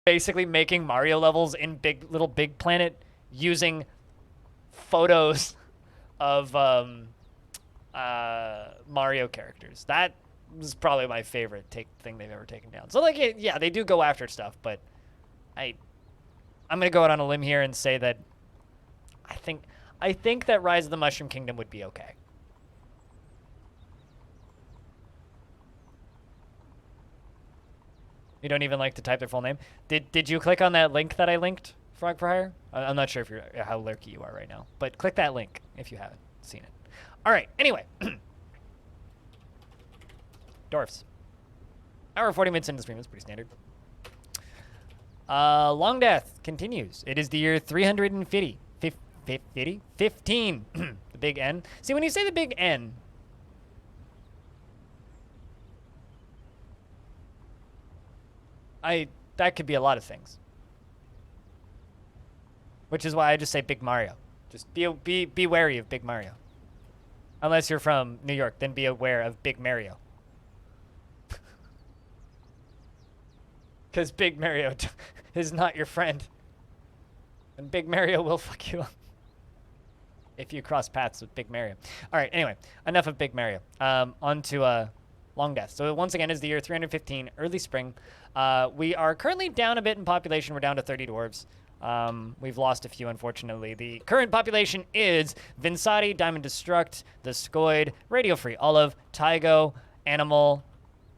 basically making Mario levels in Big Planet using photos of Mario characters. That was probably my favorite thing they've ever taken down. So like, yeah, they do go after stuff, but I'm gonna go out on a limb here and say that I think that Rise of the Mushroom Kingdom would be okay. You don't even like to type their full name. Did you click on that link that I linked, Frog for Hire? I'm not sure if you're how lurky you are right now, but click that link if you haven't seen it. All right. Anyway, Dwarfs. Hour 40 minutes into the stream. That's pretty standard. Longdeath continues. It is the year 350. 15. The big N. See, when you say the big N, that could be a lot of things. Which is why I just say Big Mario. Just be wary of Big Mario. Unless you're from New York, then be aware of Big Mario. Because Big Mario is not your friend. And Big Mario will fuck you up. If you cross paths with Big Mario. All right, anyway, enough of Big Mario. On to Longdeath. So once again, is the year 315, early spring. We are currently down a bit in population. We're down to 30 dwarves. We've lost a few, unfortunately. The current population is Vinsati, Diamond Destruct, The Scoid, Radio Free Olive, Tygo, Animal,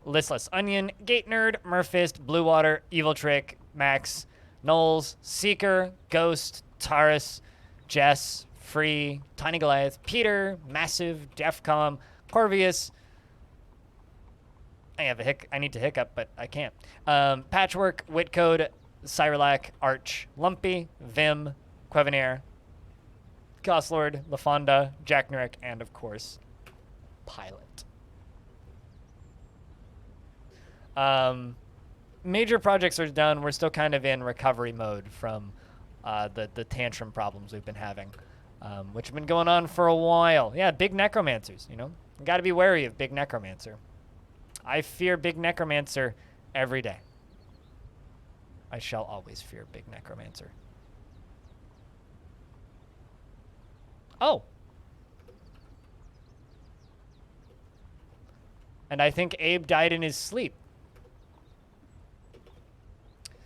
Listless Onion, Gate Nerd, Murfist, Blue Water, Evil Trick, Max, Knowles, Seeker, Ghost, Taurus, Jess, Free, Tiny Goliath, Peter, Massive, Defcom, Corvius. I need to hiccup, but I can't. Patchwork, Whitcode, Cyrolac, Arch, Lumpy, Vim, Quevenair, Goslord, LaFonda, Jack Nurek, and of course, Pilot. Major projects are done. We're still kind of in recovery mode from the tantrum problems we've been having, which have been going on for a while. Yeah, big necromancers, you know? Got to be wary of big necromancer. I fear big necromancer every day. I shall always fear big necromancer. Oh. And I think Abe died in his sleep.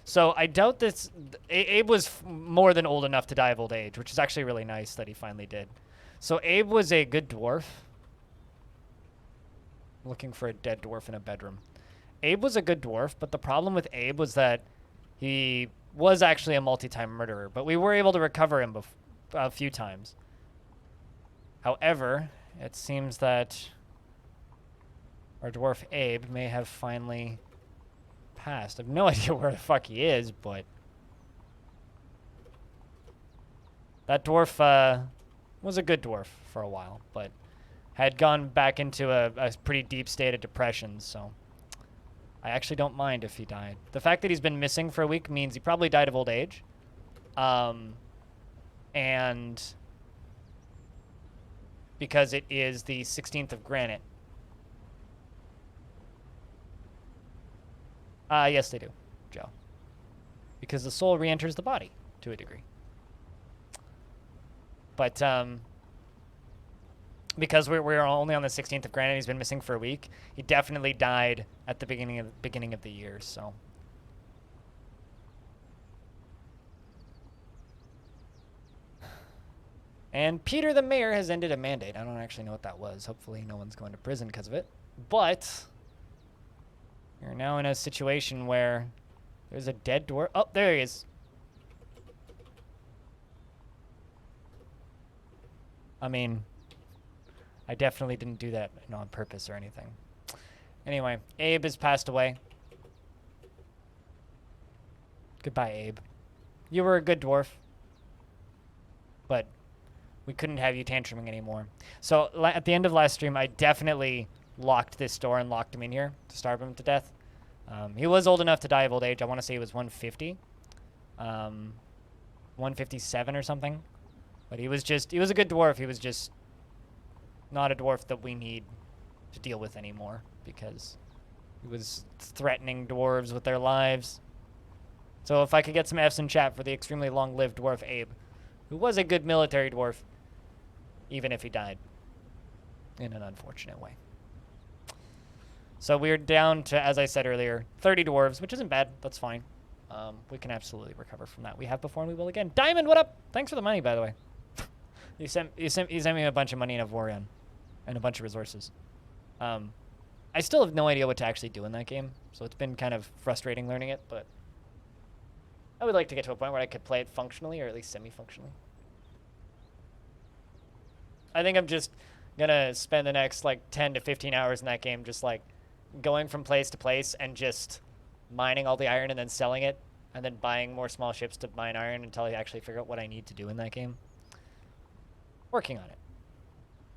So I doubt this. Abe was more than old enough to die of old age, which is actually really nice that he finally did. So Abe was a good dwarf. Looking for a dead dwarf in a bedroom. Abe was a good dwarf, but the problem with Abe was that he was actually a multi-time murderer, but we were able to recover him a few times. However, it seems that our dwarf Abe may have finally passed. I have no idea where the fuck he is, but that dwarf was a good dwarf for a while, but had gone back into a pretty deep state of depression, so I actually don't mind if he died. The fact that he's been missing for a week means he probably died of old age. And because it is the 16th of Granite. Yes, they do, Joe. Because the soul re-enters the body to a degree. But because we're only on the 16th of Granite, he's been missing for a week. He definitely died at the beginning of the year, so. And Peter the Mayor has ended a mandate. I don't actually know what that was. Hopefully no one's going to prison because of it. But you're now in a situation where there's a dead dwarf. Oh, there he is. I mean, I definitely didn't do that on purpose or anything. Anyway, Abe has passed away. Goodbye, Abe. You were a good dwarf, but we couldn't have you tantruming anymore. So at the end of last stream, I definitely locked this door and locked him in here to starve him to death. He was old enough to die of old age. I want to say he was 150. 157 or something. But he was a good dwarf. He was just not a dwarf that we need to deal with anymore because he was threatening dwarves with their lives. So if I could get some Fs in chat for the extremely long-lived dwarf Abe, who was a good military dwarf, even if he died in an unfortunate way. So we're down to, as I said earlier, 30 dwarves, which isn't bad. That's fine. We can absolutely recover from that. We have before and we will again. Diamond, what up? Thanks for the money, by the way. you sent me a bunch of money in Avorion and a bunch of resources. I still have no idea what to actually do in that game, so it's been kind of frustrating learning it, but I would like to get to a point where I could play it functionally, or at least semi-functionally. I think I'm just gonna spend the next like 10 to 15 hours in that game just like going from place to place and just mining all the iron and then selling it and then buying more small ships to mine iron until I actually figure out what I need to do in that game. Working on it.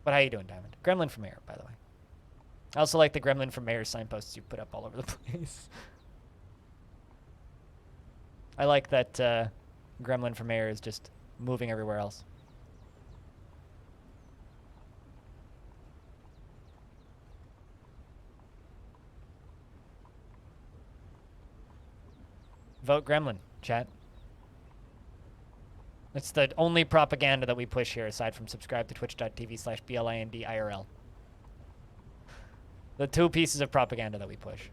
But how you doing, Diamond? Gremlin from Air, by the way. I also like the Gremlin from Mayor signposts you put up all over the place. I like that Gremlin from Mayor is just moving everywhere else. Vote Gremlin, chat. It's the only propaganda that we push here aside from subscribe to twitch.tv/BLINDIRL. The two pieces of propaganda that we push.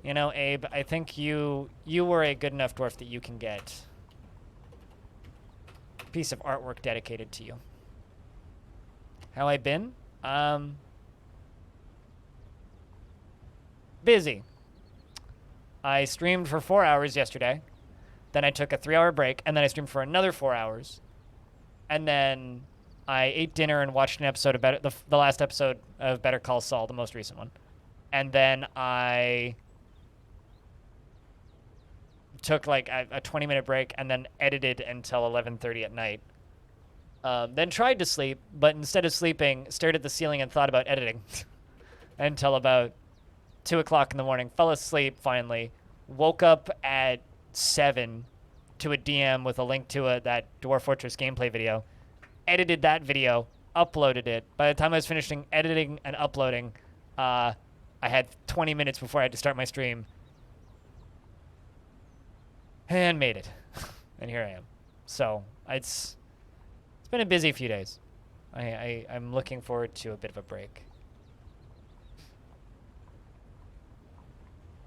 You know, Abe, I think you were a good enough dwarf that you can get a piece of artwork dedicated to you. How I been? Busy. I streamed for 4 hours yesterday. Then I took a 3-hour break, and then I streamed for another 4 hours. And then I ate dinner and watched an episode of the last episode of Better Call Saul, the most recent one. And then I took like a 20-minute break and then edited until 11:30 at night. Then tried to sleep, but instead of sleeping, stared at the ceiling and thought about editing until about 2 o'clock in the morning. Fell asleep finally. Woke up at 7 to a DM with a link to that Dwarf Fortress gameplay video. Edited that video, uploaded it. By the time I was finishing editing and uploading, I had 20 minutes before I had to start my stream. And made it. And here I am. So, it's been a busy few days. I'm looking forward to a bit of a break.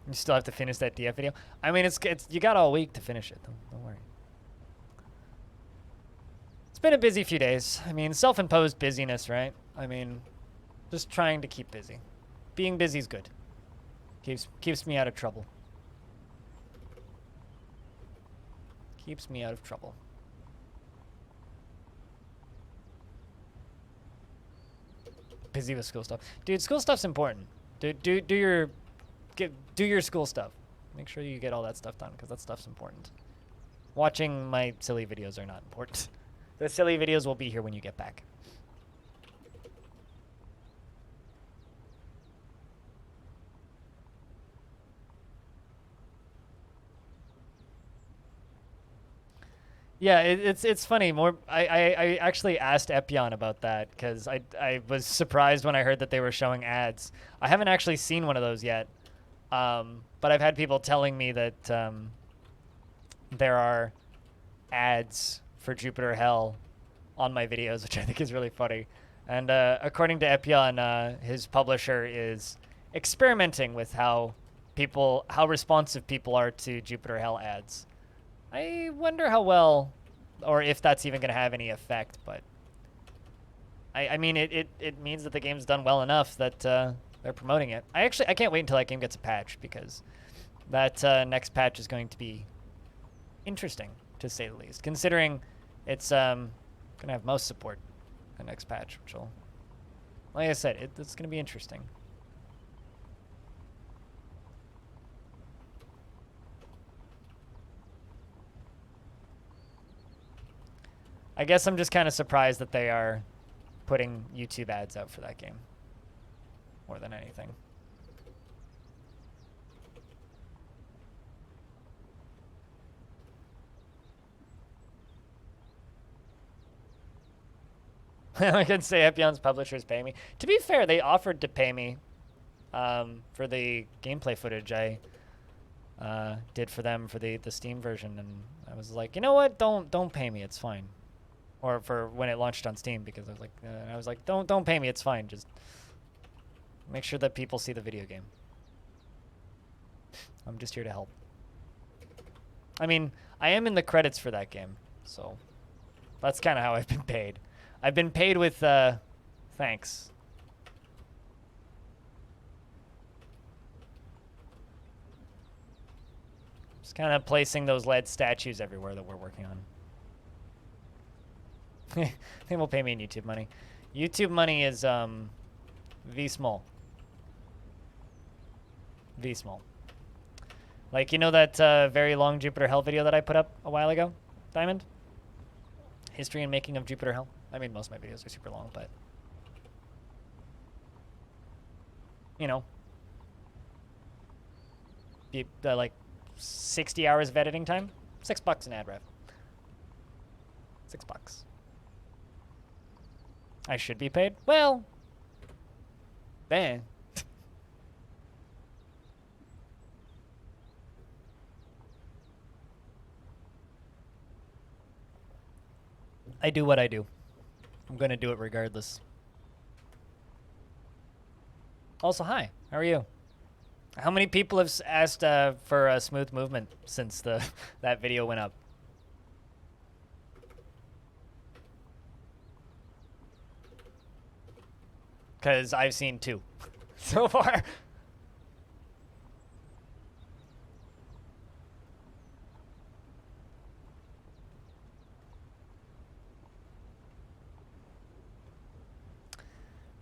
You still have to finish that DF video? I mean, it's you got all week to finish it. Don't worry. It's been a busy few days. I mean, self-imposed busyness, right? I mean, just trying to keep busy. Being busy is good. Keeps me out of trouble. Keeps me out of trouble. Busy with school stuff. Dude, school stuff's important. Do your school stuff. Make sure you get all that stuff done, because that stuff's important. Watching my silly videos are not important. The silly videos will be here when you get back. Yeah, it's funny. I actually asked Epion about that because I was surprised when I heard that they were showing ads. I haven't actually seen one of those yet. But I've had people telling me that there are ads for Jupiter Hell on my videos, which I think is really funny. And according to Epion, his publisher is experimenting with how responsive people are to Jupiter Hell ads. I wonder how well, or if that's even going to have any effect, but I mean, it means that the game's done well enough that they're promoting it. I can't wait until that game gets a patch, because that next patch is going to be interesting, to say the least. Considering it's going to have most support, the next patch, which will, like I said, it's going to be interesting. I guess I'm just kind of surprised that they are putting YouTube ads out for that game, more than anything. I can say Epion's publishers pay me. To be fair, they offered to pay me for the gameplay footage. I did for them for the Steam version, and I was like, you know what? Don't pay me. It's fine. Or for when it launched on Steam, because I was like, don't pay me. It's fine. Just make sure that people see the video game. I'm just here to help. I mean, I am in the credits for that game, so that's kind of how I've been paid. I've been paid with thanks. Just kind of placing those lead statues everywhere that we're working on. They will pay me in YouTube money. YouTube money is V small. V small. Like, you know that very long Jupiter Hell video that I put up a while ago, Diamond? History and making of Jupiter Hell. I mean, most of my videos are super long, but you know, like 60 hours of editing time, $6 an ad rev. $6. I should be paid? Well, man. I do what I do. I'm going to do it regardless. Also, hi. How are you? How many people have asked for a smooth movement since that video went up? Because I've seen 2 so far.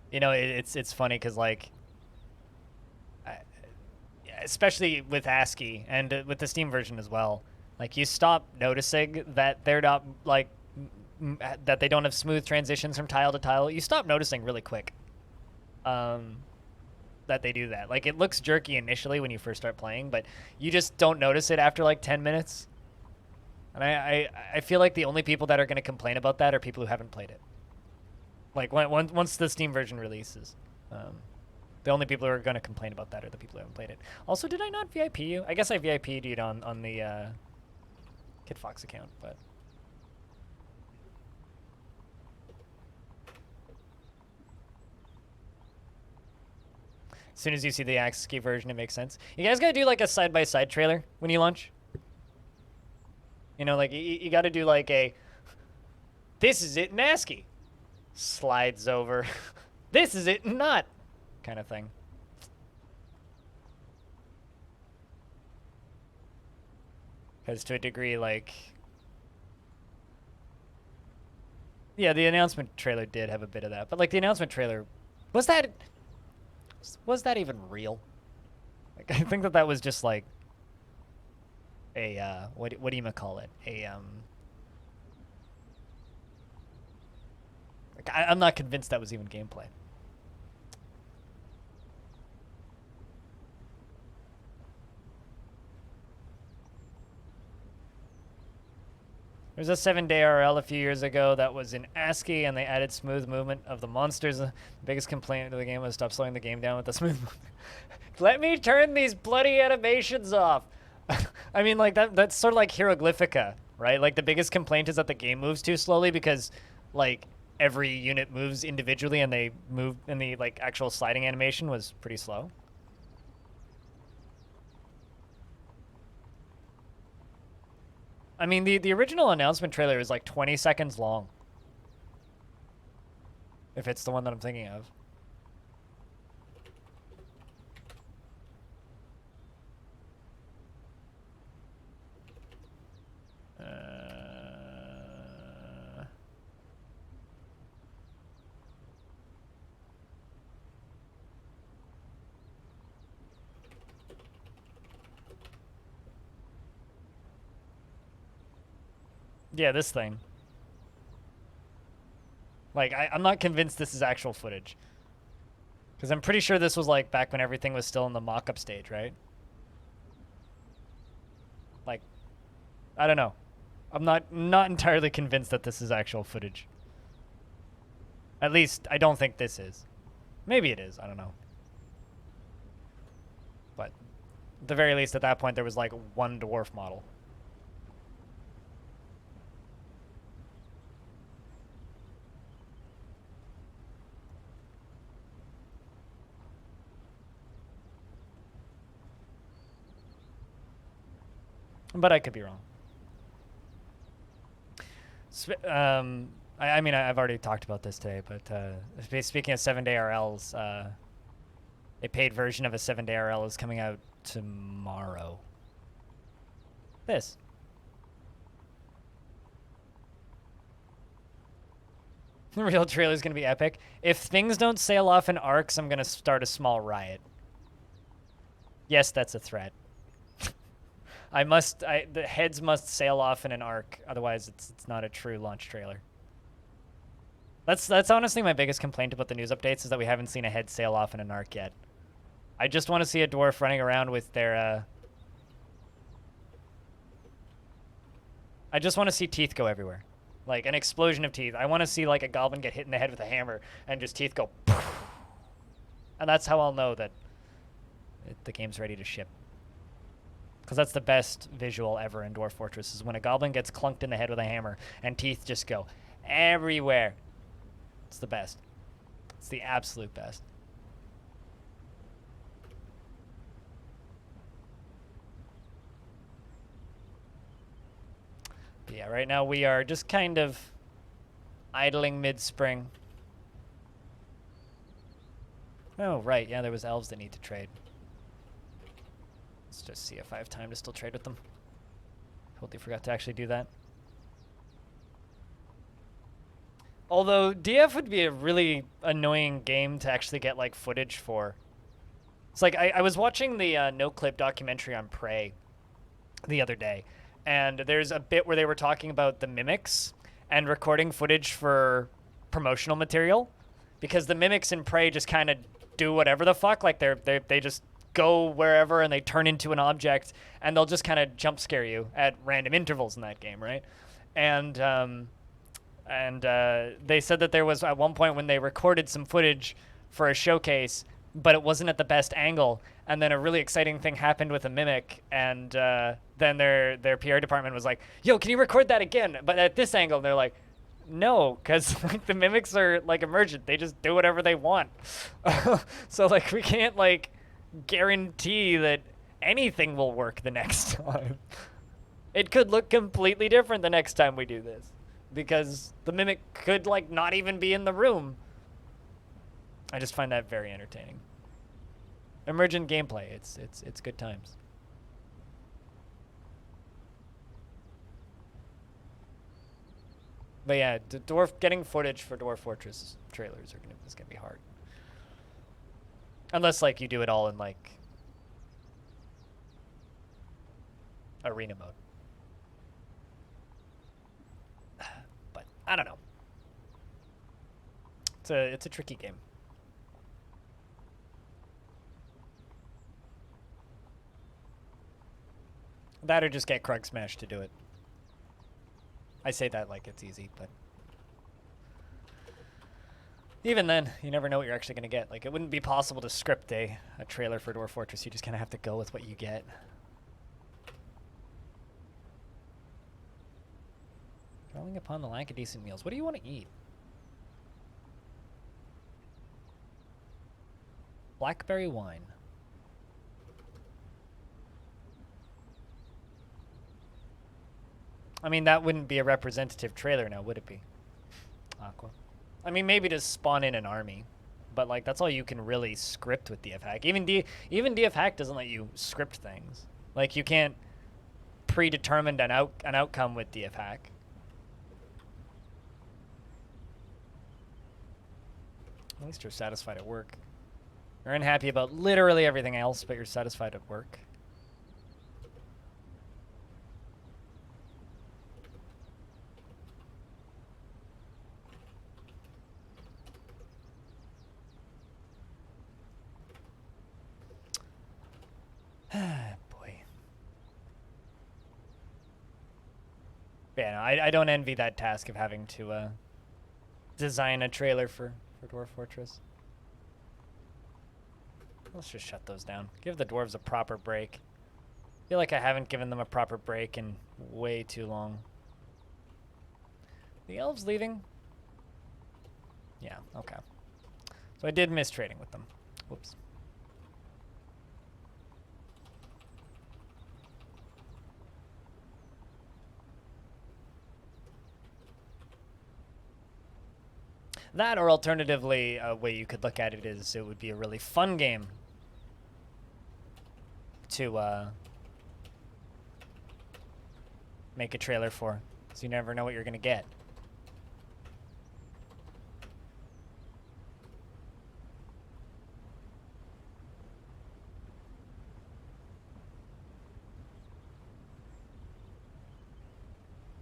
You know, it's funny because, like, especially with ASCII and with the Steam version as well, like, you stop noticing that they're not, like, that they don't have smooth transitions from tile to tile. You stop noticing really quick that they do that. Like, it looks jerky initially when you first start playing, but you just don't notice it after, like, 10 minutes. And I feel like the only people that are going to complain about that are people who haven't played it. Like, once the Steam version releases, the only people who are going to complain about that are the people who haven't played it. Also, did I not VIP you? I guess I VIP'd you on the Kid Fox account, but as soon as you see the ASCII version, it makes sense. You guys gotta do like a side-by-side trailer when you launch. You know, like you gotta do like a, this is it in ASCII. Slides over. This is it not kind of thing. Because to a degree, like, yeah, the announcement trailer did have a bit of that, but like the announcement trailer, was that even real? Like, I think that was just like a what do you call it? I'm not convinced that was even gameplay. There's a 7-day RL a few years ago that was in ASCII, and they added smooth movement of the monsters. The biggest complaint of the game was stop slowing the game down with the smooth movement. Let me turn these bloody animations off. I mean, like, that's sort of like Hieroglyphica, right? Like, the biggest complaint is that the game moves too slowly because, like, every unit moves individually, and they move, and the, like, actual sliding animation was pretty slow. I mean, the original announcement trailer is like 20 seconds long. If it's the one that I'm thinking of. Yeah, this thing. Like, I'm not convinced this is actual footage. Because I'm pretty sure this was, like, back when everything was still in the mock-up stage, right? Like, I don't know. I'm not entirely convinced that this is actual footage. At least, I don't think this is. Maybe it is. I don't know. But At the very least, at that point, there was like one dwarf model. But I could be wrong. I mean, I've already talked about this today, but speaking of 7-day RLs, a paid version of a 7-day RL is coming out tomorrow. This. The real trailer is going to be epic. If things don't sail off in arcs, I'm going to start a small riot. Yes, that's a threat. The heads must sail off in an arc, otherwise it's not a true launch trailer. That's honestly my biggest complaint about the news updates, is that we haven't seen a head sail off in an arc yet. I just want to see a dwarf running around with their I just want to see teeth go everywhere. Like an explosion of teeth. I want to see like a goblin get hit in the head with a hammer and just teeth go poof. And that's how I'll know that the game's ready to ship. Because that's the best visual ever in Dwarf Fortress, is when a goblin gets clunked in the head with a hammer and teeth just go everywhere. It's the best. It's the absolute best. But yeah, right now we are just kind of idling mid-spring. Oh, right. Yeah, there was elves that need to trade. Let's just see if I have time to still trade with them. Totally forgot to actually do that. Although, DF would be a really annoying game to actually get, like, footage for. It's like, I was watching the no-clip documentary on Prey the other day, and there's a bit where they were talking about the mimics and recording footage for promotional material, because the mimics in Prey just kind of do whatever the fuck. Like, they just go wherever and they turn into an object, and they'll just kind of jump scare you at random intervals in that game, right? And they said that there was at one point when they recorded some footage for a showcase, but it wasn't at the best angle, and then a really exciting thing happened with a mimic, and then their PR department was like, yo, can you record that again, but at this angle? And they're like, no, because like, the mimics are like emergent. They just do whatever they want. So like we can't like guarantee that anything will work the next time. It could look completely different the next time we do this, because the mimic could like not even be in the room. I just find that very entertaining. Emergent gameplay, it's good times. But yeah, getting footage for Dwarf Fortress trailers is gonna be hard. Unless like you do it all in like arena mode. But I don't know. It's a tricky game. That or just get Krug Smash to do it. I say that like it's easy, but even then, you never know what you're actually going to get. Like, it wouldn't be possible to script a trailer for Dwarf Fortress. You just kind of have to go with what you get. Drawing upon the lack of decent meals. What do you want to eat? Blackberry wine. I mean, that wouldn't be a representative trailer now, would it be? Aqua. I mean, maybe to spawn in an army, but like that's all you can really script with DF Hack. Even DF Hack doesn't let you script things. Like you can't predetermine an outcome with DF Hack. At least you're satisfied at work. You're unhappy about literally everything else, but you're satisfied at work. Boy. Yeah, no, I don't envy that task of having to design a trailer for Dwarf Fortress. Let's just shut those down. Give the dwarves a proper break. feel like I haven't given them a proper break in way too long. The elves leaving? Yeah, okay. So I did miss trading with them. Whoops. That, or alternatively, a way you could look at it is it would be a really fun game to make a trailer for, so you never know what you're gonna get.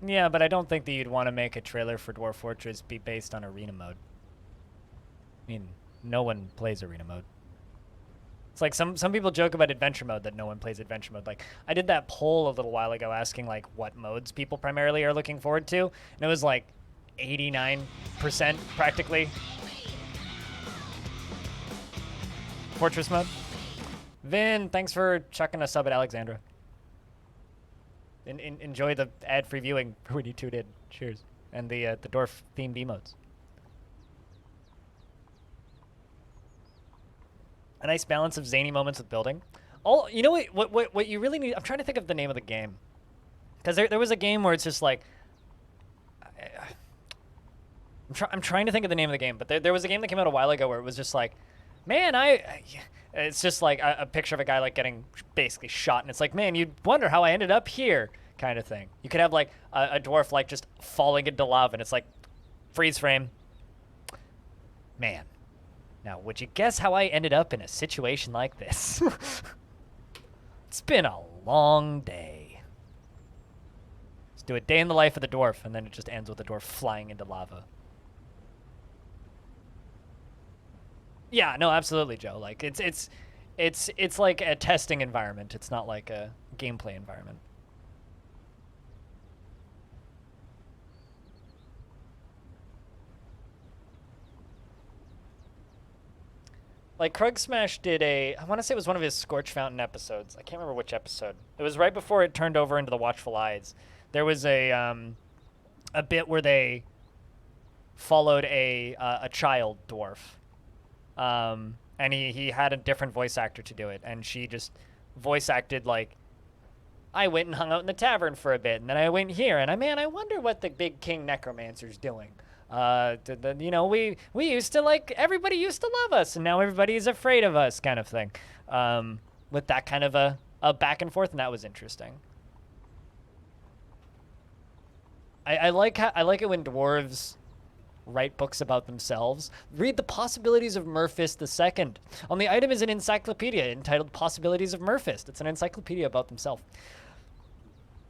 Yeah, but I don't think that you'd want to make a trailer for Dwarf Fortress be based on arena mode. I mean, no one plays arena mode. It's like some people joke about adventure mode, that no one plays adventure mode. Like, I did that poll a little while ago asking like what modes people primarily are looking forward to, and it was like 89% practically Fortress mode. Vin, thanks for chucking a sub at Alexandra. Enjoy the ad-free viewing for when you tuned in. Cheers. And the Dwarf themed emotes. A nice balance of zany moments with building. All you know what you really need. I'm trying to think of the name of the game, because there was a game where it's just like. I'm trying to think of the name of the game, but there was a game that came out a while ago where it was just like, man, it's just like a picture of a guy like getting basically shot, and it's like, man, you'd wonder how I ended up here, kind of thing. You could have like a dwarf like just falling into lava, and it's like freeze frame. Man, now would you guess how I ended up in a situation like this? It's been a long day. Let's do a day in the life of the dwarf, and then it just ends with the dwarf flying into lava. Yeah, no, absolutely, Joe. Like it's like a testing environment. It's not like a gameplay environment. Like Krug Smash did I want to say it was one of his Scorch Fountain episodes. I can't remember which episode. It was right before it turned over into the Watchful Eyes. There was a bit where they followed a child dwarf. And he had a different voice actor to do it, and she just voice acted like, I went and hung out in the tavern for a bit, and then I went here, and I wonder what the big king necromancer's doing. You know, we used to like, everybody used to love us, and now everybody's afraid of us, kind of thing. With that kind of a back and forth, and that was interesting. I like it when dwarves write books about themselves. Read The Possibilities of Murfist II. On the item is an encyclopedia entitled Possibilities of Murfist. It's an encyclopedia about themselves.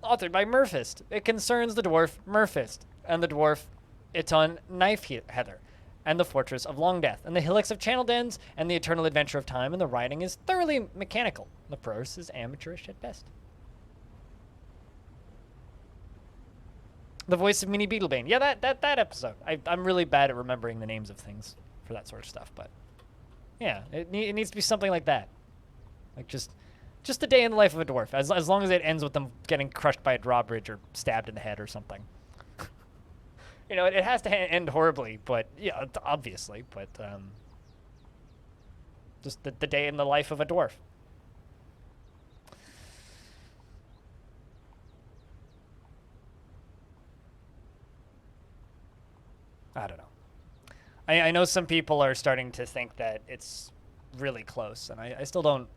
Authored by Murfist. It concerns the dwarf Murfist, and the dwarf Iton Knife Heather, and the fortress of Longdeath, and the hillocks of Channel Dens, and the eternal adventure of time, and the writing is thoroughly mechanical. The prose is amateurish at best. The voice of Minnie Beetlebane. Yeah, that episode. I'm really bad at remembering the names of things for that sort of stuff, but yeah, it needs to be something like that. Like just a day in the life of a dwarf, as long as it ends with them getting crushed by a drawbridge or stabbed in the head or something. You know, it has to end horribly, but yeah, obviously, but just the day in the life of a dwarf. I don't know. I know some people are starting to think that it's really close, and I still don't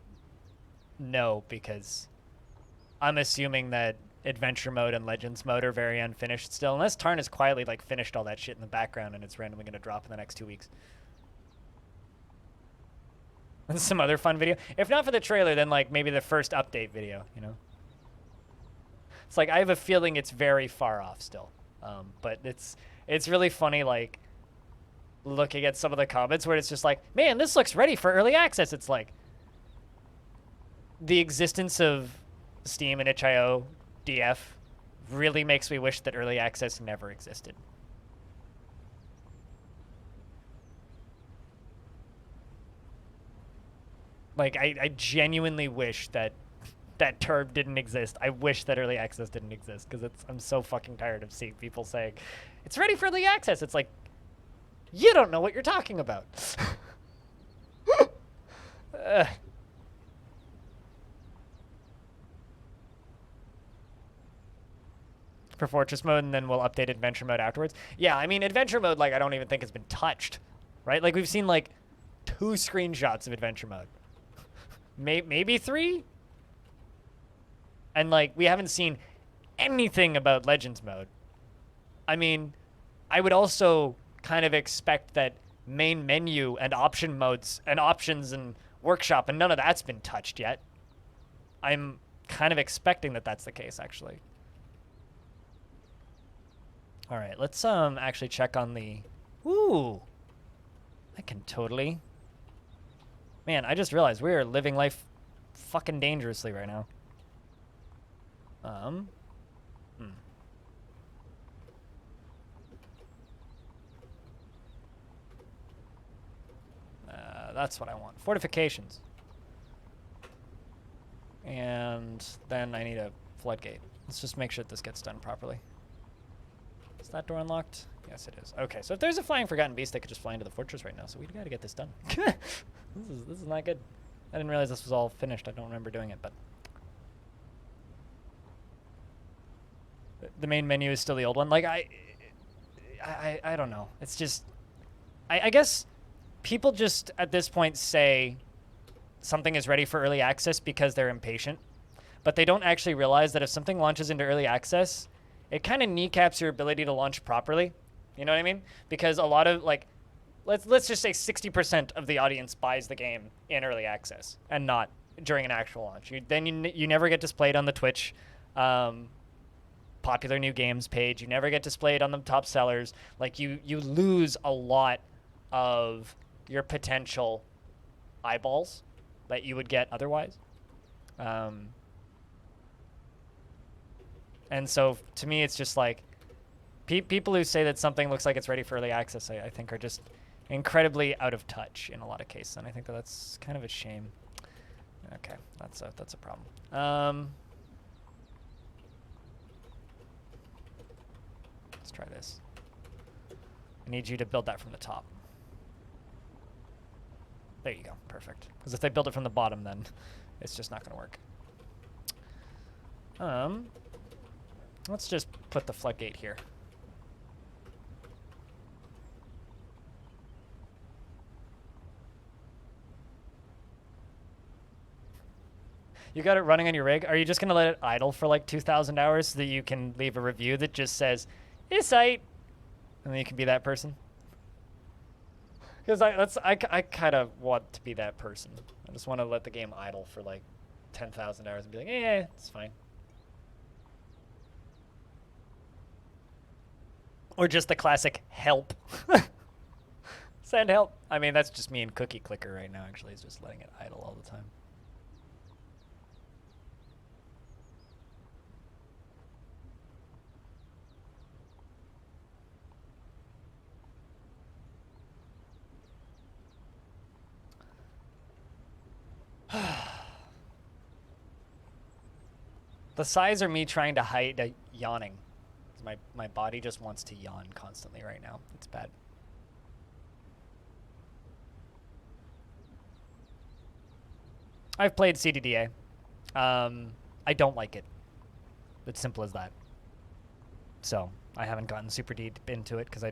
know, because I'm assuming that adventure mode and legends mode are very unfinished still, unless Tarn has quietly like finished all that shit in the background and it's randomly going to drop in the next 2 weeks. And some other fun video. If not for the trailer, then like maybe the first update video, you know? It's like I have a feeling it's very far off still. But it's really funny, like, looking at some of the comments where it's just like, man, this looks ready for early access. It's like, the existence of Steam and itch.io DF really makes me wish that early access never existed. Like, I genuinely wish that that term didn't exist. I wish that early access didn't exist because I'm so fucking tired of seeing people saying, it's ready for early access. It's like, you don't know what you're talking about. For Fortress mode, and then we'll update Adventure mode afterwards. Yeah, I mean, Adventure mode, like, I don't even think has been touched, right? Like, we've seen, like, 2 screenshots of Adventure mode. Maybe 3? And, like, we haven't seen anything about Legends mode. I mean, I would also kind of expect that main menu and option modes and options and workshop and none of that's been touched yet. I'm kind of expecting that that's the case, actually. All right, let's actually check on the... Ooh! I can totally... Man, I just realized we are living life fucking dangerously right now. That's what I want. Fortifications. And then I need a floodgate. Let's just make sure that this gets done properly. Is that door unlocked? Yes, it is. Okay, so if there's a flying forgotten beast, they could just fly into the fortress right now. So we gotta get this done. This is not good. I didn't realize this was all finished. I don't remember doing it, but the main menu is still the old one. Like I don't know. It's just I guess people just at this point say something is ready for early access because they're impatient, but they don't actually realize that if something launches into early access, it kind of kneecaps your ability to launch properly. You know what I mean? Because a lot of, like, let's just say 60% of the audience buys the game in early access and not during an actual launch. You never get displayed on the Twitch popular new games page. You never get displayed on the top sellers. Like, you lose a lot of your potential eyeballs that you would get otherwise. And so to me, it's just like people who say that something looks like it's ready for early access, I think are just incredibly out of touch in a lot of cases. And I think that that's kind of a shame. Okay, that's a problem. Let's try this. I need you to build that from the top. There you go, perfect. Because if they build it from the bottom, then it's just not going to work. Let's just put the floodgate here. You got it running on your rig. Are you just going to let it idle for like 2,000 hours so that you can leave a review that just says, it's aight, and then you can be that person? Because I kind of want to be that person. I just want to let the game idle for like 10,000 hours and be like, yeah, it's fine. Or just the classic help. Send help. I mean, that's just me and Cookie Clicker right now, actually. It's just letting it idle all the time. The sighs are me trying to hide yawning. My body just wants to yawn constantly right now. It's bad. I've played CDDA. I don't like it. It's simple as that. So I haven't gotten super deep into it because I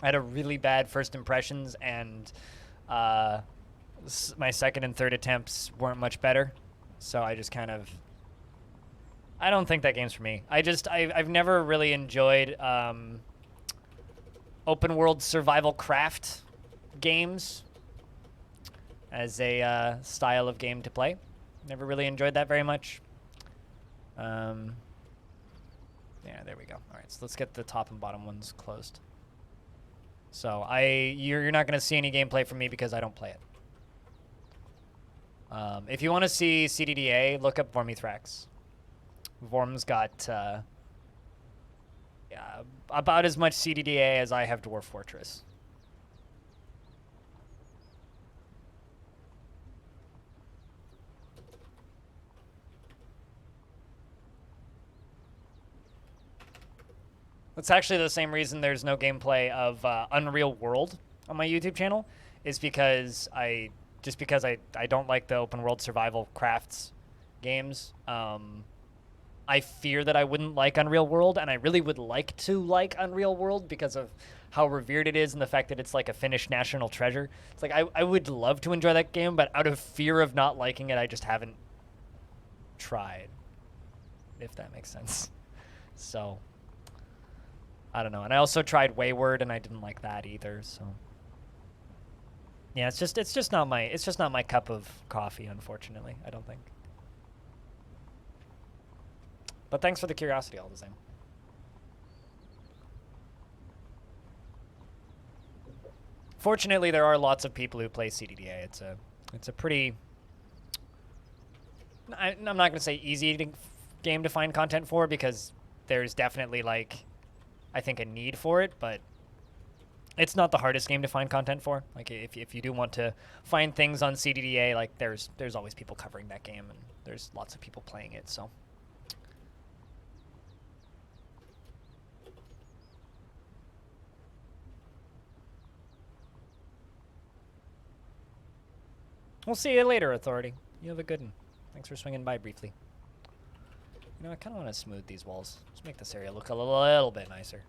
had a really bad first impressions, and my second and third attempts weren't much better. So I just kind of... I don't think that game's for me. I've never really enjoyed open world survival craft games as a style of game to play. Never really enjoyed that very much. Yeah, there we go. All right, so let's get the top and bottom ones closed. So you're not going to see any gameplay from me because I don't play it. If you want to see CDDA, look up Vormithrax. Vorm's got about as much CDDA as I have Dwarf Fortress. It's actually the same reason there's no gameplay of Unreal World on my YouTube channel, is because I don't like the open world survival crafts games. I fear that I wouldn't like Unreal World, and I really would like to like Unreal World because of how revered it is and the fact that it's like a Finnish national treasure. It's like I would love to enjoy that game, but out of fear of not liking it, I just haven't tried, if that makes sense. So I don't know. And I also tried Wayward, and I didn't like that either. So yeah, it's just not my cup of coffee, unfortunately. I don't think. But thanks for the curiosity all the same. Fortunately, there are lots of people who play CDDA. It's a pretty, I'm not going to say easy game to find content for, because there's definitely, like, I think a need for it, but it's not the hardest game to find content for. Like, if you do want to find things on CDDA, like, there's always people covering that game, and there's lots of people playing it, so. We'll see you later, Authority. You have a good one. Thanks for swinging by briefly. You know, I kind of want to smooth these walls. Just make this area look a little bit nicer.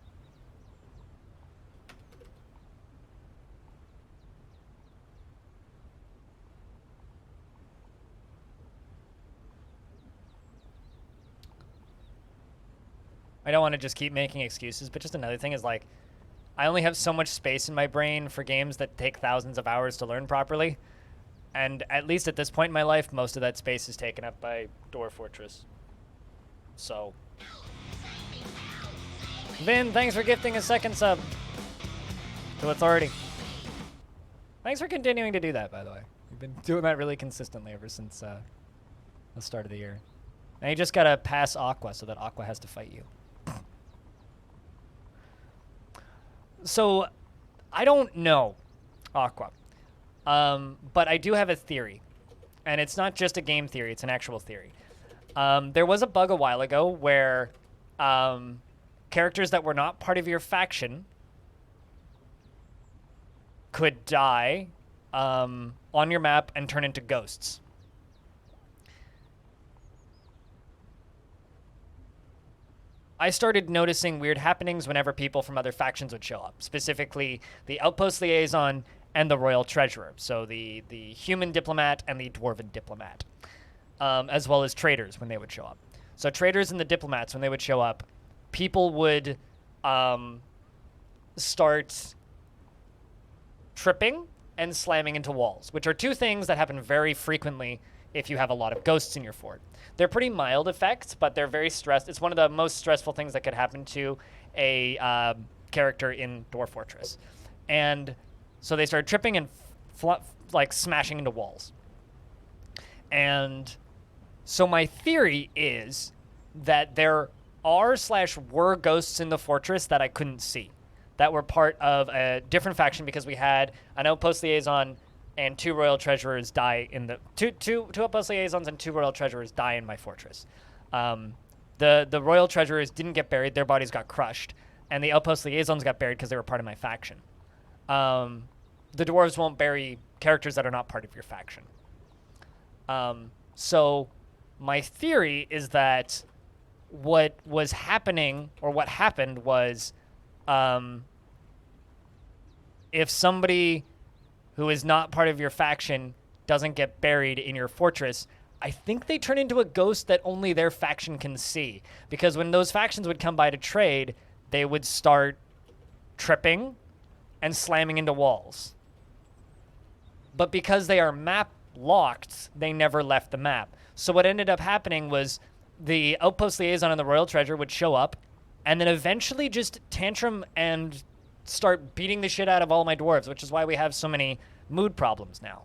I don't want to just keep making excuses, but just another thing is, like, I only have so much space in my brain for games that take thousands of hours to learn properly. And at least at this point in my life, most of that space is taken up by Dwarf Fortress. So. Vin, thanks for gifting a second sub to Authority. Thanks for continuing to do that, by the way. You've been doing that really consistently ever since the start of the year. Now you just gotta pass Aqua so that Aqua has to fight you. So, I don't know Aqua. But I do have a theory, and it's not just a game theory, it's an actual theory. There was a bug a while ago where characters that were not part of your faction could die on your map and turn into ghosts. I started noticing weird happenings whenever people from other factions would show up, specifically the Outpost Liaison and the Royal Treasurer, so the human diplomat and the dwarven diplomat, as well as traders when they would show up. So traders and the diplomats, when they would show up, people would start tripping and slamming into walls, which are two things that happen very frequently if you have a lot of ghosts in your fort. They're pretty mild effects, but they're very stressed. It's one of the most stressful things that could happen to a character in Dwarf Fortress. And so they started tripping and like smashing into walls. And so my theory is that there are/were ghosts in the fortress that I couldn't see, that were part of a different faction, because we had an Outpost Liaison and 2 Royal Treasurers die in the two Outpost Liaisons and 2 Royal Treasurers die in my fortress. The Royal Treasurers didn't get buried; their bodies got crushed, and the Outpost Liaisons got buried because they were part of my faction. The dwarves won't bury characters that are not part of your faction. So my theory is that what was happening, or what happened, was if somebody who is not part of your faction doesn't get buried in your fortress, I think they turn into a ghost that only their faction can see. Because when those factions would come by to trade, they would start tripping and slamming into walls. But because they are map locked, they never left the map. So what ended up happening was the Outpost Liaison and the Royal Treasure would show up and then eventually just tantrum and start beating the shit out of all my dwarves, which is why we have so many mood problems now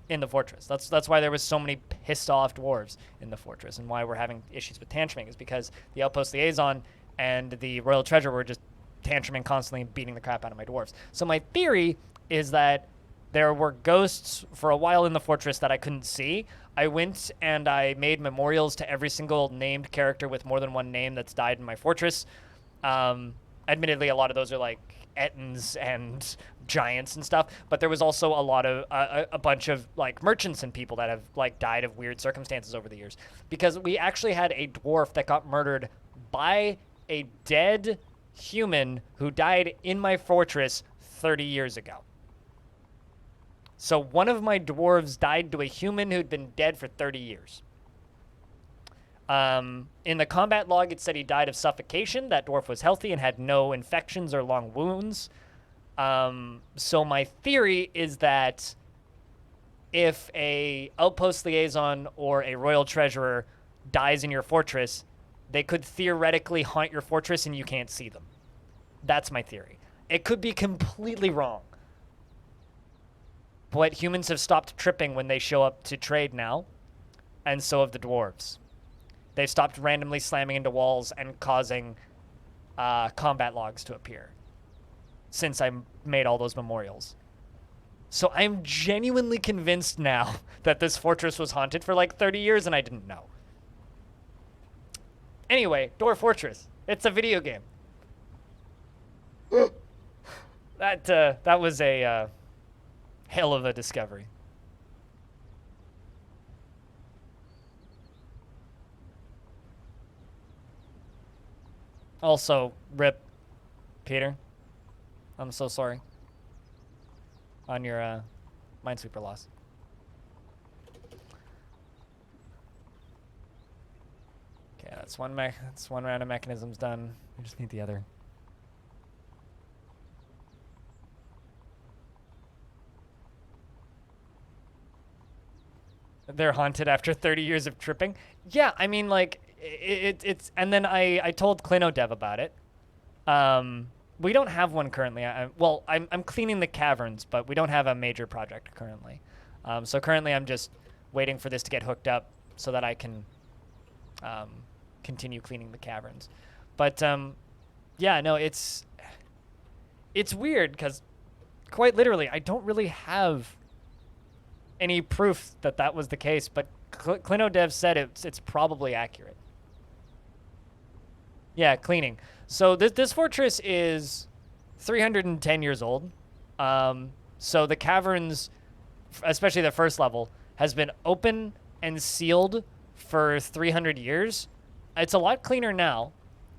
in the fortress. That's why there was so many pissed off dwarves in the fortress, and why we're having issues with tantruming is because the Outpost Liaison and the Royal Treasure were just tantruming constantly and beating the crap out of my dwarves. So my theory is that there were ghosts for a while in the fortress that I couldn't see. I went and I made memorials to every single named character with more than one name that's died in my fortress. Admittedly, a lot of those are like Ettins and giants and stuff, but there was also a lot of a bunch of like merchants and people that have like died of weird circumstances over the years, because we actually had a dwarf that got murdered by a dead human who died in my fortress 30 years ago. So one of my dwarves died to a human who'd been dead for 30 years. In the combat log, it said he died of suffocation. That dwarf was healthy and had no infections or long wounds. So my theory is that if a outpost liaison or a royal treasurer dies in your fortress, they could theoretically haunt your fortress and you can't see them. That's my theory. It could be completely wrong. But humans have stopped tripping when they show up to trade now, and so have the dwarves. They've stopped randomly slamming into walls and causing combat logs to appear since I made all those memorials. So I'm genuinely convinced now that this fortress was haunted for like 30 years and I didn't know. Anyway, Dwarf Fortress. It's a video game. That was a hell of a discovery. Also, rip, Peter. I'm so sorry on your Minesweeper loss. Okay, that's one round of mechanisms done. We just need the other. They're haunted after 30 years of tripping. Yeah, I mean, like, it's... And then I told ClinoDev about it. We don't have one currently. I'm cleaning the caverns, but we don't have a major project currently. So currently I'm just waiting for this to get hooked up so that I can continue cleaning the caverns. But, yeah, no, it's weird because, quite literally, I don't really have any proof that that was the case, but ClinoDev said it's probably accurate. Yeah, cleaning. So this fortress is 310 years old. So the caverns, especially the first level, has been open and sealed for 300 years. It's a lot cleaner now.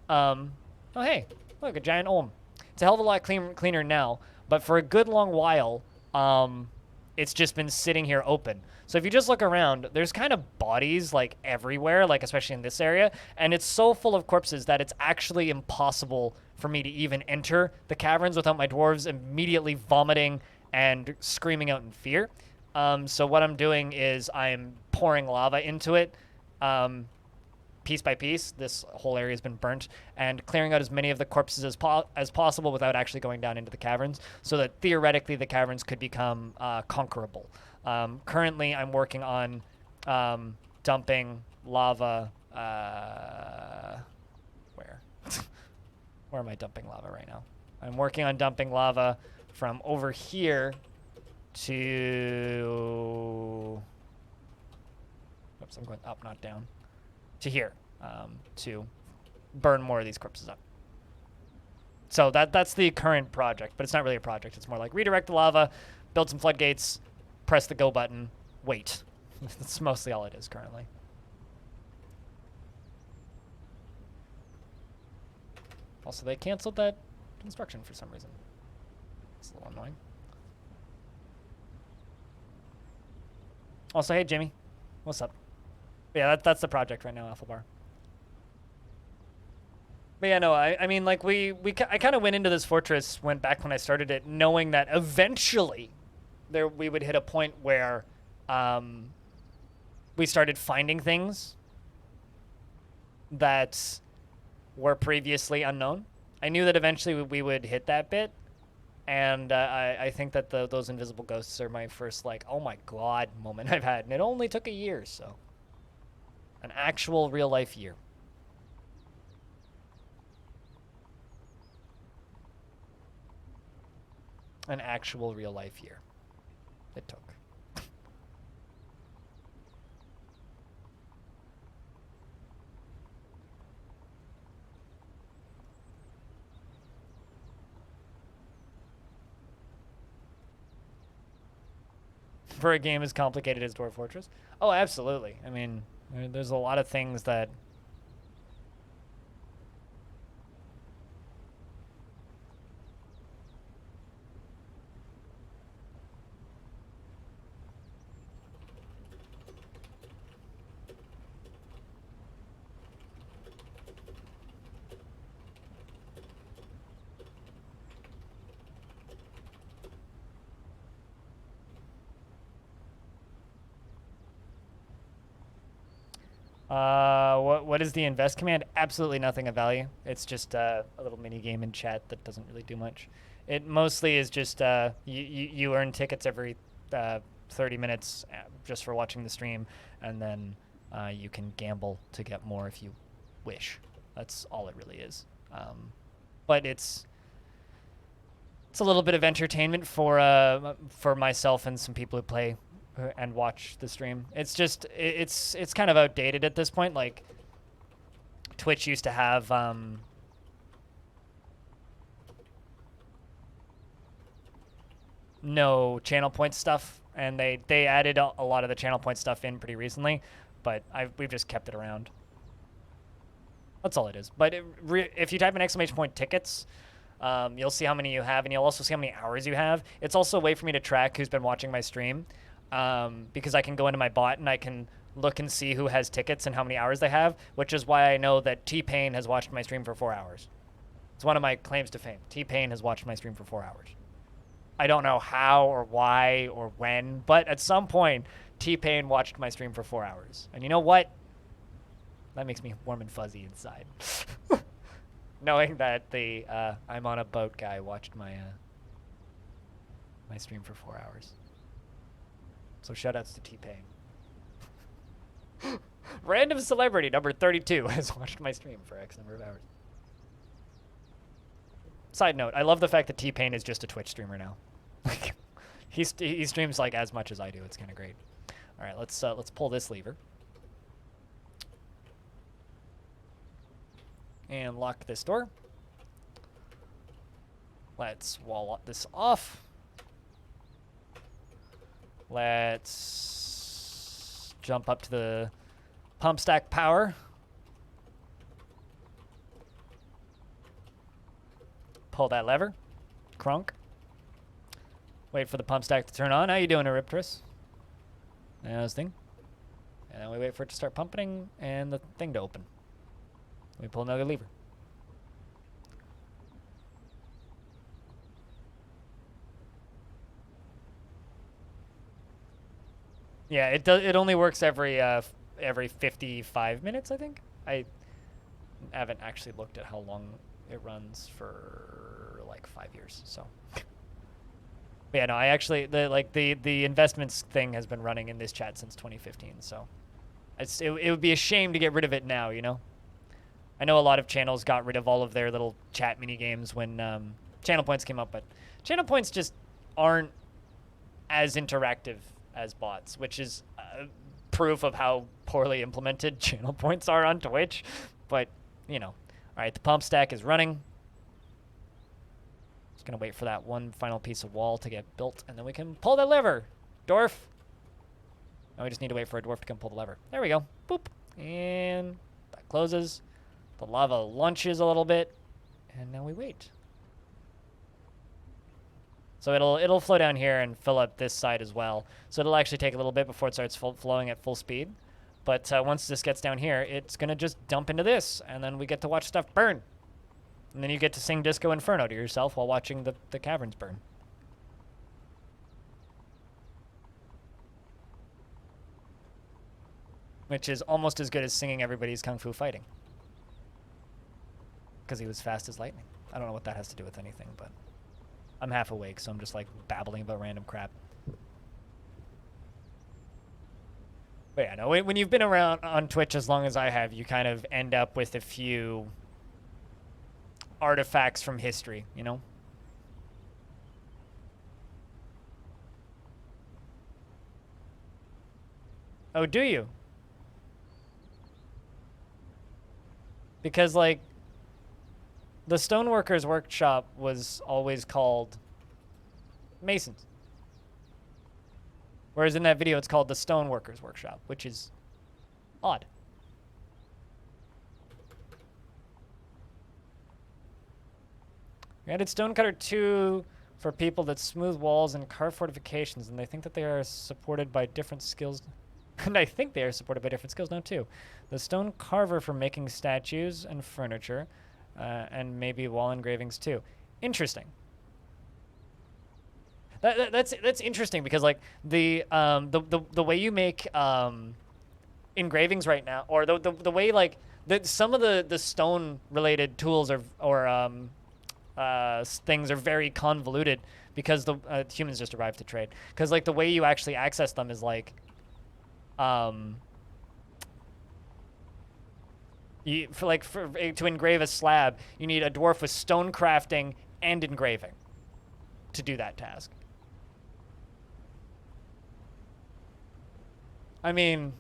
Oh, hey, look, a giant olm. It's a hell of a lot cleaner now, but for a good long while, it's just been sitting here open. So if you just look around, there's kind of bodies like everywhere, like especially in this area, and it's so full of corpses that it's actually impossible for me to even enter the caverns without my dwarves immediately vomiting and screaming out in fear. So what I'm doing is I'm pouring lava into it, piece by piece. This whole area has been burnt, and clearing out as many of the corpses as possible without actually going down into the caverns, so that theoretically the caverns could become conquerable. Currently, I'm working on dumping lava. Where? Where am I dumping lava right now? I'm working on dumping lava from over here to... Oops, I'm going up, not down. To here, to burn more of these corpses up. So that's the current project, but it's not really a project. It's more like redirect the lava, build some floodgates, press the go button, wait. That's mostly all it is currently. Also, they canceled that construction for some reason. It's a little annoying. Also, hey, Jimmy. What's up? Yeah, that's the project right now, Alpha Bar. But yeah, no, I mean, like, I kind of went into this fortress back when I started it, knowing that eventually we would hit a point where we started finding things that were previously unknown. I knew that eventually we would hit that bit, and I think that those invisible ghosts are my first, like, oh my god moment I've had, and it only took a year, so. An actual real-life year. An actual real-life year. It took. for a game as complicated as Dwarf Fortress. Oh, absolutely. I mean, there's a lot of things that... what is the invest command? Absolutely nothing of value. It's just a little mini game in chat that doesn't really do much. It mostly is just you earn tickets every 30 minutes just for watching the stream, and then you can gamble to get more if you wish. That's all it really is. But it's a little bit of entertainment for myself and some people who play and watch the stream. It's just it's kind of outdated at this point. Like Twitch used to have no channel point stuff, and they added a lot of the channel point stuff in pretty recently, but we've just kept it around. That's all it is. But if you type in exclamation point tickets, you'll see how many you have, and you'll also see how many hours you have. It's also a way for me to track who's been watching my stream, because I can go into my bot and I can look and see who has tickets and how many hours they have, which is why I know that T-Pain has watched my stream for 4 hours. It's one of my claims to fame. T-Pain has watched my stream for 4 hours. I don't know how or why or when, but at some point, T-Pain watched my stream for 4 hours. And you know what? That makes me warm and fuzzy inside. Knowing that the I'm on a boat guy watched my my stream for 4 hours. So shoutouts to T-Pain. Random celebrity number 32 has watched my stream for X number of hours. Side note, I love the fact that T-Pain is just a Twitch streamer now. Like, he streams like as much as I do. It's kind of great. All right, let's pull this lever and lock this door. Let's wall this off. Let's jump up to the pump stack power. Pull that lever. Crunk. Wait for the pump stack to turn on. How you doing, Eriptrus? Nice thing. And then we wait for it to start pumping and the thing to open. We pull another lever. Yeah, it does. It only works every 55 minutes, I think. I haven't actually looked at how long it runs for like 5 years. So, but yeah, no, I actually the investments thing has been running in this chat since 2015. So, it would be a shame to get rid of it now. You know, I know a lot of channels got rid of all of their little chat mini games when channel points came up, but channel points just aren't as interactive as bots, which is proof of how poorly implemented channel points are on Twitch. But, you know. All right, the pump stack is running. Just going to wait for that one final piece of wall to get built, and then we can pull the lever. Dwarf. Now we just need to wait for a dwarf to come pull the lever. There we go. Boop. And that closes. The lava launches a little bit, and now we wait. So it'll flow down here and fill up this side as well. So it'll actually take a little bit before it starts flowing at full speed. But once this gets down here, it's going to just dump into this, and then we get to watch stuff burn. And then you get to sing Disco Inferno to yourself while watching the caverns burn. Which is almost as good as singing Everybody's Kung Fu Fighting. Because he was fast as lightning. I don't know what that has to do with anything, but I'm half awake, so I'm just like babbling about random crap. But yeah, no, when you've been around on Twitch as long as I have, you kind of end up with a few artifacts from history, you know? Oh, do you? Because, like, the stoneworkers' workshop was always called Masons. Whereas in that video, it's called the Stoneworkers Workshop, which is odd. We added Stonecutter 2 for people that smooth walls and carve fortifications, and they think that they are supported by different skills. And I think they are supported by different skills now, too. The Stone Carver for making statues and furniture, and maybe wall engravings, too. Interesting. That's interesting because like the way you make engravings right now, or the way like some of the stone related tools or things are very convoluted because the humans just arrived to trade. Because like the way you actually access them is like to engrave a slab, you need a dwarf with stone crafting and engraving to do that task. I mean,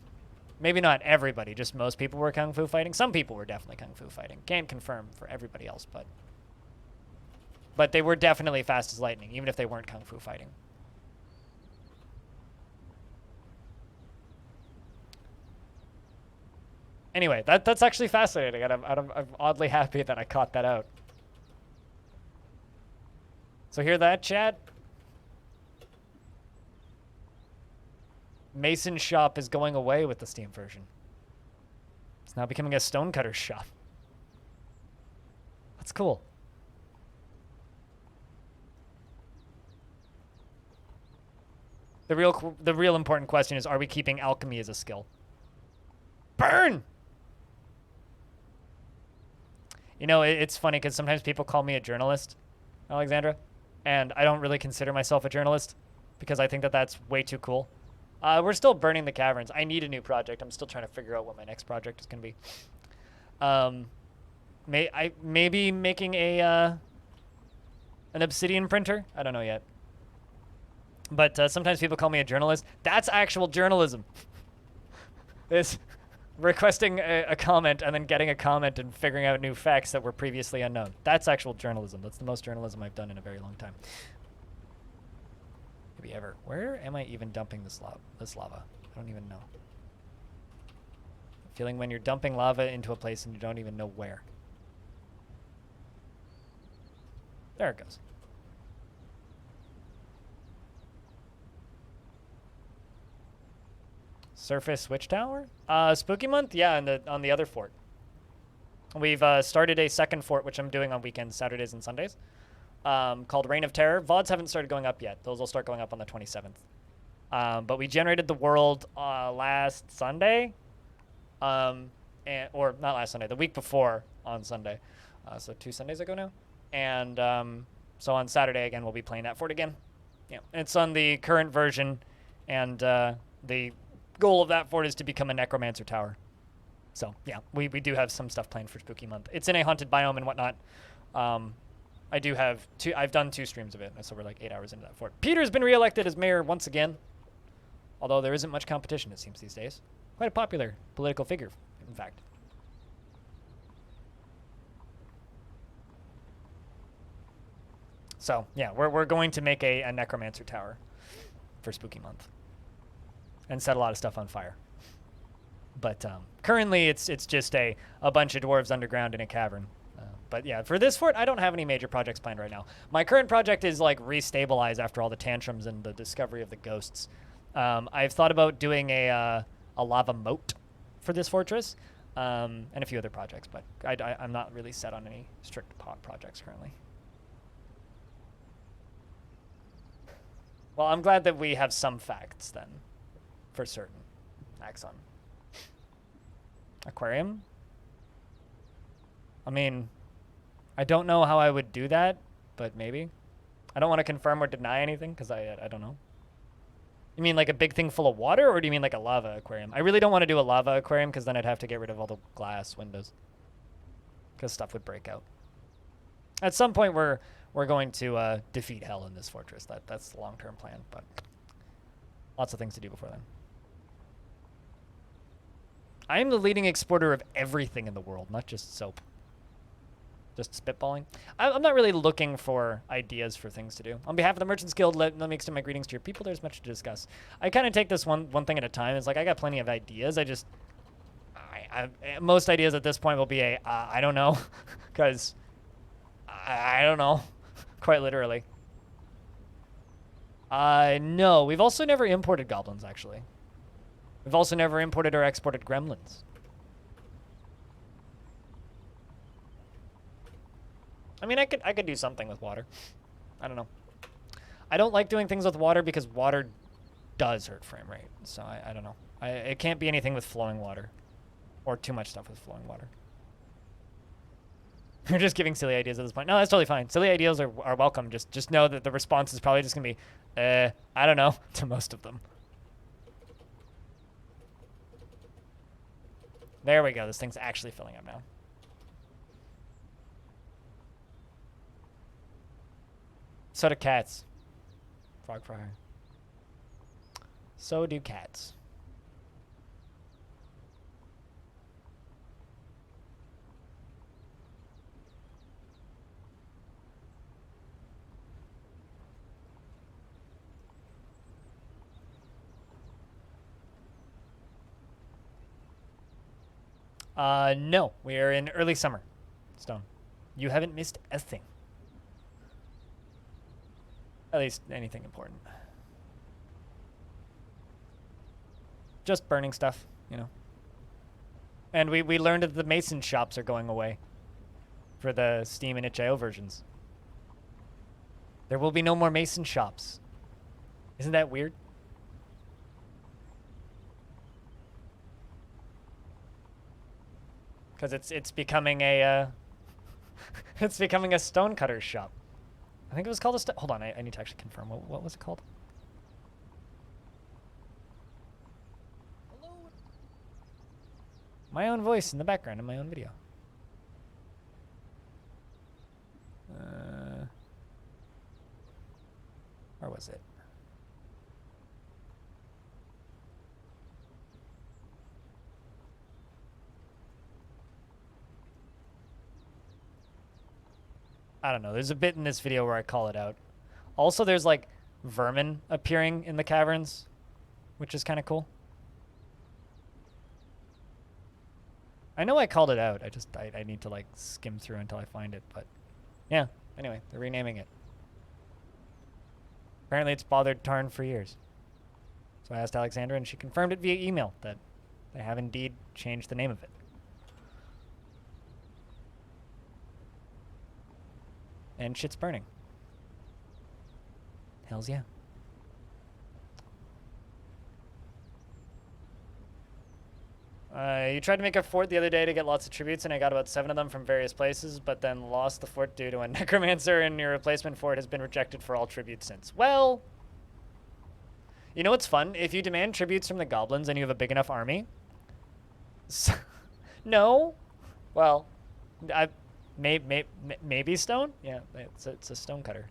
maybe not everybody, just most people were kung fu fighting. Some people were definitely kung fu fighting. Can't confirm for everybody else, but they were definitely fast as lightning, even if they weren't kung fu fighting. Anyway, that's actually fascinating, and I'm oddly happy that I caught that out. So hear that, chat? Mason shop is going away with the Steam version. It's now becoming a stonecutter shop. That's cool. The real important question is, are we keeping alchemy as a skill? Burn! You know, it's funny because sometimes people call me a journalist, Alexandra, and I don't really consider myself a journalist because I think that that's way too cool. We're still burning the caverns. I need a new project. I'm still trying to figure out what my next project is going to be. Maybe making an obsidian printer? I don't know yet. But sometimes people call me a journalist. That's actual journalism. It's requesting a comment and then getting a comment and figuring out new facts that were previously unknown. That's actual journalism. That's the most journalism I've done in a very long time. Maybe ever. Where am I even dumping this lava? I don't even know. Feeling when you're dumping lava into a place and you don't even know where. There it goes. Surface switch tower? Spooky month? Yeah, on the other fort. We've started a second fort, which I'm doing on weekends, Saturdays and Sundays, called Reign of Terror. VODs haven't started going up yet. Those will start going up on the 27th. But we generated the world last Sunday, or not last Sunday, the week before on Sunday. So 2 Sundays ago now. And so on Saturday, again, we'll be playing that fort again. Yeah, it's on the current version, and the goal of that fort is to become a necromancer tower. So yeah, we do have some stuff planned for Spooky Month. It's in a haunted biome and whatnot. I do have I've done 2 streams of it, so we're like 8 hours into that fort. Peter's been reelected as mayor once again, although there isn't much competition, it seems, these days. Quite a popular political figure, in fact. So yeah, we're going to make a necromancer tower for Spooky Month and set a lot of stuff on fire. But currently it's just a bunch of dwarves underground in a cavern. But yeah, for this fort, I don't have any major projects planned right now. My current project is like restabilize after all the tantrums and the discovery of the ghosts. I've thought about doing a lava moat for this fortress, and a few other projects, but I'm not really set on any strict projects currently. Well, I'm glad that we have some facts then, for certain. Axon. Aquarium? I mean, I don't know how I would do that, but maybe. I don't want to confirm or deny anything, because I don't know. You mean like a big thing full of water, or do you mean like a lava aquarium? I really don't want to do a lava aquarium, because then I'd have to get rid of all the glass windows. Because stuff would break out. At some point, we're going to defeat hell in this fortress. That's the long-term plan, but lots of things to do before then. I am the leading exporter of everything in the world, not just soap. Just spitballing. I'm not really looking for ideas for things to do. On behalf of the Merchants Guild, let me extend my greetings to your people. There's much to discuss. I kind of take this one thing at a time. It's like I got plenty of ideas. Most ideas at this point will be I don't know, because I don't know, quite literally. No, we've also never imported goblins, actually. We've also never imported or exported gremlins. I mean, I could do something with water. I don't know. I don't like doing things with water because water does hurt frame rate. So I don't know. It can't be anything with flowing water. Or too much stuff with flowing water. You're just giving silly ideas at this point. No, that's totally fine. Silly ideas are welcome. Just know that the response is probably just going to be, I don't know, to most of them. There we go. This thing's actually filling up now. So do cats. Frog fryer. So do cats. No. We are in early summer. Stone. You haven't missed a thing. At least anything important. Just burning stuff, you know. And we learned that the Mason shops are going away for the Steam and itch.io versions. There will be no more Mason shops. Isn't that weird? Because it's becoming a it's becoming a stonecutter's shop. I think it was called a hold on, I need to actually confirm. What was it called? Hello? My own voice in the background in my own video. Where was it? I don't know. There's a bit in this video where I call it out. Also, there's like vermin appearing in the caverns, which is kind of cool. I know I called it out. I need to like skim through until I find it. But yeah, anyway, they're renaming it. Apparently it's bothered Tarn for years. So I asked Alexandra and she confirmed it via email that they have indeed changed the name of it. And shit's burning. Hells yeah. You tried to make a fort the other day to get lots of tributes, and I got about 7 of them from various places, but then lost the fort due to a necromancer, and your replacement fort has been rejected for all tributes since. Well, you know what's fun? If you demand tributes from the goblins and you have a big enough army... No? Well, maybe stone? Yeah, it's a stone cutter.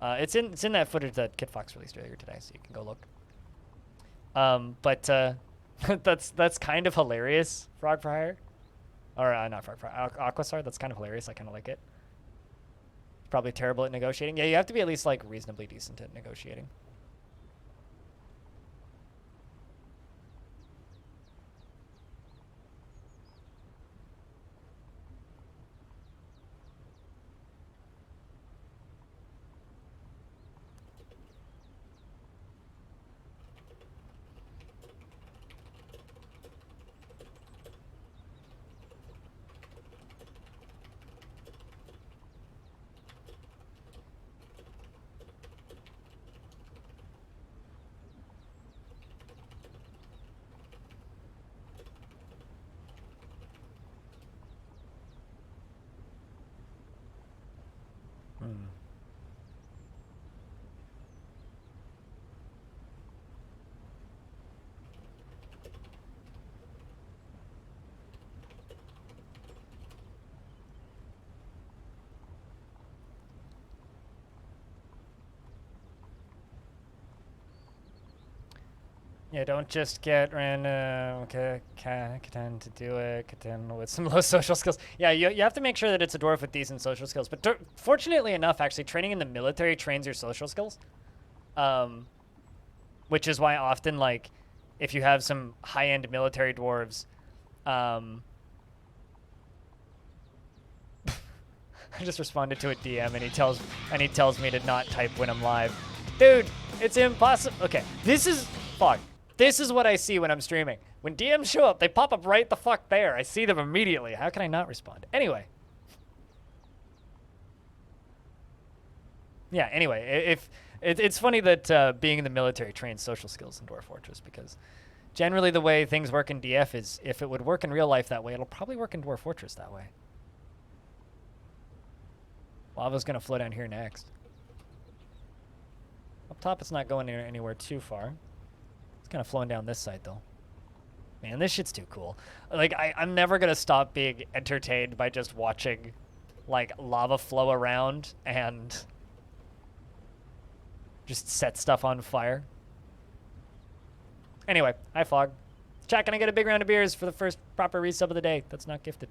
It's in that footage that Kit Fox released earlier today, so you can go look. That's kind of hilarious, Frog for Hire. Or, not Frog for Hire, Aquasar. That's kind of hilarious. I kind of like it. Probably terrible at negotiating. Yeah, you have to be at least, like, reasonably decent at negotiating. Yeah, don't just get random Catan to do it. Catan with some low social skills. Yeah, you have to make sure that it's a dwarf with decent social skills. But fortunately enough, actually, training in the military trains your social skills. Which is why often, like, if you have some high-end military dwarves, I just responded to a DM and he tells me to not type when I'm live. Dude, it's impossible. Okay, this is fuck. This is what I see when I'm streaming. When DMs show up, they pop up right the fuck there. I see them immediately. How can I not respond? Anyway. Yeah, anyway, if it's funny that being in the military trains social skills in Dwarf Fortress, because generally the way things work in DF is if it would work in real life that way, it'll probably work in Dwarf Fortress that way. Lava's gonna flow down here next. Up top, it's not going anywhere too far. It's kind of flowing down this side, though. Man, this shit's too cool. Like, I'm never going to stop being entertained by just watching, like, lava flow around and just set stuff on fire. Anyway, hi, Fog. Chat, can I get a big round of beers for the first proper resub of the day? That's not gifted.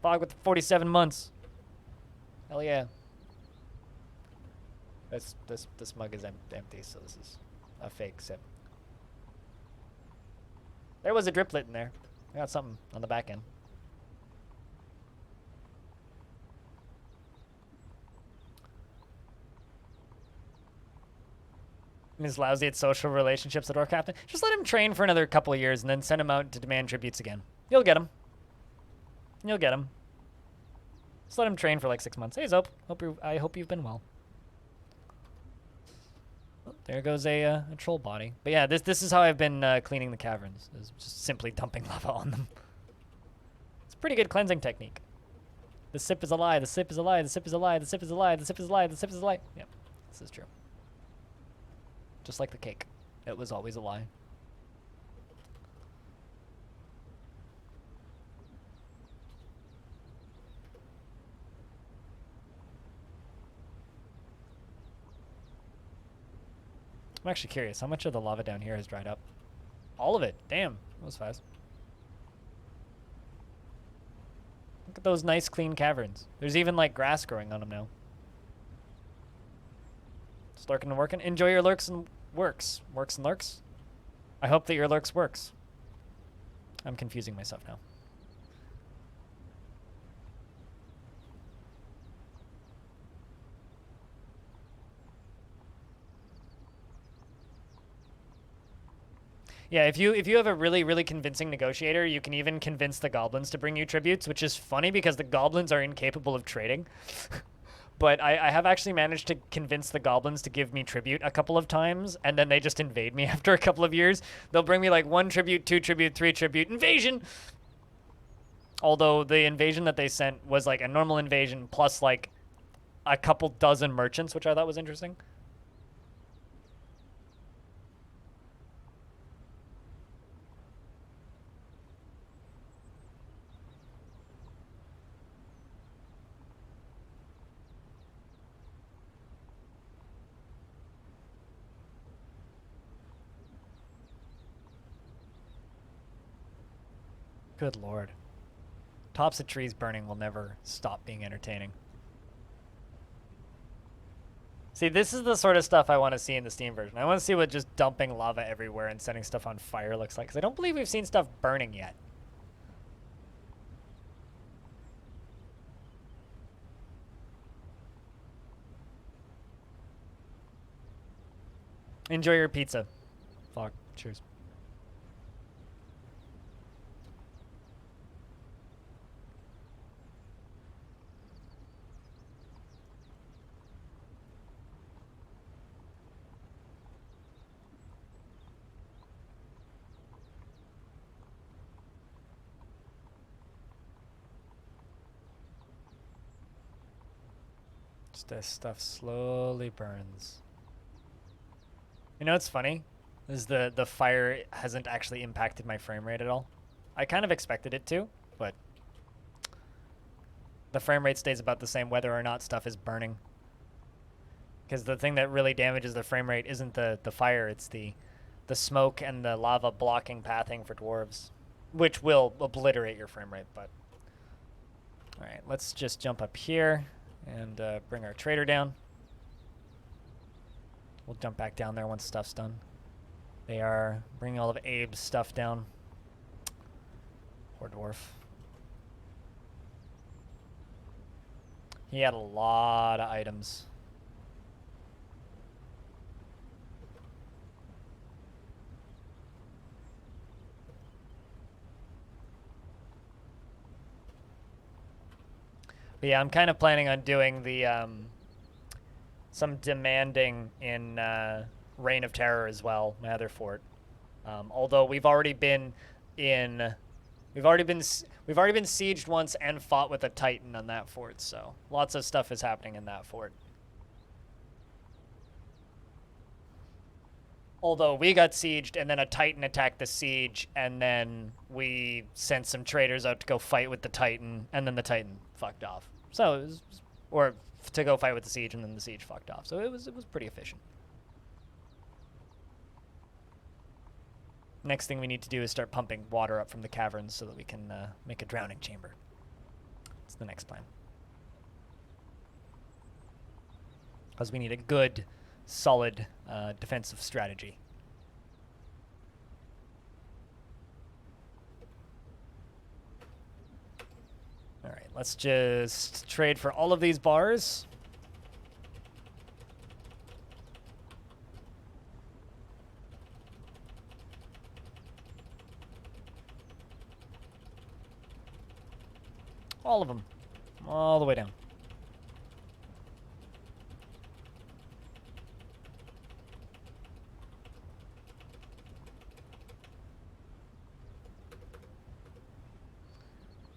Fog with 47 months. Hell yeah. This mug is empty, so this is a fake sip. There was a driplet in there. I got something on the back end. And he's lousy at social relationships, the Dwarf Captain. Just let him train for another couple of years and then send him out to demand tributes again. You'll get him. You'll get him. Just let him train for like 6 months. Hey, Zope. I hope you've been well. Oh, there goes a troll body. But yeah, this is how I've been cleaning the caverns. Is just simply dumping lava on them. It's a pretty good cleansing technique. The sip is a lie. The sip is a lie. The sip is a lie. The sip is a lie. The sip is a lie. The sip is a lie. Yep, this is true. Just like the cake. It was always a lie. I'm actually curious. How much of the lava down here has dried up? All of it. Damn. That was fast. Look at those nice, clean caverns. There's even, like, grass growing on them now. It's lurking and working. Enjoy your lurks and works. Works and lurks? I hope that your lurks works. I'm confusing myself now. Yeah, if you have a really convincing negotiator, you can even convince the goblins to bring you tributes, which is funny because the goblins are incapable of trading. But I have actually managed to convince the goblins to give me tribute a couple of times, and then they just invade me after a couple of years. They'll bring me like 1 tribute, 2 tribute, 3 tribute, invasion! Although the invasion that they sent was like a normal invasion plus like a couple dozen merchants, which I thought was interesting. Good lord. Tops of trees burning will never stop being entertaining. See, this is the sort of stuff I want to see in the Steam version. I want to see what just dumping lava everywhere and setting stuff on fire looks like, because I don't believe we've seen stuff burning yet. Enjoy your pizza. Fuck. Cheers. This stuff slowly burns. You know what's funny? Is the fire hasn't actually impacted my frame rate at all. I kind of expected it to, but the frame rate stays about the same whether or not stuff is burning. Because the thing that really damages the frame rate isn't the fire, it's the the smoke and the lava blocking pathing for dwarves, which will obliterate your frame rate. But all right, let's just jump up here and bring our trader down. We'll jump back down there once stuff's done. They are bringing all of Abe's stuff down. Poor dwarf. He had a lot of items. But yeah, I'm kind of planning on doing the some demanding in Reign of Terror as well, my other fort. Although we've already been sieged once and fought with a Titan on that fort, so lots of stuff is happening in that fort. Although we got sieged and then a Titan attacked the siege, and then we sent some traders out to go fight with the Titan, and then the Titan fucked off. So it was, or to go fight with the siege, and then the siege fucked off. So it was pretty efficient. Next thing we need to do is start pumping water up from the caverns so that we can make a drowning chamber. That's the next plan. Because we need a good, solid defensive strategy. All right, let's just trade for all of these bars. All of them. All the way down.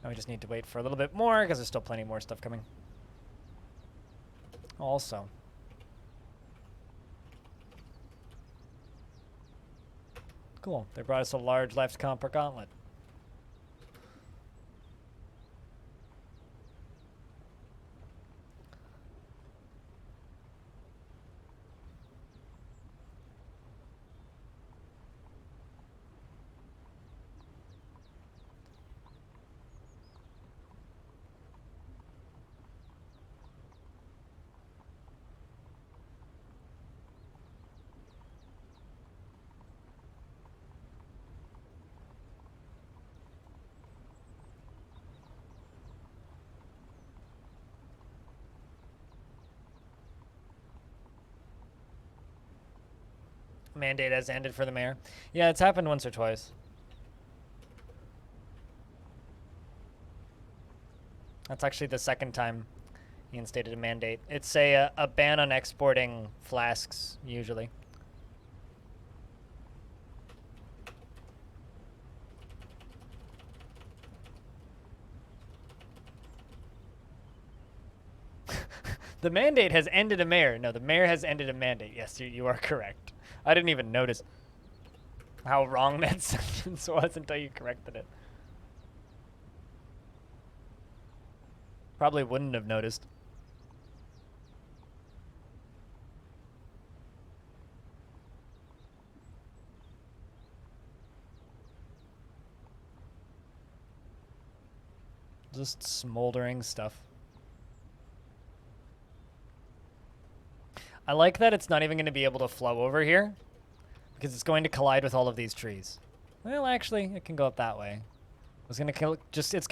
Now we just need to wait for a little bit more because there's still plenty more stuff coming. Also. Cool. They brought us a large left copper gauntlet. Mandate has ended for the mayor. Yeah, it's happened once or twice. That's actually the second time he instated a mandate. It's a ban on exporting flasks, usually. The mandate has ended a mayor. No, the mayor has ended a mandate. Yes, you are correct. I didn't even notice how wrong that sentence was until you corrected it. Probably wouldn't have noticed. Just smoldering stuff. I like that it's not even going to be able to flow over here because it's going to collide with all of these trees. Well, actually, it can go up that way. It's going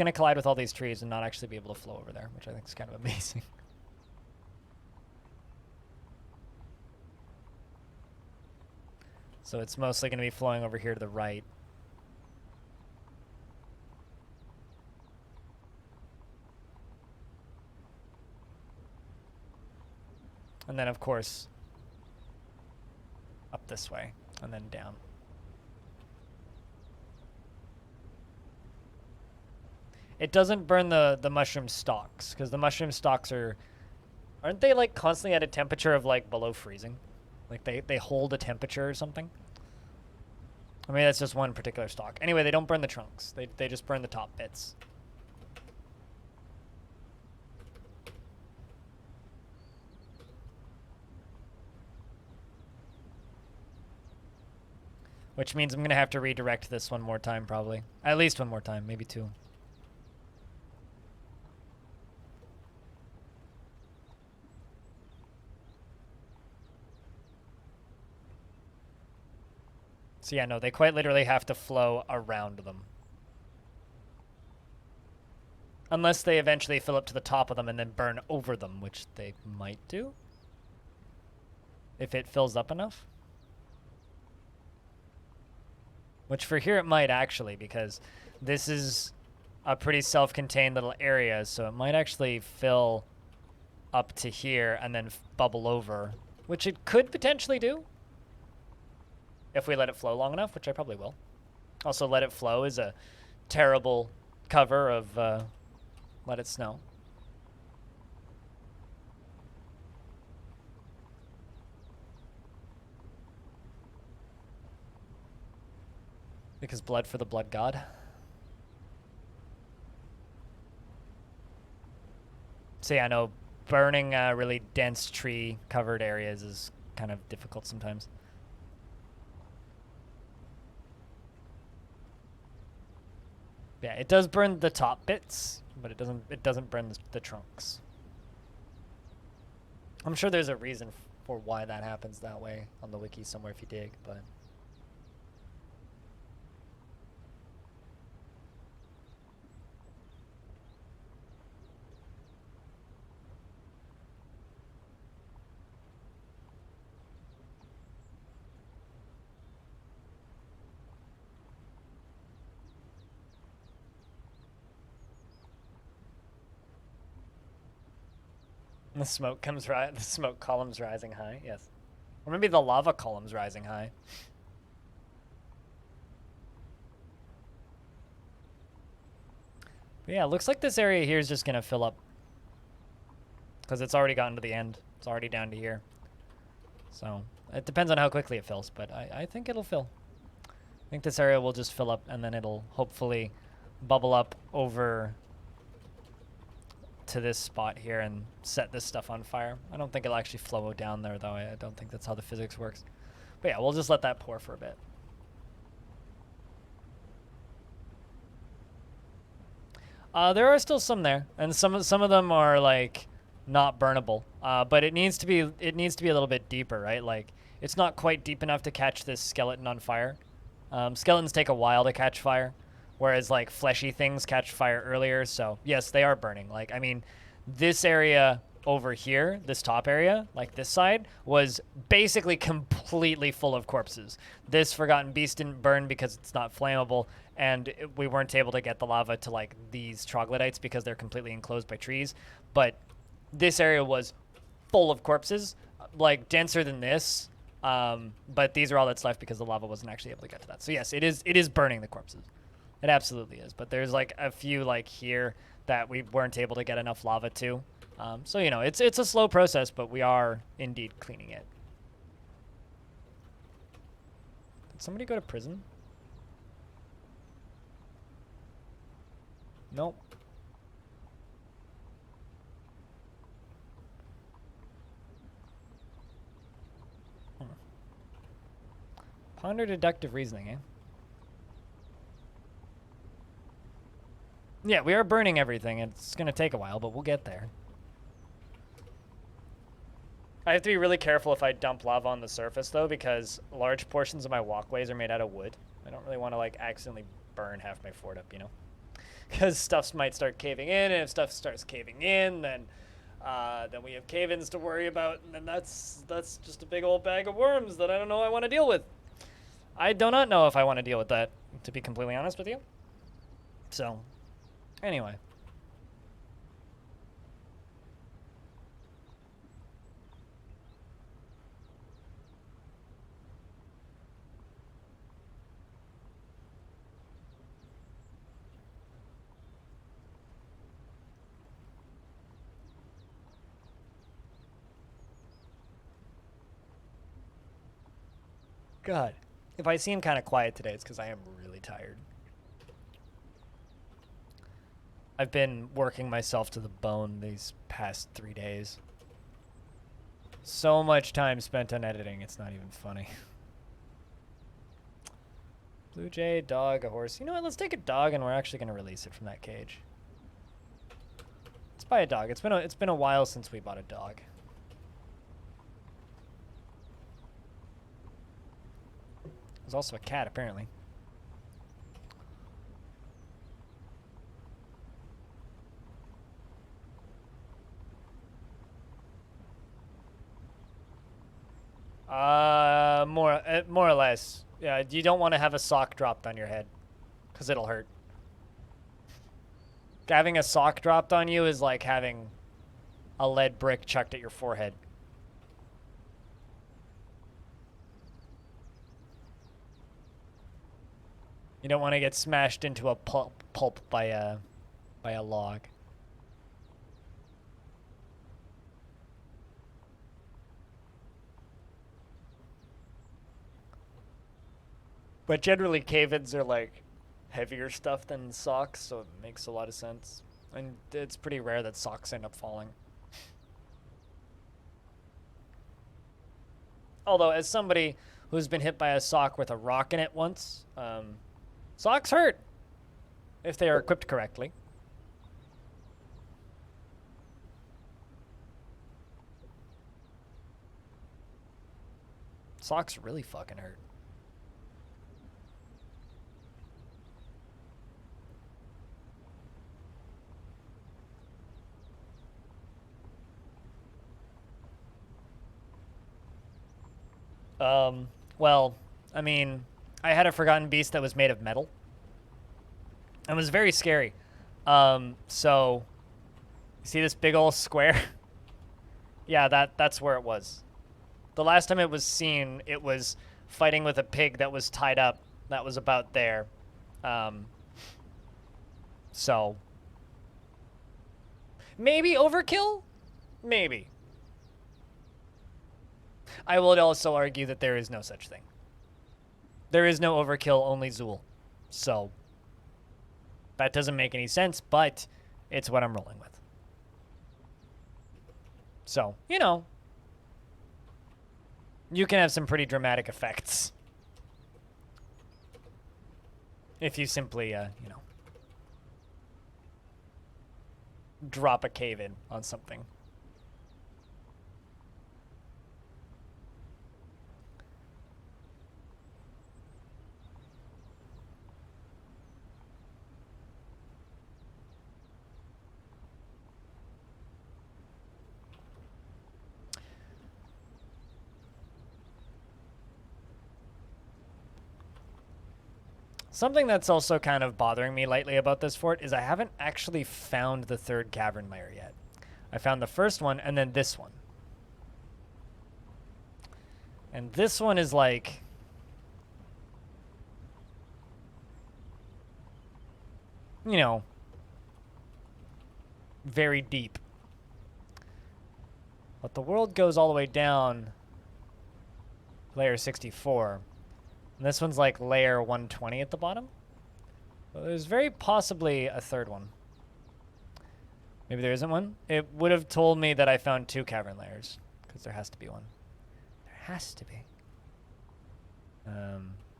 to collide with all these trees and not actually be able to flow over there, which I think is kind of amazing. So it's mostly going to be flowing over here to the right. And then, of course, up this way, and then down. It doesn't burn the mushroom stalks, because the mushroom stalks aren't they like constantly at a temperature of like below freezing? Like they hold a temperature or something? I mean, that's just one particular stalk. Anyway, they don't burn the trunks. They just burn the top bits. which means I'm going to have to redirect this one more time, probably. At least one more time, maybe two. So yeah, no, they quite literally have to flow around them. Unless they eventually fill up to the top of them and then burn over them, which they might do. If it fills up enough. Which for here it might actually, because this is a pretty self-contained little area, so it might actually fill up to here and then bubble over, which it could potentially do. If we let it flow long enough, which I probably will. Also, let it flow is a terrible cover of let it snow. Because blood for the blood god. So yeah, I know burning really dense tree covered areas is kind of difficult sometimes. Yeah, it does burn the top bits, but it doesn't burn the trunks. I'm sure there's a reason for why that happens that way on the wiki somewhere if you dig, but the smoke the smoke column's rising high, yes. Or maybe the lava column's rising high. But yeah, it looks like this area here is just gonna fill up. Because it's already gotten to the end. It's already down to here. So, it depends on how quickly it fills, but I think it'll fill. I think this area will just fill up, and then it'll hopefully bubble up over to this spot here and set this stuff on fire. I don't think it'll actually flow down there, though. I don't think that's how the physics works. But yeah, we'll just let that pour for a bit. There are still some there, and some of them are like not burnable. But it needs to be a little bit deeper, right? Like it's not quite deep enough to catch this skeleton on fire. Skeletons take a while to catch fire, whereas like fleshy things catch fire earlier. So yes, they are burning. Like I mean, this area over here, this top area, like this side, was basically completely full of corpses. This Forgotten Beast didn't burn because it's not flammable, and we weren't able to get the lava to like these troglodytes because they're completely enclosed by trees. But this area was full of corpses, like denser than this. But these are all that's left because the lava wasn't actually able to get to that. So yes, it is burning the corpses. It absolutely is. But there's like a few like here that we weren't able to get enough lava to. So, you know, it's a slow process, but we are indeed cleaning it. Did somebody go to prison? Nope. Ponder deductive reasoning, eh? Yeah, we are burning everything. It's going to take a while, but we'll get there. I have to be really careful if I dump lava on the surface, though, because large portions of my walkways are made out of wood. I don't really want to, like, accidentally burn half my fort up, you know? Because stuff might start caving in, and if stuff starts caving in, then we have cave-ins to worry about, and then that's just a big old bag of worms that I don't know I want to deal with. I do not know if I want to deal with that, to be completely honest with you. So, anyway. God, if I seem kind of quiet today, it's because I am really tired. I've been working myself to the bone these past 3 days. So much time spent on editing, it's not even funny. Blue jay, dog, a horse. You know what? Let's take a dog, and we're actually going to release it from that cage. Let's buy a dog. It's been a while since we bought a dog. There's also a cat, apparently. More or less. Yeah, you don't want to have a sock dropped on your head, because it'll hurt. Having a sock dropped on you is like having a lead brick chucked at your forehead. You don't want to get smashed into a pulp by a log. But generally, cave-ins are like heavier stuff than socks, so it makes a lot of sense. And it's pretty rare that socks end up falling. Although, as somebody who's been hit by a sock with a rock in it once, socks hurt if they are equipped correctly. Socks really fucking hurt. Well, I mean, I had a Forgotten Beast that was made of metal. It was very scary. So, see this big old square? Yeah, that's where it was. The last time it was seen, it was fighting with a pig that was tied up. That was about there. So, maybe overkill? Maybe. I will also argue that there is no such thing. There is no overkill, only Zool. So, that doesn't make any sense, but it's what I'm rolling with. So, you know, you can have some pretty dramatic effects if you simply, you know, drop a cave-in on something. Something that's also kind of bothering me lately about this fort is I haven't actually found the third cavern layer yet. I found the first one and then this one. And this one is like... you know, very deep. But the world goes all the way down layer 64. And this one's like layer 120 at the bottom. Well, there's very possibly a third one. Maybe there isn't one. It would have told me that I found 2 cavern layers, because there has to be one. There has to be.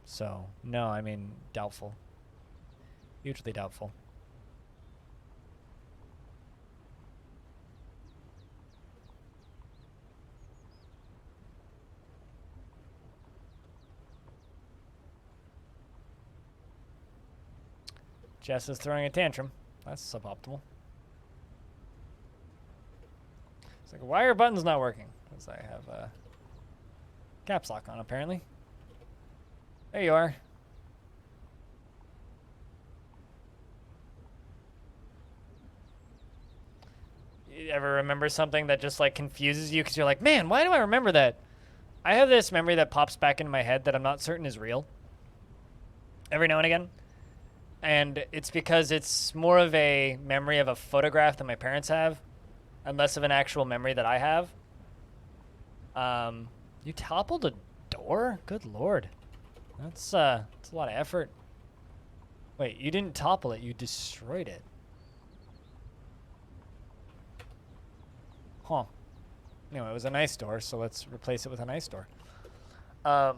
So, no, I mean, doubtful. Hugely doubtful. Jess is throwing a tantrum. That's suboptimal. It's like, why are buttons not working? Because I have a caps lock on, apparently. There you are. You ever remember something that just like confuses you because you're like, man, why do I remember that? I have this memory that pops back into my head that I'm not certain is real. Every now and again. And it's because it's more of a memory of a photograph that my parents have and less of an actual memory that I have. You toppled a door? Good lord. That's a lot of effort. Wait, you didn't topple it, you destroyed it. Huh. Anyway, it was a nice door, so let's replace it with a nice door. I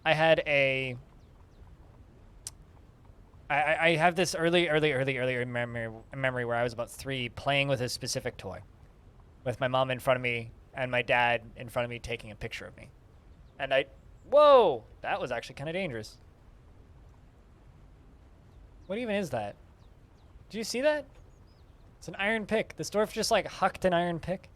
had a I have this early memory where I was about 3 playing with a specific toy, with my mom in front of me and my dad in front of me taking a picture of me, and whoa, that was actually kind of dangerous. What even is that? Did you see that? It's an iron pick. This dwarf just like hucked an iron pick.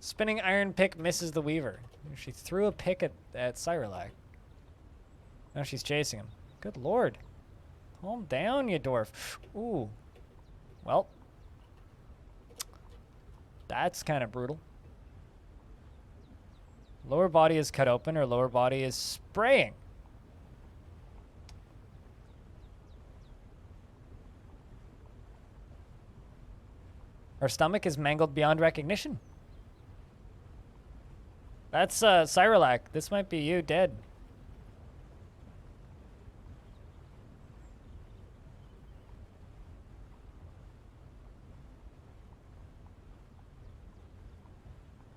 Spinning iron pick misses the weaver. She threw a pick at Cyrolac. Now she's chasing him. Good lord. Calm down, you dwarf. Ooh. Well. That's kind of brutal. Lower body is cut open, or lower body is spraying. Her stomach is mangled beyond recognition. That's Cyrolac. This might be you, dead.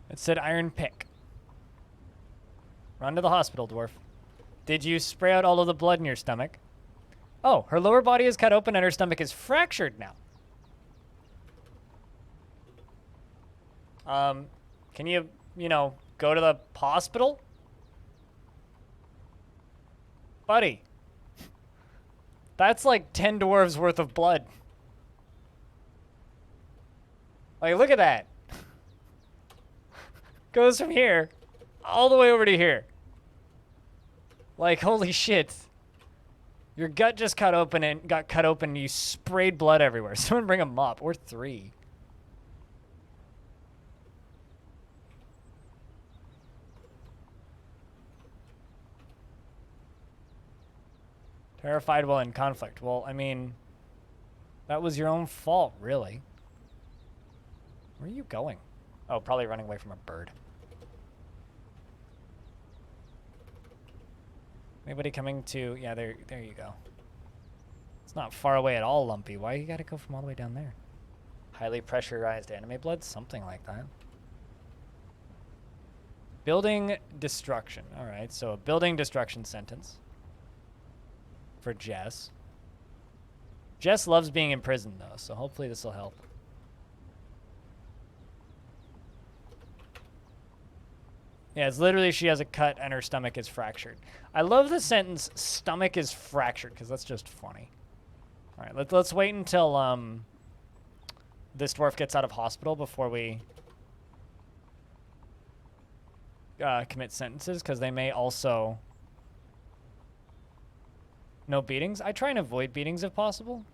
It said iron pick. Run to the hospital, dwarf. Did you spray out all of the blood in your stomach? Oh, her lower body is cut open and her stomach is fractured now. Can you know, go to the hospital? Buddy. That's like 10 dwarves worth of blood. Like, look at that. Goes from here all the way over to here. Like, holy shit. Your gut just got cut open and you sprayed blood everywhere. Someone bring a mop, or 3. Terrified while in conflict. Well, I mean, that was your own fault, really. Where are you going? Oh, probably running away from a bird. Anybody coming to... Yeah, there you go. It's not far away at all, Lumpy. Why you gotta go from all the way down there? Highly pressurized anime blood? Something like that. Building destruction. Alright, so a building destruction sentence. For Jess. Jess loves being in prison, though, so hopefully this will help. Yeah, it's literally she has a cut and her stomach is fractured. I love the sentence, stomach is fractured, because that's just funny. All right, let's wait until this dwarf gets out of hospital before we commit sentences, because they may also... No beatings? I try and avoid beatings if possible,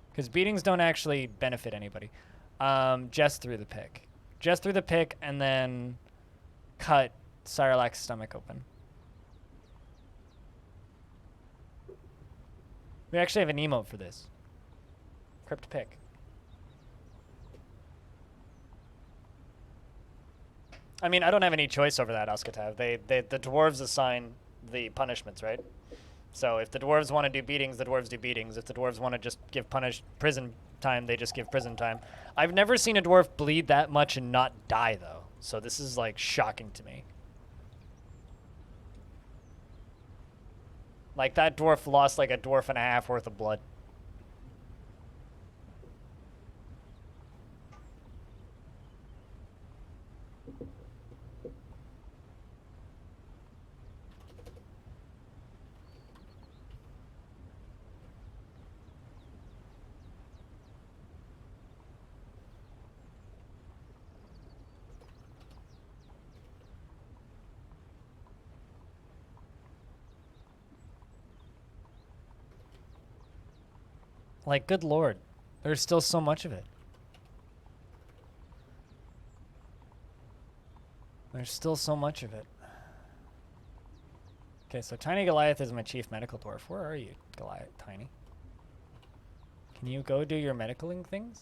because beatings don't actually benefit anybody. Jess threw the pick. Jess threw the pick and then cut Cyrolac's stomach open. We actually have an emote for this. Crypt pick. I mean, I don't have any choice over that, Oskatav. The dwarves assign the punishments, right? So if the dwarves want to do beatings, the dwarves do beatings. If the dwarves want to just give prison time, they just give prison time. I've never seen a dwarf bleed that much and not die, though. So this is, like, shocking to me. Like, that dwarf lost, like, a dwarf and a half worth of blood. Like, good lord. There's still so much of it. There's still so much of it. Okay, so Tiny Goliath is my chief medical dwarf. Where are you, Goliath? Tiny? Can you go do your medicaling things?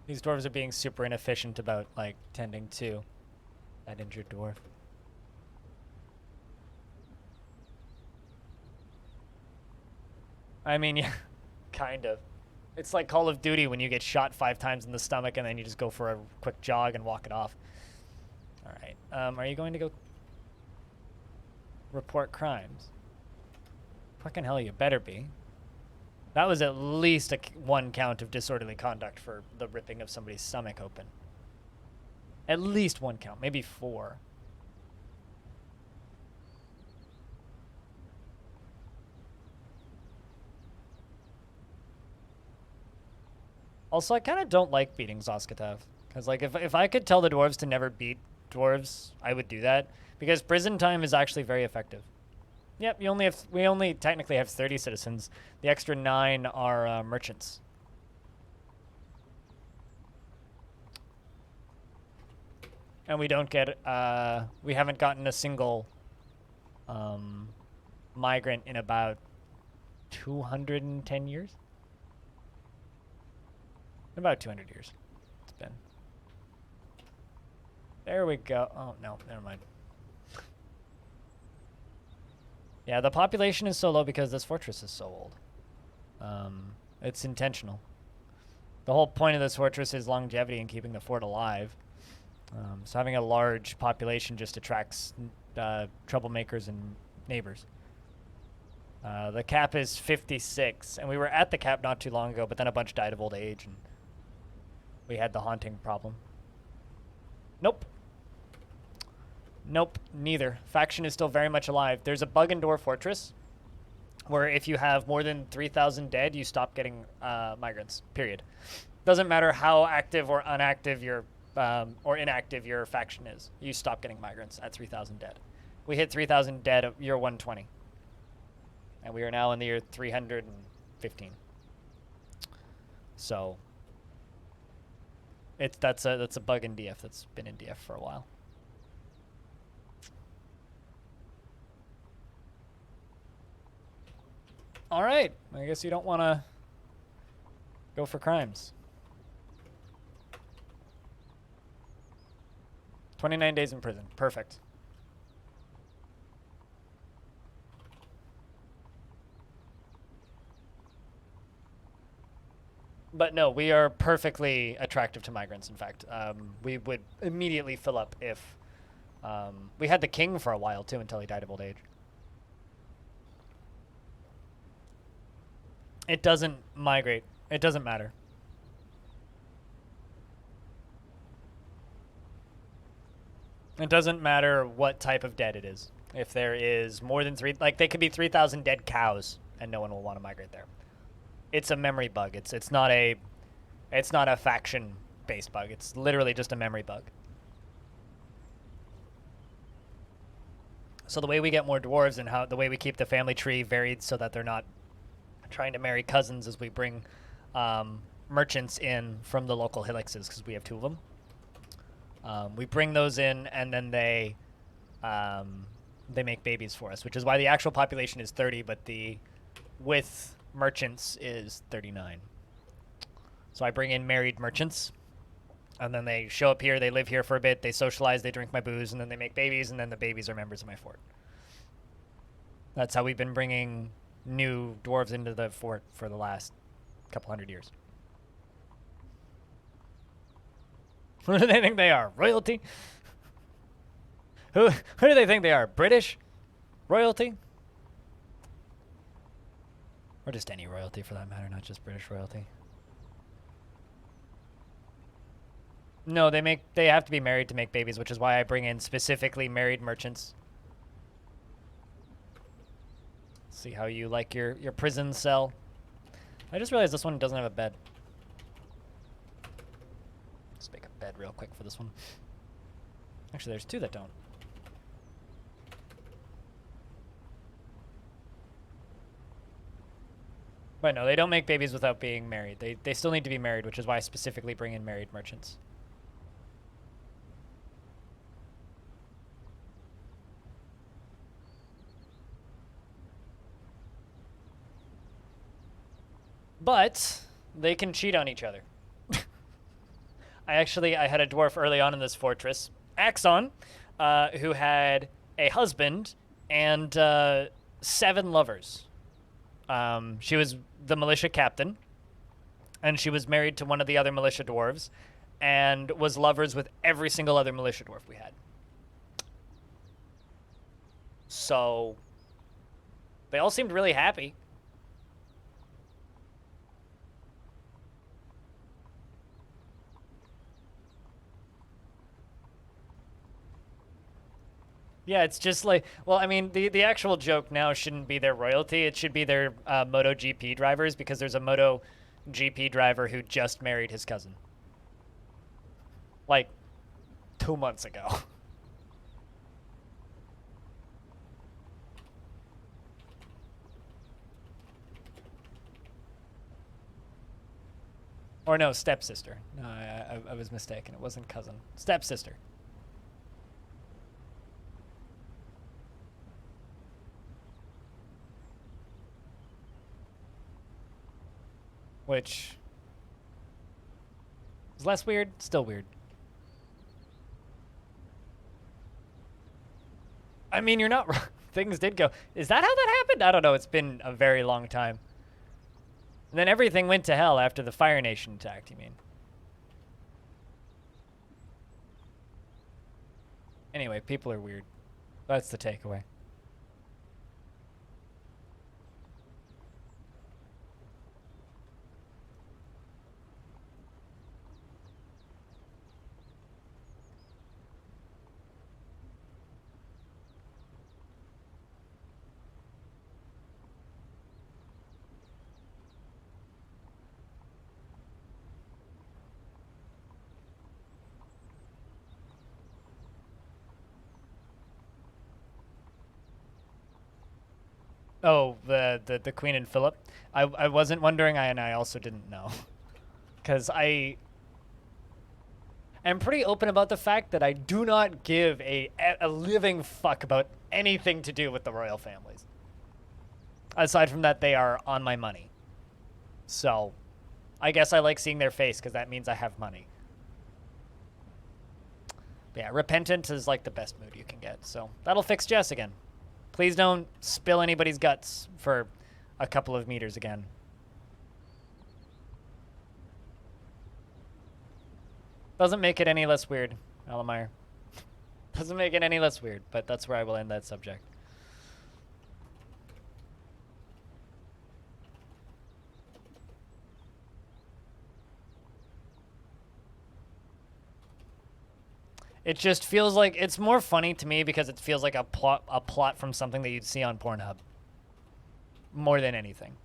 These dwarves are being super inefficient about, like, tending to that injured dwarf. I mean, yeah, kind of. It's like Call of Duty when you get shot 5 times in the stomach and then you just go for a quick jog and walk it off. All right. Are you going to go report crimes? Fucking hell, you better be. That was at least one count of disorderly conduct for the ripping of somebody's stomach open. At least one count, maybe 4. Also, I kind of don't like beating Zoskatav. Because, like, if I could tell the dwarves to never beat dwarves, I would do that. Because prison time is actually very effective. Yep, we only technically have 30 citizens. The extra 9 are merchants. And we don't get, we haven't gotten a single migrant in about 210 years. About 200 years it's been. There we go. Oh, no, never mind. Yeah, the population is so low because this fortress is so old. It's intentional. The whole point of this fortress is longevity and keeping the fort alive. So having a large population just attracts troublemakers and neighbors. The cap is 56, and we were at the cap not too long ago, but then a bunch died of old age, and we had the haunting problem. Nope. Nope, neither. Faction is still very much alive. There's a bug in Dwarf Fortress where if you have more than 3,000 dead, you stop getting migrants, period. Doesn't matter how active or inactive your faction is. You stop getting migrants at 3,000 dead. We hit 3,000 dead at year 120. And we are now in the year 315. So that's a bug in DF that's been in DF for a while. All right, I guess you don't want to go for crimes. 29 days in prison, perfect. But no, we are perfectly attractive to migrants, in fact. We would immediately fill up if... we had the king for a while, too, until he died of old age. It doesn't migrate. It doesn't matter. It doesn't matter what type of dead it is. If there is more than 3... Like, they could be 3,000 dead cows, and no one will want to migrate there. It's a memory bug. It's not a faction-based bug. It's literally just a memory bug. So the way we get more dwarves and the way we keep the family tree varied so that they're not trying to marry cousins is we bring merchants in from the local helixes, because we have 2 of them. We bring those in, and then they make babies for us, which is why the actual population is 30, but the with merchants is 39. So I bring in married merchants, and then they show up here, they live here for a bit, they socialize, they drink my booze, and then they make babies, and then the babies are members of my fort. That's how we've been bringing new dwarves into the fort for the last couple hundred years. Who do they think they are? Royalty? Who do they think they are? British? Royalty? Or just any royalty for that matter, not just British royalty. No, they have to be married to make babies, which is why I bring in specifically married merchants. See how you like your prison cell. I just realized this one doesn't have a bed. Let's make a bed real quick for this one. Actually, there's 2 that don't. But no, they don't make babies without being married. They still need to be married, which is why I specifically bring in married merchants. But they can cheat on each other. I had a dwarf early on in this fortress, Axon, who had a husband and 7 lovers. She was the militia captain, and she was married to one of the other militia dwarves, and was lovers with every single other militia dwarf we had. So they all seemed really happy. Yeah, it's just like, well, I mean, the actual joke now shouldn't be their royalty. It should be their MotoGP drivers, because there's a MotoGP driver who just married his cousin. Like, 2 months ago. Or no, stepsister. No, I was mistaken. It wasn't cousin. Stepsister. Which is less weird, still weird. I mean, you're not wrong. Things did go. Is that how that happened? I don't know. It's been a very long time. And then everything went to hell after the Fire Nation attacked, you mean? Anyway, people are weird. That's the takeaway. Oh, the Queen and Philip. I wasn't wondering, and I also didn't know. Because I am pretty open about the fact that I do not give a living fuck about anything to do with the royal families. Aside from that, they are on my money. So, I guess I like seeing their face, because that means I have money. But yeah, repentant is like the best mood you can get. So, that'll fix Jess again. Please don't spill anybody's guts for a couple of meters again. Doesn't make it any less weird, Alamire. Doesn't make it any less weird, but that's where I will end that subject. It just feels like it's more funny to me because it feels like a plot from something that you'd see on Pornhub. More than anything.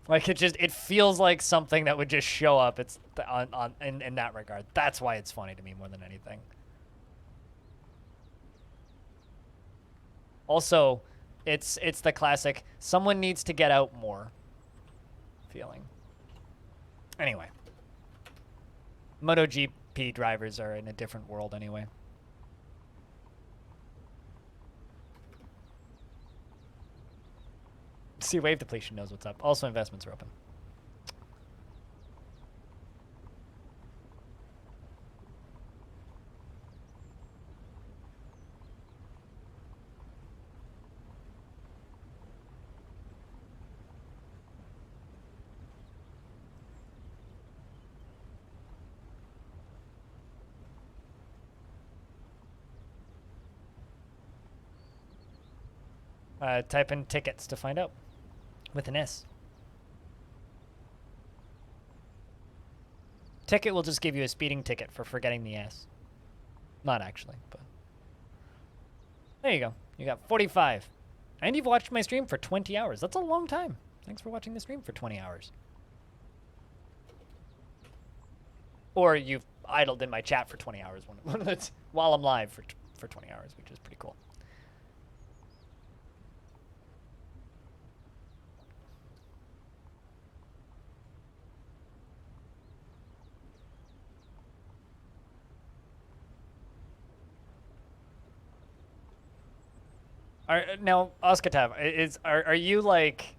Like it feels like something that would just show up. It's in that regard. That's why it's funny to me more than anything. Also, it's the classic someone needs to get out more feeling. Anyway. MotoGP drivers are in a different world anyway. See, wave depletion knows what's up. Also, investments are open. Type in tickets to find out. With an S. Ticket will just give you a speeding ticket for forgetting the S. Not actually, but... There you go. You got 45. And you've watched my stream for 20 hours. That's a long time. Thanks for watching the stream for 20 hours. Or you've idled in my chat for 20 hours while I'm live for 20 hours, which is pretty cool. Now, Oskatav, are you like,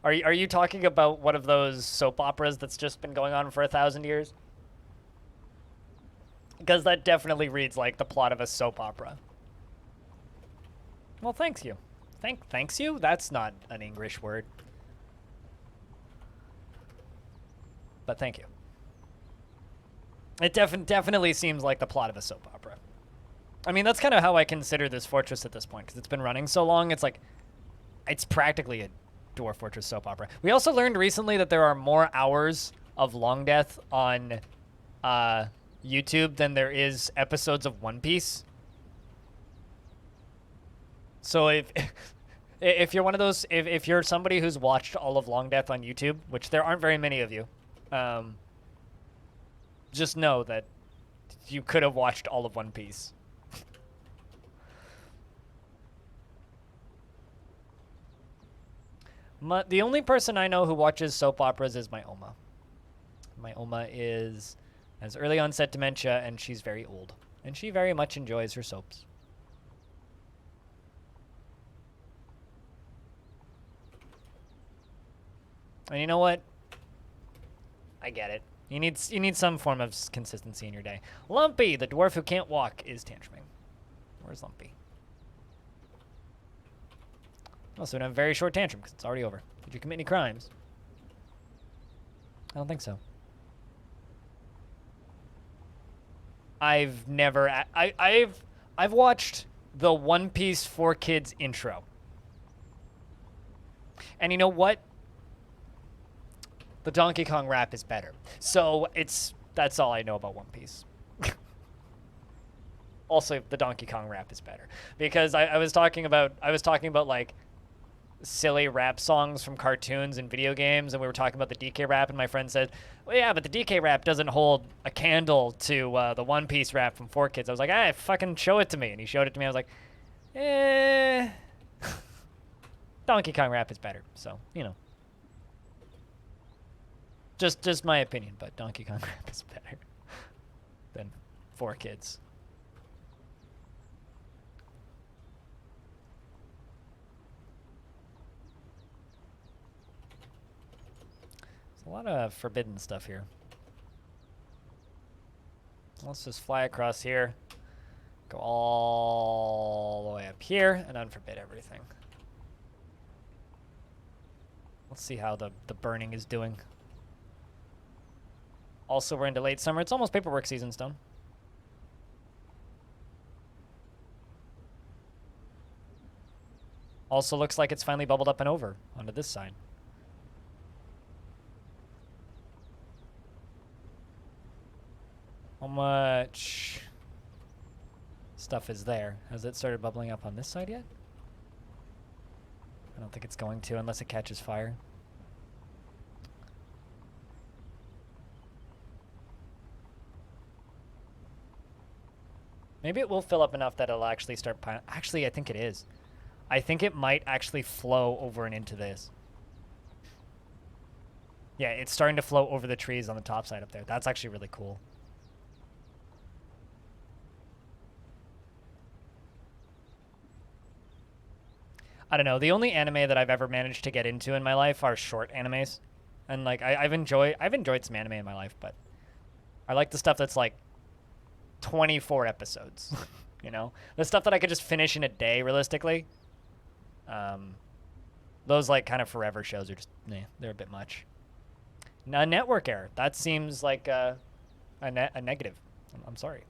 are you talking about one of those soap operas that's just been going on for 1,000 years? Because that definitely reads like the plot of a soap opera. Well, thanks you. Thanks you? That's not an English word. But thank you. It definitely seems like the plot of a soap opera. I mean, that's kind of how I consider this fortress at this point, because it's been running so long. It's like, it's practically a Dwarf Fortress soap opera. We also learned recently that there are more hours of Longdeath on YouTube than there is episodes of One Piece. So if you're one of those, if you're somebody who's watched all of Longdeath on YouTube, which there aren't very many of you, just know that you could have watched all of One Piece. The only person I know who watches soap operas is my Oma. My Oma has early onset dementia, and she's very old. And she very much enjoys her soaps. And you know what? I get it. You need some form of consistency in your day. Lumpy, the dwarf who can't walk, is tantruming. Where's Lumpy? Also, in a very short tantrum because it's already over. Did you commit any crimes? I don't think so. I've never. I've watched the One Piece 4Kids intro, and you know what? The Donkey Kong rap is better. So that's all I know about One Piece. Also, the Donkey Kong rap is better because I was talking about like silly rap songs from cartoons and video games, and we were talking about the DK rap, and my friend said, well, yeah, but the DK rap doesn't hold a candle to the One Piece rap from 4Kids. I was like, fucking show it to me. And he showed it to me. I was like, Donkey Kong rap is better. So, you know. Just my opinion, but Donkey Kong rap is better than 4Kids. There's a lot of forbidden stuff here. Let's just fly across here, go all the way up here, and unforbid everything. Let's see how the burning is doing. Also, we're into late summer. It's almost paperwork season, Stone. Also looks like it's finally bubbled up and over onto this side. How much stuff is there? Has it started bubbling up on this side yet? I don't think it's going to unless it catches fire. Maybe it will fill up enough that it'll actually start piling. Actually, I think it is. I think it might actually flow over and into this. Yeah, it's starting to flow over the trees on the top side up there. That's actually really cool. I don't know. The only anime that I've ever managed to get into in my life are short animes. And like I've enjoyed some anime in my life, but I like the stuff that's like 24 episodes. You know? The stuff that I could just finish in a day realistically. Those like kind of forever shows are just they're a bit much. A network error. That seems like a negative. I'm sorry.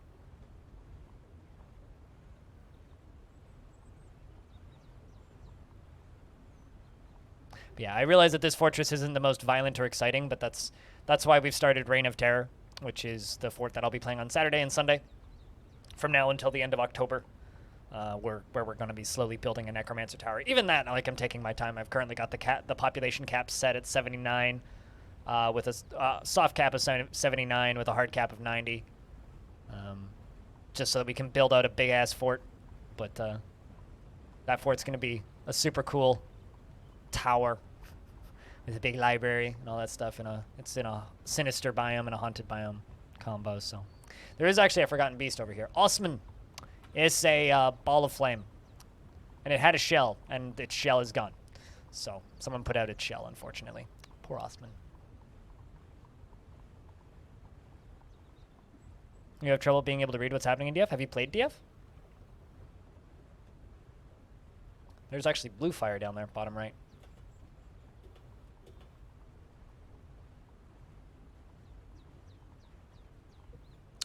But yeah, I realize that this fortress isn't the most violent or exciting, but that's why we've started Reign of Terror, which is the fort that I'll be playing on Saturday and Sunday from now until the end of October, where we're going to be slowly building a Necromancer Tower. Even that, like, I'm taking my time. I've currently got the population cap set at 79, with a soft cap of 79 with a hard cap of 90, just so that we can build out a big-ass fort. But that fort's going to be a super cool tower with a big library and all that stuff. It's in a sinister biome and a haunted biome combo. So there is actually a forgotten beast over here. Osman. It's a ball of flame, and it had a shell, and its shell is gone. So someone put out its shell, unfortunately. Poor Osman. You have trouble being able to read what's happening in DF? Have you played DF? There's actually blue fire down there, bottom right.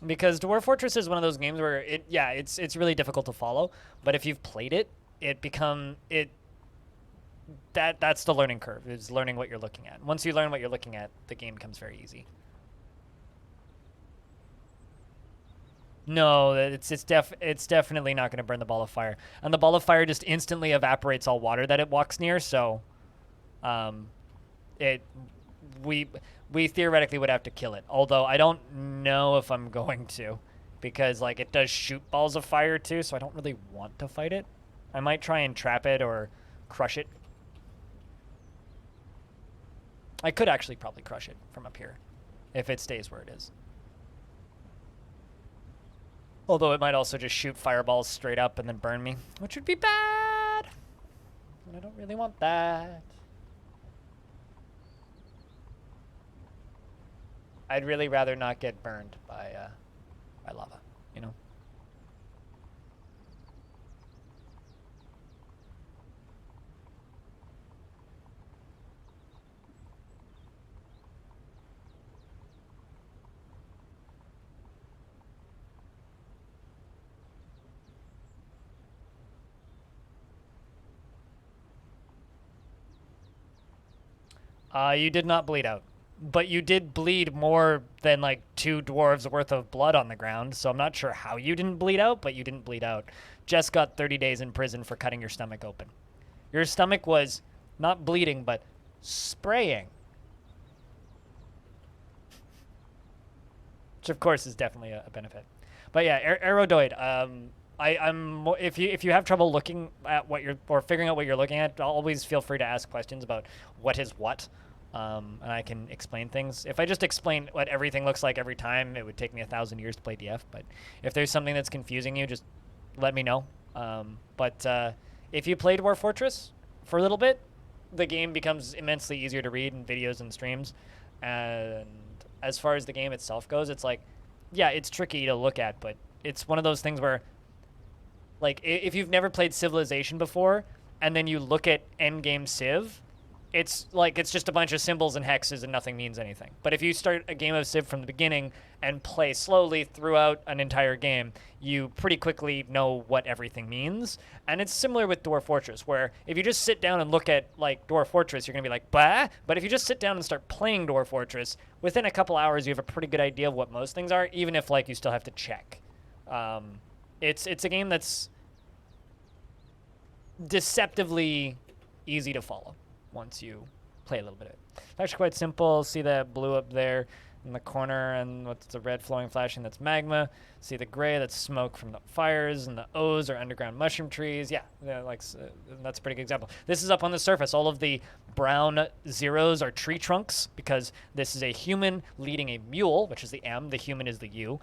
Because Dwarf Fortress is one of those games where it's really difficult to follow, but if you've played it, that's the learning curve, is learning what you're looking at. Once you learn what you're looking at, the game becomes very easy. No, it's definitely not going to burn the ball of fire. And the ball of fire just instantly evaporates all water that it walks near, so we theoretically would have to kill it. Although I don't know if I'm going to, because like it does shoot balls of fire too, so I don't really want to fight it. I might try and trap it or crush it. I could actually probably crush it from up here if it stays where it is. Although it might also just shoot fireballs straight up and then burn me, which would be bad. And I don't really want that. I'd really rather not get burned by lava, you know? You did not bleed out. But you did bleed more than like 2 dwarves worth of blood on the ground, so I'm not sure how you didn't bleed out, but you didn't bleed out. Jess got 30 days in prison for cutting your stomach open. Your stomach was not bleeding, but spraying. Which of course is definitely a benefit. But yeah, Aerodoid, if you have trouble looking at what you're, or figuring out what you're looking at, always feel free to ask questions about what is what. And I can explain things. If I just explain what everything looks like every time, it would take me 1,000 years to play DF. But if there's something that's confusing you, just let me know. If you play Dwarf Fortress for a little bit, the game becomes immensely easier to read in videos and streams. And as far as the game itself goes, it's like, yeah, it's tricky to look at, but it's one of those things where, like, if you've never played Civilization before, and then you look at endgame Civ, it's like it's just a bunch of symbols and hexes and nothing means anything. But if you start a game of Civ from the beginning and play slowly throughout an entire game, you pretty quickly know what everything means. And it's similar with Dwarf Fortress, where if you just sit down and look at like Dwarf Fortress, you're gonna be like, bah. But if you just sit down and start playing Dwarf Fortress, within a couple hours you have a pretty good idea of what most things are, even if like you still have to check. It's a game that's deceptively easy to follow once you play a little bit of it. It's actually quite simple. See that blue up there in the corner, and what's the red flowing flashing? That's magma. See the gray? That's smoke from the fires, and the O's are underground mushroom trees. Yeah, that's a pretty good example. This is up on the surface. All of the brown zeros are tree trunks, because this is a human leading a mule, which is the M. The human is the U,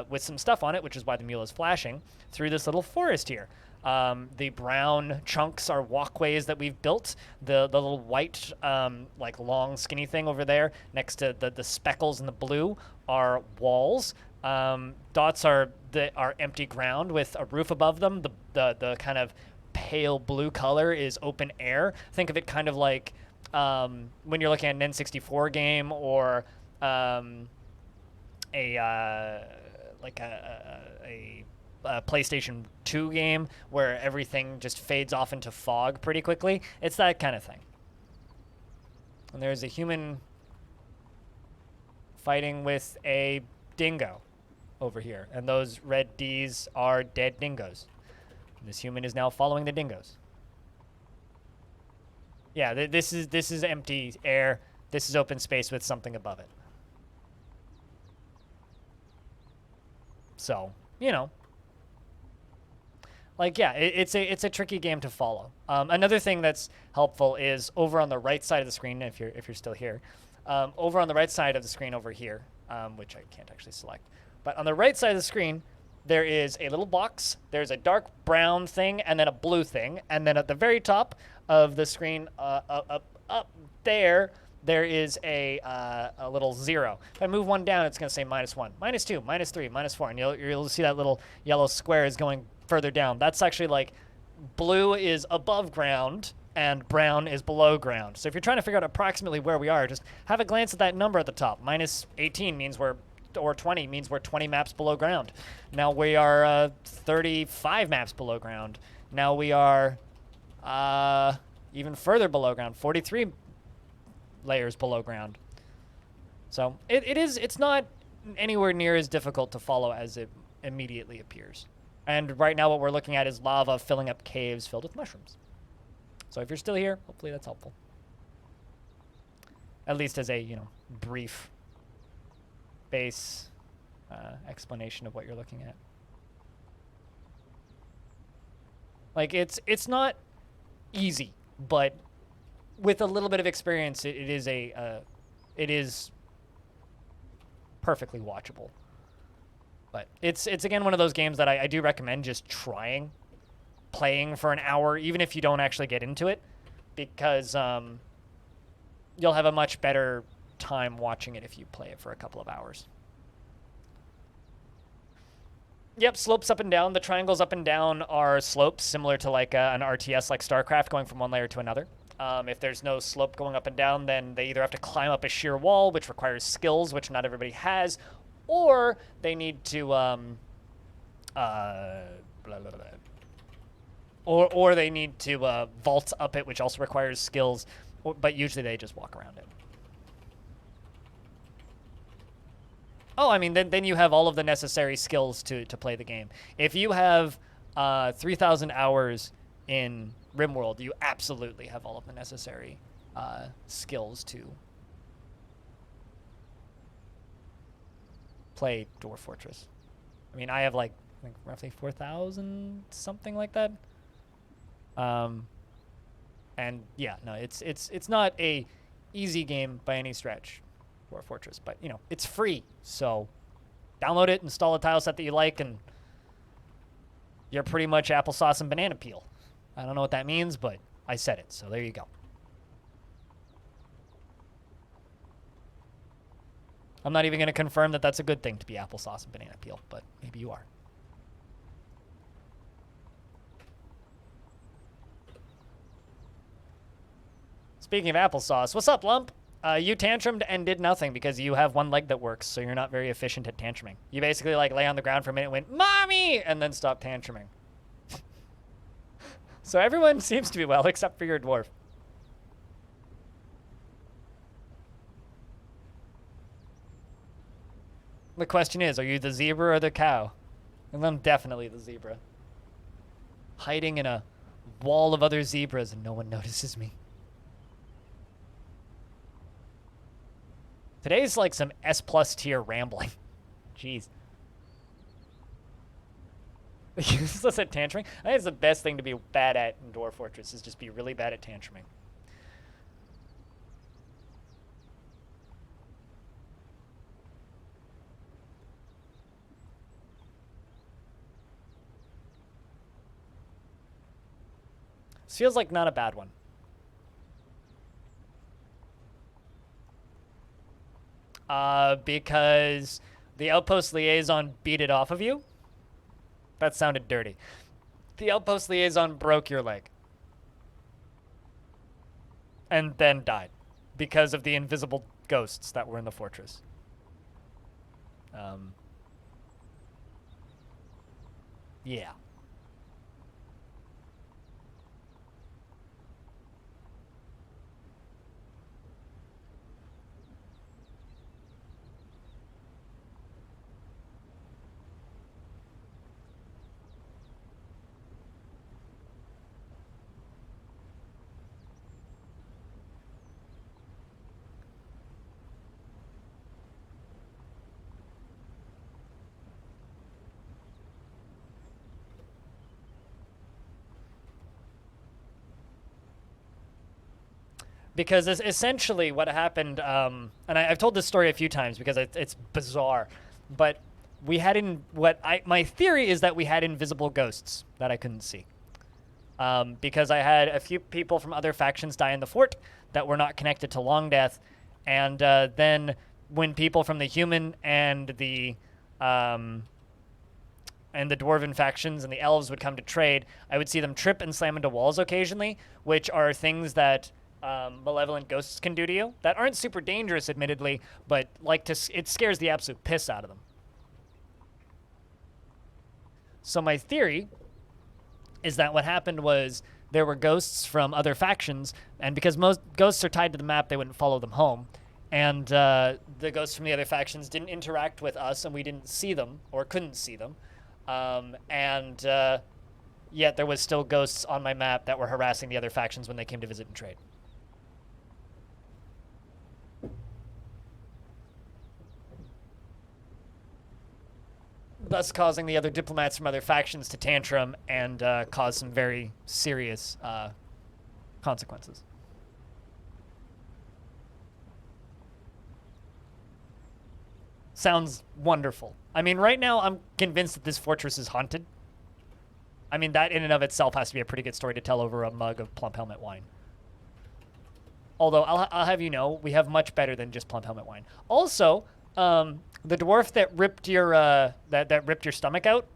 with some stuff on it, which is why the mule is flashing, through this little forest here. The brown chunks are walkways that we've built. The little white, like long skinny thing over there next to the speckles in the blue are walls. Dots are empty ground with a roof above them. The kind of pale blue color is open air. Think of it kind of like when you're looking at an N64 game, or a PlayStation 2 game where everything just fades off into fog pretty quickly. It's that kind of thing. And there's a human fighting with a dingo over here, and those red D's are dead dingoes. This human is now following the dingoes. Yeah, this is empty air. This is open space with something above it. So, you know, like, yeah, it's a tricky game to follow. Another thing that's helpful is over on the right side of the screen, if you're still here, over on the right side of the screen over here, which I can't actually select, but on the right side of the screen, there is a little box. There's a dark brown thing, and then a blue thing, and then at the very top of the screen, up there is a little 0. If I move one down, it's going to say -1, -2, -3, -4, and you'll see that little yellow square is going further down. That's actually like blue is above ground and brown is below ground. So if you're trying to figure out approximately where we are, just have a glance at that number at the top. Minus 18 means or 20 means we're 20 maps below ground. Now we are 35 maps below ground. Now we are even further below ground, 43 layers below ground. So it's not anywhere near as difficult to follow as it immediately appears. And right now what we're looking at is lava filling up caves filled with mushrooms. So if you're still here, hopefully that's helpful. At least as a, brief base explanation of what you're looking at. Like, it's not easy, but with a little bit of experience, it is perfectly watchable. But it's again one of those games that I do recommend just playing for an hour, even if you don't actually get into it, because you'll have a much better time watching it if you play it for a couple of hours. Yep, slopes up and down. The triangles up and down are slopes similar to like an RTS like StarCraft going from one layer to another. If there's no slope going up and down, then they either have to climb up a sheer wall, which requires skills, which not everybody has, or they need to or they need to vault up it, which also requires skills, but usually they just walk around it. Oh, I mean, then you have all of the necessary skills to play the game. If you have 3,000 hours in RimWorld, you absolutely have all of the necessary skills to play Dwarf Fortress. I mean, I have like I think roughly 4,000, something like that. And yeah, no, it's not a easy game by any stretch, Dwarf Fortress, but it's free, so download it, install a tile set that you like, and you're pretty much applesauce and banana peel. I don't know what that means, but I said it, so there you go. I'm not even going to confirm that that's a good thing to be applesauce and banana peel, but maybe you are. Speaking of applesauce, what's up, Lump? You tantrumed and did nothing because you have one leg that works, so you're not very efficient at tantruming. You basically like lay on the ground for a minute, went, "Mommy!" and then stopped tantruming. So everyone seems to be well, except for your dwarf. The question is, are you the zebra or the cow? And I'm definitely the zebra. Hiding in a wall of other zebras and no one notices me. Today's like some S+ tier rambling. Jeez. Useless at tantruming? I think it's the best thing to be bad at in Dwarf Fortress, is just be really bad at tantruming. This feels like not a bad one. Because the Outpost Liaison beat it off of you? That sounded dirty. The Outpost Liaison broke your leg. And then died. Because of the invisible ghosts that were in the fortress. Yeah. Because essentially what happened, and I've told this story a few times because it's bizarre, but we had my theory is that we had invisible ghosts that I couldn't see. Because I had a few people from other factions die in the fort that were not connected to Longdeath, and then when people from the human and the and the dwarven factions and the elves would come to trade, I would see them trip and slam into walls occasionally, which are things that malevolent ghosts can do to you that aren't super dangerous, admittedly, but it scares the absolute piss out of them. So my theory is that what happened was there were ghosts from other factions, and because most ghosts are tied to the map, they wouldn't follow them home. And the ghosts from the other factions didn't interact with us, and we didn't see them, or couldn't see them. Yet there was still ghosts on my map that were harassing the other factions when they came to visit and trade. Thus causing the other diplomats from other factions to tantrum and cause some very serious consequences. Sounds wonderful. I mean, right now I'm convinced that this fortress is haunted. I mean, that in and of itself has to be a pretty good story to tell over a mug of Plump Helmet wine. Although, I'll have you know, we have much better than just Plump Helmet wine. Also, the dwarf that ripped your that ripped your stomach out,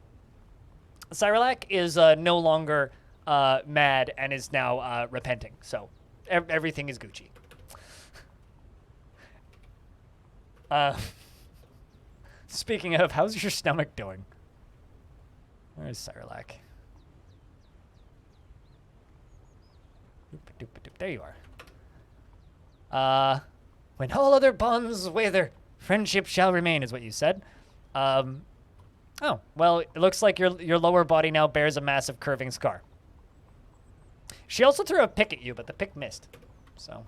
Cyrolac, is no longer mad and is now repenting. So everything is Gucci. Speaking of, how's your stomach doing? Where's Cyrolac? There you are. When all other bonds wither, friendship shall remain, is what you said. Oh, well, it looks like your lower body now bears a massive curving scar. She also threw a pick at you, but the pick missed. So,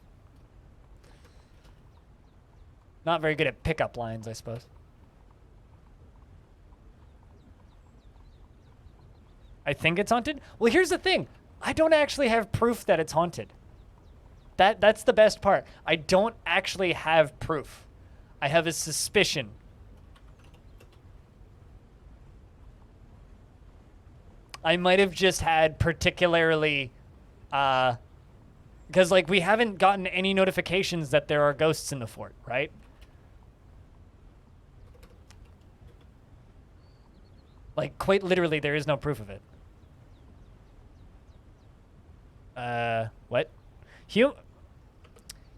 not very good at pickup lines, I suppose. I think it's haunted? Well, here's the thing. I don't actually have proof that it's haunted. That's the best part. I don't actually have proof. I have a suspicion. I might have just had particularly... because, like, we haven't gotten any notifications that there are ghosts in the fort, right? Like, quite literally, there is no proof of it. What?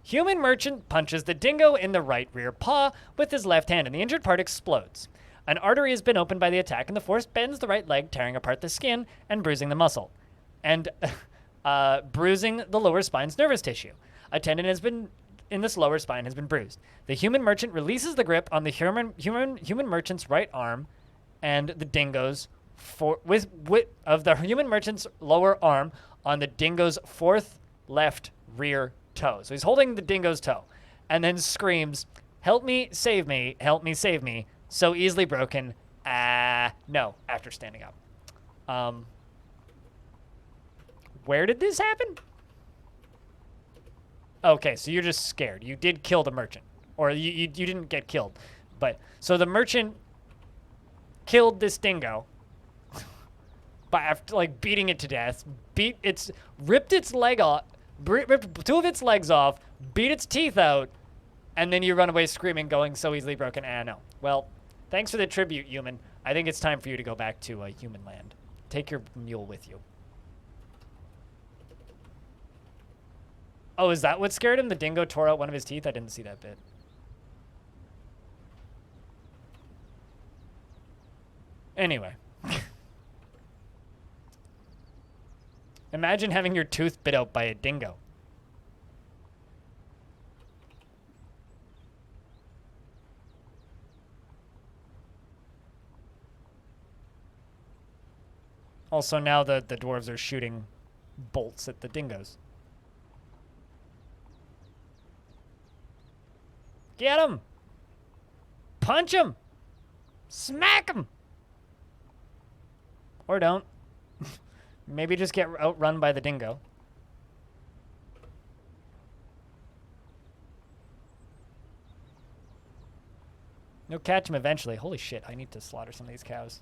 Human merchant punches the dingo in the right rear paw with his left hand, and the injured part explodes. An artery has been opened by the attack, and the force bends the right leg, tearing apart the skin and bruising the muscle, and bruising the lower spine's nervous tissue. A tendon has been in this lower spine has been bruised. The human merchant releases the grip on the human merchant's right arm, and the dingo's of the human merchant's lower arm on the dingo's fourth left rear toe. So he's holding the dingo's toe and then screams, "Help me, save me, help me, save me. So easily broken. No," after standing up. Where did this happen? Okay, so you're just scared. You did kill the merchant. Or you didn't get killed. But, so the merchant killed this dingo by after, like, beating it to death, ripped its leg off, ripped two of its legs off, beat its teeth out, and then you run away screaming, going, "So easily broken." No. Well, thanks for the tribute, human. I think it's time for you to go back to human land. Take your mule with you. Oh, is that what scared him? The dingo tore out one of his teeth? I didn't see that bit. Anyway. Imagine having your tooth bit out by a dingo. Also, now the dwarves are shooting bolts at the dingoes. Get him! Punch him! Smack him! Or don't. Maybe just get outrun by the dingo. You'll catch him eventually. Holy shit, I need to slaughter some of these cows.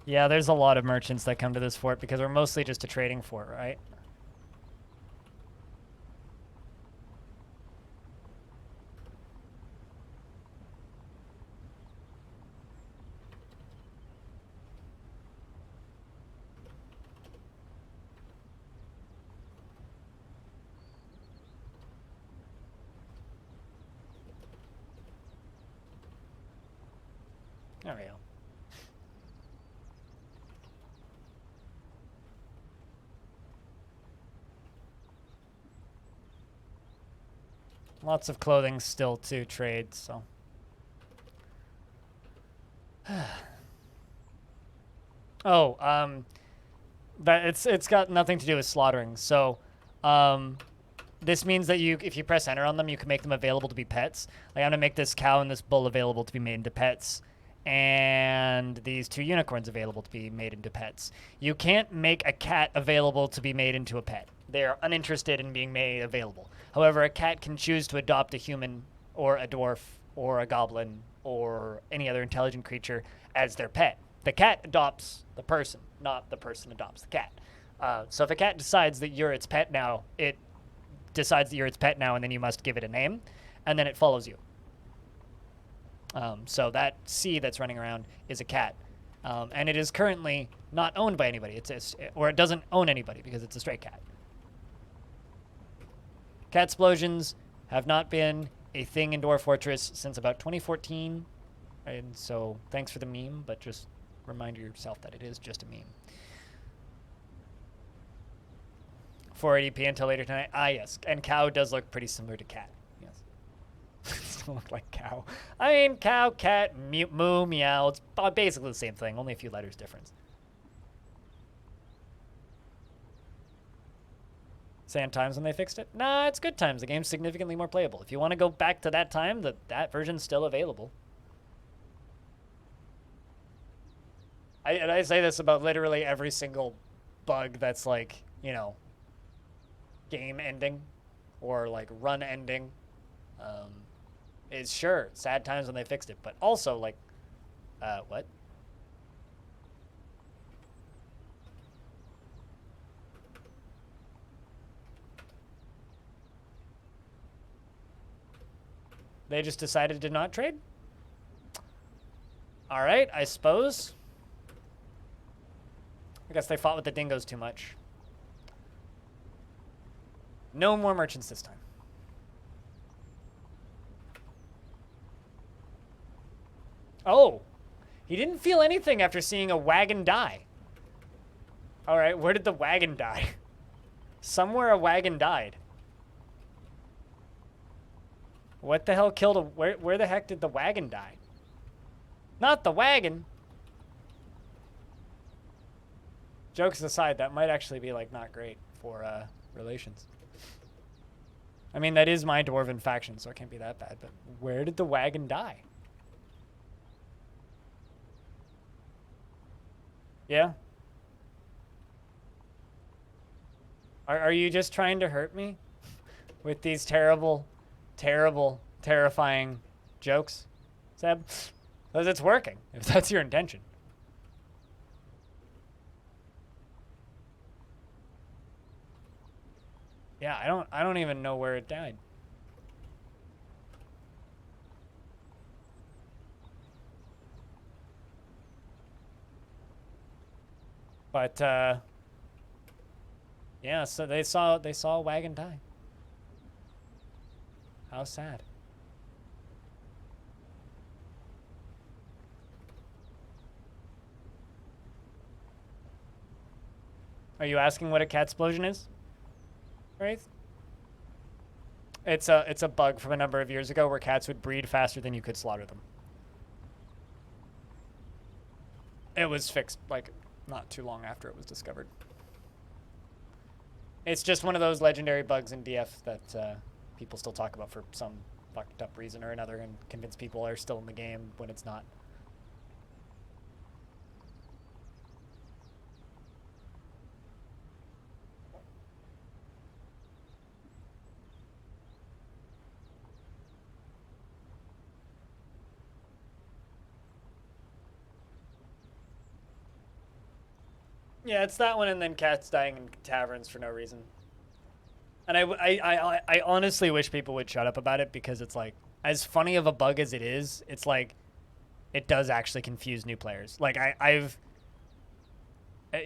Yeah, there's a lot of merchants that come to this fort because we're mostly just a trading fort, right? There we go. Lots of clothing still to trade, so. Oh, that it's got nothing to do with slaughtering. So, this means that if you press enter on them, you can make them available to be pets. Like I'm gonna make this cow and this bull available to be made into pets, and these 2 unicorns available to be made into pets. You can't make a cat available to be made into a pet. They are uninterested in being made available. However, a cat can choose to adopt a human or a dwarf or a goblin or any other intelligent creature as their pet. The cat adopts the person, not the person adopts the cat. So if a cat decides that you're its pet now, it decides that you're its pet now, and then you must give it a name, and then it follows you. So that C that's running around is a cat, and it is currently not owned by anybody. Or it doesn't own anybody because it's a stray cat. Cat explosions have not been a thing in Dwarf Fortress since about 2014, and so thanks for the meme, but just remind yourself that it is just a meme. 480p until later tonight. Ah, yes, and cow does look pretty similar to cat. Yes, doesn't look like cow. I mean, cow, cat, moo, meow. It's basically the same thing, only a few letters difference. Sad times when they fixed it? Nah, it's good times. The game's significantly more playable. If you want to go back to that time, that version's still available. I say this about literally every single bug that's like, you know, game ending or like run ending. Is sure, sad times when they fixed it, but also like, what? They just decided to not trade? All right, I suppose. I guess they fought with the dingoes too much. No more merchants this time. Oh, he didn't feel anything after seeing a wagon die. All right, where did the wagon die? Somewhere a wagon died. What the hell killed a... Where the heck did the wagon die? Not the wagon. Jokes aside, that might actually be, like, not great for relations. I mean, that is my dwarven faction, so it can't be that bad, but where did the wagon die? Yeah? Are you just trying to hurt me? With these terrible, terrible, terrifying jokes, Seb? Because it's working, if that's your intention. Yeah, I don't even know where it died. But yeah, so they saw a wagon die. How sad. Are you asking what a cat explosion is? Wraith? It's a bug from a number of years ago where cats would breed faster than you could slaughter them. It was fixed like not too long after it was discovered. It's just one of those legendary bugs in DF that people still talk about for some fucked up reason or another and convince people are still in the game when it's not. Yeah, it's that one, and then cats dying in taverns for no reason. And I honestly wish people would shut up about it because it's like, as funny of a bug as it is, it's like, it does actually confuse new players. Like I've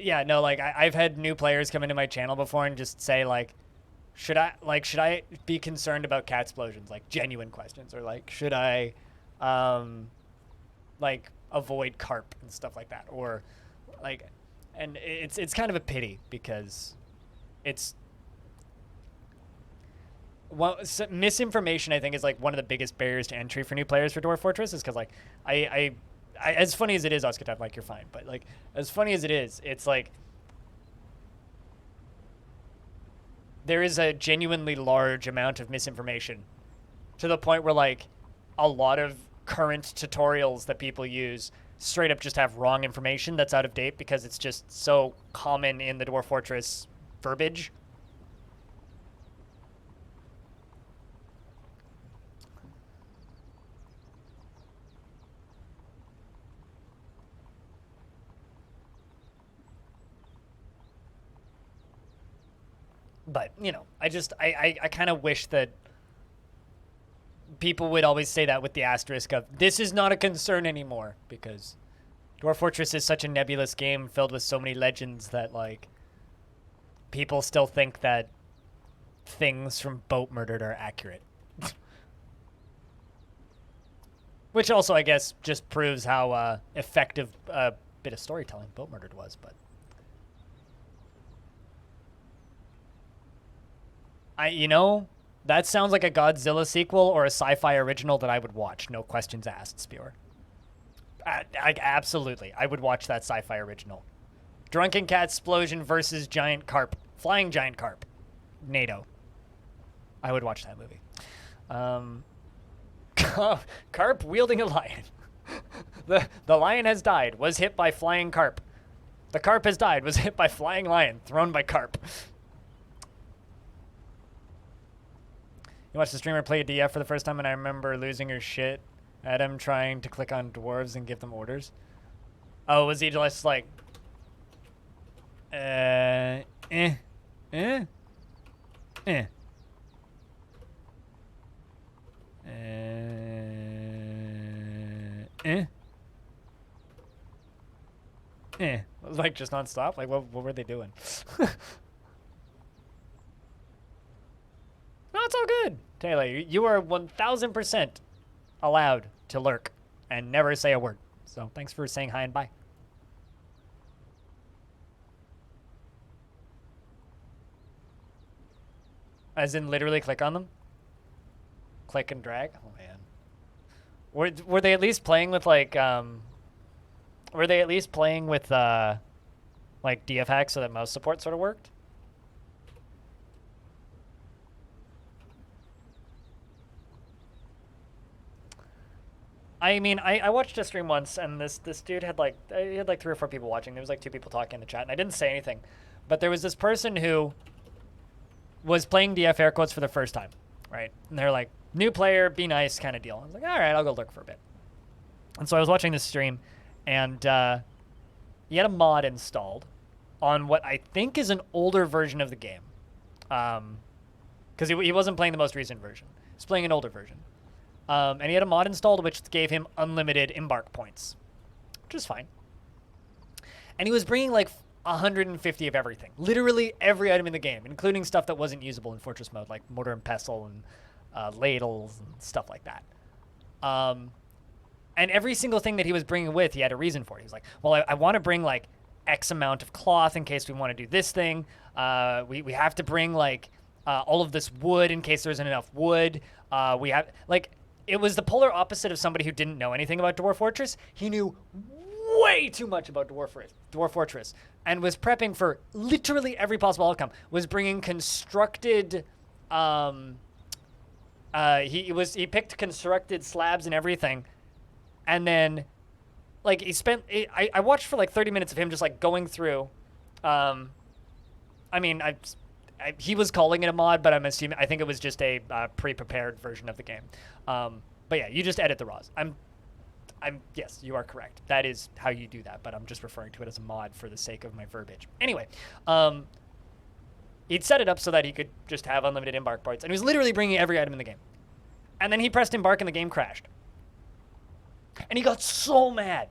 yeah, no, like I've had new players come into my channel before and just say like, should I be concerned about cat explosions? Like genuine questions, or like should I, um, like avoid carp and stuff like that, or like, and it's kind of a pity because it's well, so misinformation I think is like one of the biggest barriers to entry for new players for Dwarf Fortress is because like as funny as it is, Oscar, like you're fine, but like as funny as it is, it's like there is a genuinely large amount of misinformation to the point where like a lot of current tutorials that people use straight up just have wrong information that's out of date because it's just so common in the Dwarf Fortress verbiage. But, you know, I kind of wish that people would always say that with the asterisk of, this is not a concern anymore, because Dwarf Fortress is such a nebulous game filled with so many legends that, like, people still think that things from Boat Murdered are accurate. Which also, I guess, just proves how effective a bit of storytelling Boat Murdered was, but... you know, that sounds like a Godzilla sequel or a sci-fi original that I would watch. No questions asked, Spewer. Absolutely, I would watch that sci-fi original. Drunken cat explosion versus giant carp, flying giant carp, NATO. I would watch that movie. Carp wielding a lion. The lion has died. Was hit by flying carp. The carp has died. Was hit by flying lion. Thrown by carp. You watched the streamer play a DF for the first time, and I remember losing her shit at him trying to click on dwarves and give them orders. Oh, was he just like, eh, eh, eh, eh, eh? Like just nonstop? Like what were they doing? No, it's all good. Taylor, you are 1000% allowed to lurk and never say a word. So thanks for saying hi and bye. As in literally click on them? Click and drag? Oh man. Were they at least playing with like were they at least playing with like DF hacks so that mouse support sort of worked? I mean, I watched a stream once, and this dude had like 3 or 4 people watching. There was like 2 people talking in the chat, and I didn't say anything, but there was this person who was playing DF air quotes for the first time, right? And they're like, new player, be nice, kind of deal. I was like, all right, I'll go lurk for a bit. And so I was watching this stream, and he had a mod installed on what I think is an older version of the game, because he wasn't playing the most recent version. He's playing an older version. And he had a mod installed which gave him unlimited embark points, which is fine. And he was bringing like 150 of everything. Literally every item in the game, including stuff that wasn't usable in Fortress mode, like mortar and pestle and ladles and stuff like that. And every single thing that he was bringing with, he had a reason for it. He was like, well, I want to bring like X amount of cloth in case we want to do this thing. We have to bring like all of this wood in case there isn't enough wood. We have like... It was the polar opposite of somebody who didn't know anything about Dwarf Fortress. He knew way too much about Dwarf Fortress and was prepping for literally every possible outcome. Was bringing constructed, he picked constructed slabs and everything, and then, like I watched for like 30 minutes of him just like going through. I mean, he was calling it a mod, but I think it was just a pre-prepared version of the game. But yeah, you just edit the RAWs. Yes, you are correct. That is how you do that, but I'm just referring to it as a mod for the sake of my verbiage. Anyway, he'd set it up so that he could just have unlimited embark points, and he was literally bringing every item in the game. And then he pressed embark and the game crashed. And he got so mad.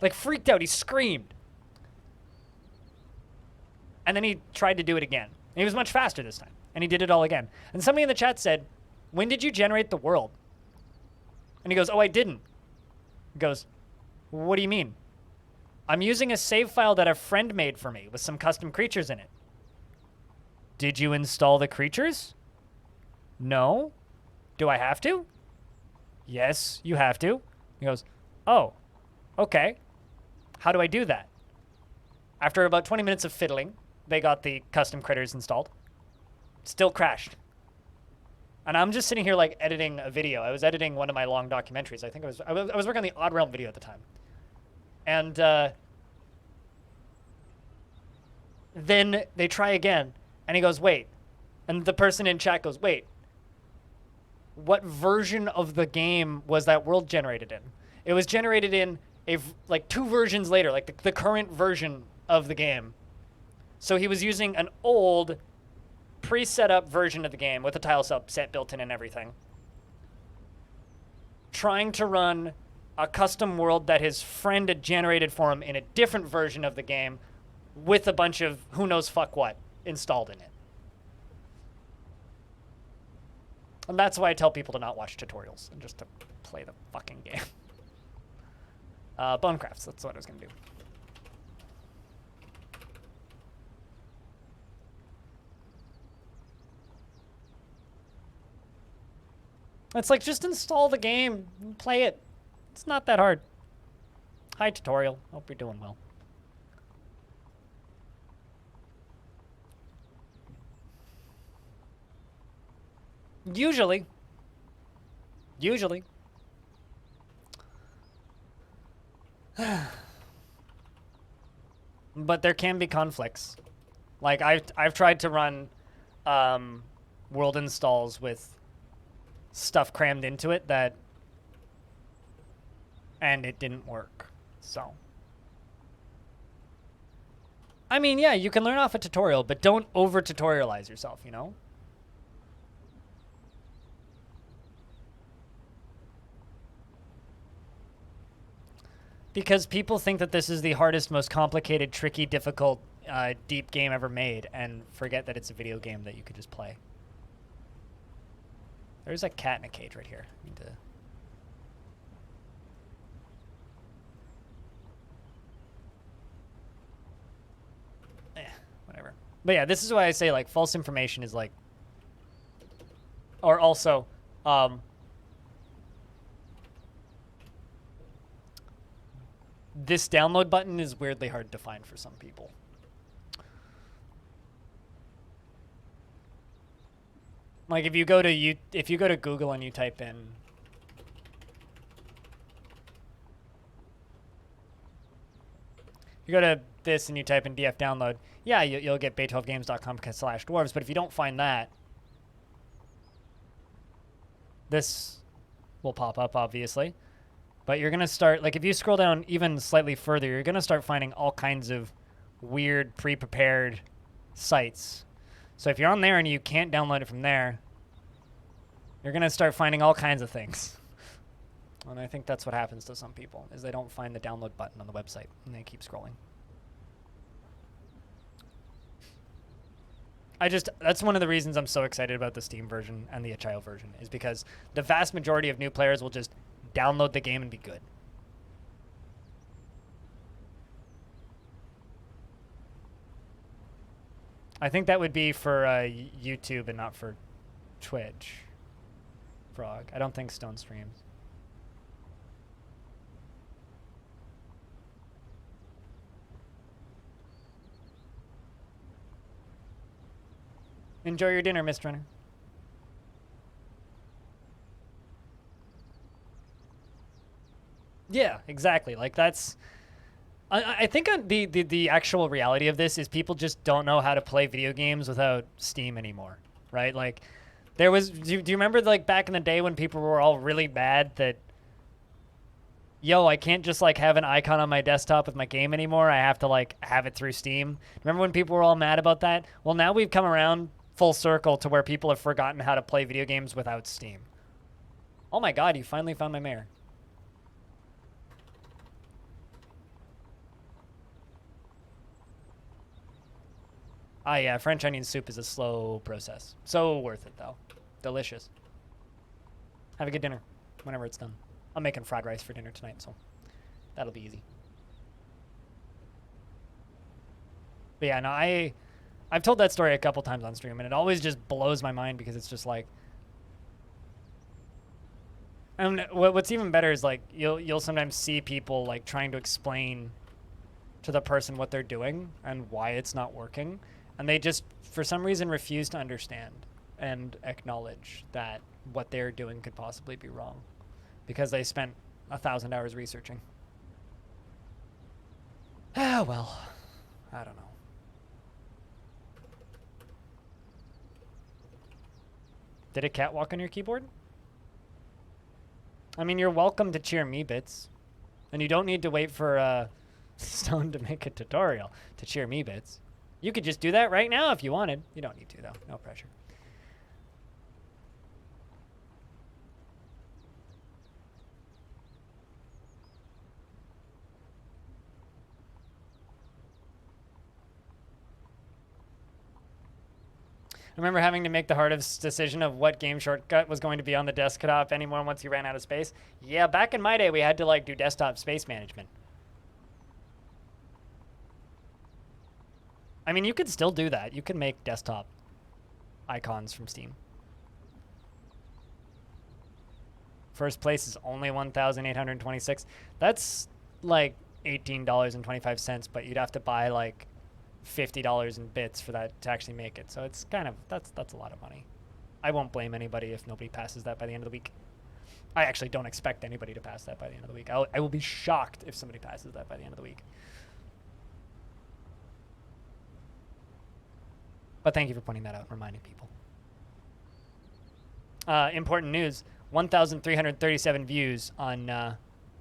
Like, freaked out. He screamed. And then he tried to do it again. And he was much faster this time. And he did it all again. And somebody in the chat said, when did you generate the world? And he goes, oh, I didn't. He goes, what do you mean? I'm using a save file that a friend made for me with some custom creatures in it. Did you install the creatures? No. Do I have to? Yes, you have to. He goes, oh, okay. How do I do that? After about 20 minutes of fiddling, they got the custom critters installed. Still crashed. And I'm just sitting here like editing a video. I was editing one of my long documentaries. I was working on the Odd Realm video at the time. And then they try again. And he goes, wait. And the person in chat goes, wait. What version of the game was that world generated in? It was generated in like 2 versions later, like the current version of the game. So he was using an old pre-set up version of the game with a tile set built in and everything, trying to run a custom world that his friend had generated for him in a different version of the game with a bunch of who knows fuck what installed in it. And that's why I tell people to not watch tutorials and just to play the fucking game. Bonecrafts, that's what I was going to do. It's like, just install the game and play it. It's not that hard. Hi, tutorial. Hope you're doing well. Usually. But there can be conflicts. Like, I've tried to run world installs with stuff crammed into it and it didn't work. So, I mean, yeah, you can learn off a tutorial, but don't over tutorialize yourself, you know? Because people think that this is the hardest, most complicated, tricky, difficult, deep game ever made, and forget that it's a video game that you could just play. There's a cat in a cage right here. I need to... whatever. But yeah, this is why I say, like, false information is, like... Or also, this download button is weirdly hard to find for some people. Like, if you go to Google and you type in you go to this and you type in DF download, yeah, you'll get bay12games.com/dwarves, but if you don't find that, this will pop up, obviously. But you're going to start, like, if you scroll down even slightly further, you're going to start finding all kinds of weird pre-prepared sites. So if you're on there and you can't download it from there, you're going to start finding all kinds of things. And I think that's what happens to some people, is they don't find the download button on the website, and they keep scrolling. That's one of the reasons I'm so excited about the Steam version and the itch.io version, is because the vast majority of new players will just download the game and be good. I think that would be for YouTube and not for Twitch. Frog. I don't think Stone streams. Enjoy your dinner, Mr. Runner. Yeah, exactly. Like, that's... I think the actual reality of this is people just don't know how to play video games without Steam anymore, right? Like, there was... Do you remember, like, back in the day when people were all really mad that yo, I can't just like have an icon on my desktop with my game anymore. I have to like have it through Steam. Remember when people were all mad about that? Well, now we've come around full circle to where people have forgotten how to play video games without Steam. Oh my god, you finally found my mare. Ah, yeah, French onion soup is a slow process. So worth it, though. Delicious. Have a good dinner whenever it's done. I'm making fried rice for dinner tonight, so that'll be easy. But yeah, no, I've told that story a couple times on stream, and it always just blows my mind because it's just like... And what's even better is like you'll sometimes see people like trying to explain to the person what they're doing and why it's not working, and they just for some reason refuse to understand and acknowledge that what they're doing could possibly be wrong because they spent 1,000 hours researching. Ah, well, I don't know. Did a cat walk on your keyboard? I mean, you're welcome to cheer me bits. And you don't need to wait for Stone to make a tutorial to cheer me bits. You could just do that right now if you wanted. You don't need to, though. No pressure. I remember having to make the hardest decision of what game shortcut was going to be on the desktop anymore once you ran out of space. Yeah, back in my day, we had to like do desktop space management. I mean, you could still do that. You can make desktop icons from Steam. First place is only 1,826. That's like $18.25, but you'd have to buy like $50 in bits for that to actually make it. So it's kind of that's a lot of money. I won't blame anybody if nobody passes that by the end of the week. I actually don't expect anybody to pass that by the end of the week. I will be shocked if somebody passes that by the end of the week. But thank you for pointing that out and reminding people. Important news, 1,337 views on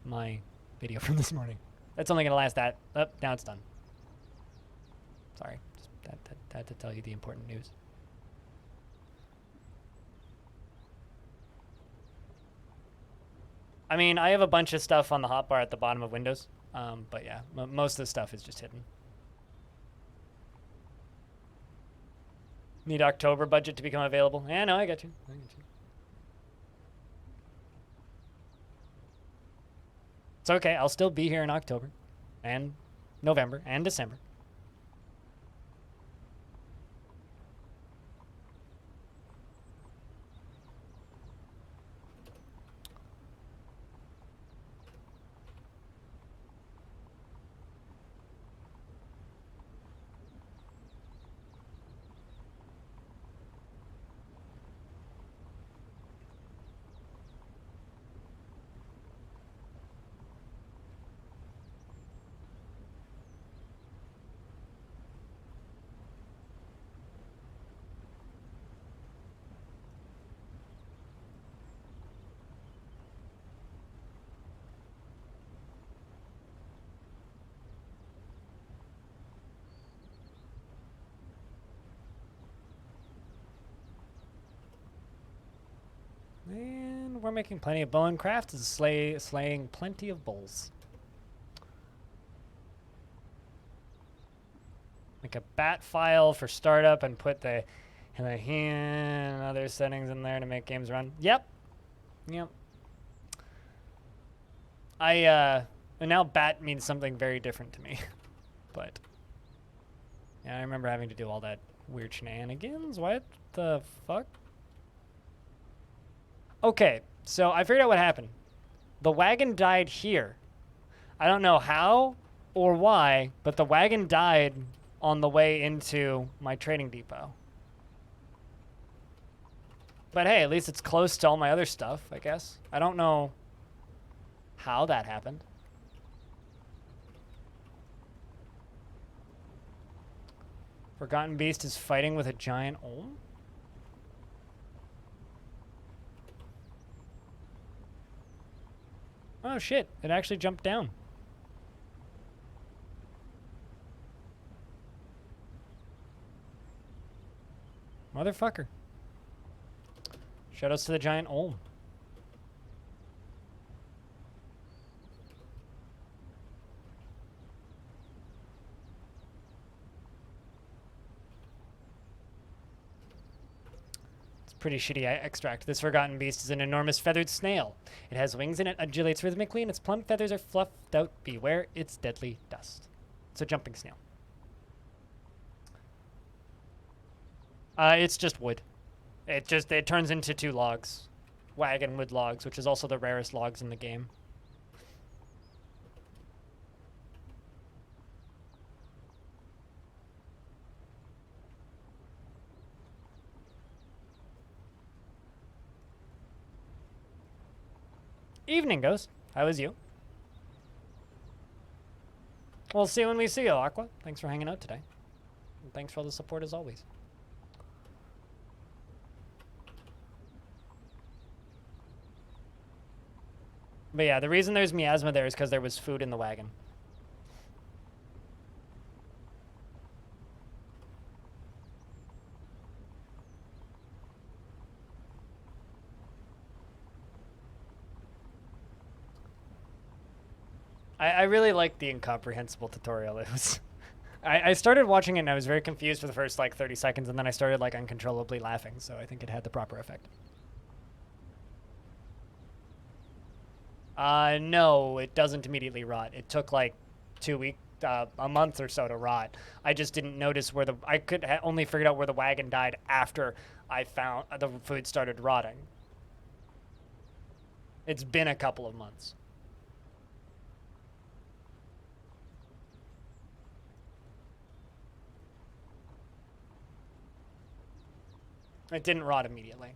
my video from this morning. That's only going to last that. Oh, now it's done. Sorry, just had to tell you the important news. I mean, I have a bunch of stuff on the hotbar at the bottom of Windows, but yeah, most of the stuff is just hidden. Need October budget to become available. Yeah, no, I got you. I got you. It's okay. I'll still be here in October and November and December. And we're making plenty of bone craft is slaying plenty of bulls. Make a bat file for startup and put the and other settings in there to make games run. Yep. Yep. And now bat means something very different to me. But yeah, I remember having to do all that weird shenanigans. What the fuck? Okay, so I figured out what happened. The wagon died here. I don't know how or why, but the wagon died on the way into my trading depot. But hey, at least it's close to all my other stuff, I guess. I don't know how that happened. Forgotten Beast is fighting with a giant Olm? Oh, Oh shit, it actually jumped down. Motherfucker. Shoutouts to the giant Olm. Pretty shitty extract. This forgotten beast is an enormous feathered snail. It has wings and it undulates rhythmically, and its plump feathers are fluffed out. Beware its deadly dust. It's a jumping snail. It's just wood. It turns into 2 logs. Wagon wood logs, which is also the rarest logs in the game. Evening, Ghost. How is you? We'll see when we see you, Aqua. Thanks for hanging out today. And thanks for all the support as always. But yeah, the reason there's miasma there is because there was food in the wagon. I really liked the incomprehensible tutorial. It was... I started watching it and I was very confused for the first like 30 seconds, and then I started like uncontrollably laughing, so I think it had the proper effect. No, it doesn't immediately rot. It took like 2 weeks, a month or so to rot. I just didn't notice where I could only figured out where the wagon died after I found the food started rotting. It's been a couple of months. It didn't rot immediately.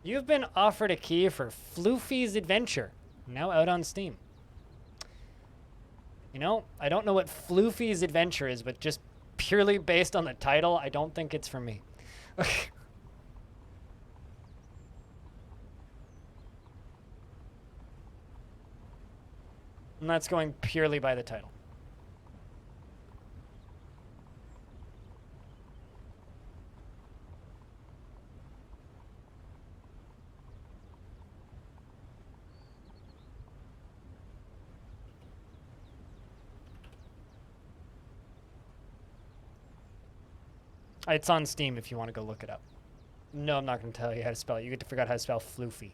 You've been offered a key for Floofy's Adventure, now out on Steam. You know, I don't know what Floofy's Adventure is, but just purely based on the title, I don't think it's for me. And that's going purely by the title. It's on Steam if you want to go look it up. No, I'm not going to tell you how to spell it. You get to figure out how to spell Floofy.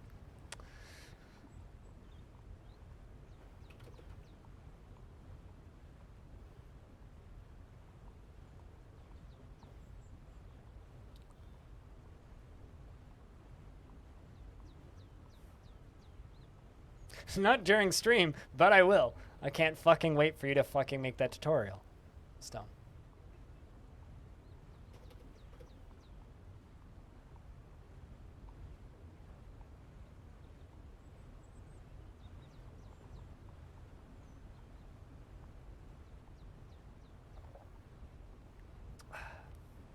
Not during stream, but I will. I can't fucking wait for you to fucking make that tutorial. Stone.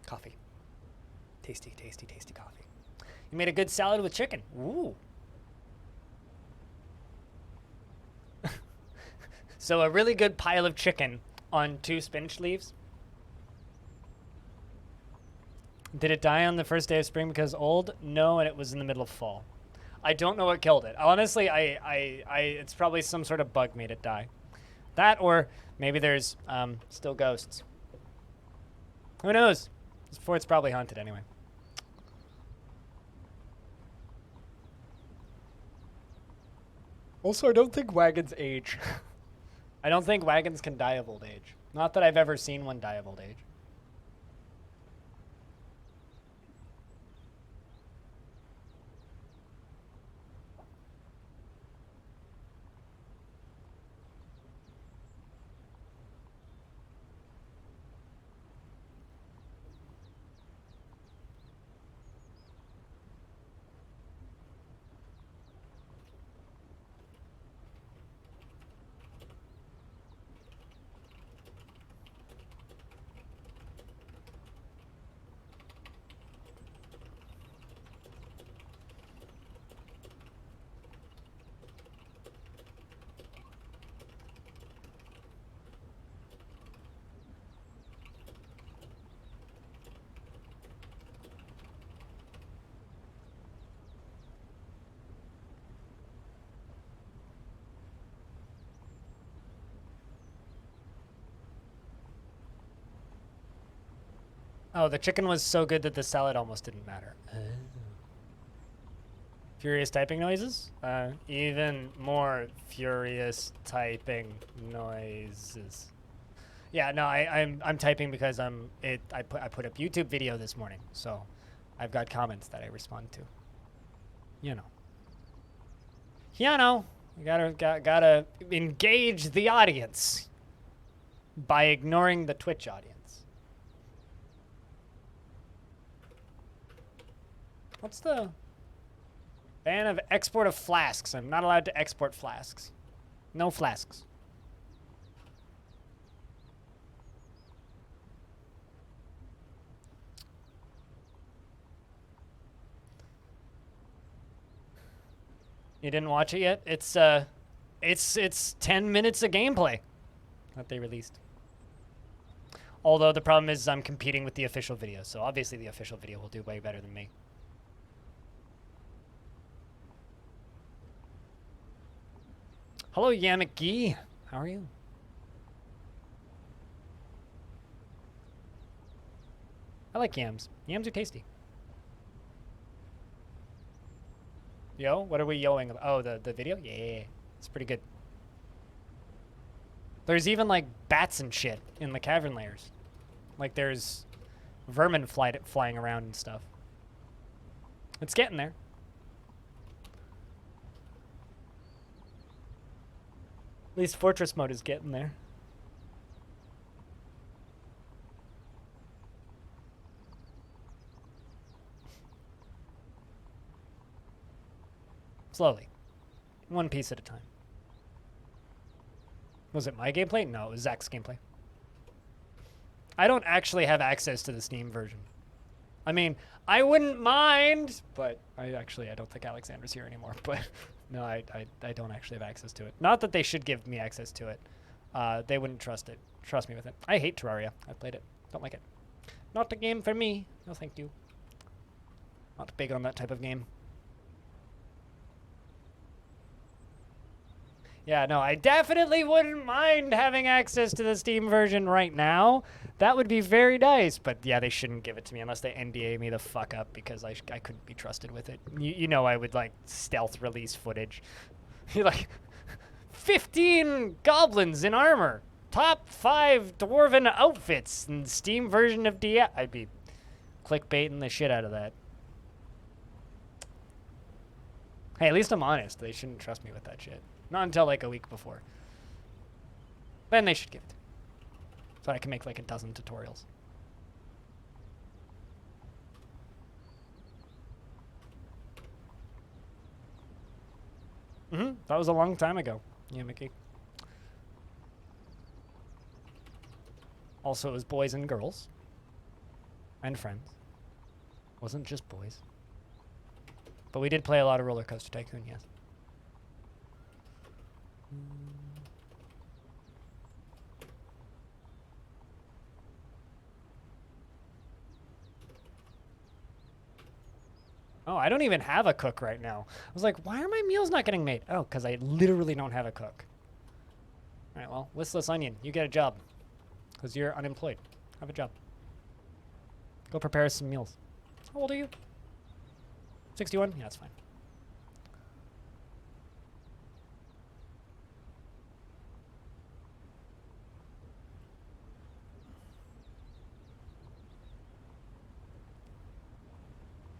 Coffee. Tasty, tasty, tasty coffee. You made a good salad with chicken. Ooh. So a really good pile of chicken on 2 spinach leaves. Did it die on the first day of spring because old? No, and it was in the middle of fall. I don't know what killed it. Honestly, it's probably some sort of bug made it die. That, or maybe there's still ghosts. Who knows? This fort's probably haunted anyway. Also, I don't think wagons age. I don't think wagons can die of old age. Not that I've ever seen one die of old age. Oh, the chicken was so good that the salad almost didn't matter. Furious typing noises? Even more furious typing noises. Yeah, no, I'm typing because I put up YouTube video this morning, so I've got comments that I respond to. You know. You know, you gotta engage the audience by ignoring the Twitch audience. What's the ban of export of flasks? I'm not allowed to export flasks. No flasks. You didn't watch it yet? It's 10 minutes of gameplay that they released. Although the problem is I'm competing with the official video, so obviously the official video will do way better than me. Hello, Yamaki. How are you? I like yams. Yams are tasty. Yo, what are we yoing about? Oh, the video? Yeah, it's pretty good. There's even like bats and shit in the cavern layers. Like there's vermin flying around and stuff. It's getting there. At least Fortress mode is getting there. Slowly. One piece at a time. Was it my gameplay? No, it was Zach's gameplay. I don't actually have access to the Steam version. I mean, I wouldn't mind, but I don't think Alexander's here anymore. But no, I don't actually have access to it. Not that they should give me access to it. They wouldn't trust me with it. I hate Terraria. I played it. Don't like it. Not the game for me. No, thank you. Not big on that type of game. Yeah, no, I definitely wouldn't mind having access to the Steam version right now. That would be very nice. But yeah, they shouldn't give it to me unless they NDA me the fuck up because I couldn't be trusted with it. You know I would like stealth release footage. Like 15 goblins in armor. Top 5 dwarven outfits in the Steam version of DF. I'd be clickbaiting the shit out of that. Hey, at least I'm honest. They shouldn't trust me with that shit. Not until like a week before. Then they should give it. So I can make like a dozen tutorials. That was a long time ago. Yeah, Mickey. Also, it was boys and girls. And friends. Wasn't just boys. But we did play a lot of Roller Coaster Tycoon, yes. Oh, I don't even have a cook right now. I was like, why are my meals not getting made? Oh, because I literally don't have a cook. All right, well, listless onion, you get a job. Because you're unemployed. Have a job. Go prepare some meals. How old are you? 61? Yeah, that's fine.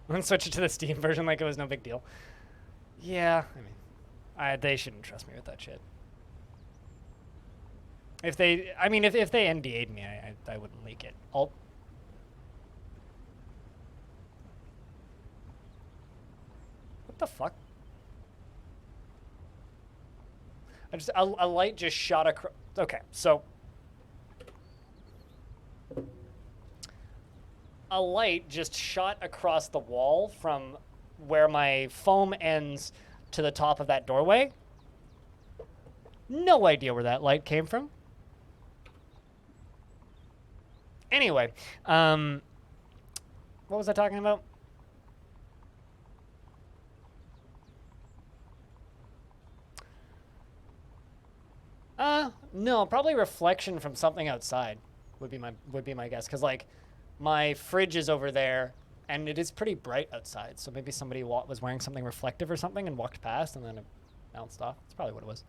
And switch it to the Steam version like it was no big deal. Yeah, I mean, they shouldn't trust me with that shit. If they, I mean, if they NDA'd me, I wouldn't leak it. What the fuck? A light just shot across. Okay, so a light just shot across the wall from where my foam ends to the top of that doorway. No idea where that light came from. Anyway, what was I talking about? No, probably reflection from something outside would be my guess. Cause like, My fridge is over there, and it is pretty bright outside. So maybe somebody was wearing something reflective or something and walked past, and then it bounced off. That's probably what it was.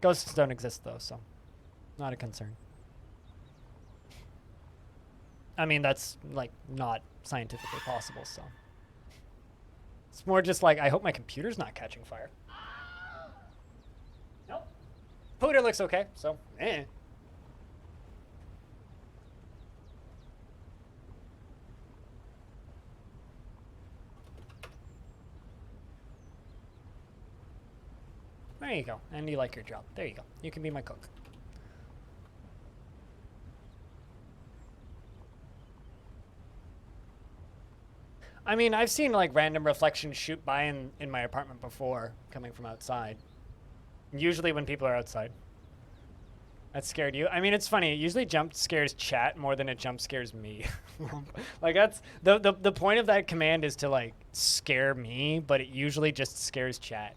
Ghosts don't exist, though, so not a concern. I mean, that's, like, not scientifically possible, so. It's more just like, I hope my computer's not catching fire. Nope. Pooter looks okay, so, eh. There you go. And you like your job. There you go. You can be my cook. I mean, I've seen like random reflections shoot by in my apartment before, coming from outside. Usually when people are outside. That scared you? I mean, it's funny. It usually jump scares chat more than it jump scares me. Like that's the point of that command is to like scare me, but it usually just scares chat.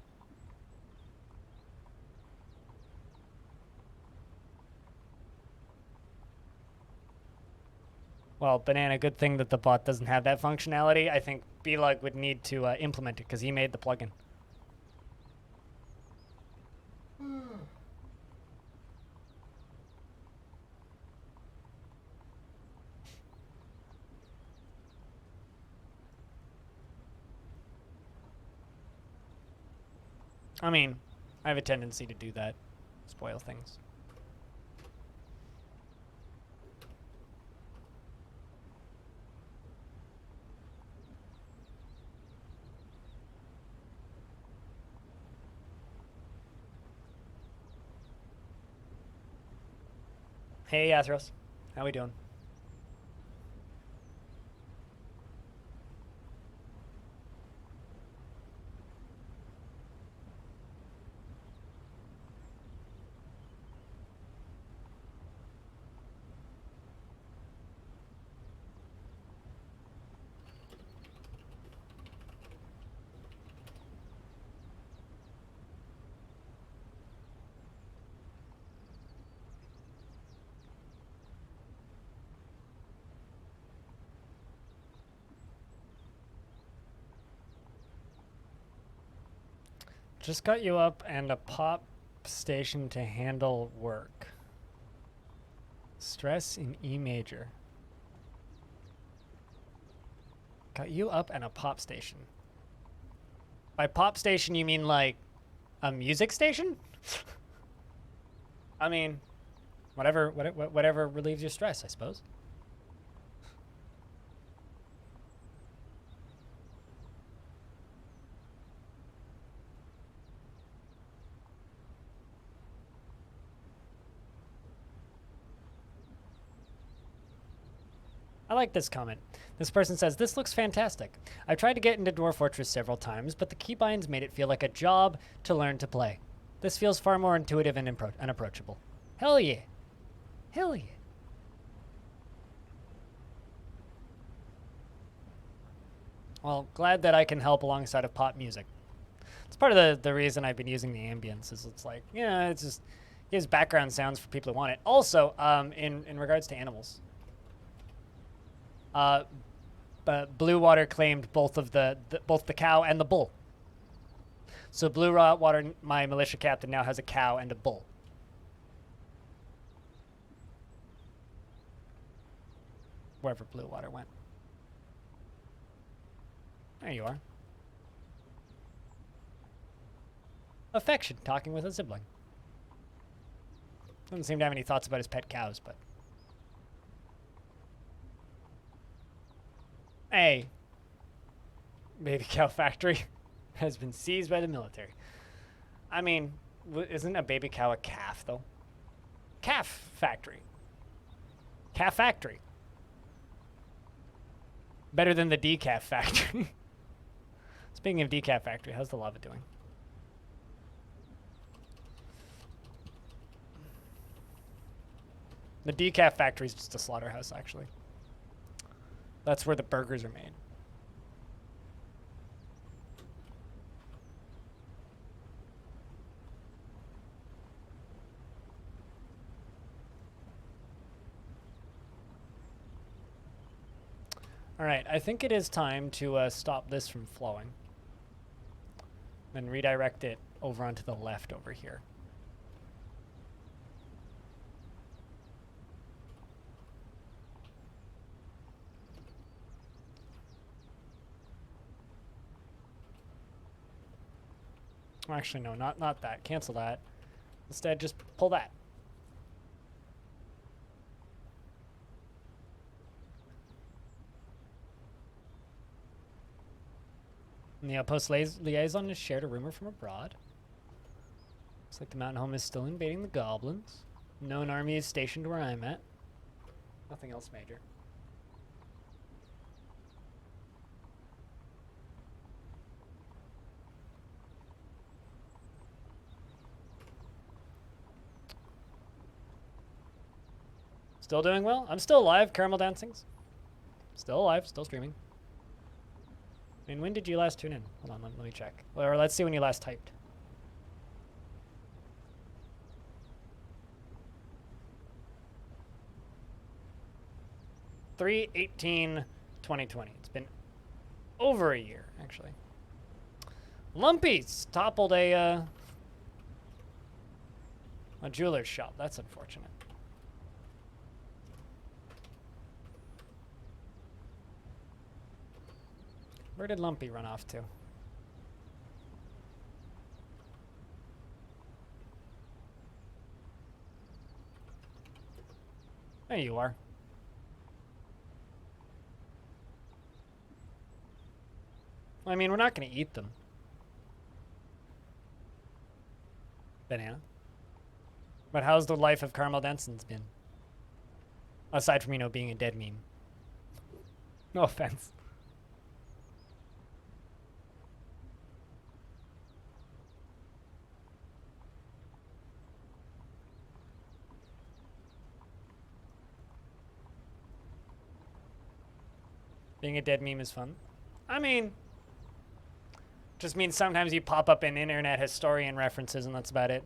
Well, Banana, good thing that the bot doesn't have that functionality. I think Belug would need to implement it because he made the plugin. I mean, I have a tendency to do that. Spoil things. Hey, Athros. How we doing? Just got you up and a pop station to handle work. Stress in E major. Got you up and a pop station. By pop station, you mean like a music station? I mean, whatever relieves your stress, I suppose. I like this comment. This person says, this looks fantastic. I've tried to get into Dwarf Fortress several times, but the keybinds made it feel like a job to learn to play. This feels far more intuitive and approachable. Hell yeah. Hell yeah. Well, glad that I can help alongside of pop music. It's part of the reason I've been using the ambience is it's like, yeah, it's just gives background sounds for people who want it. Also, in regards to animals. But Blue Water claimed both the cow and the bull. So Blue Water, my militia captain, now has a cow and a bull. Wherever Blue Water went. There you are. Affection, talking with a sibling. Doesn't seem to have any thoughts about his pet cows, but... A baby cow factory has been seized by the military. I mean, isn't a baby cow a calf, though? Calf factory. Calf factory. Better than the decaf factory. Speaking of decaf factory, how's the lava doing? The decaf factory is just a slaughterhouse, actually. That's where the burgers are made. All right, I think it is time to stop this from flowing. And redirect it over onto the left over here. Actually, no, not that. Cancel that. Instead, just pull that. And the outpost liaison has shared a rumor from abroad. Looks like the mountain home is still invading the goblins. Known army is stationed where I'm at. Nothing else major. Still doing well? I'm still alive, Caramel Dancings. Still alive, still streaming. I mean, when did you last tune in? Hold on, let me check. Or let's see when you last typed. (3/18/2020). It's been over a year, actually. Lumpy's toppled a jeweler's shop. That's unfortunate. Where did Lumpy run off to? There you are. Well, I mean, we're not going to eat them. Banana. But how's the life of Caramel Denson's been? Aside from, you know, being a dead meme. No offense. Being a dead meme is fun. I mean, just means sometimes you pop up in internet historian references and that's about it.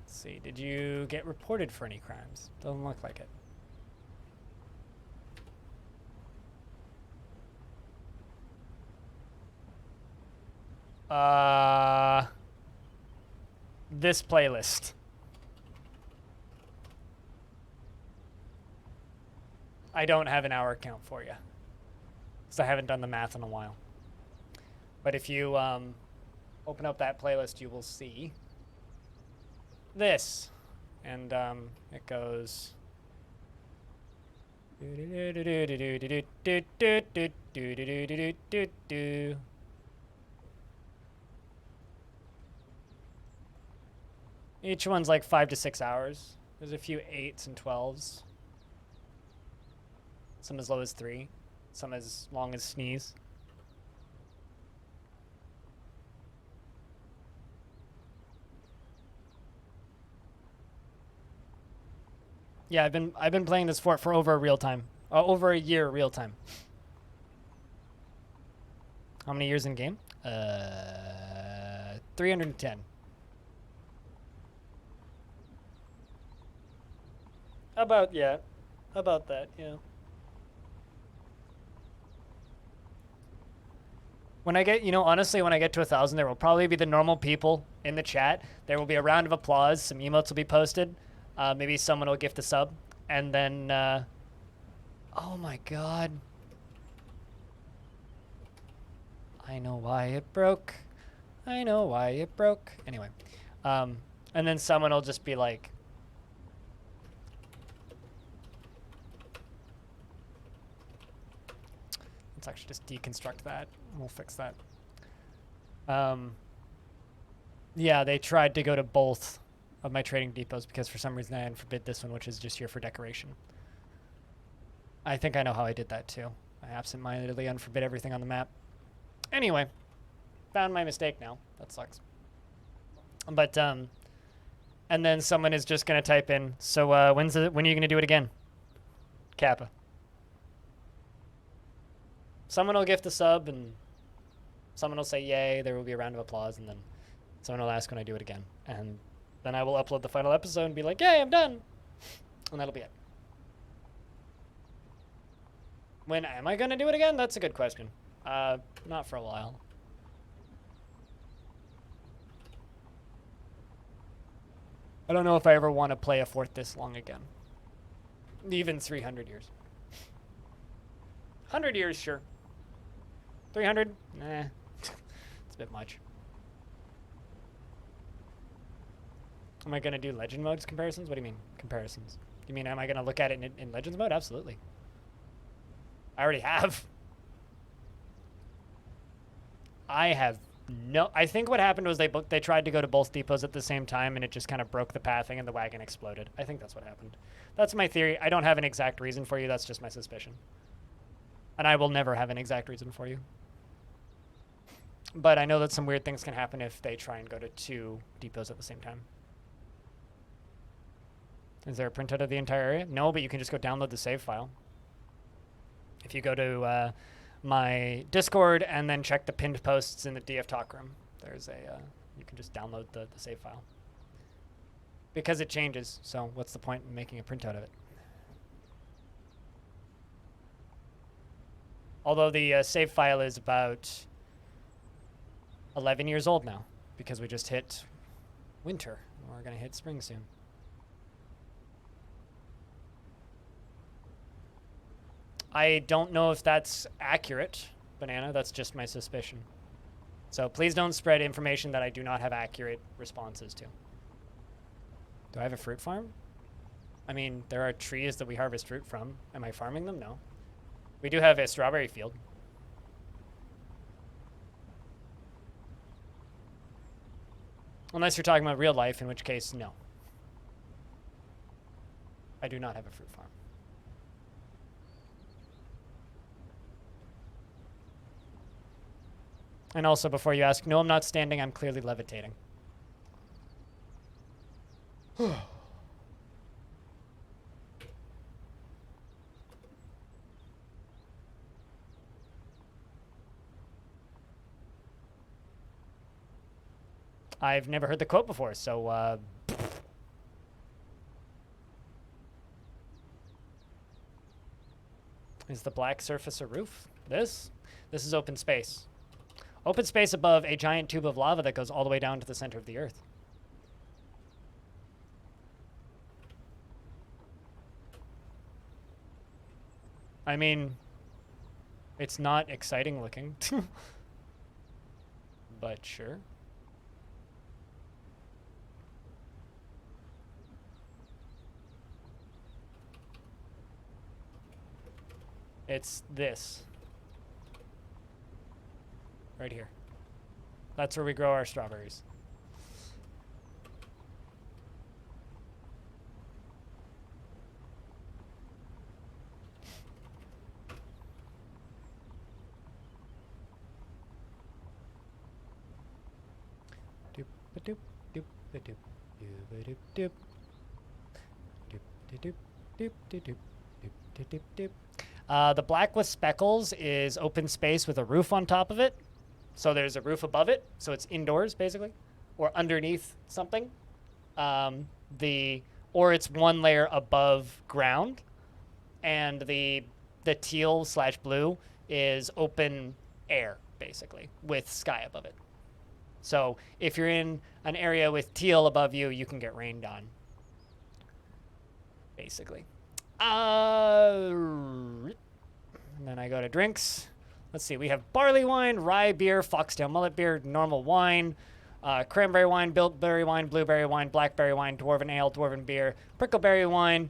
Let's see, did you get reported for any crimes? Doesn't look like it. This playlist. I don't have an hour count for you, because I haven't done the math in a while. But if you open up that playlist, you will see this. And it goes... Each one's like 5 to 6 hours. There's a few 8s and 12s. Some as low as 3. Some as long as sneeze. Yeah, I've been playing this for over over a year real time. How many years in game? 310. About that, yeah. When I get, honestly, when I get to 1,000, there will probably be the normal people in the chat. There will be a round of applause. Some emotes will be posted. Maybe someone will gift a sub. And then, oh my god. I know why it broke. I know why it broke. Anyway. And then someone will just be like, let's actually just deconstruct that. We'll fix that. Yeah, they tried to go to both of my trading depots because for some reason I unforbid this one, which is just here for decoration. I think I know how I did that too. I absentmindedly unforbid everything on the map. Anyway, found my mistake now. That sucks. But, and then someone is just going to type in, so when are you going to do it again? Kappa. Someone will gift a sub and Someone will say yay, there will be a round of applause, and then someone will ask when I do it again. And then I will upload the final episode and be like, yay, I'm done. And that'll be it. When am I going to do it again? That's a good question. Not for a while. I don't know if I ever want to play a fort this long again. Even 300 years. 100 years, sure. 300? Nah. It's a bit much. Am I going to do legend modes comparisons? What do you mean, comparisons? You mean, am I going to look at it in legends mode? Absolutely. I already have. I think what happened was they tried to go to both depots at the same time, and it just kind of broke the pathing and the wagon exploded. I think that's what happened. That's my theory. I don't have an exact reason for you. That's just my suspicion. And I will never have an exact reason for you. But I know that some weird things can happen if they try and go to 2 depots at the same time. Is there a printout of the entire area? No, but you can just go download the save file. If you go to my Discord and then check the pinned posts in the DF talk room, there's you can just download the save file. Because it changes, so what's the point in making a printout of it? Although the save file is about 11 years old now, because we just hit winter. We're going to hit spring soon. I don't know if that's accurate, Banana. That's just my suspicion. So please don't spread information that I do not have accurate responses to. Do I have a fruit farm? I mean, there are trees that we harvest fruit from. Am I farming them? No. We do have a strawberry field. Unless you're talking about real life, in which case, no. I do not have a fruit farm. And also, before you ask, no, I'm not standing. I'm clearly levitating. I've never heard the quote before, so is the black surface a roof? This is open space. Open space above a giant tube of lava that goes all the way down to the center of the earth. I mean, it's not exciting looking, but sure. It's this. Right here. That's where we grow our strawberries. Doop doop doop doop doop doop doop doop doop doop doop. The black with speckles is open space with a roof on top of it. So there's a roof above it, so it's indoors basically, or underneath something. Or it's one layer above ground, and the teal / blue is open air basically with sky above it. So if you're in an area with teal above you, you can get rained on, basically. And then I go to drinks. Let's see, we have barley wine, rye beer, foxtail mullet beer, normal wine, cranberry wine, bilberry wine, blueberry wine, blackberry wine, dwarven ale, dwarven beer, prickleberry wine,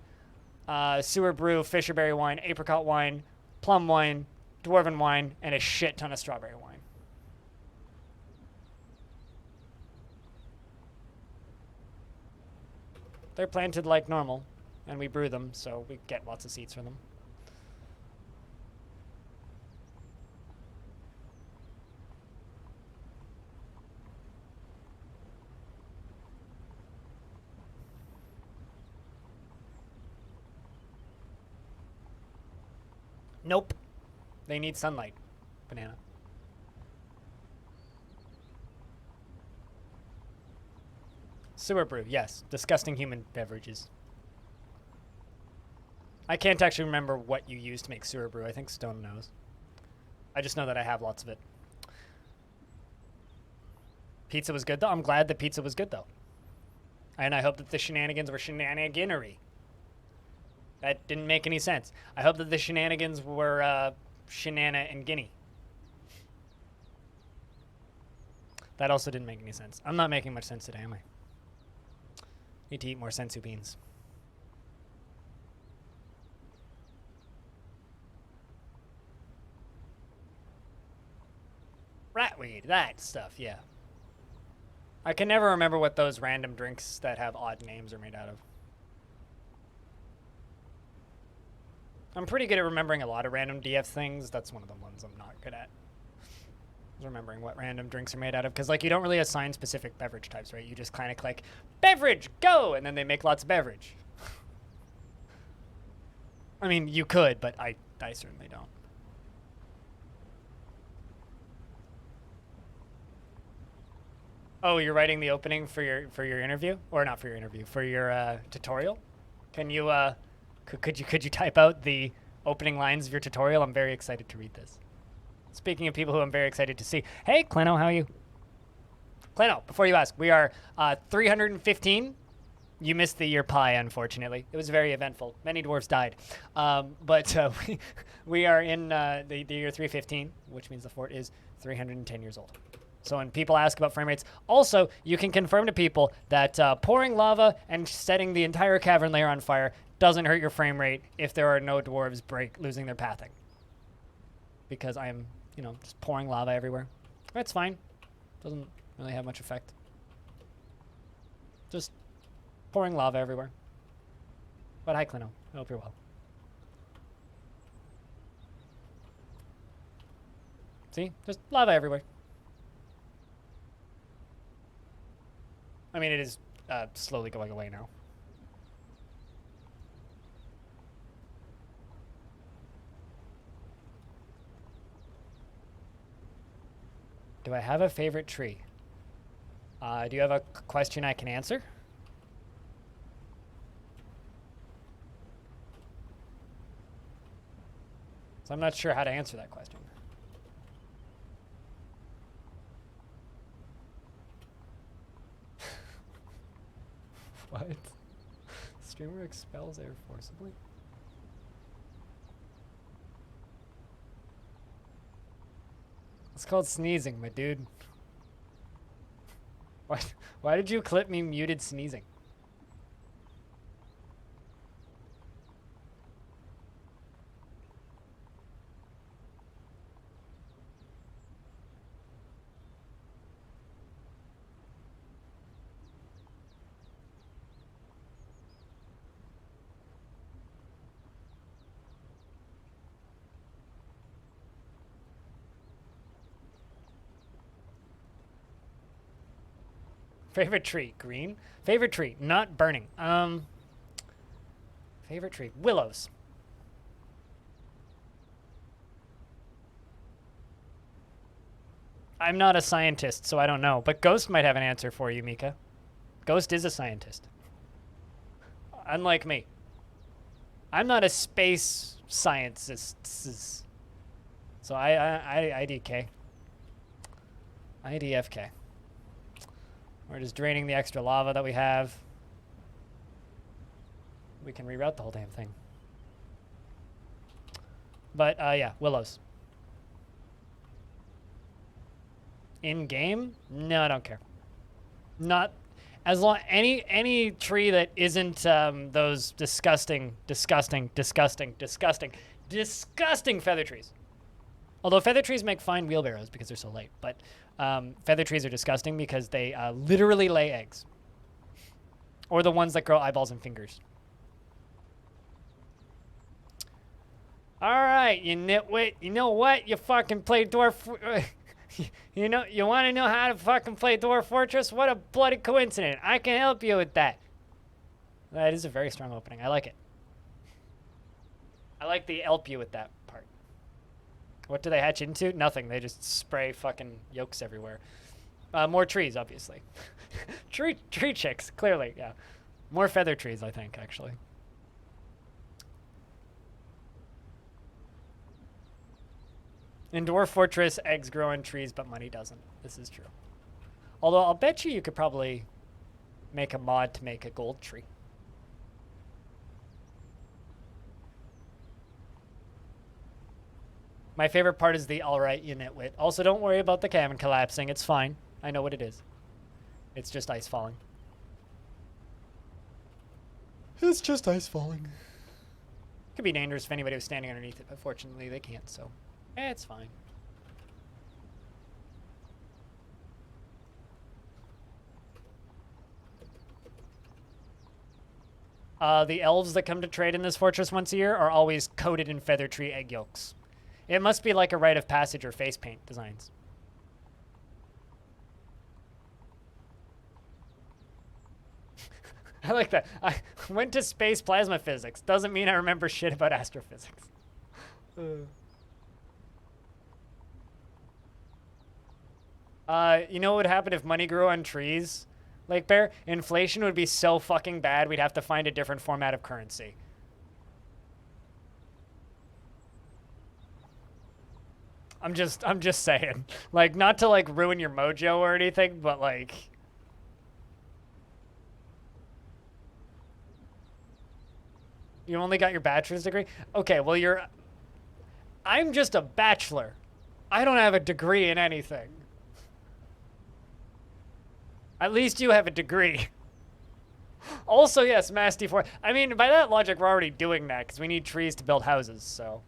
sewer brew, fisherberry wine, apricot wine, plum wine, dwarven wine, and a shit ton of strawberry wine. They're planted like normal, and we brew them, so we get lots of seeds from them. Nope. They need sunlight. Banana. Sewer brew, yes. Disgusting human beverages. I can't actually remember what you use to make sewer brew. I think Stone knows. I just know that I have lots of it. Pizza was good, though. I'm glad the pizza was good, though. And I hope that the shenanigans were shenaniganery. That didn't make any sense. I hope that the shenanigans were shenana and guinea. That also didn't make any sense. I'm not making much sense today, am I? Need to eat more sensu beans. Ratweed, that stuff, yeah. I can never remember what those random drinks that have odd names are made out of. I'm pretty good at remembering a lot of random DF things. That's one of the ones I'm not good at. Remembering what random drinks are made out of. Because, like, you don't really assign specific beverage types, right? You just kind of click, beverage, go! And then they make lots of beverage. I mean, you could, but I certainly don't. Oh, you're writing the opening for your interview? Or not for your interview, for your tutorial? Can you, could you type out the opening lines of your tutorial? I'm very excited to read this. Speaking of people who I'm very excited to see. Hey, Kleno, how are you? Kleno, before you ask, we are 315. You missed the year pi, unfortunately. It was very eventful. Many dwarves died. But we are in the year 315, which means the fort is 310 years old. So when people ask about frame rates, also, you can confirm to people that pouring lava and setting the entire cavern layer on fire doesn't hurt your frame rate if there are no dwarves losing their pathing. Because I'm, you know, just pouring lava everywhere. That's fine. Doesn't really have much effect. Just pouring lava everywhere. But hi, Klino. I hope you're well. See? Just lava everywhere. I mean, it is slowly going away now. Do I have a favorite tree? Do you have a question I can answer? So I'm not sure how to answer that question. What? Streamer expels air forcibly? It's called sneezing, my dude. Why did you clip me muted sneezing? Favorite tree, green. Favorite tree, not burning. Favorite tree, willows. I'm not a scientist, so I don't know. But Ghost might have an answer for you, Mika. Ghost is a scientist. Unlike me. I'm not a space scientist. So IDK. IDFK. We're just draining the extra lava that we have. We can reroute the whole damn thing. But yeah, willows. In game? No, I don't care. Not as long any tree that isn't those disgusting feather trees. Although feather trees make fine wheelbarrows because they're so light, but feather trees are disgusting because they literally lay eggs. Or the ones that grow eyeballs and fingers. All right, you nitwit. You know what? You fucking play Dwarf. You know, you want to know how to fucking play Dwarf Fortress? What a bloody coincidence. I can help you with that. That is a very strong opening. I like it. I like the help you with that part. What do they hatch into? Nothing. They just spray fucking yolks everywhere. More trees, obviously. tree chicks, clearly, yeah. More feather trees, I think, actually. In Dwarf Fortress, eggs grow on trees, but money doesn't. This is true. Although I'll bet you could probably make a mod to make a gold tree. My favorite part is the alright you nitwit. Also, don't worry about the cabin collapsing. It's fine. I know what it is. It's just ice falling. It's just ice falling. Could be dangerous if anybody was standing underneath it, but fortunately they can't, so it's fine. The elves that come to trade in this fortress once a year are always coated in feather tree egg yolks. It must be like a rite of passage or face paint designs. I like that. I went to space plasma physics. Doesn't mean I remember shit about astrophysics. You know what would happen if money grew on trees? Lake Bear? Inflation would be so fucking bad we'd have to find a different format of currency. I'm just saying. Like, not to like ruin your mojo or anything, but like you only got your bachelor's degree? Okay, well I'm just a bachelor. I don't have a degree in anything. At least you have a degree. Also, yes, Mass D4. I mean, by that logic, we're already doing that because we need trees to build houses, so.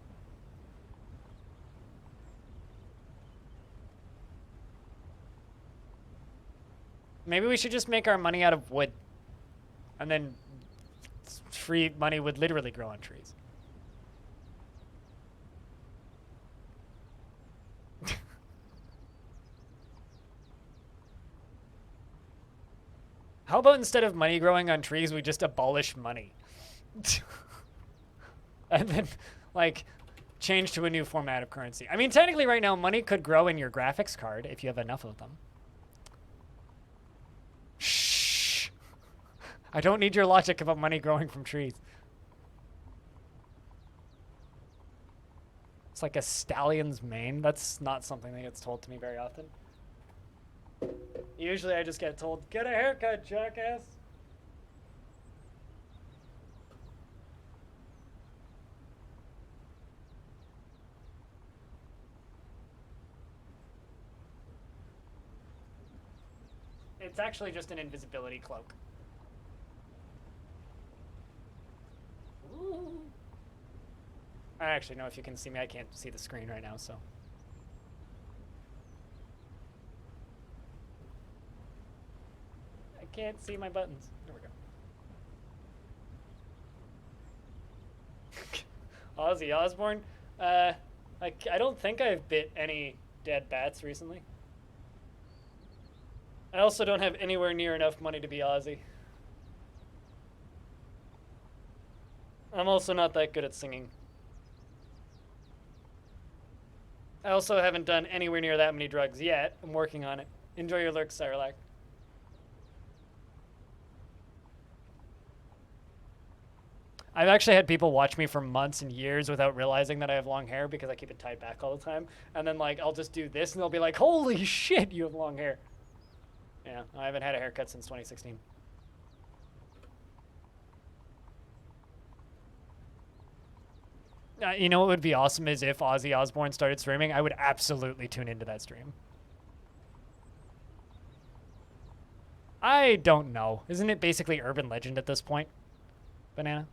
Maybe we should just make our money out of wood. And then free money would literally grow on trees. How about instead of money growing on trees, we just abolish money? And then, like, change to a new format of currency. I mean, technically right now, money could grow in your graphics card if you have enough of them. Shh. I don't need your logic about money growing from trees. It's like a stallion's mane. That's not something that gets told to me very often. Usually I just get told, get a haircut, jackass. It's actually just an invisibility cloak. Ooh. I actually know if you can see me, I can't see the screen right now, so. I can't see my buttons. There we go. Ozzy Osbourne? Like, I don't think I've bit any dead bats recently. I also don't have anywhere near enough money to be Ozzy. I'm also not that good at singing. I also haven't done anywhere near that many drugs yet. I'm working on it. Enjoy your lurk, Cyrilak. I've actually had people watch me for months and years without realizing that I have long hair because I keep it tied back all the time. And then, like, I'll just do this and they'll be like, holy shit, you have long hair. Yeah, I haven't had a haircut since 2016. You know what would be awesome is if Ozzy Osbourne started streaming, I would absolutely tune into that stream. I don't know. Isn't it basically urban legend at this point? Banana?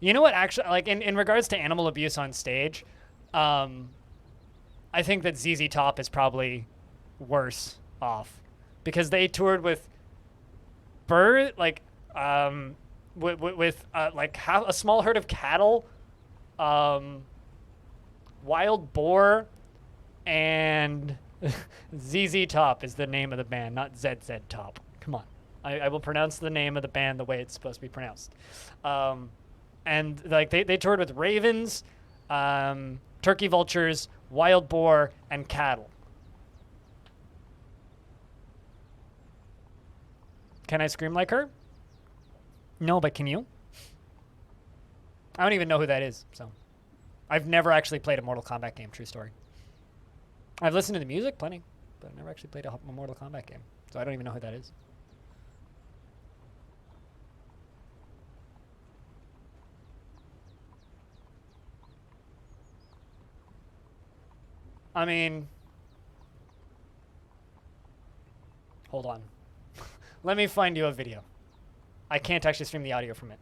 You know what, actually, like, in regards to animal abuse on stage, I think that ZZ Top is probably worse off. Because they toured with like a small herd of cattle, wild boar, and ZZ Top is the name of the band, not ZZ Top. Come on. I will pronounce the name of the band the way it's supposed to be pronounced. And like they toured with ravens, turkey vultures, wild boar, and cattle. Can I scream like her? No, but can you? I don't even know who that is, so. I've never actually played a Mortal Kombat game, true story. I've listened to the music plenty, but I've never actually played a Mortal Kombat game, so I don't even know who that is. I mean, hold on. Let me find you a video. I can't actually stream the audio from it.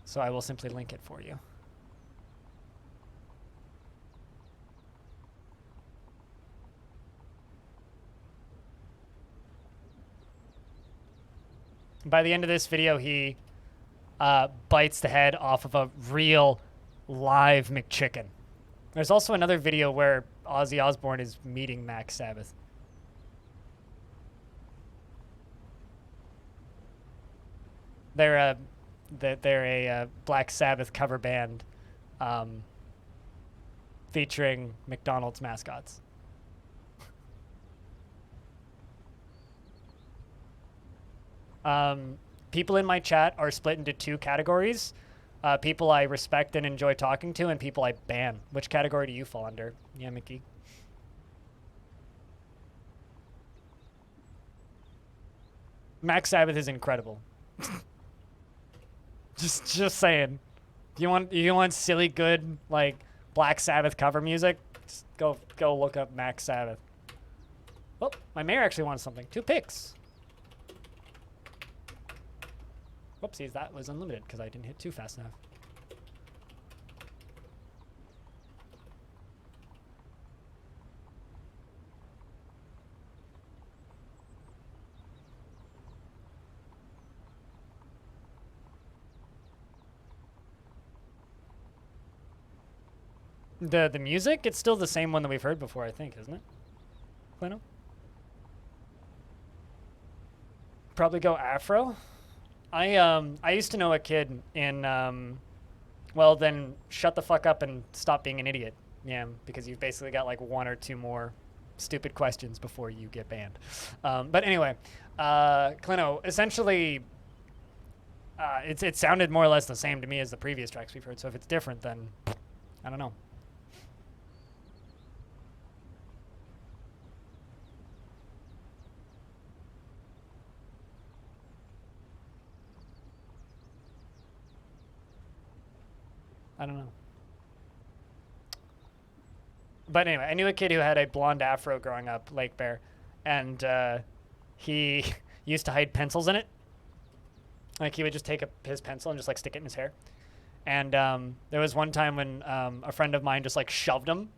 So I will simply link it for you. By the end of this video, he bites the head off of a real live McChicken. There's also another video where Ozzy Osbourne is meeting Max Sabbath. They're a Black Sabbath cover band featuring McDonald's mascots. People in my chat are split into two categories. People I respect and enjoy talking to, and people I ban. Which category do you fall under, Yamiki? Max Sabbath is incredible. just saying. You want silly good like Black Sabbath cover music? Just go look up Max Sabbath. Oh, my mayor actually wants something. 2 picks. Whoopsies, that was unlimited because I didn't hit 2 fast enough. The music, it's still the same one that we've heard before, I think, isn't it? Plano? Probably go Afro. I used to know a kid in well then shut the fuck up and stop being an idiot. Yeah, because you've basically got like 1 or 2 more stupid questions before you get banned. But anyway, Clino, essentially it sounded more or less the same to me as the previous tracks we've heard, so if it's different then I don't know. I don't know. But anyway, I knew a kid who had a blonde afro growing up, Lake Bear, and he used to hide pencils in it. Like he would just take his pencil and just like stick it in his hair. And there was one time when a friend of mine just like shoved him,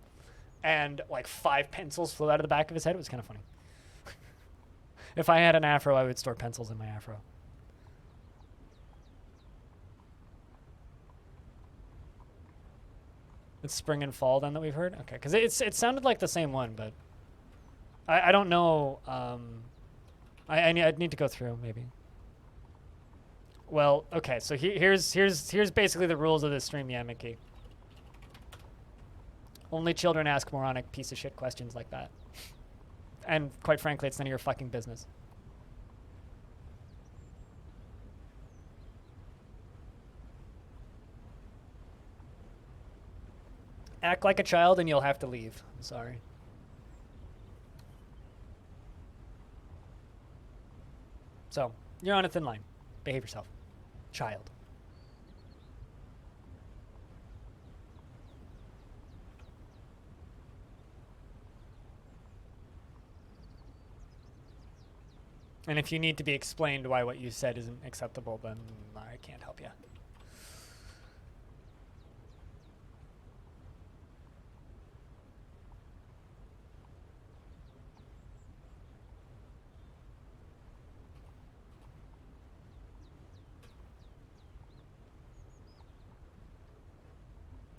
and like 5 pencils flew out of the back of his head. It was kind of funny. If I had an afro, I would store pencils in my afro. It's spring and fall then that we've heard? Okay, because it sounded like the same one, but I don't know. I'd need to go through maybe. Well, okay, so here's basically the rules of this stream, Yamiki. Only children ask moronic piece of shit questions like that. And quite frankly, it's none of your fucking business. Act like a child and you'll have to leave. I'm sorry. So, you're on a thin line. Behave yourself. Child. And if you need to be explained why what you said isn't acceptable, then I can't help you.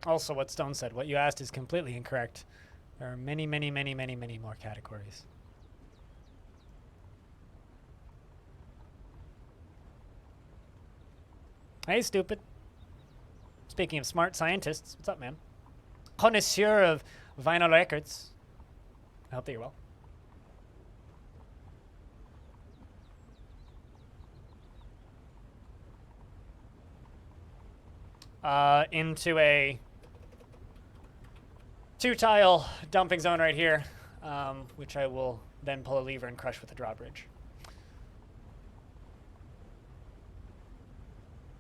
Also, what Stone said, what you asked is completely incorrect. There are many, many, many, many, many more categories. Hey, stupid. Speaking of smart scientists, what's up, man? Connoisseur of vinyl records. I hope that you're well. into a 2-tile dumping zone right here, which I will then pull a lever and crush with the drawbridge.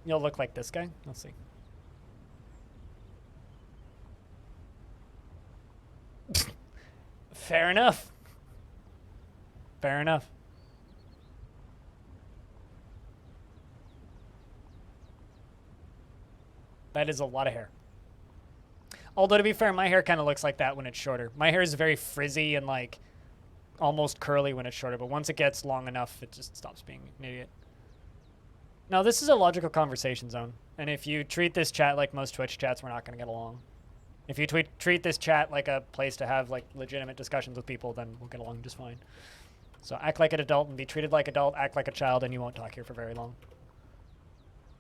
You'll look like this guy. Let's see. Fair enough. Fair enough. That is a lot of hair. Although, to be fair, my hair kind of looks like that when it's shorter. My hair is very frizzy and, like, almost curly when it's shorter, but once it gets long enough, it just stops being an idiot. Now, this is a logical conversation zone, and if you treat this chat like most Twitch chats, we're not going to get along. If you treat this chat like a place to have, like, legitimate discussions with people, then we'll get along just fine. So act like an adult and be treated like an adult, act like a child, and you won't talk here for very long.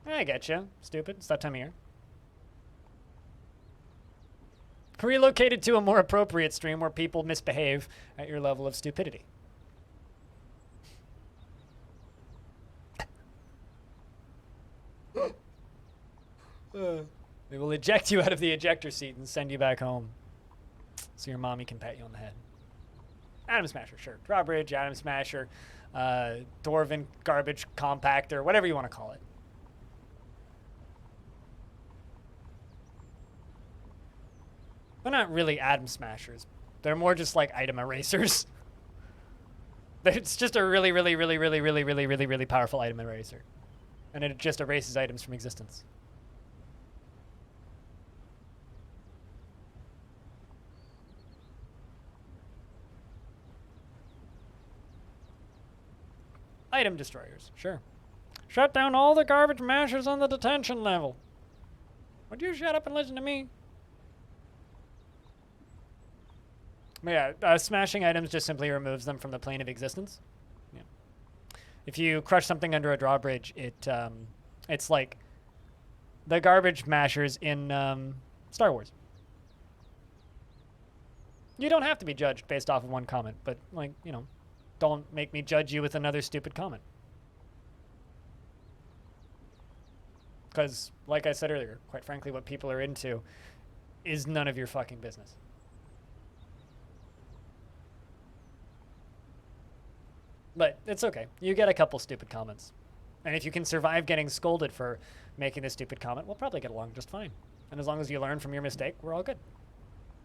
I get you. Stupid. It's that time of year. Relocated to a more appropriate stream where people misbehave at your level of stupidity. They will eject you out of the ejector seat and send you back home so your mommy can pat you on the head. Atom Smasher, sure. Drawbridge, Atom Smasher, Dwarven Garbage Compactor, whatever you want to call it. They're not really Atom Smashers. They're more just like item erasers. It's just a really, really, really, really, really, really, really, really powerful item eraser. And it just erases items from existence. Item destroyers, sure. Shut down all the garbage mashers on the detention level. Would you shut up and listen to me? But yeah, smashing items just simply removes them from the plane of existence. Yeah. If you crush something under a drawbridge, it's like the garbage mashers in Star Wars. You don't have to be judged based off of one comment, but, like, you know, don't make me judge you with another stupid comment. Because, like I said earlier, quite frankly, what people are into is none of your fucking business. But it's okay. You get a couple stupid comments. And if you can survive getting scolded for making this stupid comment, we'll probably get along just fine. And as long as you learn from your mistake, we're all good.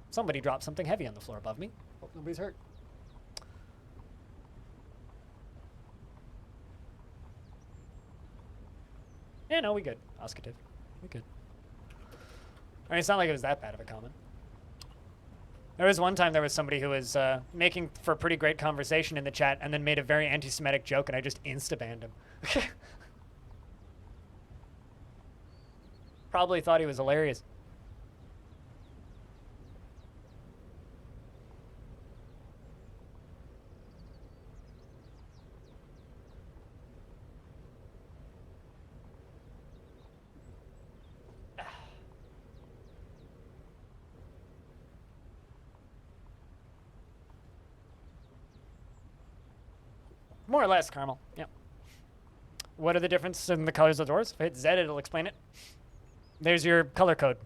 Somebody dropped something heavy on the floor above me. Hope nobody's hurt. Yeah, no, we good. Oscative. We good. I mean, it's not like it was that bad of a comment. There was one time there was somebody who was making for pretty great conversation in the chat and then made a very anti-Semitic joke, and I just insta-banned him. Probably thought he was hilarious. More or less, Carmel. Yeah. What are the differences in the colors of doors? If I hit Z, it'll explain it. There's your color code.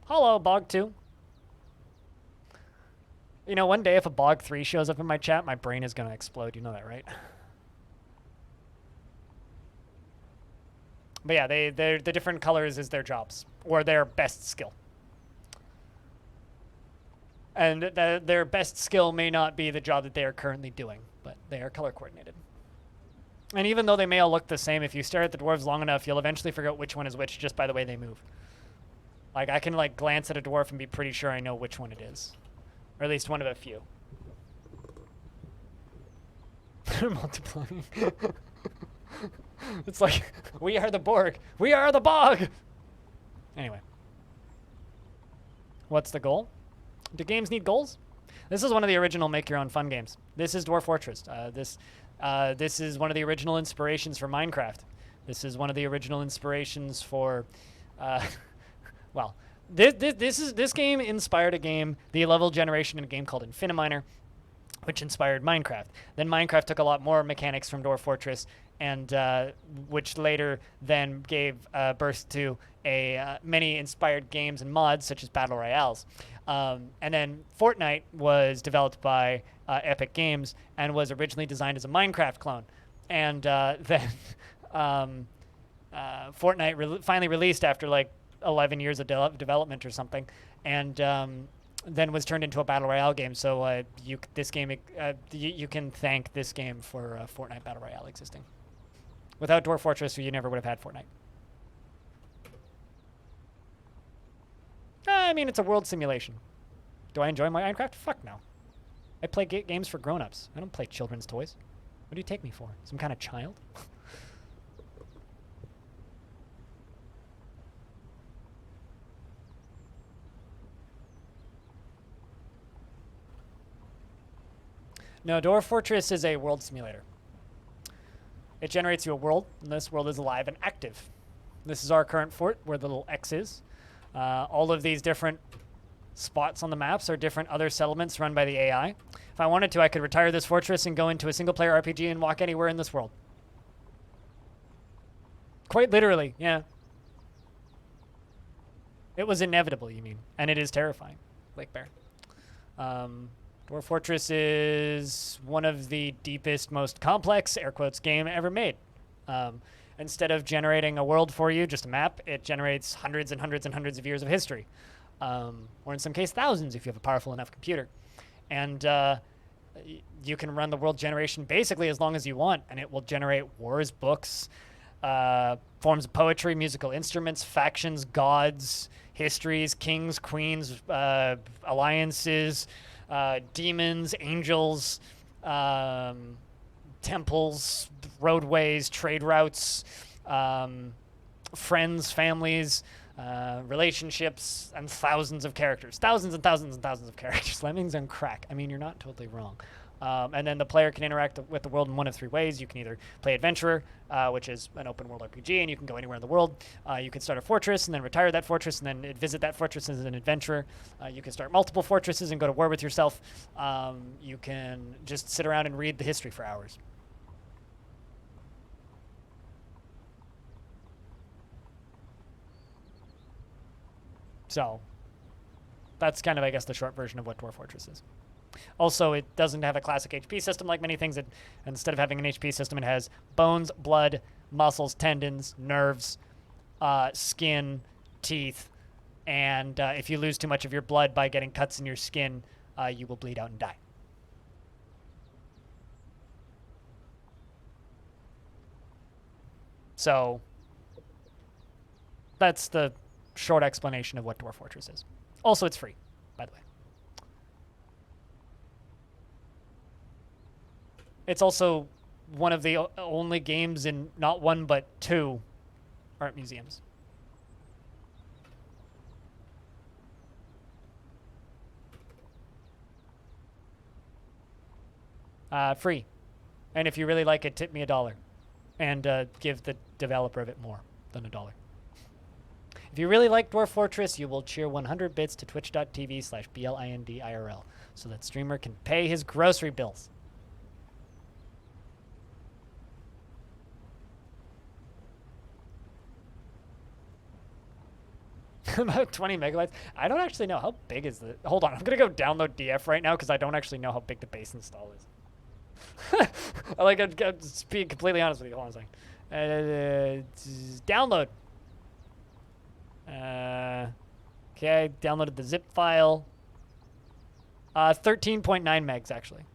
Hello, Bog 2. You know, one day if a Bog 3 shows up in my chat, my brain is going to explode. You know that, right? But yeah, the different colors is their jobs, or their best skill. And their best skill may not be the job that they are currently doing, but they are color coordinated. And even though they may all look the same, if you stare at the dwarves long enough, you'll eventually figure out which one is which just by the way they move. Like, I can, like, glance at a dwarf and be pretty sure I know which one it is. Or at least one of a few. They're multiplying. It's like, we are the Borg. We are the Bog! Anyway. What's the goal? Do games need goals? This is one of the original make-your-own-fun games. This is Dwarf Fortress. This is one of the original inspirations for Minecraft. This is one of the original inspirations for, well, this game inspired a game, the level generation in a game called Infiniminer, which inspired Minecraft. Then Minecraft took a lot more mechanics from Dwarf Fortress and which later then gave birth to many inspired games and mods such as battle royales. And then Fortnite was developed by Epic Games and was originally designed as a Minecraft clone. And then Fortnite finally released after like 11 years of development or something, and then was turned into a battle royale game. So you can thank this game for Fortnite battle royale existing. Without Dwarf Fortress, you never would have had Fortnite. I mean, it's a world simulation. Do I enjoy my Minecraft? Fuck no. I play games for grown-ups. I don't play children's toys. What do you take me for? Some kind of child? No, Dwarf Fortress is a world simulator. It generates you a world, and this world is alive and active. This is our current fort, where the little X is. All of these different spots on the maps are different other settlements run by the AI. If I wanted to, I could retire this fortress and go into a single-player RPG and walk anywhere in this world. Quite literally, yeah. It was inevitable, you mean, and it is terrifying. Lake Bear. Dwarf Fortress is one of the deepest, most complex, air quotes, game ever made. Instead of generating a world for you, just a map, it generates hundreds and hundreds and hundreds of years of history. Or in some case, thousands if you have a powerful enough computer. And you can run the world generation basically as long as you want, and it will generate wars, books, forms of poetry, musical instruments, factions, gods, histories, kings, queens, alliances, demons, angels, temples, roadways, trade routes, friends, families, relationships, and thousands of characters. Thousands and thousands and thousands of characters. Lemmings on crack. I mean, you're not totally wrong. And then the player can interact with the world in one of three ways. You can either play Adventurer, which is an open world RPG, and you can go anywhere in the world. You can start a fortress and then retire that fortress and then visit that fortress as an adventurer. You can start multiple fortresses and go to war with yourself. You can just sit around and read the history for hours. So that's kind of, I guess, the short version of what Dwarf Fortress is. Also, it doesn't have a classic HP system like many things. Instead of having an HP system, it has bones, blood, muscles, tendons, nerves, skin, teeth, and if you lose too much of your blood by getting cuts in your skin, you will bleed out and die. So that's the short explanation of what Dwarf Fortress is. Also, it's free, by the way. It's also one of the only games in not one but two art museums. Free. And if you really like it, tip me $1. And give the developer of it more than $1. If you really like Dwarf Fortress, you will cheer 100 bits to twitch.tv/BLINDIRL so that streamer can pay his grocery bills. About 20 megabytes. I don't actually know. How big is the... Hold on. I'm going to go download DF right now because I don't actually know how big the base install is. I'd be completely honest with you. Hold on a second. Download. Okay, downloaded the zip file. 13.9 megs, actually.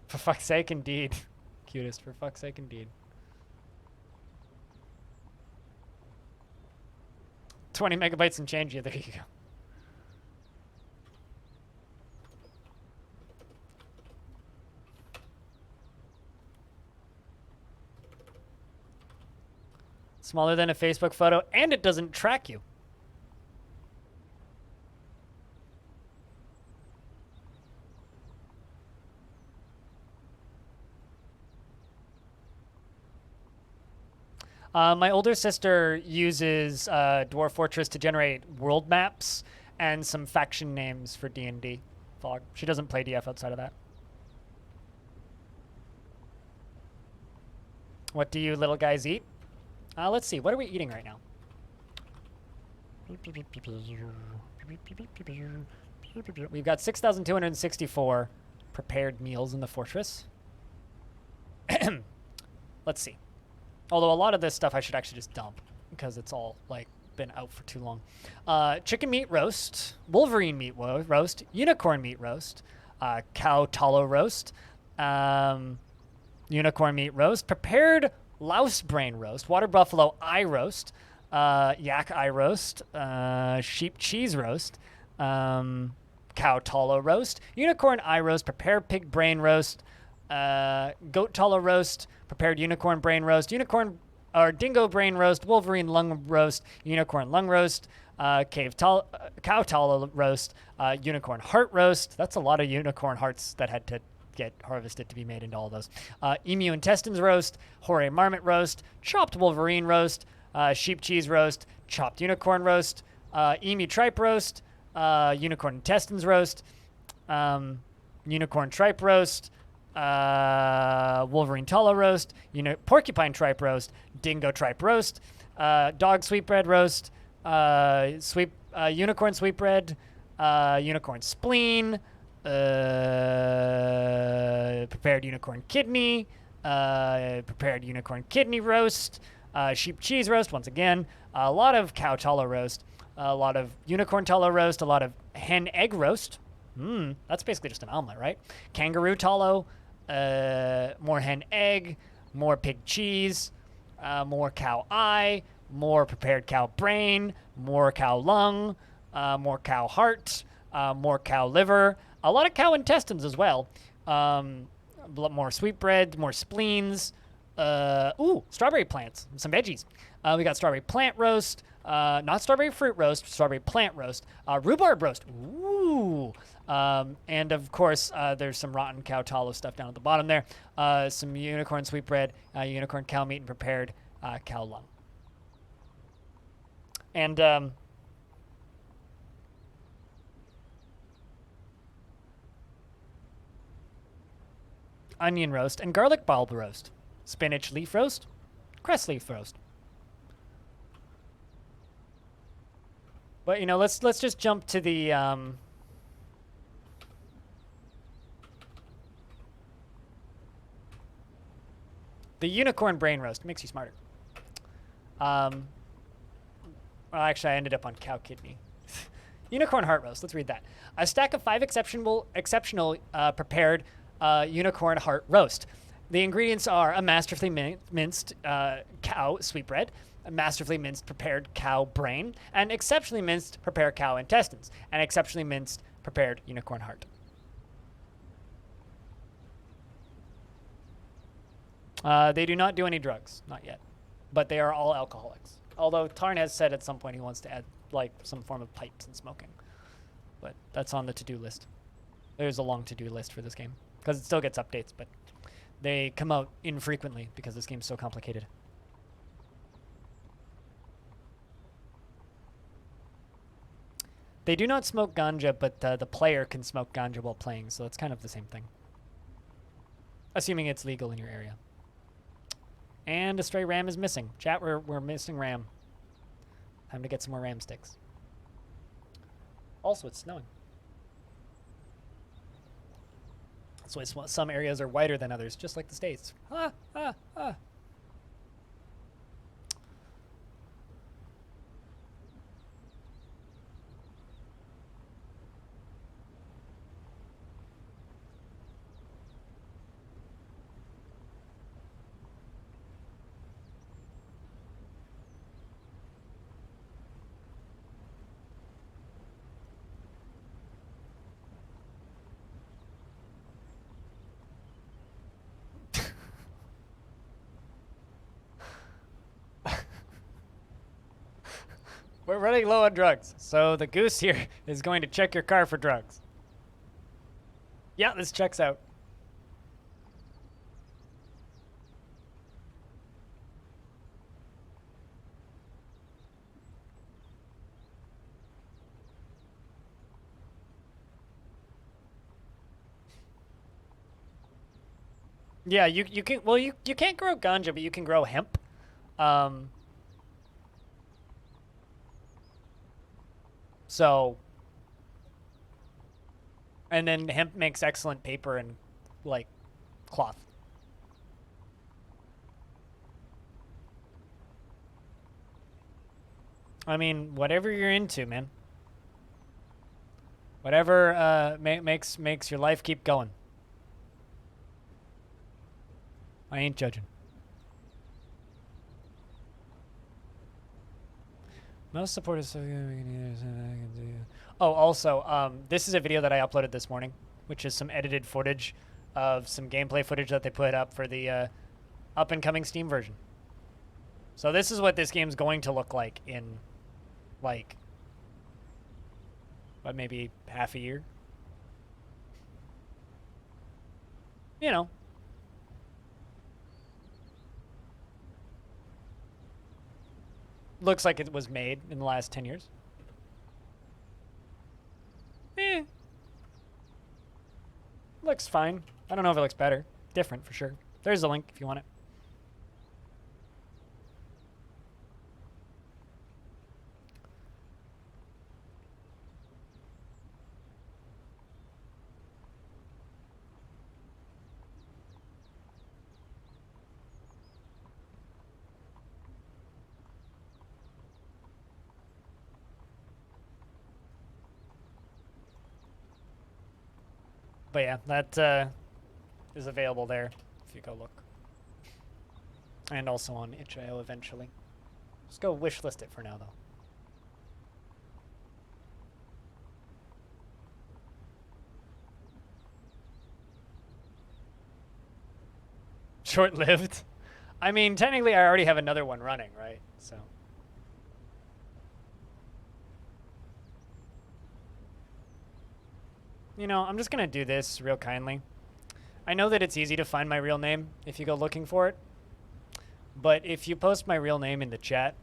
For fuck's sake, indeed. Cutest, for fuck's sake, indeed. 20 megabytes and change. Yeah, there you go. Smaller than a Facebook photo, and it doesn't track you. My older sister uses Dwarf Fortress to generate world maps and some faction names for D&D. Fog. She doesn't play DF outside of that. What do you little guys eat? Let's see. What are we eating right now? We've got 6,264 prepared meals in the fortress. Let's see. Although a lot of this stuff I should actually just dump because it's all like been out for too long. Chicken meat roast, Wolverine meat roast, unicorn meat roast, cow tallow roast, unicorn meat roast, prepared louse brain roast, water buffalo eye roast, yak eye roast, sheep cheese roast, cow tallow roast, unicorn eye roast, prepared pig brain roast, goat tallow roast, prepared unicorn brain roast, unicorn or dingo brain roast, wolverine lung roast, unicorn lung roast, cow tallow roast, unicorn heart roast. That's a lot of unicorn hearts that had to get harvested to be made into all those. Emu intestines roast, hore marmot roast, chopped wolverine roast, sheep cheese roast, chopped unicorn roast, emu tripe roast, unicorn intestines roast, unicorn tripe roast, wolverine tallow roast, porcupine tripe roast, dingo tripe roast, dog sweetbread roast, unicorn sweetbread, unicorn spleen, prepared unicorn kidney, prepared unicorn kidney roast, sheep cheese roast, once again, a lot of cow tallow roast, a lot of unicorn tallow roast, a lot of hen egg roast. That's basically just an omelet, right? Kangaroo tallow, more hen egg, more pig cheese, more cow eye, more prepared cow brain, more cow lung, more cow heart, more cow liver, a lot of cow intestines as well. More sweetbread, more spleens. Strawberry plants, some veggies. We got strawberry plant roast, not strawberry fruit roast, strawberry plant roast, rhubarb roast. Ooh. And of course, there's some rotten cow tallow stuff down at the bottom there. Some unicorn sweetbread, unicorn cow meat, and prepared cow lung. And onion roast and garlic bulb roast, spinach leaf roast, cress leaf roast. But let's just jump to the unicorn brain roast. Makes you smarter. Well, actually, I ended up on cow kidney. Unicorn heart roast. Let's read that. A stack of 5 exceptional prepared unicorn heart roast. The ingredients are a masterfully minced cow sweetbread, a masterfully minced prepared cow brain, and exceptionally minced prepared cow intestines, and exceptionally minced prepared unicorn heart. They do not do any drugs, not yet, but they are all alcoholics. Although Tarn has said at some point he wants to add like some form of pipes and smoking, but that's on the to-do list. There's a long to-do list for this game because it still gets updates, but they come out infrequently because this game's so complicated. They do not smoke ganja, but the player can smoke ganja while playing, so it's kind of the same thing. Assuming it's legal in your area. And a stray ram is missing. Chat, we're missing ram. Time to get some more ram sticks. Also, it's snowing. That's why some areas are whiter than others, just like the States. We're running low on drugs, so the goose here is going to check your car for drugs. Yeah, this checks out. Yeah, you can. Well, you can't grow ganja, but you can grow hemp. Um, so, and then hemp makes excellent paper and like cloth. I mean, whatever you're into, man. Whatever makes your life keep going. I ain't judging. Most supporters. Oh, also, this is a video that I uploaded this morning, which is some edited footage of some gameplay footage that they put up for the up and coming Steam version. So this is what this game's going to look like in, like, what, maybe half a year? You know. Looks like it was made in the last 10 years. Looks fine. I don't know if it looks better. Different, for sure. There's a link if you want it. But yeah, that is available there if you go look. And also on itch.io eventually. Just go wishlist it for now, though. Short-lived? I mean, technically I already have another one running, right? So... You know, I'm just going to do this real kindly. I know that it's easy to find my real name if you go looking for it. But if you post my real name in the chat,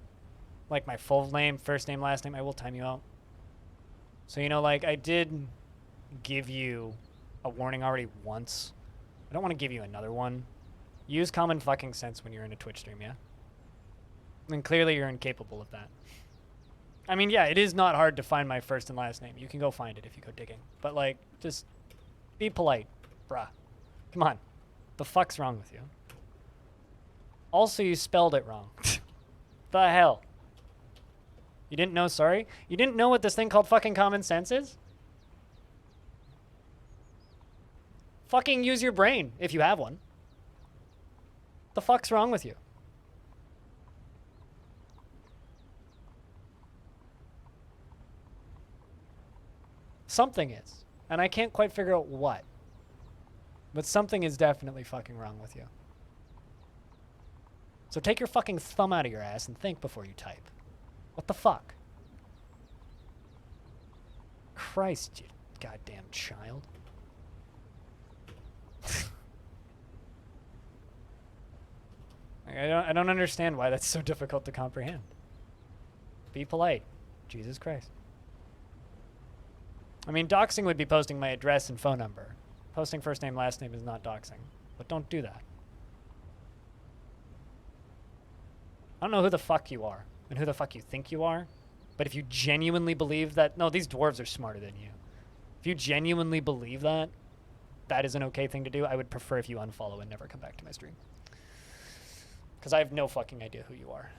like my full name, first name, last name, I will time you out. So, you know, like, I did give you a warning already once. I don't want to give you another one. Use common fucking sense when you're in a Twitch stream, yeah? And clearly you're incapable of that. I mean, yeah, it is not hard to find my first and last name. You can go find it if you go digging. But, like, just be polite, bruh. Come on. The fuck's wrong with you? Also, you spelled it wrong. The hell? You didn't know, sorry? You didn't know what this thing called fucking common sense is? Fucking use your brain, if you have one. The fuck's wrong with you? Something is. And I can't quite figure out what. But something is definitely fucking wrong with you. So take your fucking thumb out of your ass and think before you type. What the fuck? Christ, you goddamn child. I don't understand why that's so difficult to comprehend. Be polite. Jesus Christ. I mean, doxing would be posting my address and phone number. Posting first name, last name is not doxing. But don't do that. I don't know who the fuck you are and who the fuck you think you are. But if you genuinely believe that... No, these dwarves are smarter than you. If you genuinely believe that, that is an okay thing to do. I would prefer if you unfollow and never come back to my stream. Because I have no fucking idea who you are.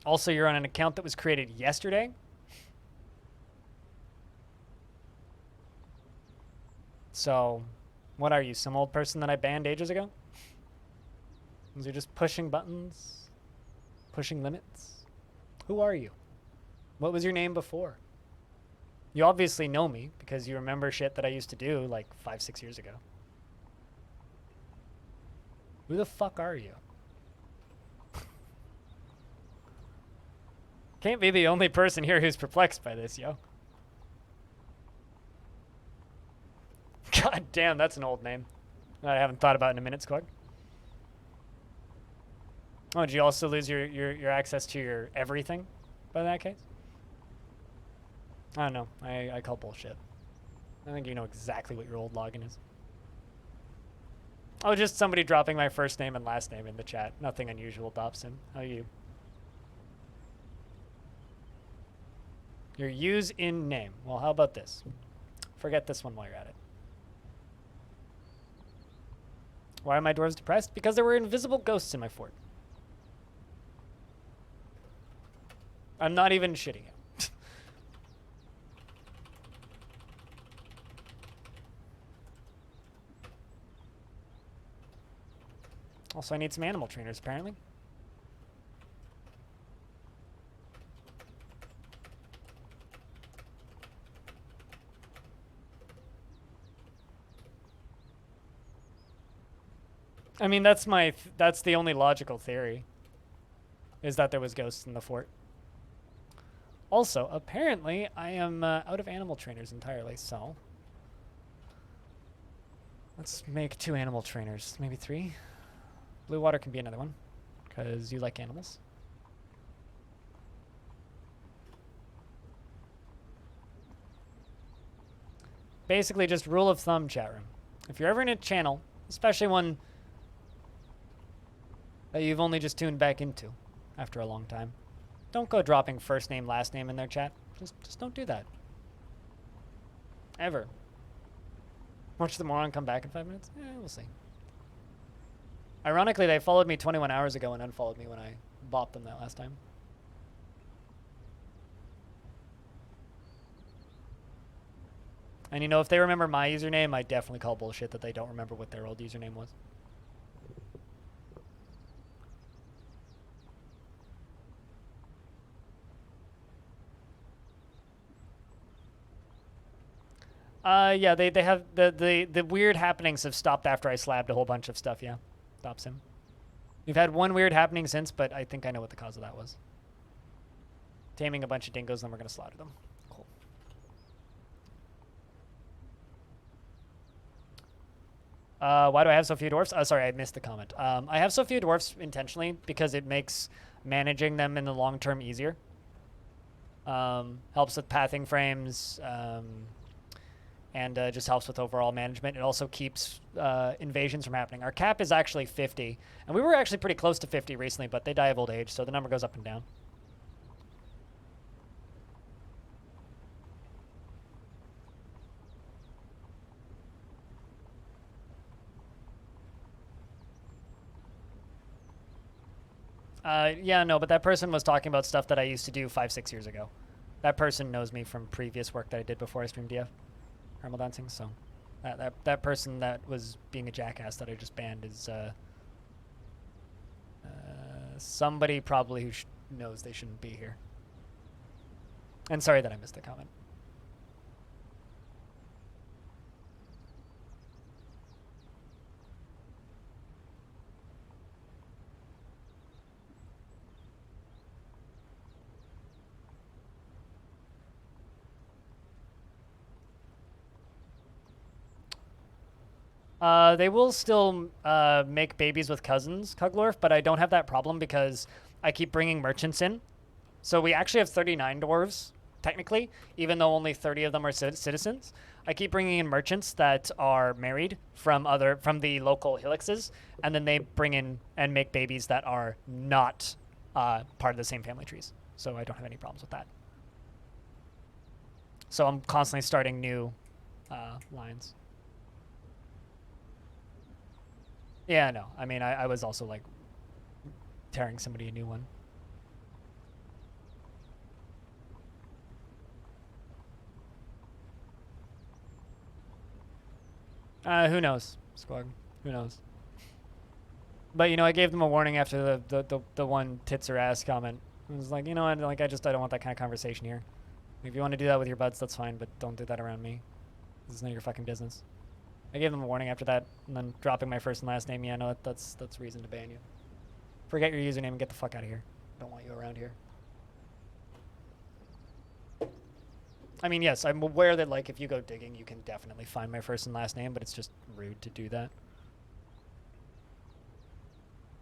Also, you're on an account that was created yesterday. So, what are you, some old person that I banned ages ago? You're just pushing buttons? Pushing limits? Who are you? What was your name before? You obviously know me because you remember shit that I used to do like 5-6 years ago. Who the fuck are you? Can't be the only person here who's perplexed by this, yo. God damn, that's an old name that I haven't thought about in a minute, Squad. Oh, did you also lose your access to your everything by that case? I don't know. I call bullshit. I think you know exactly what your old login is. Oh, just somebody dropping my first name and last name in the chat. Nothing unusual, Dobson. How are you? Your use in name. Well, how about this? Forget this one while you're at it. Why are my dwarves depressed? Because there were invisible ghosts in my fort. I'm not even shitting you. Also, I need some animal trainers, apparently. I mean, that's the only logical theory, is that there was ghosts in the fort. Also, apparently, I am out of animal trainers entirely, so let's make 2 animal trainers, maybe 3. Blue water can be another one, because you like animals. Basically, just rule of thumb, chat room. If you're ever in a channel, especially one that you've only just tuned back into after a long time, don't go dropping first name, last name in their chat. Just don't do that. Ever. Watch the moron come back in 5 minutes? We'll see. Ironically, they followed me 21 hours ago and unfollowed me when I bopped them that last time. And you know, if they remember my username, I definitely call bullshit that they don't remember what their old username was. Yeah, they have the weird happenings have stopped after I slabbed a whole bunch of stuff, yeah. Stops him. We've had one weird happening since, but I think I know what the cause of that was. Taming a bunch of dingoes, then we're gonna slaughter them. Cool. Why do I have so few dwarfs? Oh, sorry, I missed the comment. I have so few dwarfs intentionally because it makes managing them in the long term easier. Helps with pathing frames, and just helps with overall management. It also keeps invasions from happening. Our cap is actually 50, and we were actually pretty close to 50 recently, but they die of old age, so the number goes up and down. Yeah, no, but that person was talking about stuff that I used to do 5-6 years ago. That person knows me from previous work that I did before I streamed DF. Caramel dancing, so that person that was being a jackass that I just banned is somebody probably who knows they shouldn't be here. And sorry that I missed the comment. They will still make babies with cousins, Cuglorf, but I don't have that problem because I keep bringing merchants in. So we actually have 39 dwarves, technically, even though only 30 of them are citizens. I keep bringing in merchants that are married from the local hillixes, and then they bring in and make babies that are not part of the same family trees. So I don't have any problems with that. So I'm constantly starting new lines. Yeah, no. I mean, I was also, like, tearing somebody a new one. Who knows, Squog? Who knows? But, you know, I gave them a warning after the one tits or ass comment. I was like, you know, I don't want that kind of conversation here. If you want to do that with your buds, that's fine, but don't do that around me. This is none of your fucking business. I gave them a warning after that, and then dropping my first and last name. Yeah, no, that's reason to ban you. Forget your username and get the fuck out of here. Don't want you around here. I mean, yes, I'm aware that, like, if you go digging, you can definitely find my first and last name, but it's just rude to do that.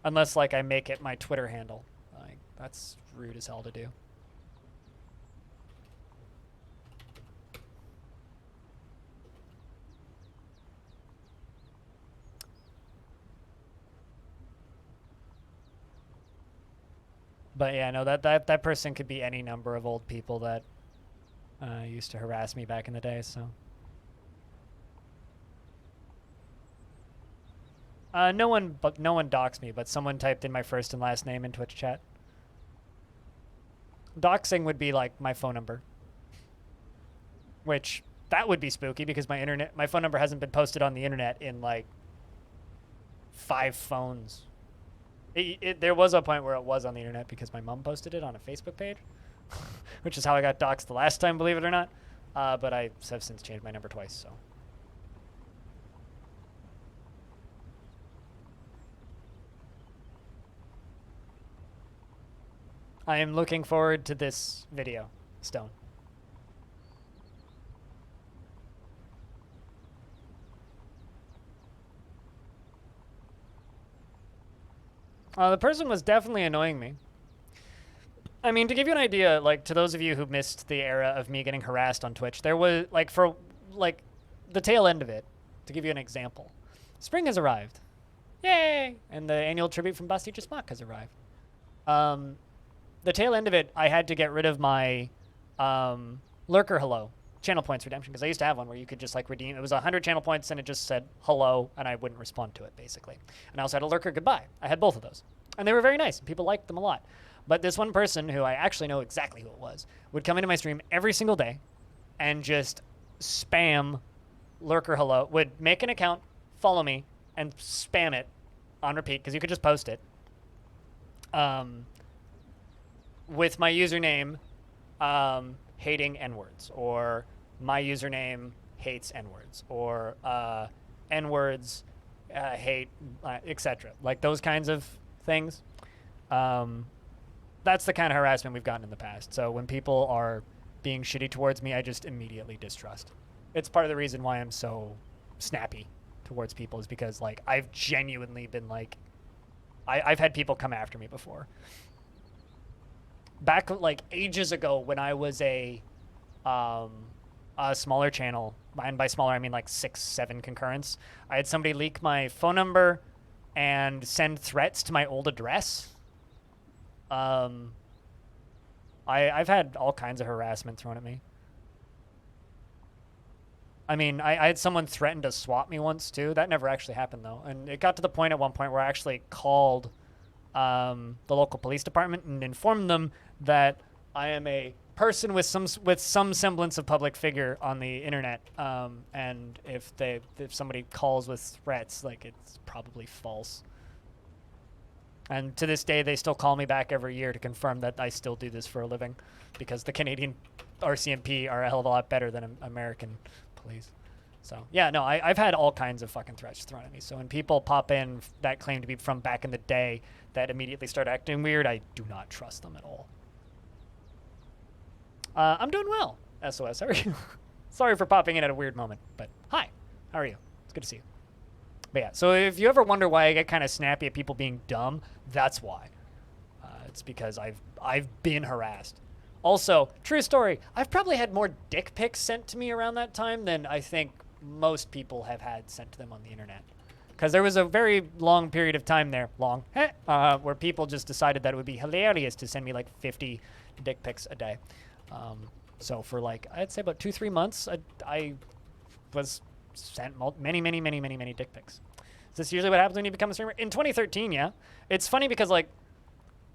Unless, like, I make it my Twitter handle. Like, that's rude as hell to do. But yeah, no, that person could be any number of old people that used to harass me back in the day. So no one doxed me, but someone typed in my first and last name in Twitch chat. Doxing would be like my phone number, which that would be spooky because my phone number hasn't been posted on the internet in like 5 phones. There was a point where it was on the internet because my mom posted it on a Facebook page, which is how I got doxxed the last time, believe it or not. But I have since changed my number twice, so. I am looking forward to this video, Stone. The person was definitely annoying me. I mean, to give you an idea, like, to those of you who missed the era of me getting harassed on Twitch, there was, like, for, like, the tail end of it, to give you an example. Spring has arrived. Yay! And the annual tribute from Basti Mock has arrived. The tail end of it, I had to get rid of my Lurker Hello channel points redemption, because I used to have one where you could just like redeem. It was 100 channel points and it just said hello, and I wouldn't respond to it, basically. And I also had a Lurker Goodbye. I had both of those. And they were very nice. People liked them a lot. But this one person, who I actually know exactly who it was, would come into my stream every single day and just spam Lurker Hello, would make an account, follow me, and spam it on repeat, because you could just post it. With my username hating N-words, or my username hates N-words, or N-words hate, etc. Like those kinds of things. That's the kind of harassment we've gotten in the past. So when people are being shitty towards me, I just immediately distrust. It's part of the reason why I'm so snappy towards people, is because like I've genuinely been like, I've had people come after me before. Back like ages ago when I was a smaller channel, and by smaller I mean like 6-7 concurrents, I had somebody leak my phone number and send threats to my old address. I've had all kinds of harassment thrown at me. I mean, I had someone threaten to swap me once too. That never actually happened though, and it got to the point at one point where I actually called the local police department and informed them that I am a person with some semblance of public figure on the internet, and if somebody calls with threats, like, it's probably false. And to this day, they still call me back every year to confirm that I still do this for a living, because the Canadian RCMP are a hell of a lot better than American police. So yeah, no, I've had all kinds of fucking threats thrown at me. So when people pop in that claim to be from back in the day that immediately start acting weird, I do not trust them at all. I'm doing well, SOS. How are you? Sorry for popping in at a weird moment, but hi. How are you? It's good to see you. But yeah, so if you ever wonder why I get kind of snappy at people being dumb, that's why. It's because I've been harassed. Also, true story, I've probably had more dick pics sent to me around that time than I think most people have had sent to them on the internet. Because there was a very long period of time there, where people just decided that it would be hilarious to send me like 50 dick pics a day. So for like, I'd say about 2-3 months, I was sent many dick pics. Is this usually what happens when you become a streamer? In 2013, yeah. It's funny because like,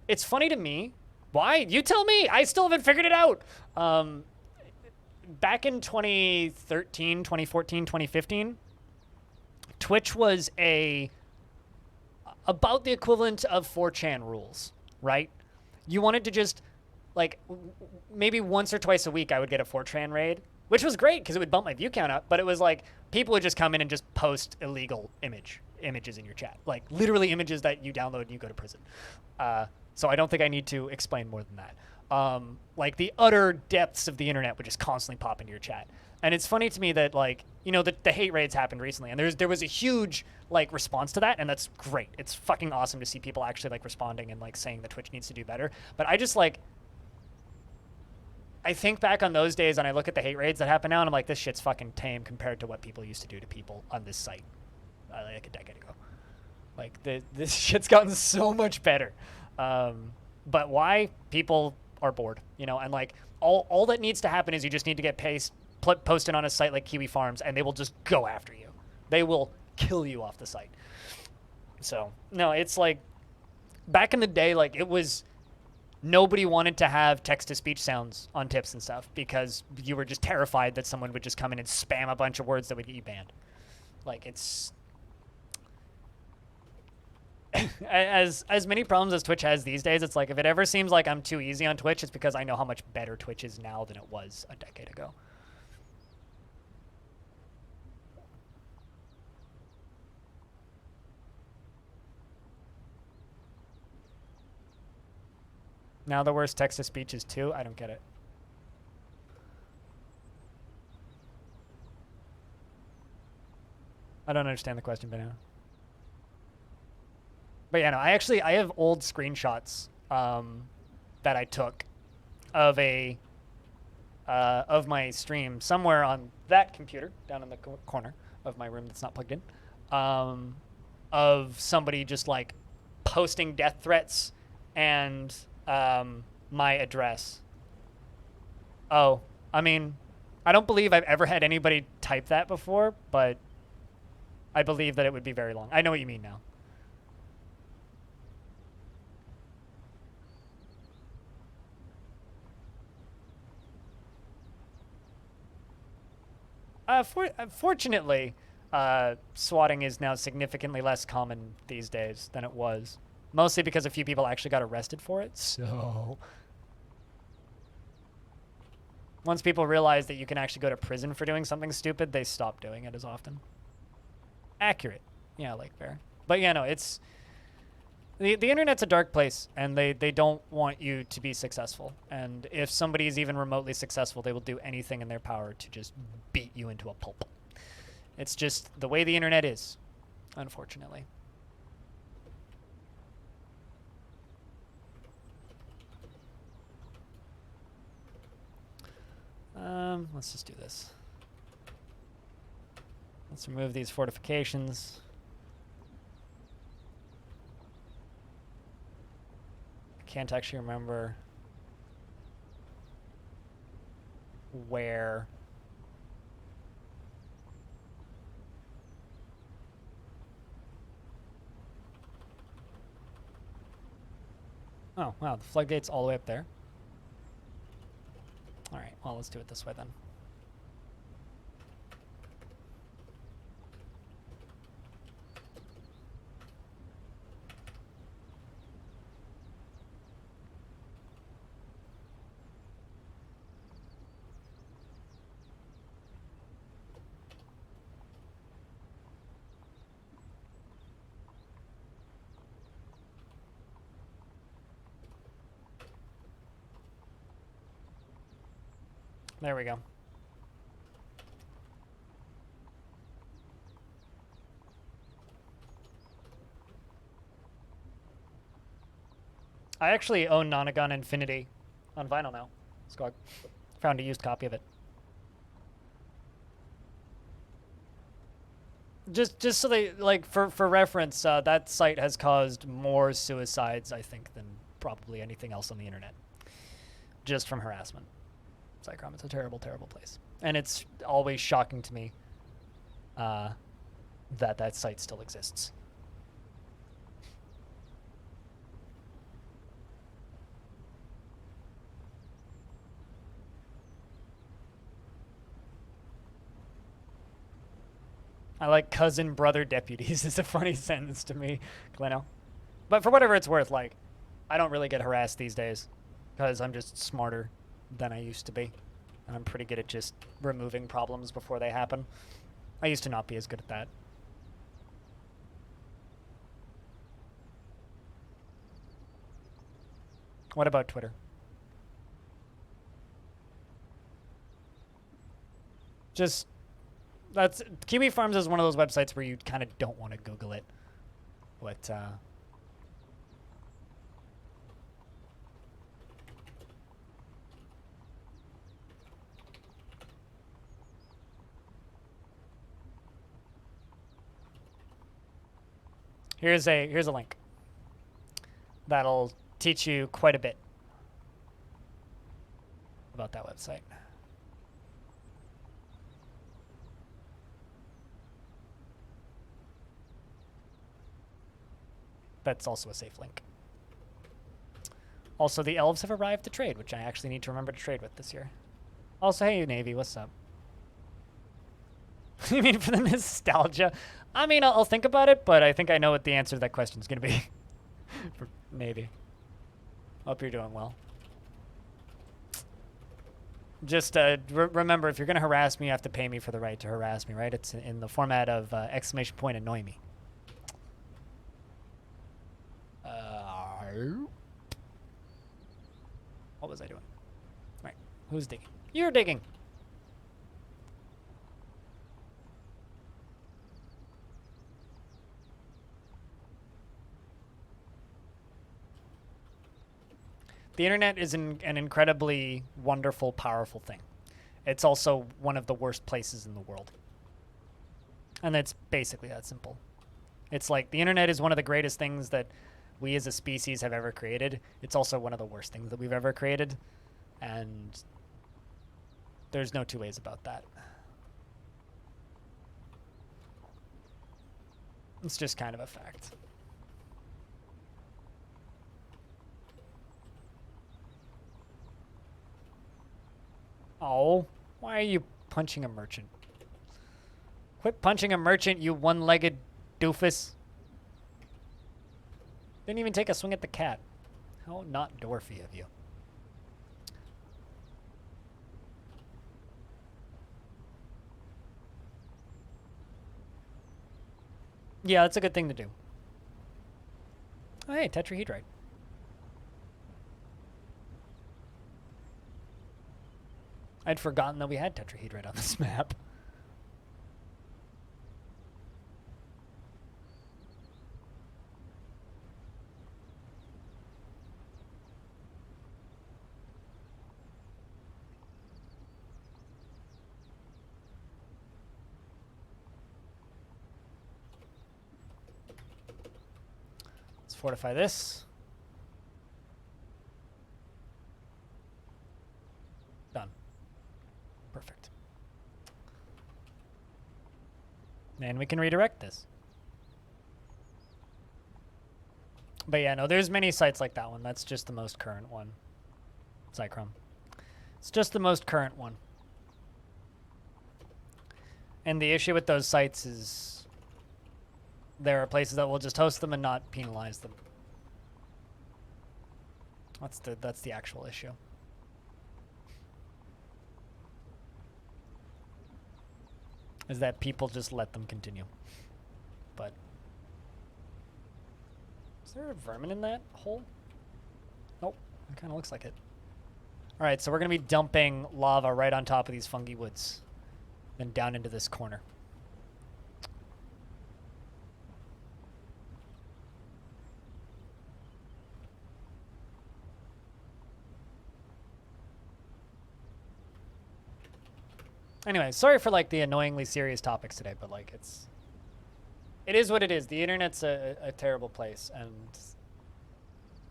it's funny to me. Why? You tell me. I still haven't figured it out. Back in 2013, 2014, 2015, Twitch was about the equivalent of 4chan rules, right? You wanted to just, like, maybe once or twice a week I would get a 4chan raid, which was great because it would bump my view count up, but it was like people would just come in and just post illegal images in your chat, like literally images that you download and you go to prison. So I don't think I need to explain more than that. Like the utter depths of the internet would just constantly pop into your chat. And it's funny to me that, like, you know, the hate raids happened recently, and there was a huge, like, response to that, and that's great. It's fucking awesome to see people actually, like, responding and, like, saying that Twitch needs to do better. But I just, like, I think back on those days and I look at the hate raids that happen now, and I'm like, this shit's fucking tame compared to what people used to do to people on this site like a decade ago. Like, this shit's gotten so much better. But why? People are bored, you know, and like all that needs to happen is you just need to get posted on a site like Kiwi Farms, and they will just go after you. They will kill you off the site. So no, it's like back in the day, like it was nobody wanted to have text-to-speech sounds on tips and stuff because you were just terrified that someone would just come in and spam a bunch of words that would get you banned. Like it's as many problems as Twitch has these days. It's like if it ever seems like I'm too easy on Twitch, it's because I know how much better Twitch is now than it was a decade ago. Now the worst text-to-speech is 2? I don't get it. I don't understand the question, but now. But yeah, no, I have old screenshots that I took of of my stream somewhere on that computer down in the corner of my room that's not plugged in, of somebody just like posting death threats and my address. Oh, I mean, I don't believe I've ever had anybody type that before, but I believe that it would be very long. I know what you mean now. Fortunately, swatting is now significantly less common these days than it was. Mostly because a few people actually got arrested for it, so... Once people realize that you can actually go to prison for doing something stupid, they stop doing it as often. Accurate. Yeah, like fair. But yeah, no, it's... The internet's a dark place, and they don't want you to be successful. And if somebody is even remotely successful, they will do anything in their power to just beat you into a pulp. It's just the way the internet is, unfortunately. Let's just do this. Let's remove these fortifications. I can't actually remember where. Oh, wow, the floodgate's all the way up there. All right, well, let's do it this way then. There we go. I actually own Nonagon Infinity on vinyl now. Skog. Found a used copy of it. Just so they, like, for reference, that site has caused more suicides, I think, than probably anything else on the internet. Just from harassment. Psychrom, it's a terrible, terrible place. And it's always shocking to me that site still exists. I like cousin brother deputies is a funny sentence to me, Gleno. But for whatever it's worth, like, I don't really get harassed these days because I'm just smarter than I used to be. And I'm pretty good at just removing problems before they happen. I used to not be as good at that. What about Twitter? Just, that's, Kiwi Farms is one of those websites where you kind of don't want to Google it. But, here's a link that'll teach you quite a bit about that website. That's also a safe link. Also, the elves have arrived to trade, which I actually need to remember to trade with this year. Also, hey, Navy, what's up? You mean for the nostalgia? I mean, I'll think about it, but I think I know what the answer to that question is going to be. For Navy. Hope you're doing well. Just remember, if you're going to harass me, you have to pay me for the right to harass me, right? It's in the format of exclamation point annoy me. What was I doing? Right. Who's digging? You're digging. The internet is an incredibly wonderful, powerful thing. It's also one of the worst places in the world. And it's basically that simple. It's like the internet is one of the greatest things that we as a species have ever created. It's also one of the worst things that we've ever created. And there's no two ways about that. It's just kind of a fact. Oh, why are you punching a merchant? Quit punching a merchant, you one-legged doofus. Didn't even take a swing at the cat. How not dwarfy of you. Yeah, that's a good thing to do. Oh, hey, tetrahedrite. I'd forgotten that we had tetrahedrite on this map. Let's fortify this. Done. Perfect. And we can redirect this. But yeah, no, there's many sites like that one. That's just the most current one. Cychrome. It's just the most current one. And the issue with those sites is there are places that will just host them and not penalize them. That's the actual issue. Is that people just let them continue. But is there a vermin in that hole? Nope, it kind of looks like it. All right, so we're going to be dumping lava right on top of these fungi woods, then down into this corner. Anyway, sorry for like the annoyingly serious topics today, but like it is what it is. The internet's a terrible place, and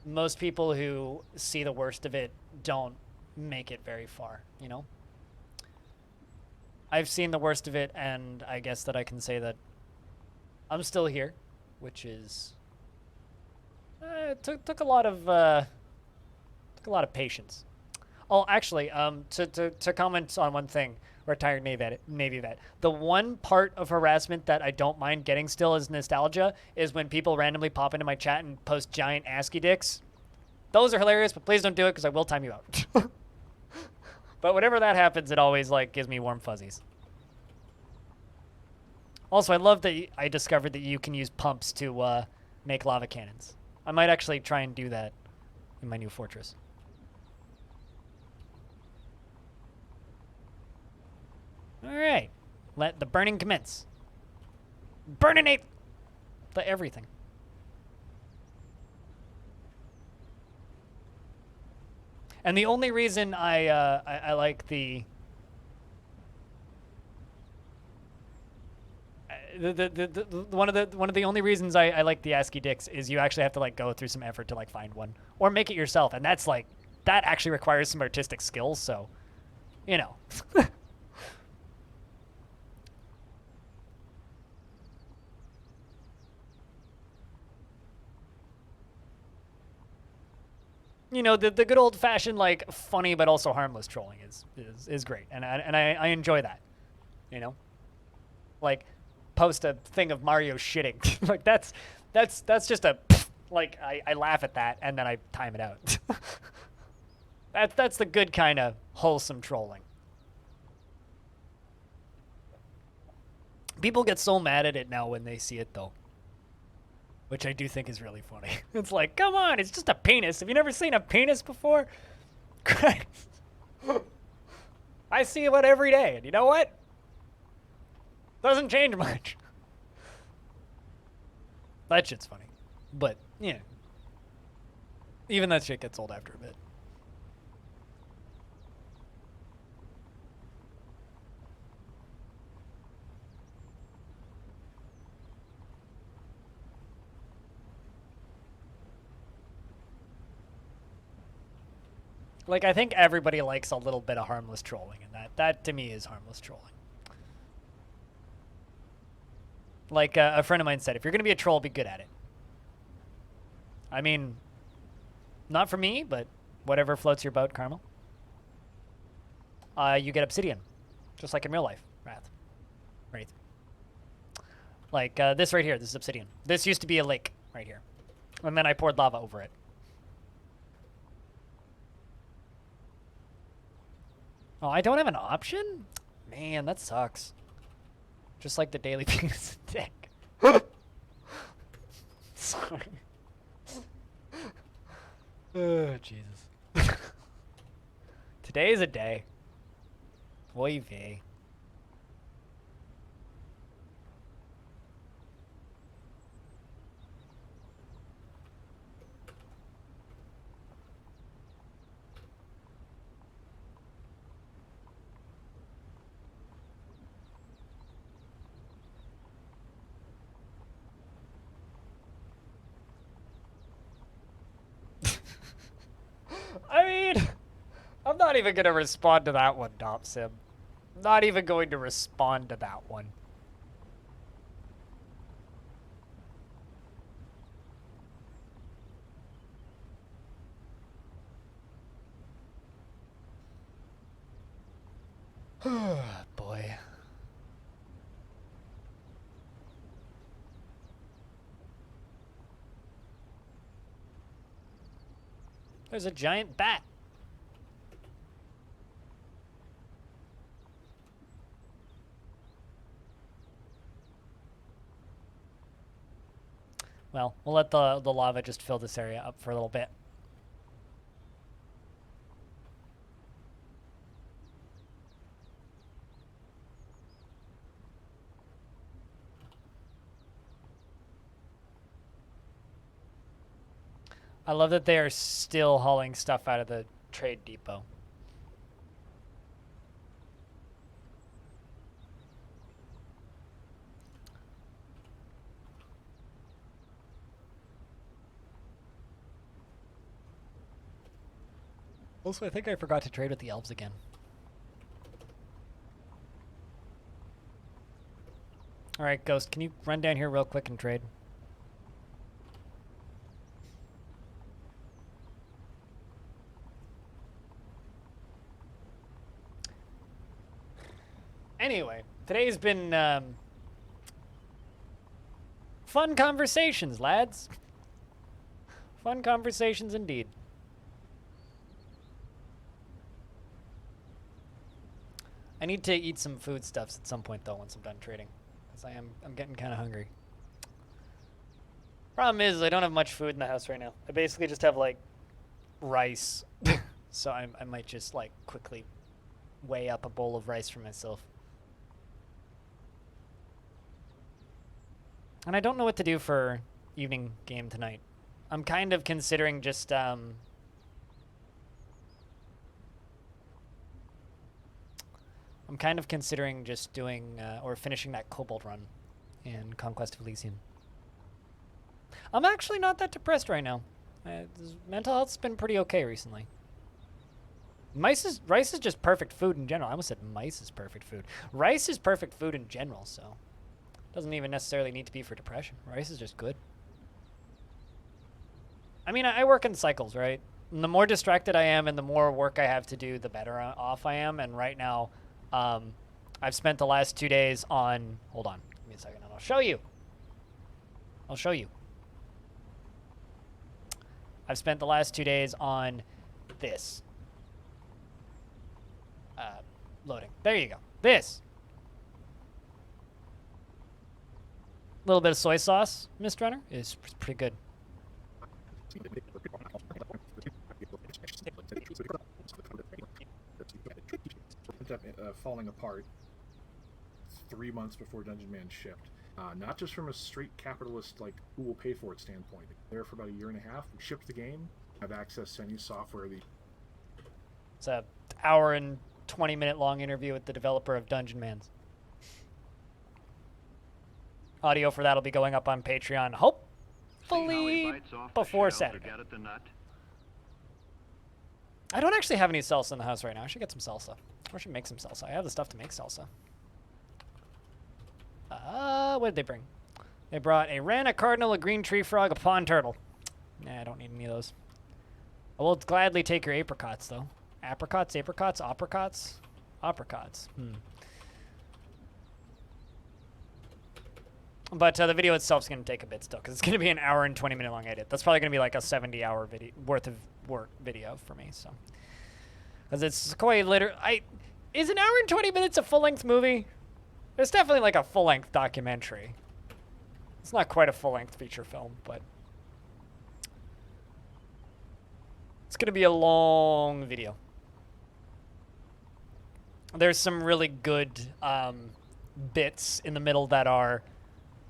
most people who see the worst of it don't make it very far, you know? I've seen the worst of it, and I guess that I can say that I'm still here, which is took a lot of patience. Oh, actually, to comment on one thing, retired Navy vet. The one part of harassment that I don't mind getting still as nostalgia is when people randomly pop into my chat and post giant ASCII dicks. Those are hilarious, but please don't do it because I will time you out. But whenever that happens, it always like gives me warm fuzzies. Also, I love that I discovered that you can use pumps to make lava cannons. I might actually try and do that in my new fortress. All right, let the burning commence. Burninate the everything. And the only reason I like one of the only reasons I like the ASCII dicks is you actually have to like go through some effort to like find one or make it yourself, and that's like that actually requires some artistic skills. So, you know. You know, the good old fashioned like funny but also harmless trolling is great, and I enjoy that. You know, like post a thing of Mario shitting. Like that's just a like I laugh at that and then I time it out. That's the good kind of wholesome trolling. People get so mad at it now when they see it though, which I do think is really funny. It's like, come on, it's just a penis. Have you never seen a penis before? Christ. I see one every day, and you know what? Doesn't change much. That shit's funny. But, yeah. Even that shit gets old after a bit. Like, I think everybody likes a little bit of harmless trolling, and that to me is harmless trolling. Like a friend of mine said, if you're going to be a troll, be good at it. I mean, not for me, but whatever floats your boat, Carmel. You get obsidian, just like in real life, Wraith. Wraith. Like this right here, this is obsidian. This used to be a lake right here. And then I poured lava over it. Oh, I don't have an option? Man, that sucks. Just like the daily penis dick. Sorry. Oh, Jesus. Today's a day. Oy vey. I mean, I'm not even going to respond to that one, Dopsim. Not even going to respond to that one. Boy. There's a giant bat. Well, we'll let the lava just fill this area up for a little bit. I love that they are still hauling stuff out of the trade depot. Also, I think I forgot to trade with the elves again. Alright, Ghost, can you run down here real quick and trade? Anyway, today's been fun conversations, lads. Fun conversations indeed. I need to eat some foodstuffs at some point though once I'm done trading, because I'm getting kind of hungry. Problem is I don't have much food in the house right now. I basically just have like rice, so I might just like quickly weigh up a bowl of rice for myself. And I don't know what to do for evening game tonight. I'm kind of considering just I'm kind of considering just doing or finishing that Kobold run and Conquest of Elysium. I'm actually not that depressed right now. Mental health's been pretty okay recently. Rice is just perfect food in general. I almost said mice is perfect food. Rice is perfect food in general, so doesn't even necessarily need to be for depression. Rice is just good. I mean, I work in cycles, right? And the more distracted I am and the more work I have to do, the better off I am. And right now, I've spent the last 2 days on... Hold on. Give me a second and I'll show you. I'll show you. I've spent the last 2 days on this. Loading. There you go. This. A little bit of soy sauce, Mist Runner, is pretty good. Falling apart 3 months before Dungeon Man shipped. Not just from a straight capitalist, like, who will pay for it standpoint. There for about a year and a half. We shipped the game, have access to any software. It's a hour and 20-minute long interview with the developer of Dungeon Mans. Audio for that will be going up on Patreon, hopefully before Saturday. I don't actually have any salsa in the house right now. I should get some salsa. Or I should make some salsa. I have the stuff to make salsa. What did they bring? They brought a wren, a cardinal, a green tree frog, a pond turtle. Nah, I don't need any of those. I will gladly take your apricots, though. Apricots, apricots, apricots? Apricots. But the video itself is going to take a bit still, because it's going to be an hour and 20-minute long edit. That's probably going to be like a 70-hour video worth of work video for me, so. Because it's quite literally... Is an hour and 20 minutes a full-length movie? It's definitely like a full-length documentary. It's not quite a full-length feature film, but... It's going to be a long video. There's some really good bits in the middle that are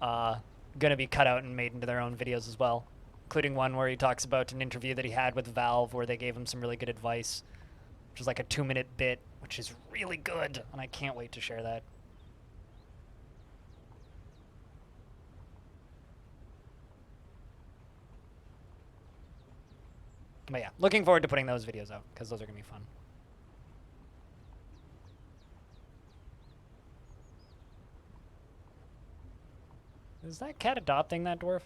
going to be cut out and made into their own videos as well, including one where he talks about an interview that he had with Valve where they gave him some really good advice, which is like a 2-minute bit, which is really good, and I can't wait to share that. But yeah, looking forward to putting those videos out, because those are going to be fun. Is that cat adopting that dwarf?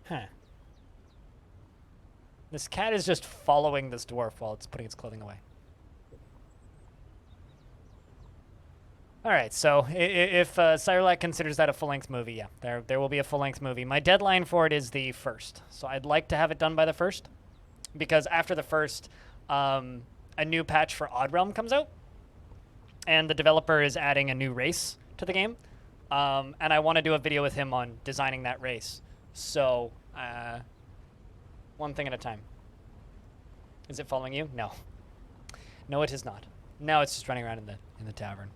Huh. This cat is just following this dwarf while it's putting its clothing away. Alright, so if Cyrolac considers that a full-length movie, yeah, there will be a full-length movie. My deadline for it is the 1st, so I'd like to have it done by the 1st, because after the 1st, a new patch for Odd Realm comes out, and the developer is adding a new race to the game, and I want to do a video with him on designing that race. So, one thing at a time. Is it following you? No. No, it is not. Now it's just running around in the tavern.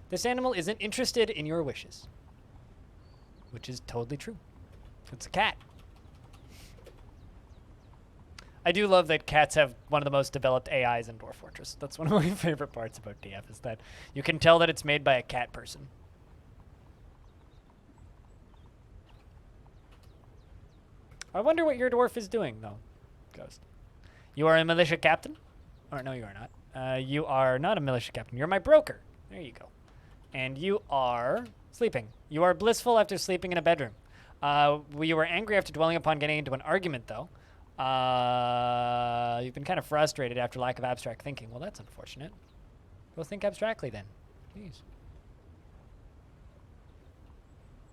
This animal isn't interested in your wishes. Which is totally true. It's a cat. I do love that cats have one of the most developed AIs in Dwarf Fortress. That's one of my favorite parts about DF, is that you can tell that it's made by a cat person. I wonder what your dwarf is doing, though, Ghost. You are a militia captain? Or no, you are not. You are not a militia captain. You're my broker. There you go. And you are sleeping. You are blissful after sleeping in a bedroom. You were angry after dwelling upon getting into an argument, though. You've been kind of frustrated after lack of abstract thinking. Well, that's unfortunate. Go think abstractly, then. Jeez.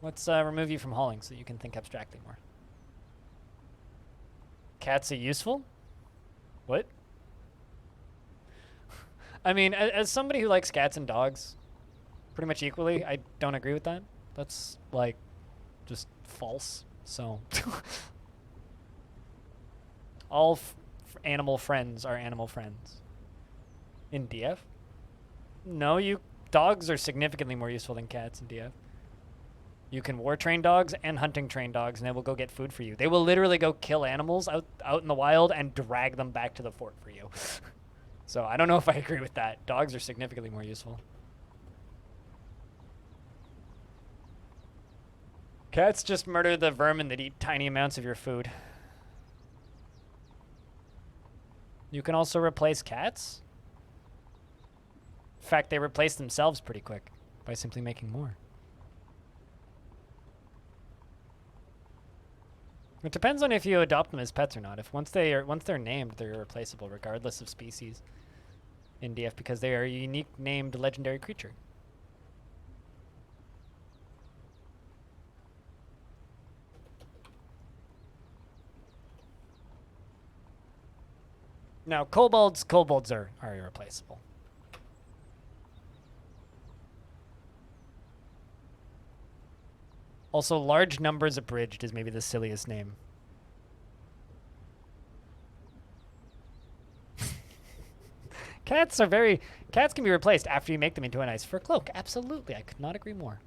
Let's remove you from hauling so you can think abstractly more. Cats are useful? What? I mean, as somebody who likes cats and dogs pretty much equally, I don't agree with that. That's, like, just false. So, all animal friends are animal friends. In DF? No, dogs are significantly more useful than cats in DF. You can war train dogs and hunting train dogs, and they will go get food for you. They will literally go kill animals out in the wild and drag them back to the fort for you. So I don't know if I agree with that. Dogs are significantly more useful. Cats just murder the vermin that eat tiny amounts of your food. You can also replace cats? In fact, they replace themselves pretty quick by simply making more. It depends on if you adopt them as pets or not. If once they're named, they're irreplaceable regardless of species in DF because they are a unique named legendary creature. Now, kobolds are irreplaceable. Also, large numbers abridged is maybe the silliest name. Cats can be replaced after you make them into a nice fur cloak. Absolutely, I could not agree more.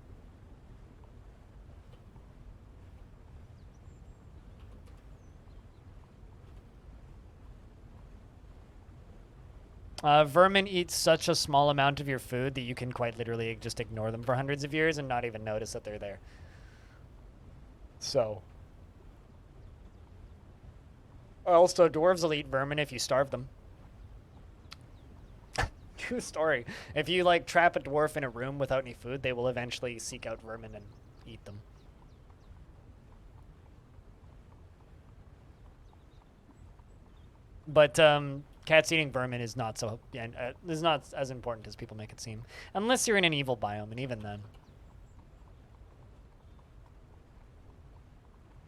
Vermin eat such a small amount of your food that you can quite literally just ignore them for hundreds of years and not even notice that they're there. So. Also, dwarves will eat vermin if you starve them. True story. If you, like, trap a dwarf in a room without any food, they will eventually seek out vermin and eat them. But, cats eating vermin is not so is not as important as people make it seem, unless you're in an evil biome, and even then.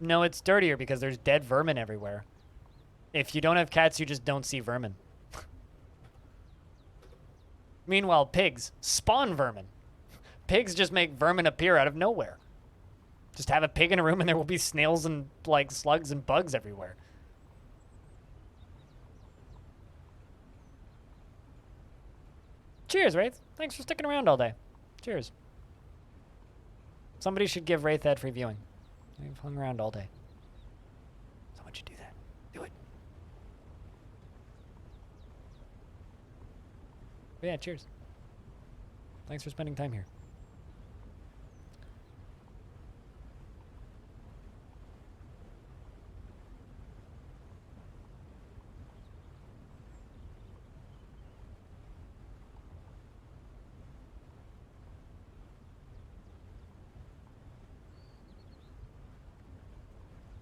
No, it's dirtier because there's dead vermin everywhere. If you don't have cats, you just don't see vermin. Meanwhile, pigs spawn vermin. Pigs just make vermin appear out of nowhere. Just have a pig in a room and there will be snails and like slugs and bugs everywhere. Cheers, Wraith. Thanks for sticking around all day. Cheers. Somebody should give Wraith that free viewing. We've hung around all day. Someone should do that. Do it. But yeah, cheers. Thanks for spending time here.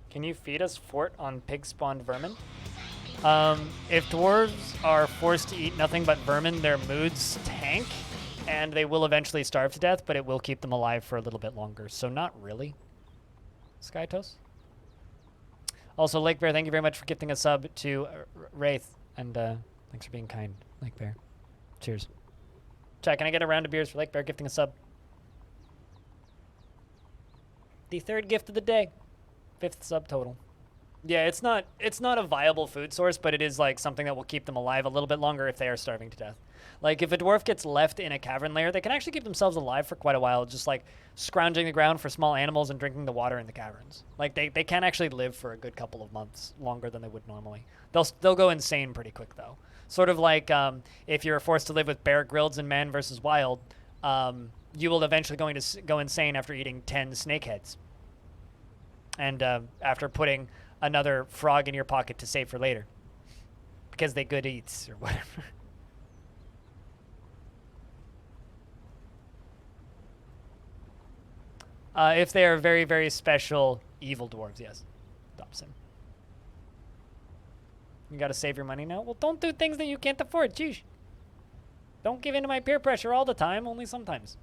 Can you feed us fort on pig-spawned vermin? If dwarves are forced to eat nothing but vermin, their moods tank, and they will eventually starve to death, but it will keep them alive for a little bit longer. So not really. Skytos? Also, Lake Bear, thank you very much for gifting a sub to Wraith, and thanks for being kind, Lake Bear. Cheers. Chat, can I get a round of beers for Lake Bear gifting a sub? The third gift of the day. 5th sub total. Yeah, it's not a viable food source, but it is like something that will keep them alive a little bit longer if they are starving to death. Like if a dwarf gets left in a cavern lair, they can actually keep themselves alive for quite a while, just like scrounging the ground for small animals and drinking the water in the caverns. Like they can actually live for a good couple of months longer than they would normally. They'll go insane pretty quick though. Sort of like if you're forced to live with Bear Grylls in Man vs. Wild, you will eventually going to go insane after eating 10 snakeheads. And after putting another frog in your pocket to save for later. Because they good eats, or whatever. If they are very, very special evil dwarves, yes. Dobson. You gotta save your money now? Well, don't do things that you can't afford, jeez. Don't give in to my peer pressure all the time, only sometimes.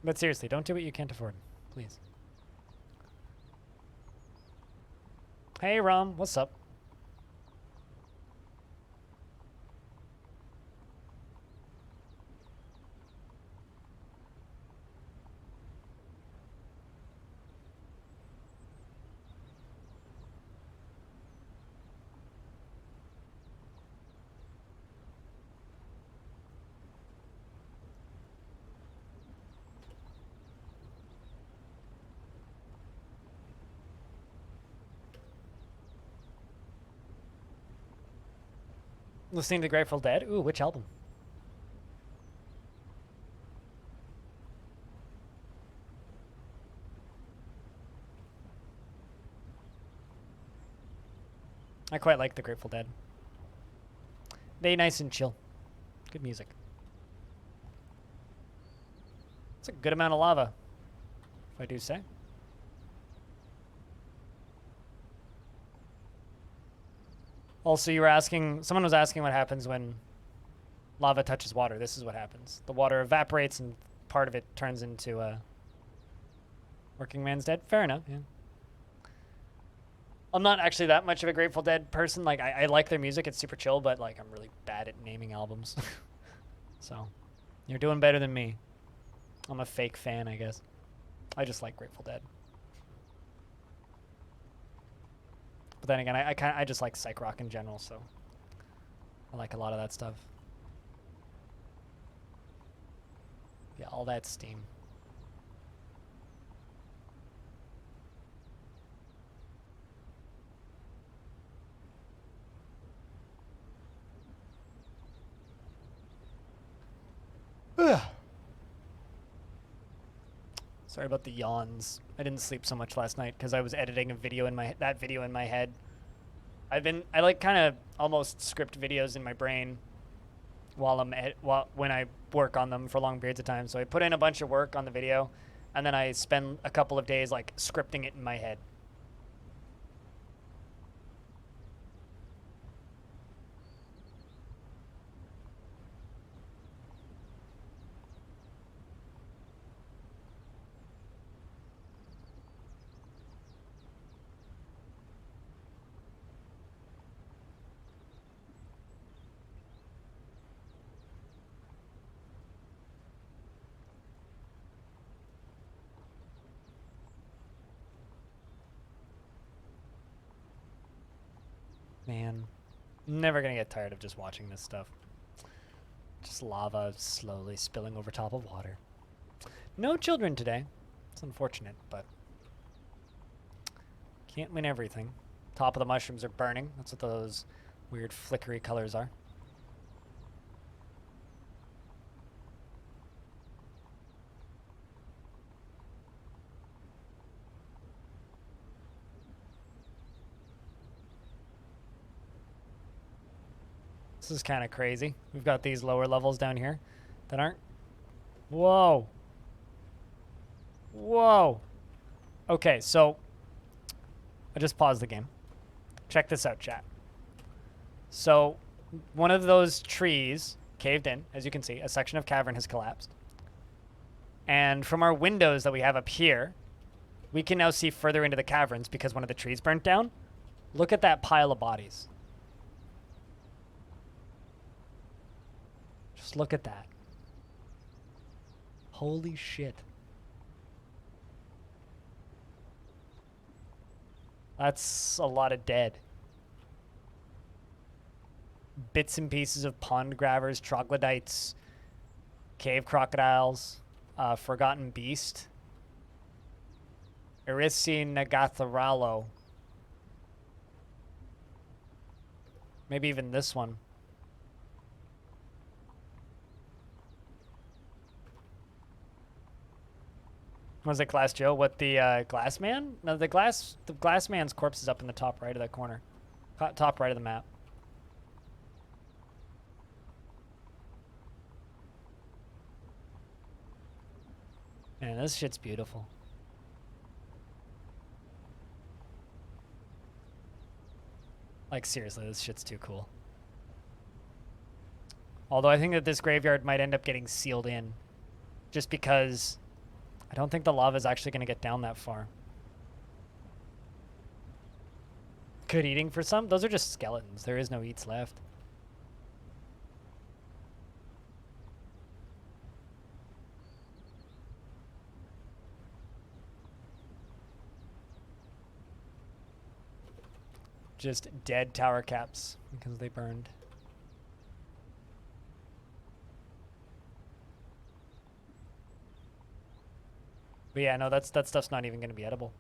But seriously, don't do what you can't afford, please. Hey, Rom, what's up? Listening to Grateful Dead? Ooh, which album? I quite like the Grateful Dead. They nice and chill. Good music. It's a good amount of lava, if I do say. Also, you were asking, someone was asking what happens when lava touches water. This is what happens. The water evaporates and part of it turns into Working Man's Dead. Fair enough, yeah. I'm not actually that much of a Grateful Dead person. Like, I like their music. It's super chill, but, like, I'm really bad at naming albums. So, you're doing better than me. I'm a fake fan, I guess. I just like Grateful Dead. But then again, I just like psych rock in general, so I like a lot of that stuff. Yeah, all that steam. Sorry about the yawns. I didn't sleep so much last night because I was editing a video in that video in my head. I like kind of almost script videos in my brain while when I work on them for long periods of time. So I put in a bunch of work on the video, and then I spend a couple of days like scripting it in my head. Man, I'm never gonna get tired of just watching this stuff. Just lava slowly spilling over top of water. No children today. It's unfortunate, but can't win everything. Top of the mushrooms are burning. That's what those weird flickery colors are. This is kind of crazy. We've got these lower levels down here that aren't... Whoa. Whoa. Okay, so I just paused the game. Check this out, chat. So one of those trees caved in, as you can see. A section of cavern has collapsed. And from our windows that we have up here, we can now see further into the caverns because one of the trees burnt down. Look at that pile of bodies. Just look at that. Holy shit. That's a lot of dead. Bits and pieces of pond grabbers, troglodytes, cave crocodiles, forgotten beast, Erissi Nagatharalo. Maybe even this one. Was it Glass Joe? What, the Glass Man? No, the Glass Man's corpse is up in the top right of that corner. Top right of the map. Man, this shit's beautiful. Like, seriously, this shit's too cool. Although I think that this graveyard might end up getting sealed in. Just because I don't think the lava is actually going to get down that far. Good eating for some? Those are just skeletons. There is no eats left. Just dead tower caps because they burned. But yeah, no, that stuff's not even going to be edible.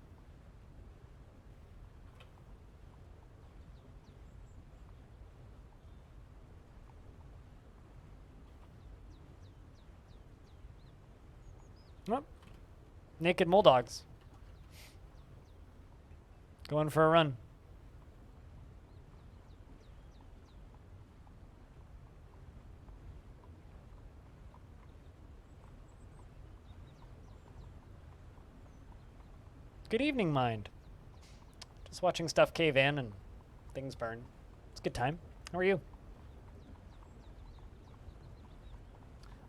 Oh, naked Molldogs. Going for a run. Good evening, Mind. Just watching stuff cave in and things burn. It's a good time. How are you?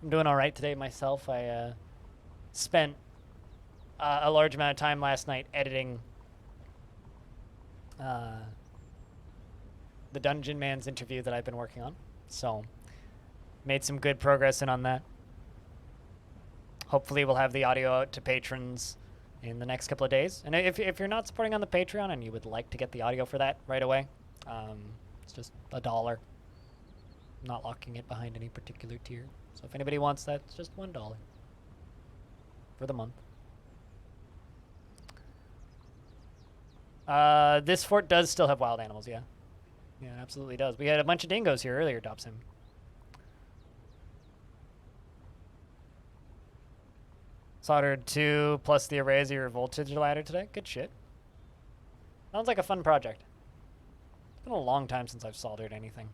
I'm doing all right today myself. I spent a large amount of time last night editing the Dungeon Man's interview that I've been working on. So, made some good progress in on that. Hopefully we'll have the audio out to patrons in the next couple of days. And if you're not supporting on the Patreon and you would like to get the audio for that right away, it's just $1. I'm not locking it behind any particular tier. So if anybody wants that, it's just $1 for the month. This fort does still have wild animals, yeah. Yeah, it absolutely does. We had a bunch of dingoes here earlier, Dobson. Soldered 2 plus the arrays of your voltage ladder today. Good shit. Sounds like a fun project. It's been a long time since I've soldered anything.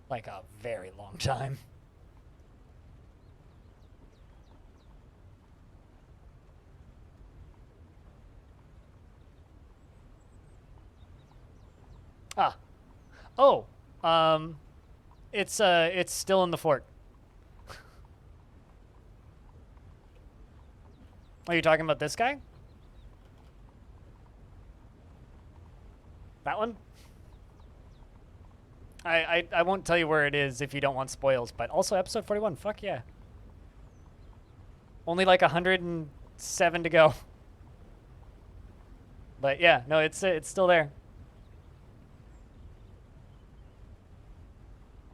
Like a very long time. Ah. Oh. It's still in the fort. Are you talking about this guy? That one? I won't tell you where it is if you don't want spoils, but also episode 41, fuck yeah. Only like 107 to go. But yeah, no, it's still there.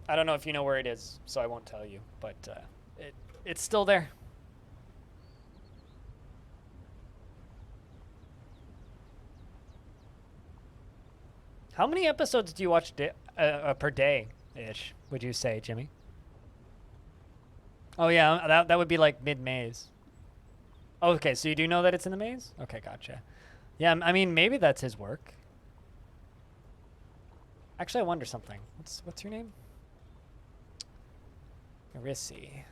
I don't know if you know where it is, so I won't tell you, but it's still there. How many episodes do you watch per day-ish, would you say, Jimmy? Oh, yeah, that would be like mid-maze. Oh, okay, so you do know that it's in the maze? Okay, gotcha. Yeah, I mean, maybe that's his work. Actually, I wonder something. What's your name? Rissy.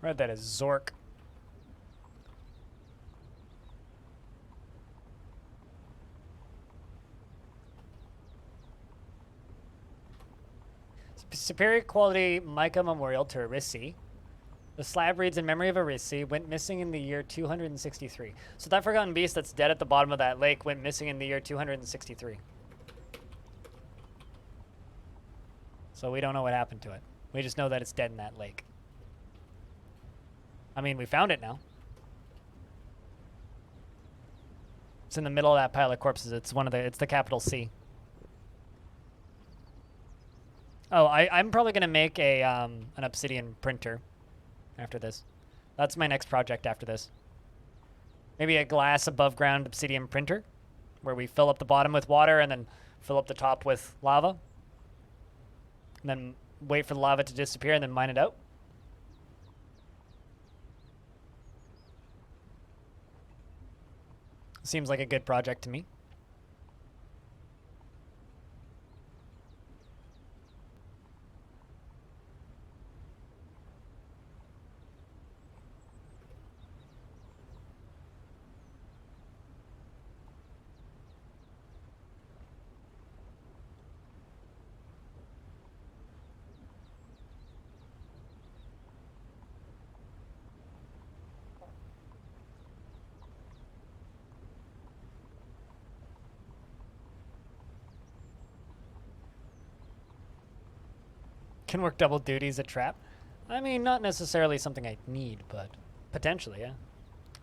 Read that as Zork. Superior quality mica memorial to Arissi. The slab reads, in memory of Arissi, went missing in the year 263. So that forgotten beast that's dead at the bottom of that lake went missing in the year 263. So we don't know what happened to it. We just know that it's dead in that lake. I mean, we found it now. It's in the middle of that pile of corpses. It's the capital C. Oh, I'm probably gonna make an obsidian printer after this. That's my next project after this. Maybe a glass above ground obsidian printer where we fill up the bottom with water and then fill up the top with lava. And then wait for the lava to disappear and then mine it out. Seems like a good project to me. Can work double duty as a trap. I mean, not necessarily something I need, but potentially, yeah.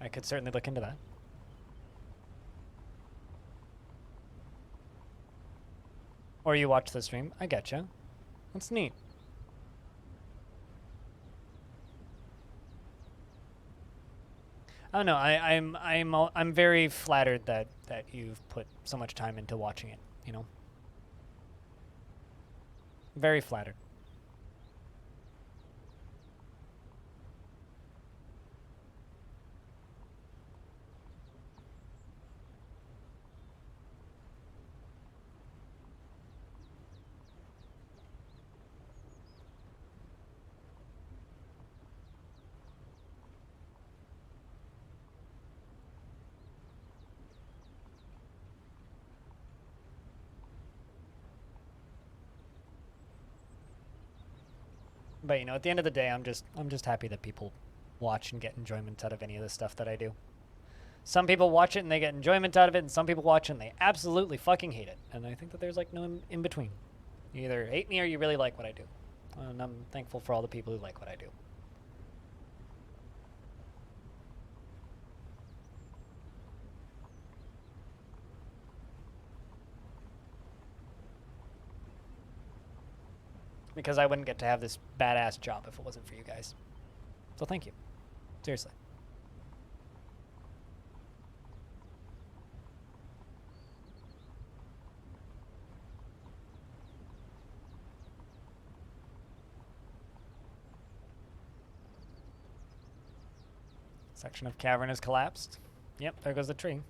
I could certainly look into that. Or you watch the stream. I getcha. That's neat. I don't know. I'm very flattered that you've put so much time into watching it. You know. Very flattered. But you know, at the end of the day, I'm just happy that people watch and get enjoyment out of any of the stuff that I do. Some people watch it and they get enjoyment out of it, and some people watch it and they absolutely fucking hate it. And I think that there's like no in between. You either hate me or you really like what I do. And I'm thankful for all the people who like what I do. Because I wouldn't get to have this badass job if it wasn't for you guys. So thank you. Seriously. Section of cavern has collapsed. Yep, there goes the tree.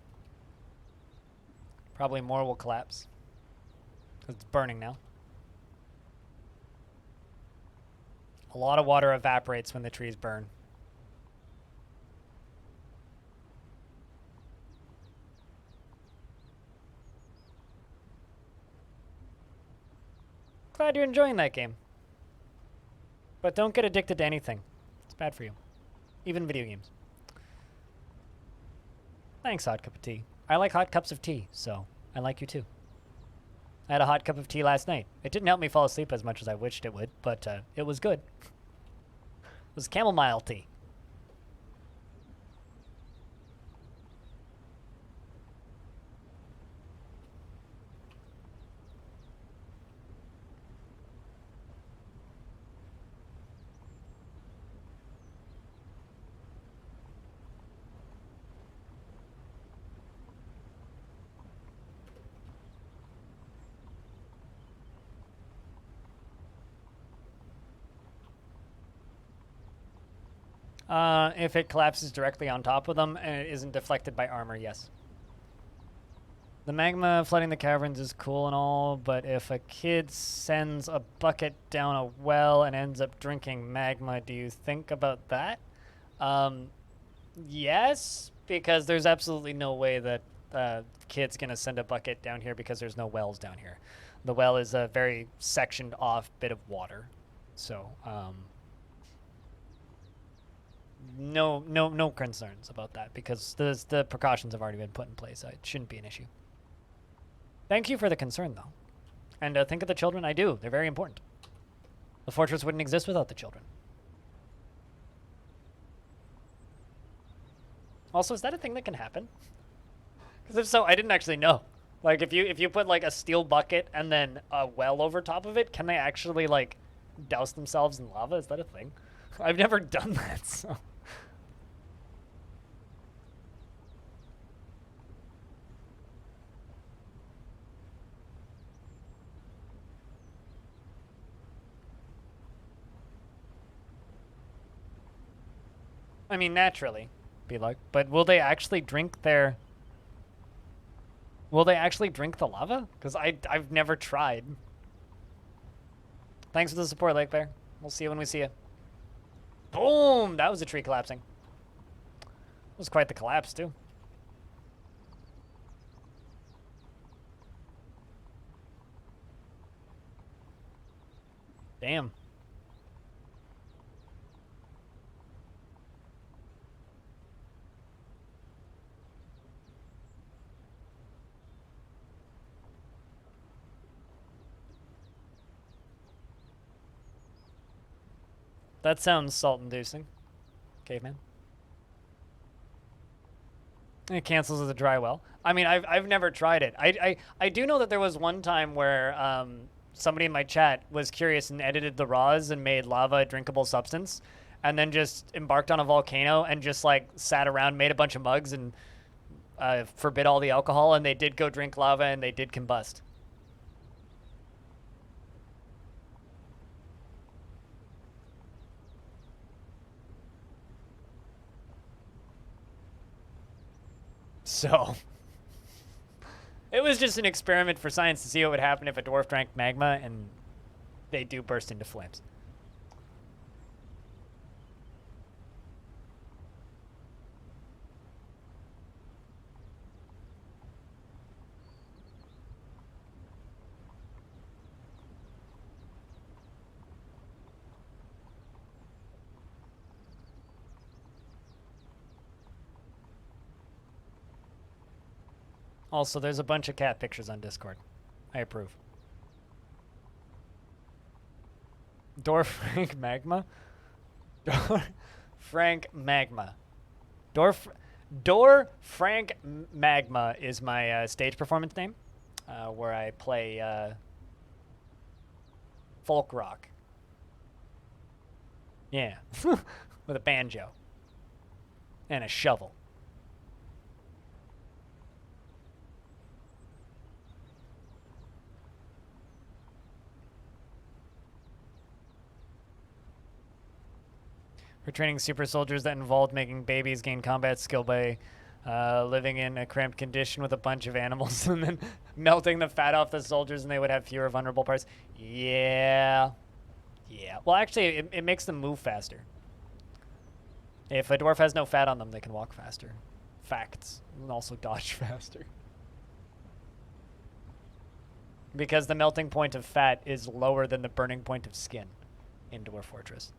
Probably more will collapse. 'Cause it's burning now. A lot of water evaporates when the trees burn. Glad you're enjoying that game. But don't get addicted to anything. It's bad for you. Even video games. Thanks, hot cup of tea. I like hot cups of tea, so I like you too. I had a hot cup of tea last night. It didn't help me fall asleep as much as I wished it would, but it was good. It was chamomile tea. If it collapses directly on top of them and it isn't deflected by armor, yes. The magma flooding the caverns is cool and all, but if a kid sends a bucket down a well and ends up drinking magma, do you think about that? Yes, because there's absolutely no way that kid's gonna send a bucket down here because there's no wells down here. The well is a very sectioned off bit of water, so no concerns about that because the precautions have already been put in place. So it shouldn't be an issue. Thank you for the concern, though. And think of the children. I do. They're very important. The fortress wouldn't exist without the children. Also, is that a thing that can happen? Because if so, I didn't actually know. Like, if you put, like, a steel bucket and then a well over top of it, can they actually, like, douse themselves in lava? Is that a thing? I've never done that, so... I mean, naturally, be like, but will they actually drink their... Will they actually drink the lava? Because I've never tried. Thanks for the support, Lake Bear. We'll see you when we see you. Boom! That was a tree collapsing. It was quite the collapse, too. Damn. That sounds salt-inducing, caveman. It cancels as a dry well. I mean, I've never tried it. I do know that there was one time where somebody in my chat was curious and edited the raws and made lava a drinkable substance, and then just embarked on a volcano and just like sat around, made a bunch of mugs, and forbid all the alcohol, and they did go drink lava and they did combust. So, it was just an experiment for science to see what would happen if a dwarf drank magma, and they do burst into flames. Also, there's a bunch of cat pictures on Discord. I approve. Dwarf Frank Magma? Frank Magma. Dor Frank Magma is my stage performance name, where I play folk rock. Yeah. With a banjo. And a shovel. For training super soldiers that involved making babies gain combat skill by living in a cramped condition with a bunch of animals and then melting the fat off the soldiers, and they would have fewer vulnerable parts. Yeah. Yeah. Well, actually, it makes them move faster. If a dwarf has no fat on them, they can walk faster. Facts. And also dodge faster. Because the melting point of fat is lower than the burning point of skin in Dwarf Fortress.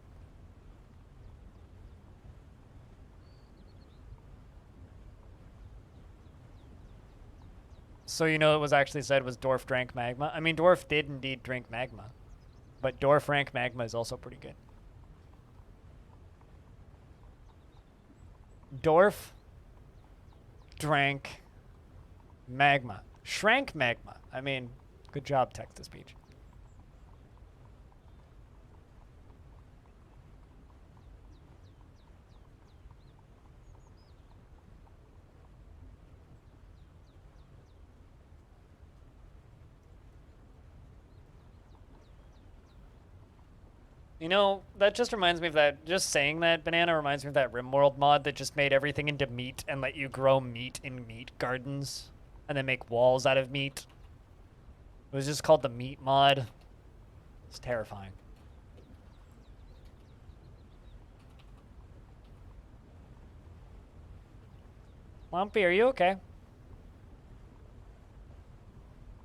So you know it was actually said was Dwarf drank magma? I mean, Dwarf did indeed drink magma. But Dwarf rank magma is also pretty good. Dwarf drank magma. Shrank magma. I mean, good job, text-to-speech. You know, that just reminds me of that, just saying that, Banana, reminds me of that RimWorld mod that just made everything into meat and let you grow meat in meat gardens and then make walls out of meat. It was just called the meat mod. It's terrifying. Lumpy, are you okay?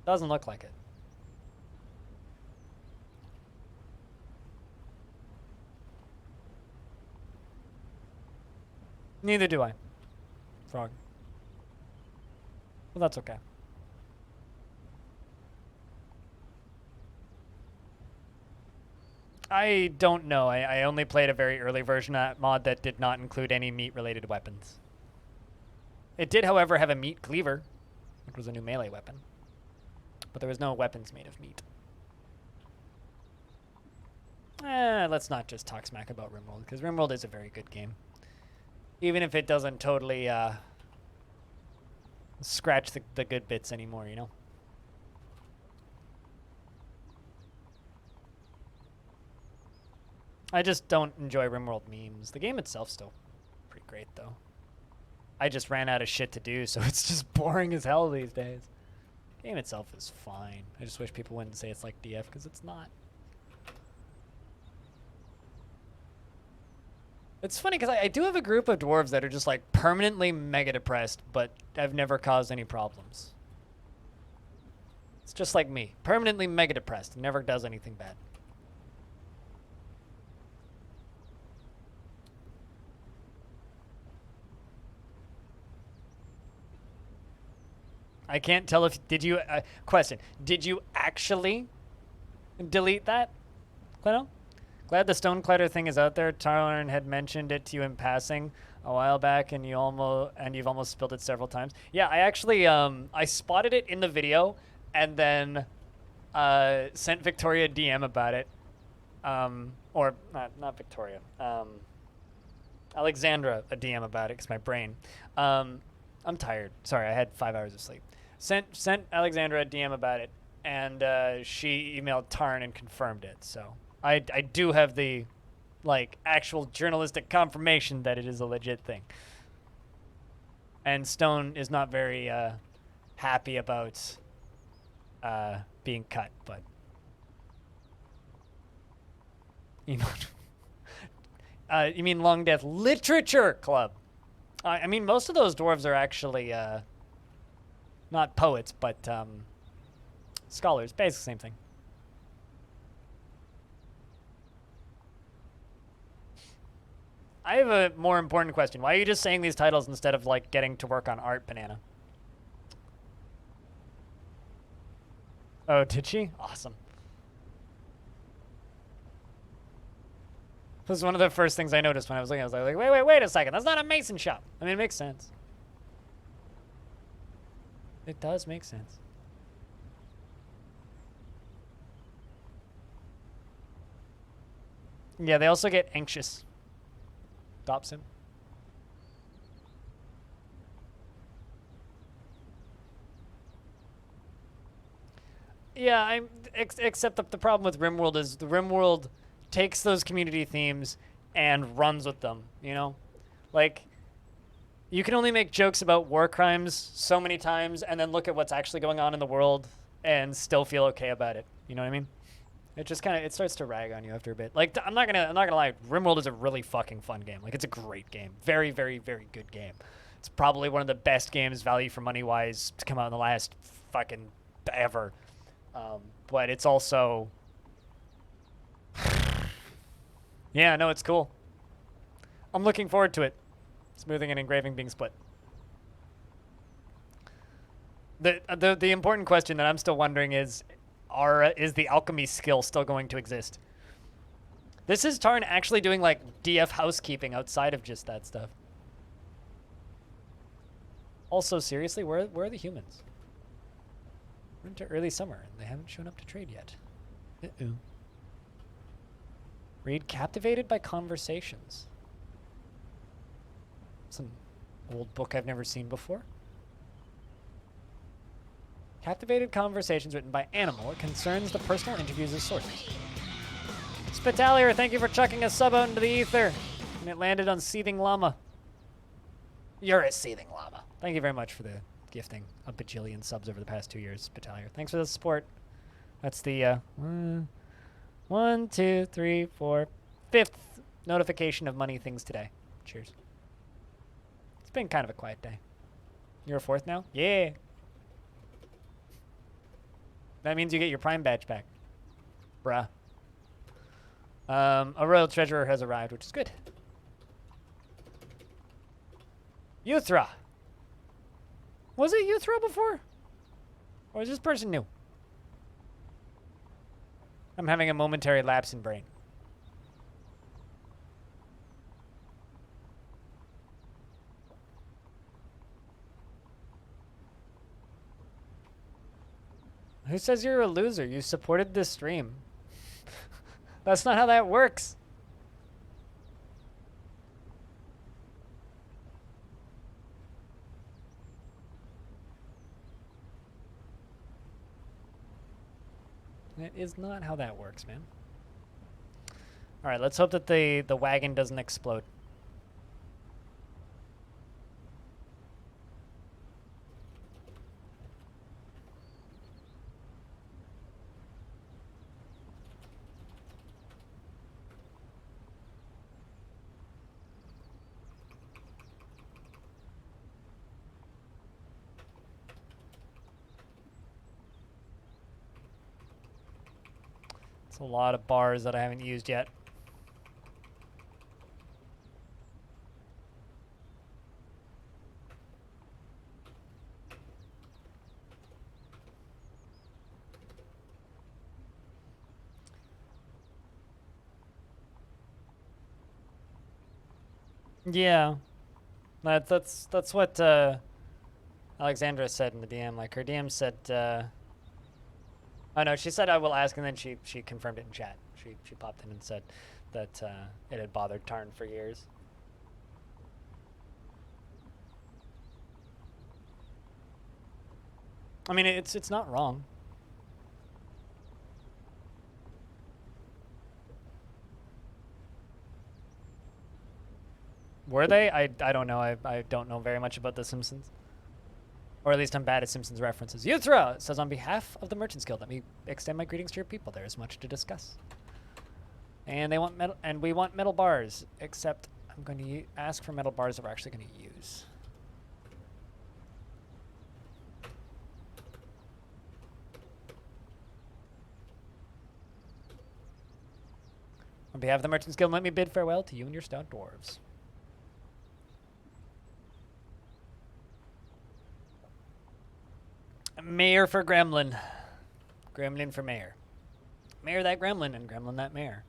Doesn't look like it. Neither do I. Frog. Well, that's okay. I don't know. I only played a very early version of that mod that did not include any meat-related weapons. It did, however, have a meat cleaver, which was a new melee weapon. But there was no weapons made of meat. Let's not just talk smack about RimWorld, because RimWorld is a very good game. Even if it doesn't totally scratch the good bits anymore, you know? I just don't enjoy RimWorld memes. The game itself's still pretty great, though. I just ran out of shit to do, so it's just boring as hell these days. The game itself is fine. I just wish people wouldn't say it's like DF, because it's not. It's funny because I do have a group of dwarves that are just like permanently mega depressed, but have never caused any problems. It's just like me, permanently mega depressed, never does anything bad. I can't tell if, did you, question, did you actually delete that, Clino? Glad the Stoneclider thing is out there. Tarn had mentioned it to you in passing a while back, and you've almost spilled it several times. Yeah, I actually I spotted it in the video, and then sent Victoria a DM about it. Or not Victoria. Alexandra a DM about it because my brain. I'm tired. Sorry, I had 5 hours of sleep. Sent Alexandra a DM about it, and she emailed Tarn and confirmed it. So I do have the like actual journalistic confirmation that it is a legit thing. And Stone is not very happy about being cut, but you know. You mean Longdeath Literature Club? I mean, most of those dwarves are actually not poets, but scholars. Basically, same thing. I have a more important question. Why are you just saying these titles instead of like getting to work on art, Banana? Oh, did she? Awesome. This was one of the first things I noticed when I was looking. I was like, wait a second. That's not a mason shop. I mean, it makes sense. It does make sense. Yeah, they also get anxious. Dobson. Yeah, except the problem with RimWorld is the RimWorld takes those community themes and runs with them, you know? Like, you can only make jokes about war crimes so many times and then look at what's actually going on in the world and still feel okay about it. You know what I mean? It just kind of, it starts to rag on you after a bit. Like, I'm not gonna lie, RimWorld is a really fucking fun game. Like, it's a great game. Very, very, very good game. It's probably one of the best games, value for money wise, to come out in the last fucking ever. But it's also, yeah, no, it's cool. I'm looking forward to it. Smoothing and engraving being split. The important question that I'm still wondering is the alchemy skill still going to exist? This is Tarn actually doing like DF housekeeping outside of just that stuff. Also, seriously, where are the humans? We're into early summer and they haven't shown up to trade yet. Uh-oh. Read Captivated by Conversations. It's an old book I've never seen before. Captivated Conversations written by Animal. It concerns the personal interviews of sources. Spitalier, thank you for chucking a sub out into the ether. And it landed on Seething Llama. You're a Seething Llama. Thank you very much for the gifting a bajillion subs over the past 2 years, Spitalier. Thanks for the support. That's the 1, 2, 3, 4, 5th notification of money things today. Cheers. It's been kind of a quiet day. You're a 4th now? Yeah. That means you get your Prime badge back. Bruh. A royal treasurer has arrived, which is good. Euthra. Was it Euthra before? Or is this person new? I'm having a momentary lapse in brain. Who says you're a loser? You supported this stream. That's not how that works. That is not how that works, man. All right, let's hope that the wagon doesn't explode. A lot of bars that I haven't used yet. Yeah, that's what Alexandra said in the DM. Like her DM said, oh no, she said I will ask, and then she confirmed it in chat. She popped in and said that it had bothered Tarn for years. I mean, it's not wrong. Were they? I don't know. I don't know very much about The Simpsons. Or at least I'm bad at Simpsons references. Yuthra says, on behalf of the Merchants Guild, let me extend my greetings to your people. There is much to discuss. And they want metal, and we want metal bars, except I'm going to ask for metal bars that we're actually going to use. On behalf of the Merchants Guild, let me bid farewell to you and your stout dwarves. Mayor for Gremlin. Gremlin for mayor. Mayor that Gremlin and Gremlin that mayor.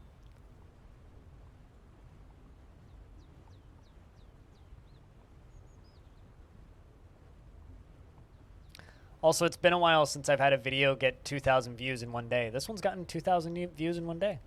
Also, it's been a while since I've had a video get 2,000 views in one day. This one's gotten 2,000 views in one day.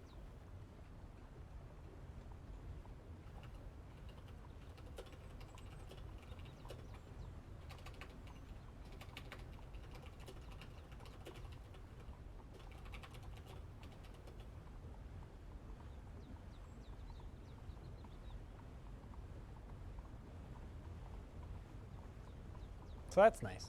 So that's nice.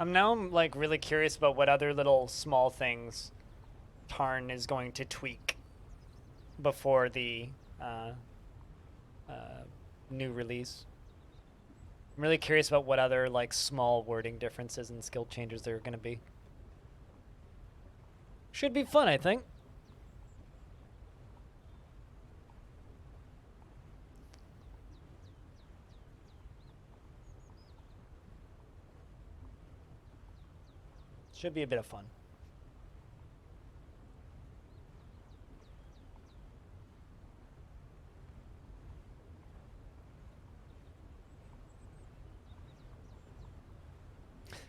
I'm now like really curious about what other little small things Tarn is going to tweak before the new release. I'm really curious about what other like small wording differences and skill changes there are going to be. Should be fun, I think. Should be a bit of fun.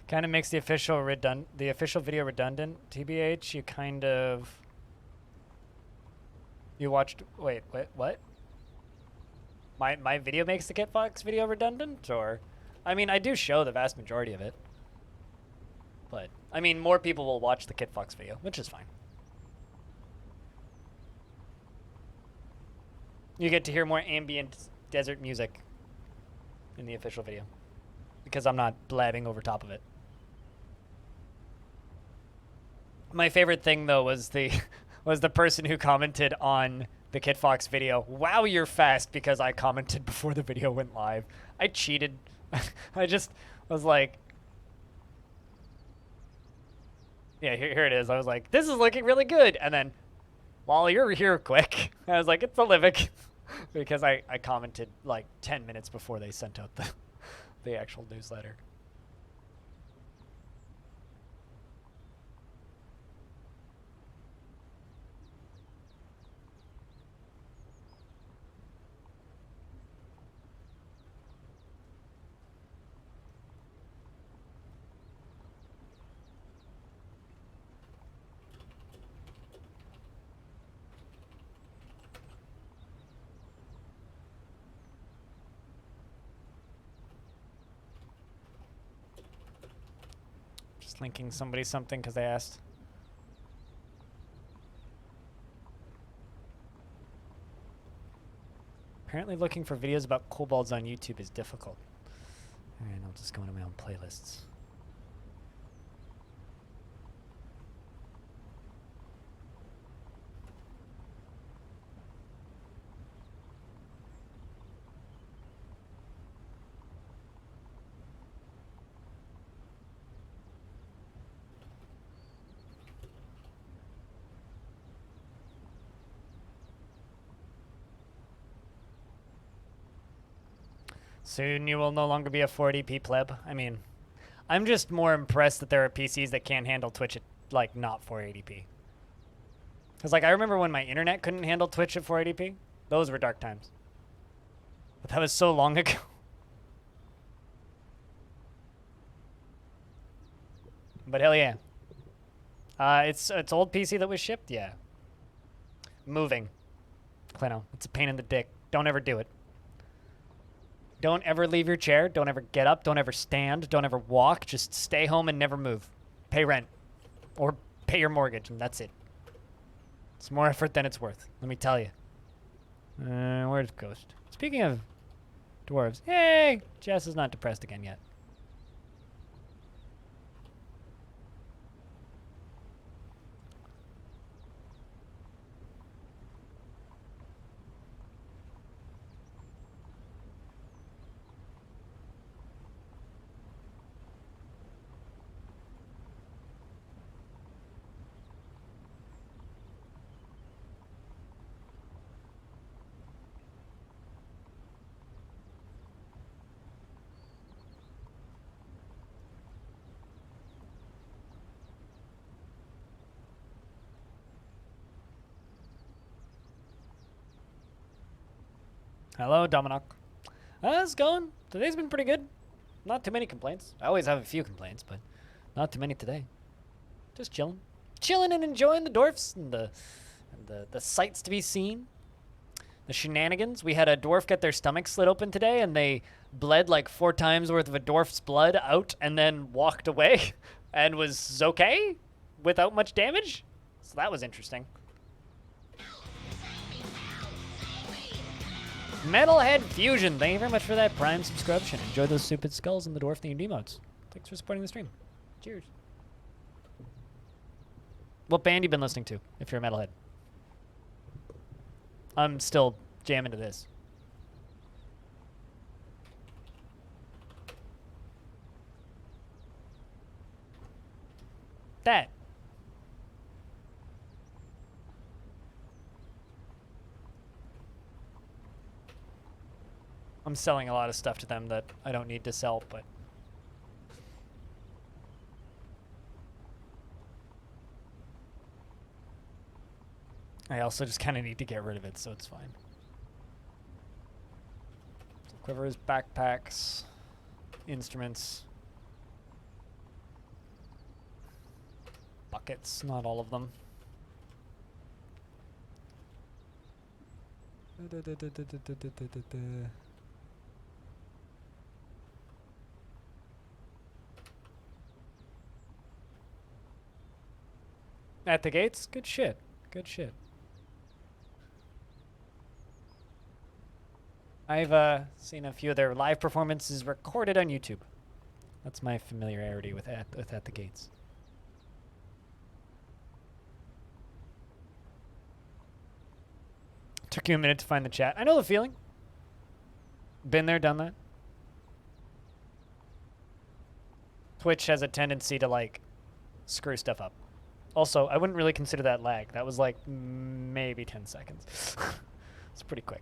Kind of makes the official video redundant. TBH, you kind of watched. Wait, what? My video makes the Kitfox video redundant, or I mean, I do show the vast majority of it, but I mean, more people will watch the Kitfox video, which is fine. You get to hear more ambient desert music in the official video because I'm not blabbing over top of it. My favorite thing though was the person who commented on the Kitfox video. Wow, you're fast, because I commented before the video went live. I cheated. I just was like, yeah, here it is. I was like, this is looking really good. And then, while you're here quick, I was like, it's Olivic. Because I commented like 10 minutes before they sent out the actual newsletter. Just linking somebody something because they asked. Apparently looking for videos about kobolds on YouTube is difficult. Alright, I'll just go into my own playlists. Soon you will no longer be a 480p pleb. I mean, I'm just more impressed that there are PCs that can't handle Twitch at, like, not 480p. Because, like, I remember when my internet couldn't handle Twitch at 480p. Those were dark times. But that was so long ago. But hell yeah. It's old PC that was shipped? Yeah. Moving. Clino, it's a pain in the dick. Don't ever do it. Don't ever leave your chair. Don't ever get up. Don't ever stand. Don't ever walk. Just stay home and never move. Pay rent. Or pay your mortgage, and that's it. It's more effort than it's worth, let me tell you. Where's Ghost? Speaking of dwarves, hey! Jess is not depressed again yet. Hello, Dominic. How's it going? Today's been pretty good. Not too many complaints. I always have a few complaints, but not too many today. Just chilling. Chilling and enjoying the dwarfs and the sights to be seen. The shenanigans. We had a dwarf get their stomach slit open today, and they bled like 4 times worth of a dwarf's blood out and then walked away and was okay without much damage. So that was interesting. Metalhead Fusion, thank you very much for that Prime subscription. Enjoy those stupid skulls and the dwarf themed emotes. Thanks for supporting the stream. Cheers. What band you been listening to, if you're a metalhead? I'm still jamming to this. That. I'm selling a lot of stuff to them that I don't need to sell, but... I also just kind of need to get rid of it, so it's fine. So quivers, backpacks, instruments, buckets, not all of them. At the gates? Good shit. Good shit. I've seen a few of their live performances recorded on YouTube. That's my familiarity with At the Gates. Took you a minute to find the chat. I know the feeling. Been there, done that. Twitch has a tendency to, like, screw stuff up. Also, I wouldn't really consider that lag. That was like maybe 10 seconds. It's pretty quick.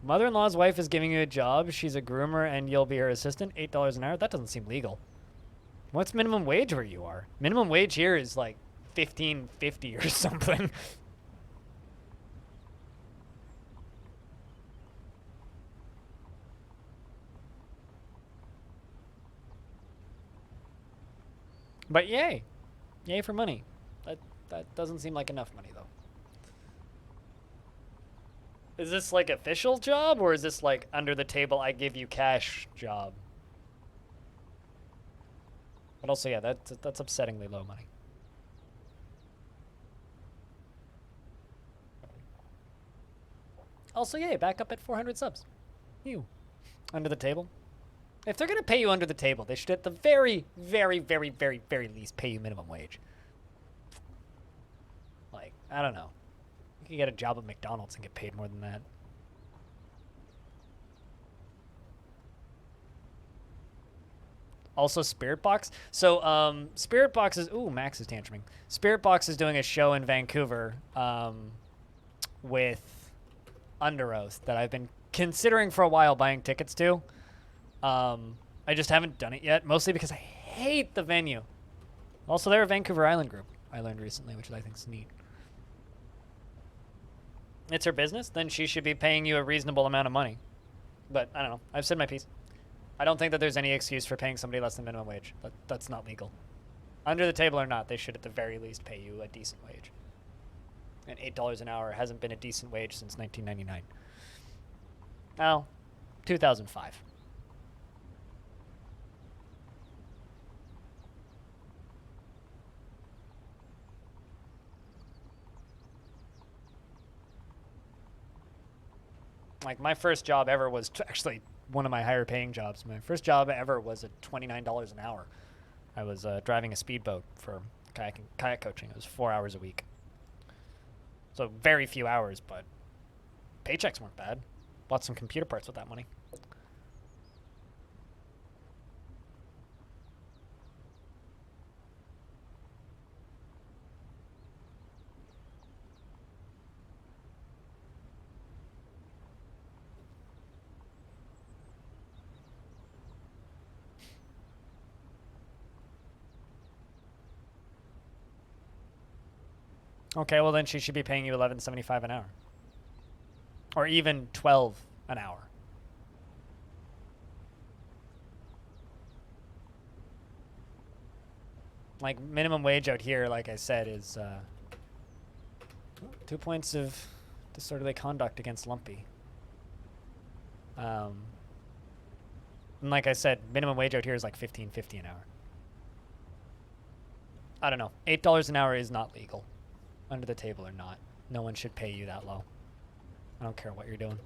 Mother-in-law's wife is giving you a job. She's a groomer and you'll be her assistant. $8 an hour? That doesn't seem legal. What's minimum wage where you are? Minimum wage here is like $15.50 or something. But yay. Yay for money. That doesn't seem like enough money, though. Is this like official job, or is this like under the table, I give you cash job? But also, yeah, that's upsettingly low money. Also, yay, back up at 400 subs. You. Under the table. If they're going to pay you under the table, they should at the very, very, very, very, very least pay you minimum wage. Like, I don't know. You can get a job at McDonald's and get paid more than that. Also, Spirit Box. So, Spirit Box is... Ooh, Max is tantruming. Spirit Box is doing a show in Vancouver with Under Oath that I've been considering for a while buying tickets to. I just haven't done it yet, mostly because I hate the venue. Also, they're a Vancouver Island group, I learned recently, which I think is neat. It's her business, then she should be paying you a reasonable amount of money. But I don't know. I've said my piece. I don't think that there's any excuse for paying somebody less than minimum wage. That's not legal. Under the table or not, they should at the very least pay you a decent wage. And $8 an hour hasn't been a decent wage since 1999. Well, 2005. Like, my first job ever was actually one of my higher paying jobs. My first job ever was at $29 an hour. I was driving a speedboat for kayak coaching. It was 4 hours a week. So very few hours, but paychecks weren't bad. Bought some computer parts with that money. Okay, well then she should be paying you $11.75 an hour. Or even $12 an hour. Like, minimum wage out here, like I said, is 2 points of disorderly conduct against Lumpy. And like I said, minimum wage out here is like $15.50 an hour. I don't know. $8 an hour is not legal. Under the table or not. No one should pay you that low. I don't care what you're doing.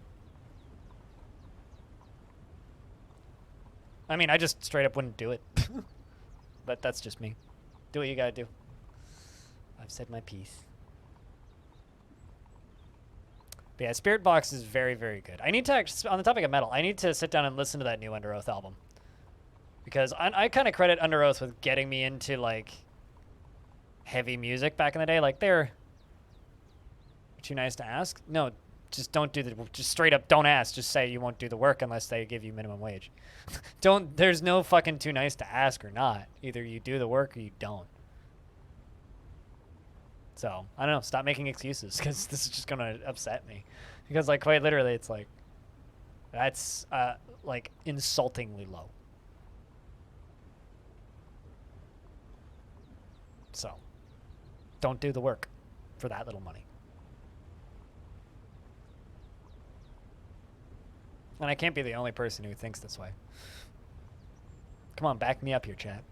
I mean, I just straight up wouldn't do it. But that's just me. Do what you gotta do. I've said my piece. But yeah, Spirit Box is very, very good. I need to, on the topic of metal, I need to sit down and listen to that new Under Oath album. Because I kind of credit Under Oath with getting me into, like, heavy music back in the day. Like, they're too nice to ask. No, just don't do the, just straight up don't ask. Just say you won't do the work unless they give you minimum wage. There's no fucking too nice to ask or not. Either you do the work or you don't. So, I don't know, stop making excuses, because this is just gonna upset me. Because, like, quite literally, it's like, that's, like, insultingly low. So, don't do the work for that little money. And I can't be the only person who thinks this way. Come on, back me up here, chat.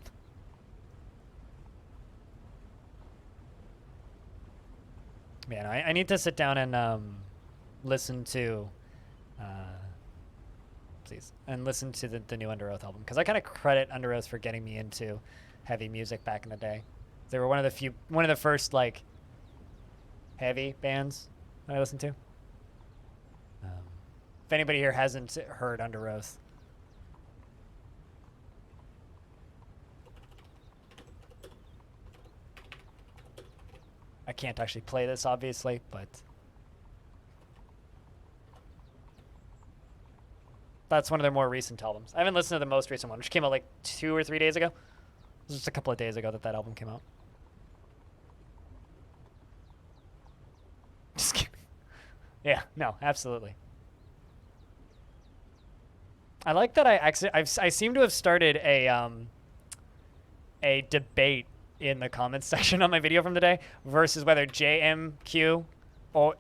Man, I need to sit down and listen to, listen to the new Under Oath album, because I kind of credit Under Oath for getting me into heavy music back in the day. They were one of the first, like, heavy bands that I listened to. If anybody here hasn't heard Under Oath, I can't actually play this, obviously, but that's one of their more recent albums. I haven't listened to the most recent one, which came out like 2 or 3 days ago. It was just a couple of days ago that album came out. Just kidding. Yeah, no, absolutely. I like that I seem to have started a debate in the comments section on my video from today versus whether JMQ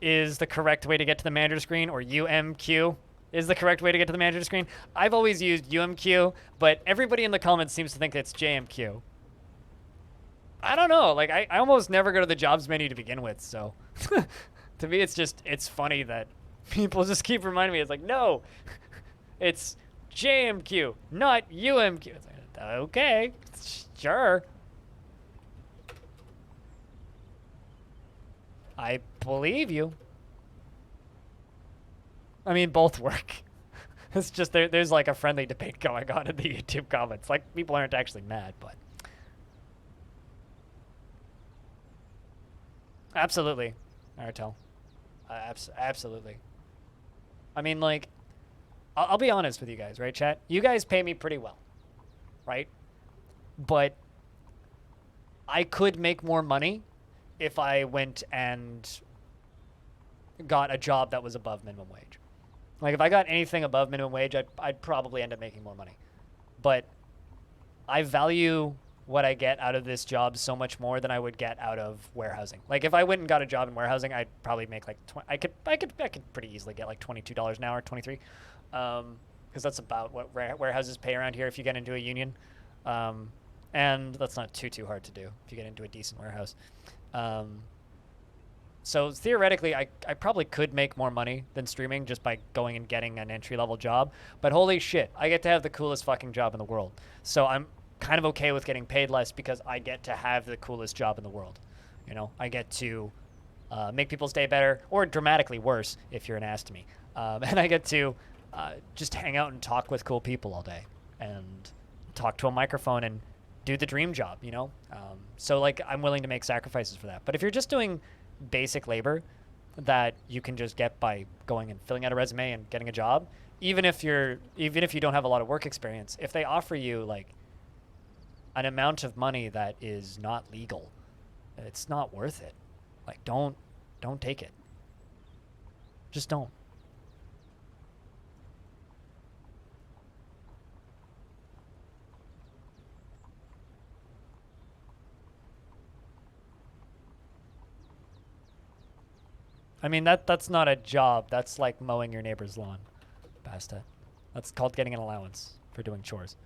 is the correct way to get to the manager screen or UMQ is the correct way to get to the manager screen. I've always used UMQ, but everybody in the comments seems to think it's JMQ. I don't know. Like, I almost never go to the jobs menu to begin with, so to me it's funny that people just keep reminding me. It's like, no, it's JMQ, not UMQ. It's like, okay, sure. I believe you. I mean, both work. It's just there's like a friendly debate going on in the YouTube comments. Like, people aren't actually mad, but absolutely, Aratel. Absolutely. I mean, like, I'll be honest with you guys, right, chat? You guys pay me pretty well, right? But I could make more money if I went and got a job that was above minimum wage. Like, if I got anything above minimum wage, I'd probably end up making more money. But I value what I get out of this job so much more than I would get out of warehousing. Like, if I went and got a job in warehousing, I'd probably make like I could pretty easily get like $22 an hour, 23, because that's about what warehouses pay around here if you get into a union, and that's not too hard to do if you get into a decent warehouse. So theoretically, I probably could make more money than streaming just by going and getting an entry-level job. But holy shit, I get to have the coolest fucking job in the world. So I'm kind of okay with getting paid less because I get to have the coolest job in the world. You know, I get to make people's day better, or dramatically worse if you're an ass to me. And I get to just hang out and talk with cool people all day and talk to a microphone and do the dream job, you know? So, like, I'm willing to make sacrifices for that. But if you're just doing basic labor that you can just get by going and filling out a resume and getting a job, even if you don't have a lot of work experience, if they offer you, like, an amount of money that is not legal, it's not worth it. Like, don't take it. Just don't. I mean, that's not a job. That's like mowing your neighbor's lawn. Basta. That's called getting an allowance for doing chores.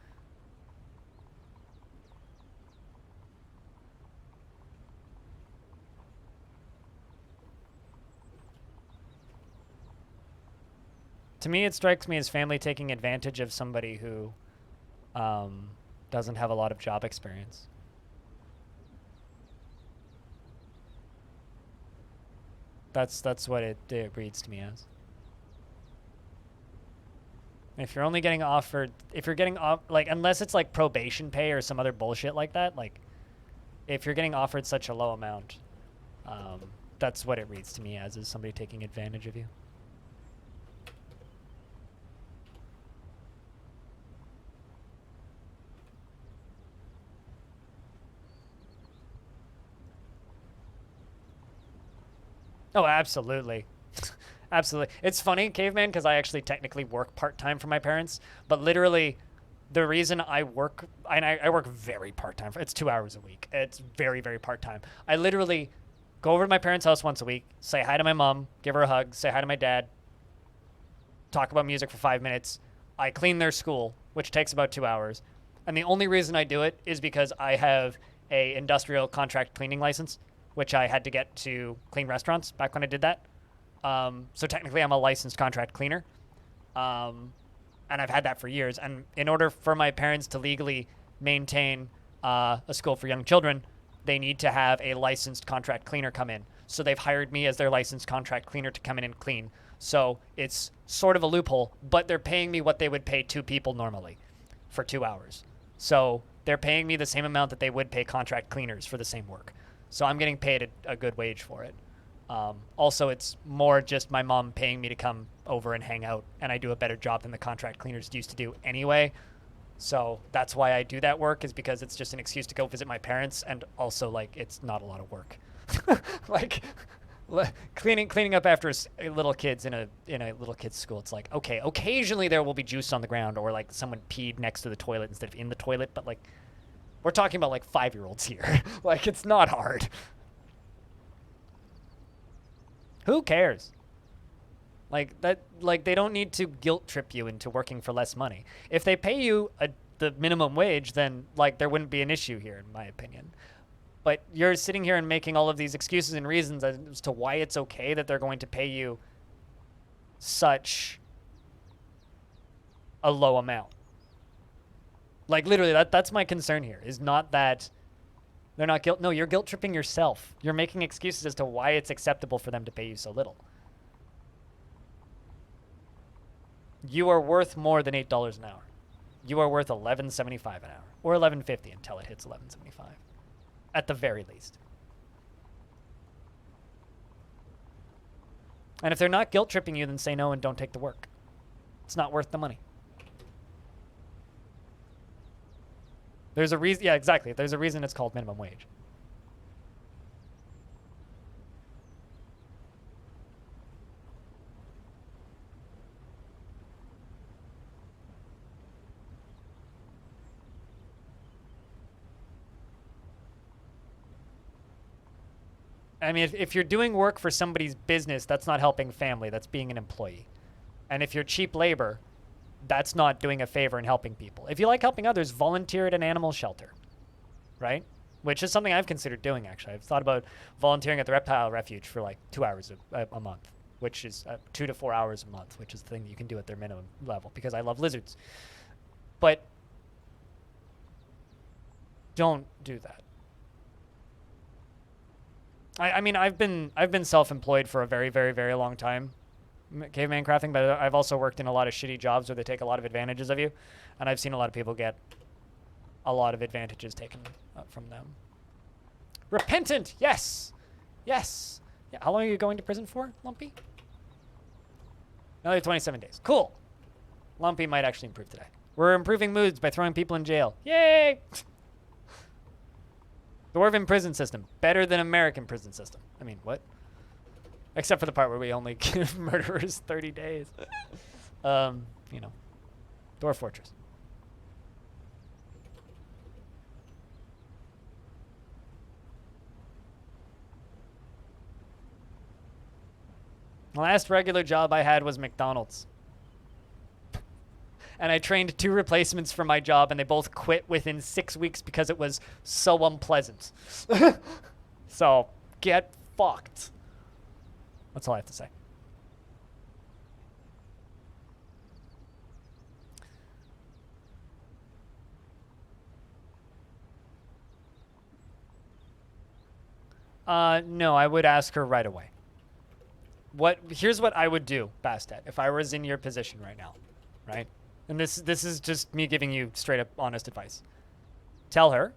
To me, it strikes me as family taking advantage of somebody who doesn't have a lot of job experience. That's what it reads to me as. If you're only getting offered, if you're getting like, unless it's like probation pay or some other bullshit like that, like, if you're getting offered such a low amount, that's what it reads to me as, is somebody taking advantage of you. Oh, absolutely. Absolutely. It's funny, Caveman, because I actually technically work part-time for my parents, but literally the reason I work, and I work very part-time, it's 2 hours a week. It's very, very part-time. I literally go over to my parents' house once a week, say hi to my mom, give her a hug, say hi to my dad, talk about music for 5 minutes. I clean their school, which takes about 2 hours. And the only reason I do it is because I have a industrial contract cleaning license, which I had to get to clean restaurants back when I did that. So technically I'm a licensed contract cleaner. And I've had that for years. And in order for my parents to legally maintain a school for young children, they need to have a licensed contract cleaner come in. So they've hired me as their licensed contract cleaner to come in and clean. So it's sort of a loophole, but they're paying me what they would pay 2 people normally for 2 hours. So they're paying me the same amount that they would pay contract cleaners for the same work. So I'm getting paid a good wage for it. Also, it's more just my mom paying me to come over and hang out, and I do a better job than the contract cleaners used to do anyway. So that's why I do that work, is because it's just an excuse to go visit my parents, and also, like, it's not a lot of work. Like, cleaning up after little kids in a little kid's school, it's like, okay, occasionally there will be juice on the ground, or like someone peed next to the toilet instead of in the toilet, but like, we're talking about like 5-year-olds here. Like, it's not hard. Who cares? Like that, like, they don't need to guilt trip you into working for less money. If they pay you the minimum wage, then like there wouldn't be an issue here, in my opinion. But you're sitting here and making all of these excuses and reasons as to why it's okay that they're going to pay you such a low amount. Like, literally, that's my concern here, is not that they're not no, you're guilt tripping yourself. You're making excuses as to why it's acceptable for them to pay you so little. You are worth more than $8 an hour. You are worth $11.75 an hour, or $11.50 until it hits $11.75, at the very least. And if they're not guilt tripping you, then say no and don't take the work. It's not worth the money. There's a reason. Yeah, exactly. There's a reason it's called minimum wage. I mean, if you're doing work for somebody's business, that's not helping family. That's being an employee. And if you're cheap labor, that's not doing a favor and helping people. If you like helping others, volunteer at an animal shelter, right? Which is something I've considered doing, actually. I've thought about volunteering at the reptile refuge for like 2 hours a month, which is 2 to 4 hours a month, which is the thing that you can do at their minimum level because I love lizards. But don't do that. I mean, I've been self-employed for a very, very, very long time, caveman crafting, but I've also worked in a lot of shitty jobs where they take a lot of advantages of you, and I've seen a lot of people get a lot of advantages taken from them. Repentant, yes, yes. Yeah, how long are you going to prison for, Lumpy? Another 27 days. Cool. Lumpy might actually improve today. We're improving moods by throwing people in jail. Yay! Dwarven prison system. Better than American prison system. I mean, what? Except for the part where we only give murderers 30 days. You know. Dwarf Fortress. The last regular job I had was McDonald's. And I trained 2 replacements for my job, and they both quit within 6 weeks because it was so unpleasant. So, get fucked. That's all I have to say. No, I would ask her right away. Here's what I would do, Bastet, if I was in your position right now, right? And this is just me giving you straight up honest advice. Tell her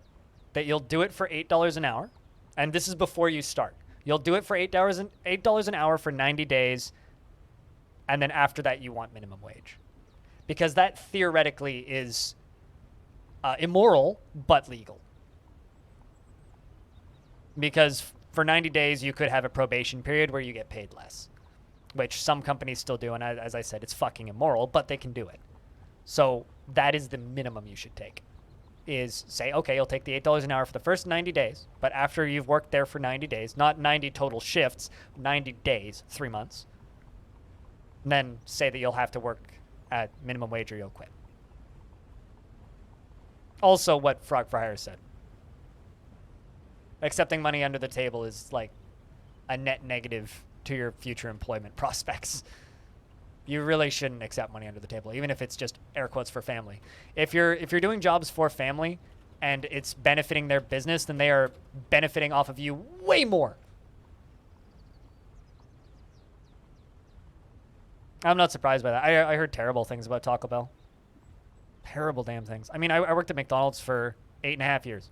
that you'll do it for $8 an hour, and this is before you start. You'll do it for $8 an hour for 90 days, and then after that you want minimum wage. Because that theoretically is immoral, but legal. Because for 90 days you could have a probation period where you get paid less, which some companies still do, and as I said, it's fucking immoral, but they can do it. So that is the minimum you should take, is say, okay, you'll take the $8 an hour for the first 90 days, but after you've worked there for 90 days, not 90 total shifts, 90 days, 3 months, and then say that you'll have to work at minimum wage or you'll quit. Also what Frog for Hire said. Accepting money under the table is like a net negative to your future employment prospects. You really shouldn't accept money under the table, even if it's just air quotes for family. If you're doing jobs for family and it's benefiting their business, then they are benefiting off of you way more. I'm not surprised by that. I heard terrible things about Taco Bell. Terrible damn things. I mean, I worked at McDonald's for 8.5 years.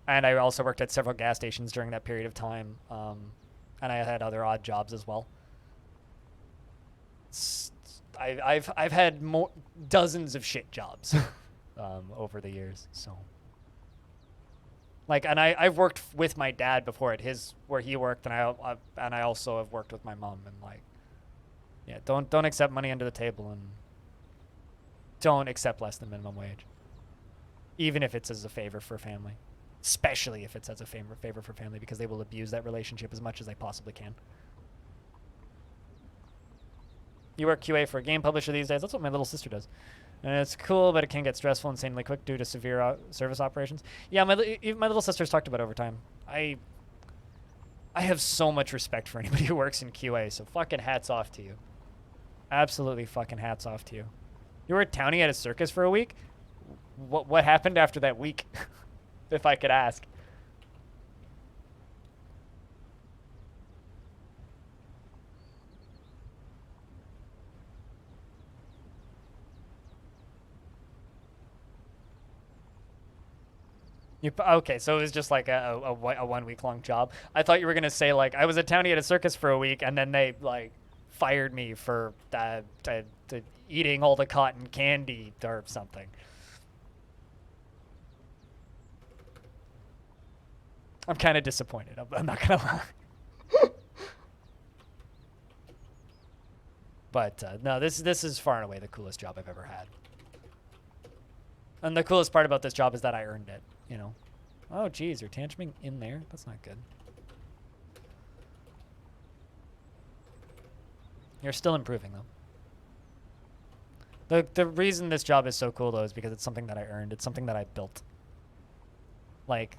And I also worked at several gas stations during that period of time. And I had other odd jobs as well. I've had dozens of shit jobs over the years. So, like, and I've worked with my dad before at where he worked, and I also have worked with my mom. And like, yeah, don't accept money under the table, and don't accept less than minimum wage, even if it's as a favor for family. Especially if it's as a favor for family, because they will abuse that relationship as much as they possibly can. You work QA for a game publisher these days. That's what my little sister does. And it's cool, but it can get stressful and insanely quick due to severe service operations. Yeah, my little sister's talked about overtime. I have so much respect for anybody who works in QA, so fucking hats off to you. Absolutely fucking hats off to you. You were a townie at a circus for a week? What happened after that week? If I could ask. Okay, so it was just like a 1 week long job. I thought you were gonna say like I was a townie at a circus for a week, and then they like fired me for to eating all the cotton candy or something. I'm kind of disappointed. I'm not gonna lie. But no, this is far and away the coolest job I've ever had. And the coolest part about this job is that I earned it, you know. Oh, geez, you're tantruming in there? That's not good. You're still improving, though. The reason this job is so cool, though, is because it's something that I earned. It's something that I built. Like,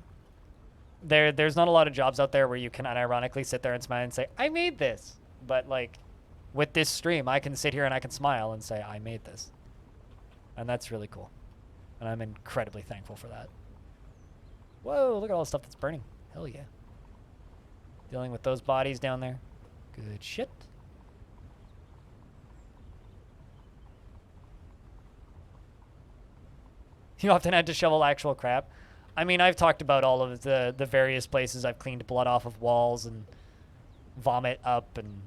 there's not a lot of jobs out there where you can unironically sit there and smile and say, I made this. But, like, with this stream, I can sit here and I can smile and say, I made this. And that's really cool. And I'm incredibly thankful for that. Whoa, look at all the stuff that's burning. Hell yeah. Dealing with those bodies down there. Good shit. You often had to shovel actual crap. I mean, I've talked about all of the various places I've cleaned blood off of walls and vomit up and...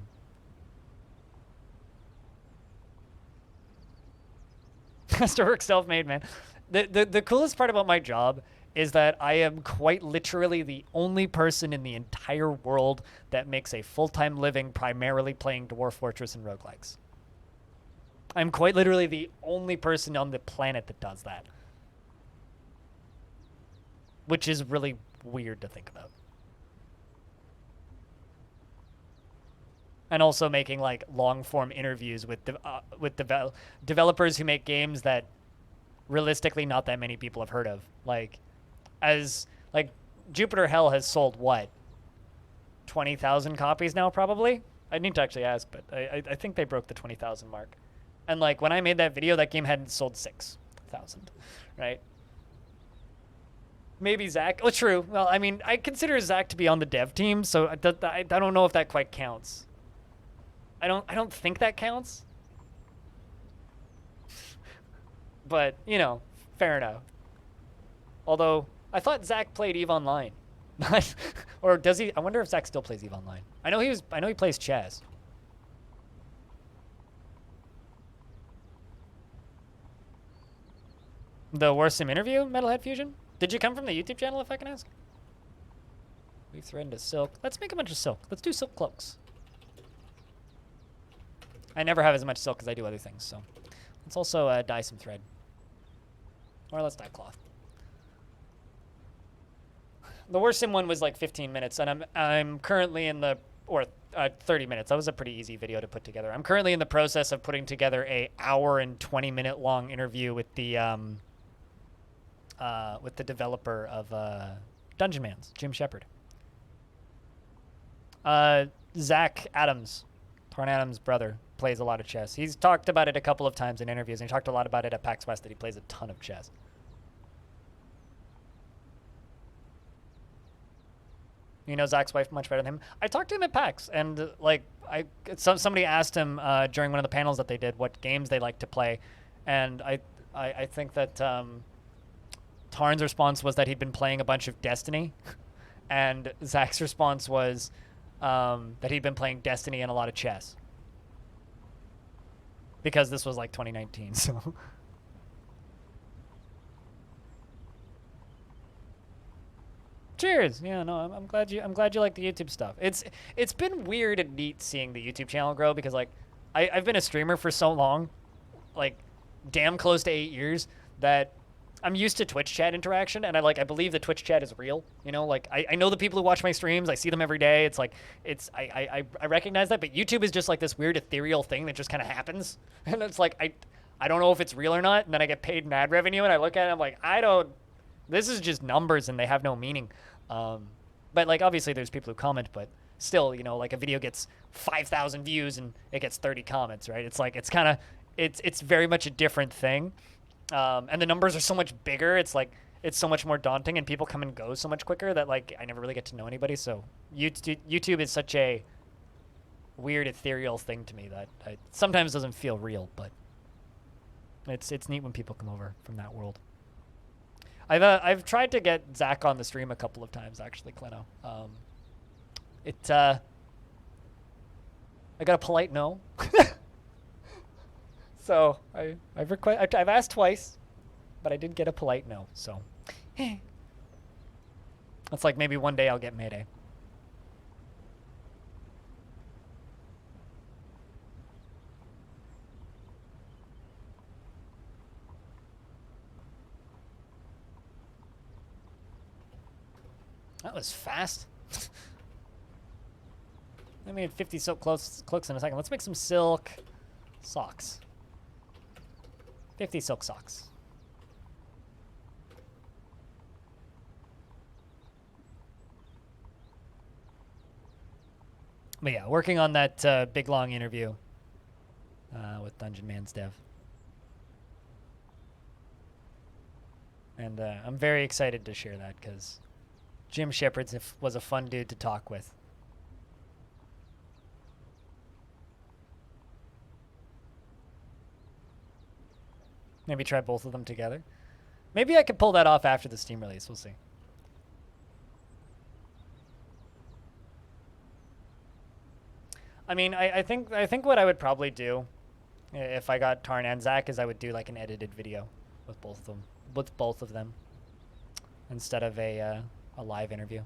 Masterwork self-made, man. The coolest part about my job is that I am quite literally the only person in the entire world that makes a full-time living primarily playing Dwarf Fortress and roguelikes. I'm quite literally the only person on the planet that does that. Which is really weird to think about. And also making like long-form interviews with developers who make games that realistically not that many people have heard of. Like Jupiter Hell has sold what? 20,000 copies now, probably? I need to actually ask, but I think they broke the 20,000 mark. And like when I made that video, that game hadn't sold 6,000, right? Maybe Zach. Oh, true. Well, I mean, I consider Zach to be on the dev team, so I don't know if that quite counts. I don't think that counts. But, you know, fair enough. Although, I thought Zach played EVE Online. Or does he? I wonder if Zach still plays EVE Online. I know he plays chess. The worst sim interview, Metalhead Fusion? Did you come from the YouTube channel, if I can ask? We've threatened a silk. Let's make a bunch of silk. Let's do silk cloaks. I never have as much silk as I do other things, so let's also dye some thread. Or let's dye cloth. The worst sim one was like 15 minutes, and I'm currently in the 30 minutes. That was a pretty easy video to put together. I'm currently in the process of putting together a hour and 20-minute long interview with the developer of Dungeon Man's, Jim Shepard. Zach Adams, Torn Adams' brother, plays a lot of chess. He's talked about it a couple of times in interviews, and he talked a lot about it at PAX West that he plays a ton of chess. You know Zach's wife much better than him. I talked to him at PAX, and like somebody asked him during one of the panels that they did what games they like to play, and I think that Tarn's response was that he'd been playing a bunch of Destiny, and Zach's response was that he'd been playing Destiny and a lot of chess. Because this was like 2019, so. Cheers. Yeah, no, I'm glad you like the YouTube stuff. It's been weird and neat seeing the YouTube channel grow because like I've been a streamer for so long, like damn close to 8 years, that I'm used to Twitch chat interaction, and I believe the Twitch chat is real. You know, like I know the people who watch my streams, I see them every day. It's like I recognize that, but YouTube is just like this weird ethereal thing that just kind of happens, and it's like I don't know if it's real or not. And then I get paid in ad revenue, and I look at it, I'm like this is just numbers, and they have no meaning. But like obviously there's people who comment, but still, you know, like a video gets 5,000 views and it gets 30 comments, right? It's like it's very much a different thing. And the numbers are so much bigger. It's like it's so much more daunting, and people come and go so much quicker that like I never really get to know anybody. So YouTube is such a weird ethereal thing to me that it sometimes doesn't feel real, but it's neat when people come over from that world. I've tried to get Zach on the stream a couple of times actually, Kleno. I got a polite no. So I've asked twice, but I did get a polite no. So it's like maybe one day I'll get Mayday. That was fast. I made 50 silk cloaks in a second. Let's make some silk socks. 50 silk socks. But yeah, working on that big long interview with Dungeon Man's dev. And I'm very excited to share that because Jim Shepard was a fun dude to talk with. Maybe try both of them together. Maybe I could pull that off after the Steam release. We'll see. I mean, I think what I would probably do if I got Tarn and Zach is I would do like an edited video with both of them instead of a live interview.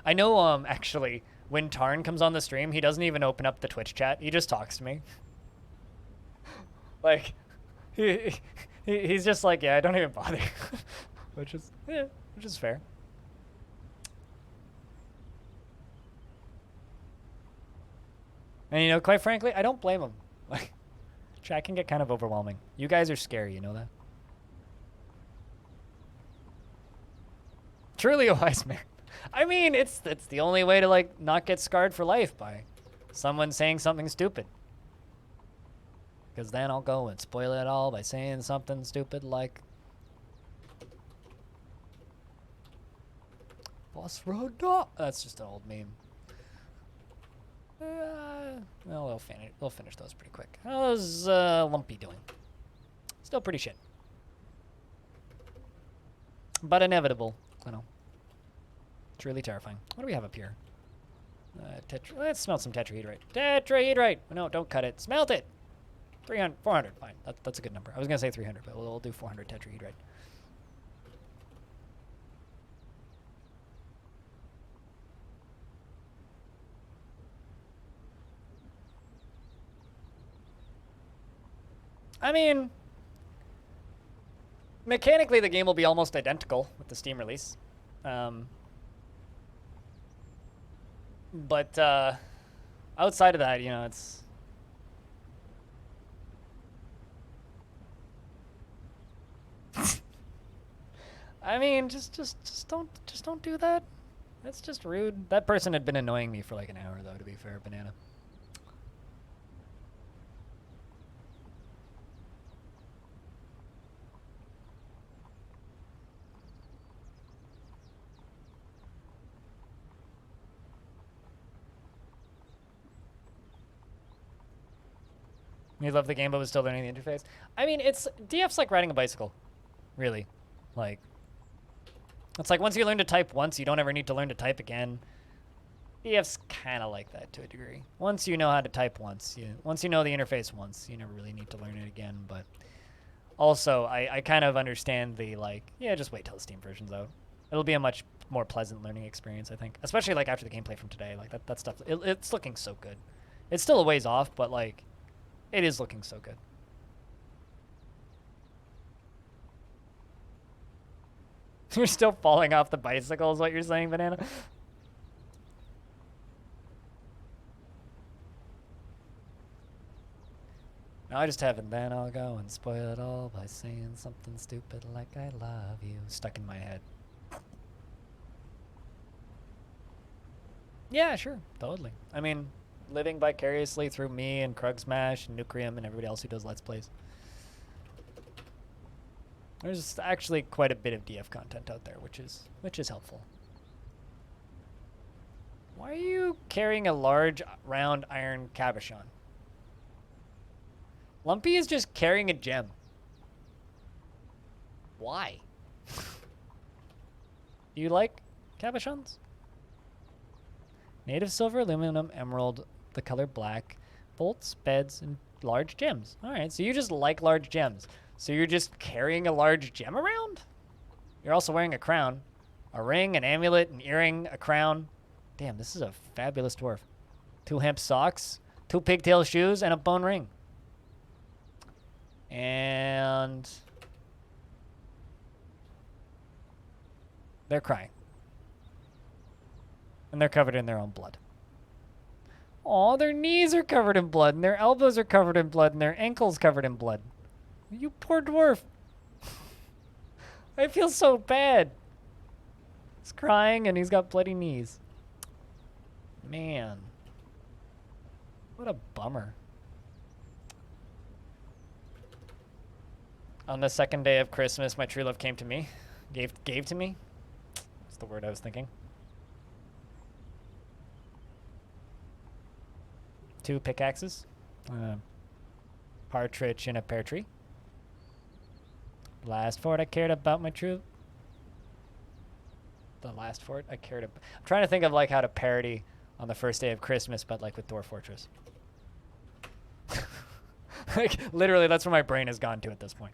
I know actually when Tarn comes on the stream, he doesn't even open up the Twitch chat. He just talks to me. Like he's just like, yeah, I don't even bother. which is fair. And, you know, quite frankly, I don't blame him. Like, chat can get kind of overwhelming. You guys are scary, you know that? Truly a wise man. I mean, it's the only way to, like, not get scarred for life by someone saying something stupid. Because then I'll go and spoil it all by saying something stupid like... Boss Road Dog. That's just an old meme. Well, they'll finish those pretty quick. How's Lumpy doing? Still pretty shit. But inevitable, you know. It's really terrifying. What do we have up here? Let's smelt some tetrahedrite. Tetrahedrite! No, don't cut it. Smelt it! 300, 400, fine. That's a good number. I was going to say 300, but we'll do 400 tetrahedrite. I mean, mechanically the game will be almost identical with the Steam release. But outside of that, you know, it's... I mean, just don't do that. That's just rude. That person had been annoying me for like an hour, though, to be fair, Banana. You love the game, but was still learning the interface. I mean, DF's like riding a bicycle, really. Like, it's like once you learn to type once, you don't ever need to learn to type again. DF's kind of like that to a degree. Once you know how to type once, once you know the interface once, you never really need to learn it again. But also, I kind of understand the like, yeah, just wait till the Steam version's out. It'll be a much more pleasant learning experience, I think. Especially like after the gameplay from today, like that stuff. It's looking so good. It's still a ways off, but like. It is looking so good. You're still falling off the bicycle is what you're saying, Banana? No, I just haven't. Then I'll go and spoil it all by saying something stupid like I love you. Stuck in my head. Yeah, sure. Totally. I mean... living vicariously through me and Krug Smash and Nucrium and everybody else who does Let's Plays. There's actually quite a bit of DF content out there, which is helpful. Why are you carrying a large round iron cabochon? Lumpy is just carrying a gem. Why? Do you like cabochons? Native silver, aluminum, emerald, the color black, bolts, beds, and large gems. All right, so you just like large gems. So you're just carrying a large gem around? You're also wearing a crown. A ring, an amulet, an earring, a crown. Damn, this is a fabulous dwarf. 2 hemp socks, 2 pigtail shoes, and a bone ring. And they're crying. And they're covered in their own blood. Aw, their knees are covered in blood, and their elbows are covered in blood, and their ankles covered in blood. You poor dwarf. I feel so bad. He's crying, and he's got bloody knees. Man. What a bummer. On the second day of Christmas, my true love came to me. Gave to me? That's the word I was thinking. 2 pickaxes. Partridge in a pear tree. Last fort I cared about my true... The last fort I cared about... I'm trying to think of like how to parody on the first day of Christmas, but like with Dwarf Fortress. Like, literally, that's where my brain has gone to at this point.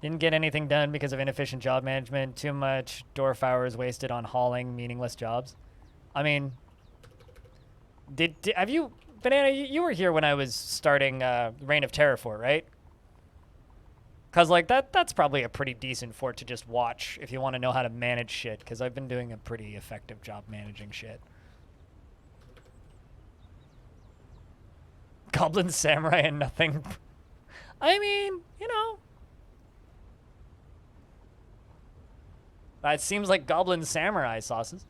Didn't get anything done because of inefficient job management. Too much dwarf hours wasted on hauling meaningless jobs. I mean, have you, Banana? You were here when I was starting Reign of Terror fort, right? Cause like that's probably a pretty decent fort to just watch if you want to know how to manage shit. Cause I've been doing a pretty effective job managing shit. Goblin Samurai and nothing. I mean, you know. It seems like Goblin Samurai sauces.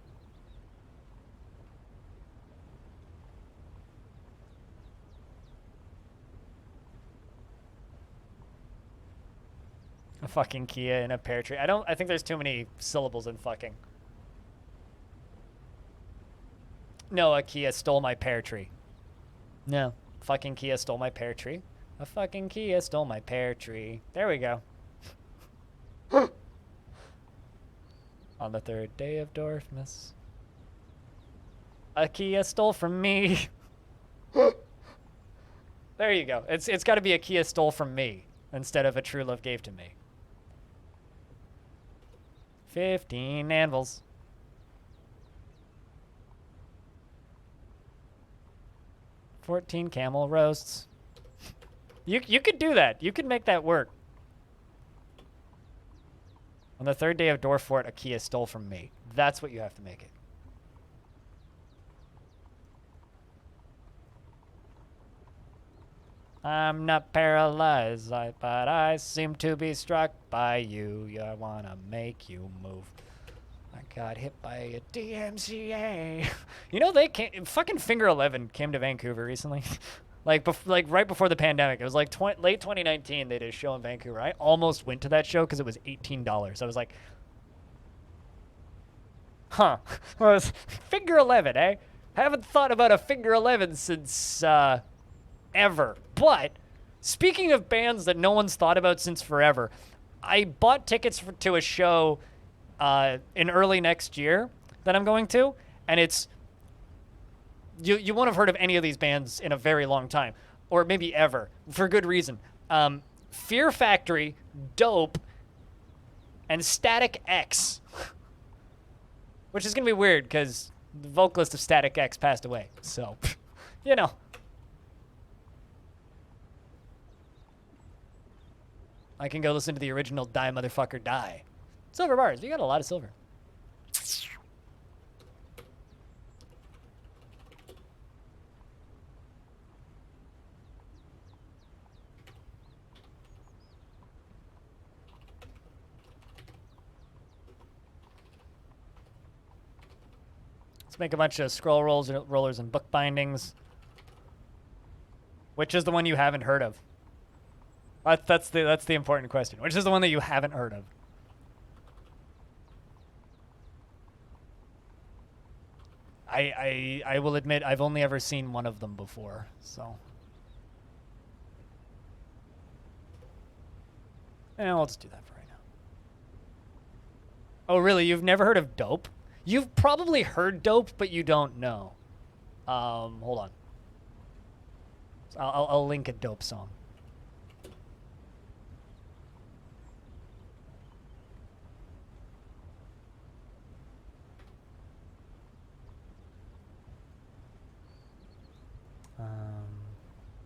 A fucking Kia in a pear tree. I think there's too many syllables in fucking. No, a Kia stole my pear tree. No. Fucking Kia stole my pear tree. A fucking Kia stole my pear tree. There we go. On the 3rd day of Dwarfmas, a Kia stole from me. There you go. It's got to be a Kia stole from me instead of a true love gave to me. 15 anvils. 14 camel roasts. You could do that. You could make that work. On the 3rd day of Dwarf Fort, a Kia stole from me. That's what you have to make it. I'm not paralyzed, but I seem to be struck by you. I wanna make you move. I got hit by a DMCA. You know, they came, fucking Finger 11 came to Vancouver recently. Like right before the pandemic. It was like late 2019 they did a show in Vancouver. I almost went to that show because it was $18. I was like, huh. Well, it was Finger 11, eh? Haven't thought about a Finger 11 since ever. But speaking of bands that no one's thought about since forever, I bought tickets to a show in early next year that I'm going to, and it's... You won't have heard of any of these bands in a very long time, or maybe ever, for good reason. Fear Factory, Dope, and Static X. Which is going to be weird, because the vocalist of Static X passed away. So, you know. I can go listen to the original Die Motherfucker Die. Silver bars. We got a lot of silver. Make a bunch of scroll rollers and book bindings. Which is the one you haven't heard of? That's the important question. Which is the one that you haven't heard of? I will admit I've only ever seen one of them before, so. Let's do that for right now. Oh, really? You've never heard of Dope? You've probably heard Dope, but you don't know. Hold on. I'll link a Dope song.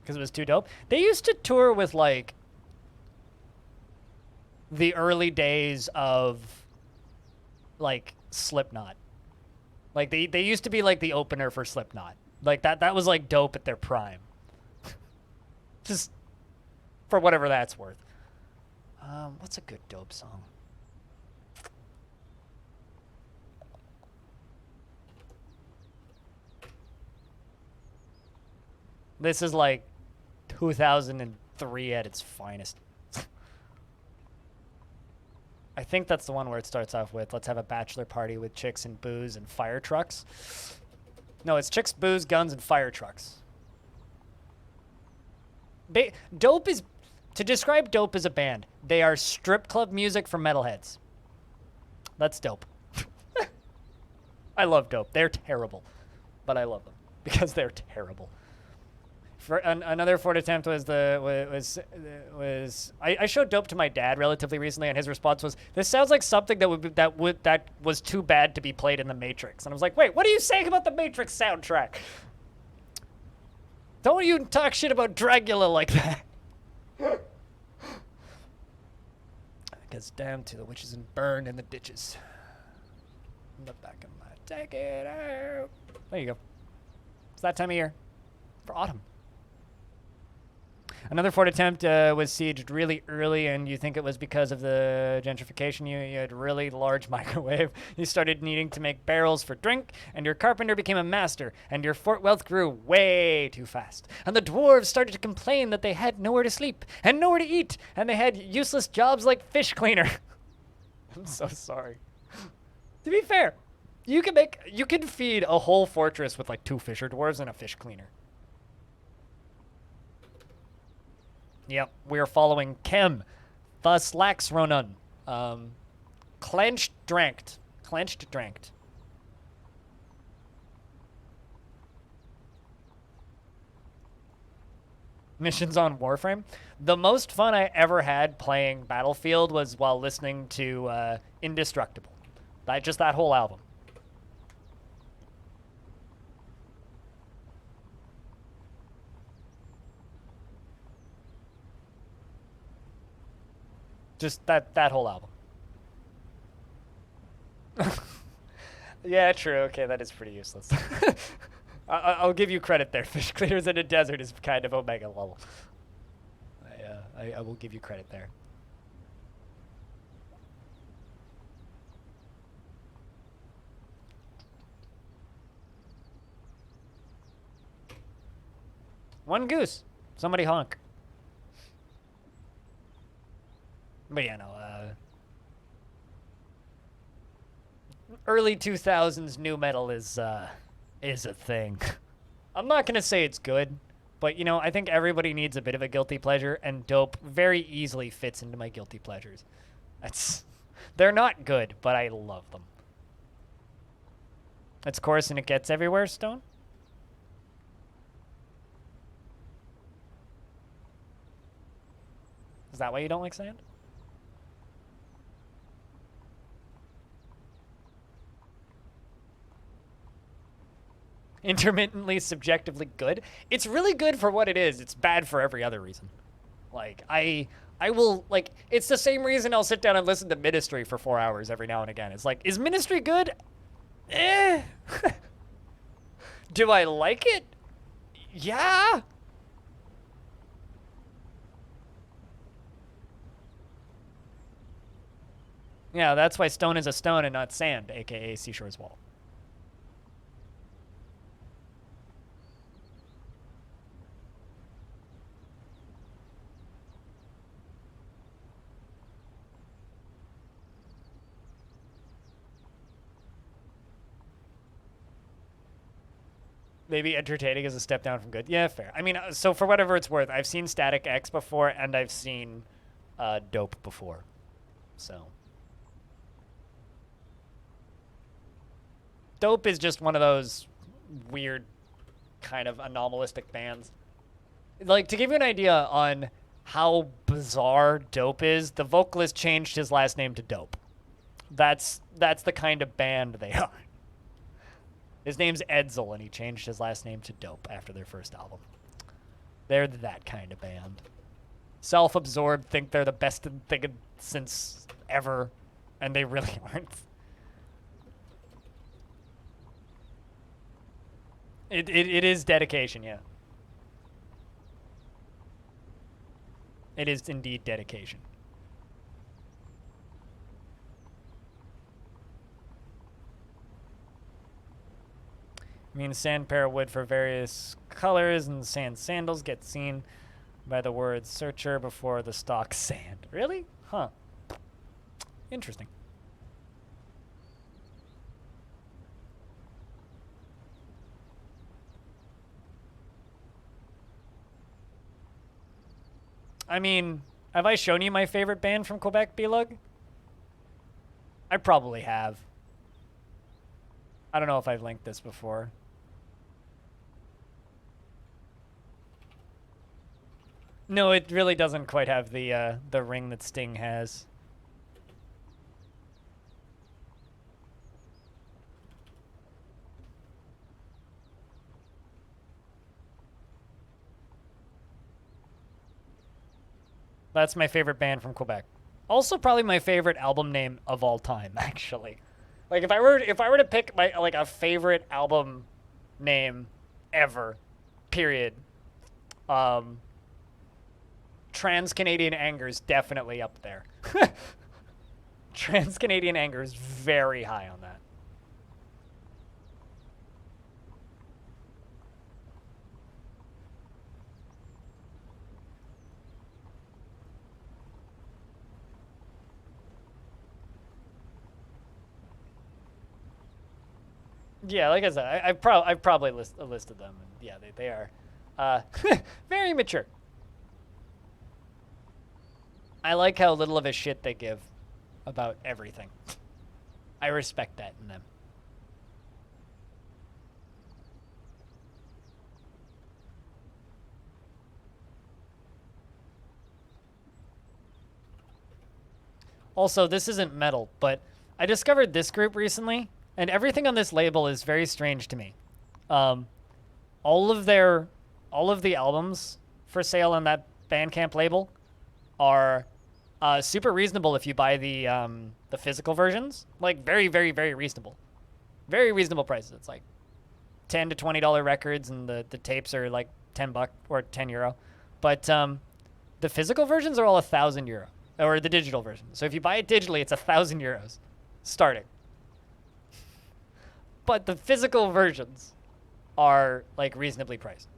Because it was too dope. They used to tour with, like, the early days of, like, Slipknot. Like, they used to be, like, the opener for Slipknot. Like, that was, like, Dope at their prime. Just for whatever that's worth. What's a good Dope song? This is, like, 2003 at its finest. I think that's the one where it starts off with, let's have a bachelor party with chicks and booze and fire trucks. No, it's chicks, booze, guns, and fire trucks. Dope is, to describe Dope as a band, they are strip club music for metalheads. That's Dope. I love Dope. They're terrible, but I love them because they're terrible. For another Ford attempt was I showed Dope to my dad relatively recently, and his response was, "This sounds like something that was too bad to be played in the Matrix." And I was like, "Wait, what are you saying about the Matrix soundtrack? Don't you talk shit about Dracula like that." Because damn to the witches and burn in the ditches. In the back of my take it out. There you go. It's that time of year for autumn. Another Ford attempt was sieged really early, and you think it was because of the gentrification. You had really large microwave. You started needing to make barrels for drink, and your carpenter became a master, and your fort wealth grew way too fast. And the dwarves started to complain that they had nowhere to sleep and nowhere to eat, and they had useless jobs like fish cleaner. I'm so sorry. To be fair, you can feed a whole fortress with like 2 fisher dwarves and a fish cleaner. Yep, we're following Kem, thus lax Ronan. Clenched, dranked. Clenched, dranked. Missions on Warframe. The most fun I ever had playing Battlefield was while listening to Indestructible. Just that whole album. Just that whole album. Yeah, true. Okay, that is pretty useless. I'll give you credit there. Fish cleaners in a desert is kind of Omega level. I will give you credit there. One goose. Somebody honk. But yeah, no, early 2000s new metal is a thing. I'm not gonna say it's good, but you know, I think everybody needs a bit of a guilty pleasure, and Dope very easily fits into my guilty pleasures. They're not good, but I love them. It's coarse and it gets everywhere, Stone. Is that why you don't like sand? Intermittently subjectively good. It's really good for what it is. It's bad for every other reason. Like, I will, like, it's the same reason I'll sit down and listen to Ministry for 4 hours every now and again. It's like, is Ministry good? Eh. Do I like it? Yeah. Yeah, that's why stone is a stone and not sand, aka Seashore's Wall. Maybe entertaining is a step down from good. Yeah, fair. I mean, so for whatever it's worth, I've seen Static X before, and I've seen Dope before. So. Dope is just one of those weird kind of anomalistic bands. Like, to give you an idea on how bizarre Dope is, the vocalist changed his last name to Dope. That's the kind of band they are. His name's Edsel, and he changed his last name to Dope after their first album. They're that kind of band. Self-absorbed, think they're the best thing since ever, and they really aren't. It is dedication, yeah. It is indeed dedication. I mean, sand pair of wood for various colors, and sand sandals get seen by the word searcher before the stock sand. Really? Huh. Interesting. I mean, have I shown you my favorite band from Quebec, B-Lug? I probably have. I don't know if I've linked this before. No, it really doesn't quite have the ring that Sting has. That's my favorite band from Quebec. Also, probably my favorite album name of all time, actually. Like, if I were to pick my a favorite album name ever, period. Trans-Canadian Anger is definitely up there. Trans-Canadian Anger is very high on that. Yeah, like I said, I've probably listed them. And yeah, they are very mature. I like how little of a shit they give about everything. I respect that in them. Also, this isn't metal, but I discovered this group recently, and everything on this label is very strange to me. All of the albums for sale on that Bandcamp label are super reasonable if you buy the physical versions. Like, very, very, very reasonable. Very reasonable prices. It's like $10 to $20 records, and the tapes are like $10 or €10. But the physical versions are all €1,000, or the digital version. So if you buy it digitally, it's €1,000 starting. But the physical versions are like reasonably priced,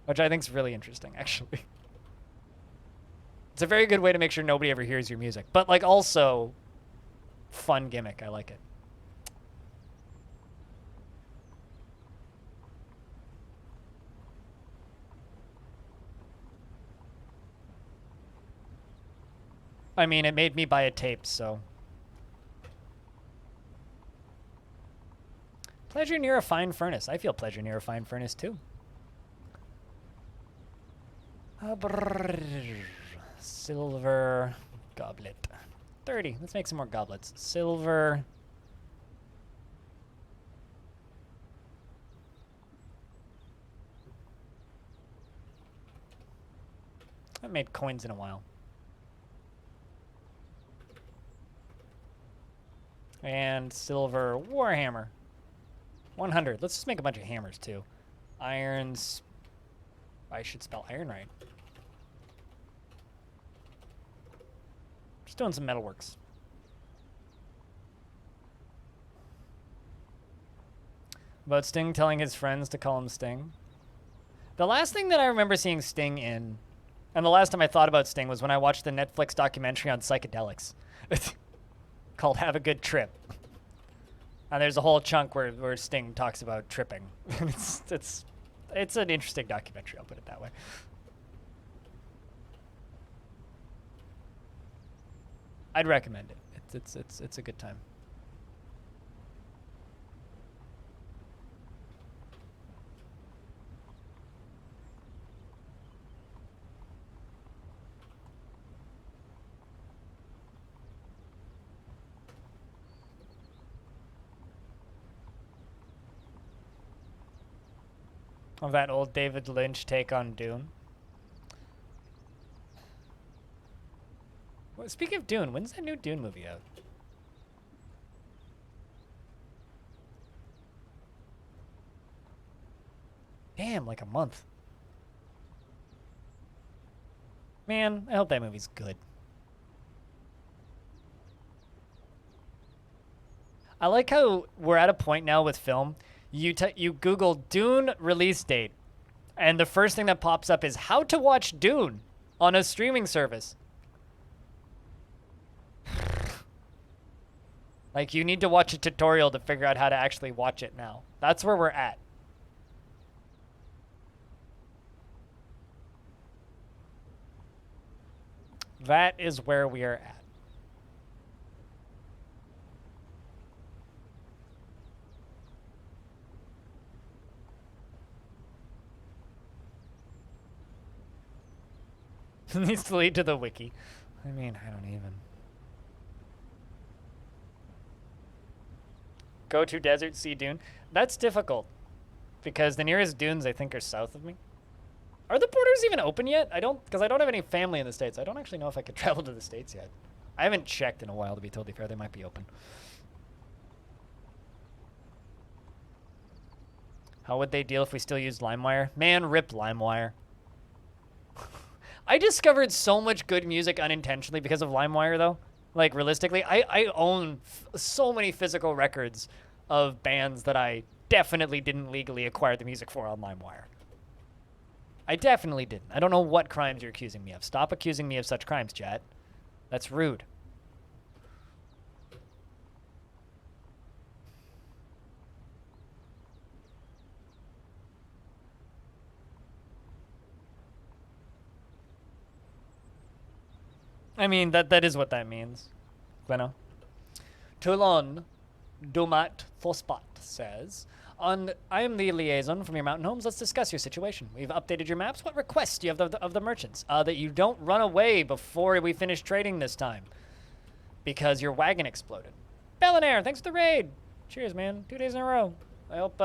which I think is really interesting, actually. It's a very good way to make sure nobody ever hears your music, but like also fun gimmick. I like it. I mean, it made me buy a tape, so. Pleasure near a fine furnace. I feel pleasure near a fine furnace, too. Silver goblet. 30. Let's make some more goblets. Silver. I haven't made coins in a while. And silver warhammer. 100. Let's just make a bunch of hammers, too. Irons. I should spell iron right. Just doing some metalworks. About Sting telling his friends to call him Sting. The last thing that I remember seeing Sting in, and the last time I thought about Sting, was when I watched the Netflix documentary on psychedelics. Called Have a Good Trip. And there's a whole chunk where Sting talks about tripping. it's an interesting documentary, I'll put it that way. I'd recommend it. It's a good time. Of that old David Lynch take on Dune. Well, speaking of Dune, when's that new Dune movie out? Damn, like a month. Man, I hope that movie's good. I like how we're at a point now with film. You Google Dune release date, and the first thing that pops up is how to watch Dune on a streaming service. Like, you need to watch a tutorial to figure out how to actually watch it now. That's where we're at. That is where we are at. Needs to lead to the wiki. I mean, I don't even. Go to desert, see dune. That's difficult because the nearest dunes I think are south of me. Are the borders even open yet? Because I don't have any family in the States. I don't actually know if I could travel to the States yet. I haven't checked in a while, to be totally fair. They might be open. How would they deal if we still used LimeWire? Man, rip LimeWire. I discovered so much good music unintentionally because of LimeWire, though. Like, realistically, I own so many physical records of bands that I definitely didn't legally acquire the music for on LimeWire. I definitely didn't. I don't know what crimes you're accusing me of. Stop accusing me of such crimes, chat. That's rude. I mean, that is what that means. Gleno. Toulon Domat Fospot says, I am the liaison from your mountain homes. Let's discuss your situation. We've updated your maps. What requests do you have of the merchants? That you don't run away before we finish trading this time. Because your wagon exploded. Bellinair, thanks for the raid. Cheers, man. 2 days in a row. I hope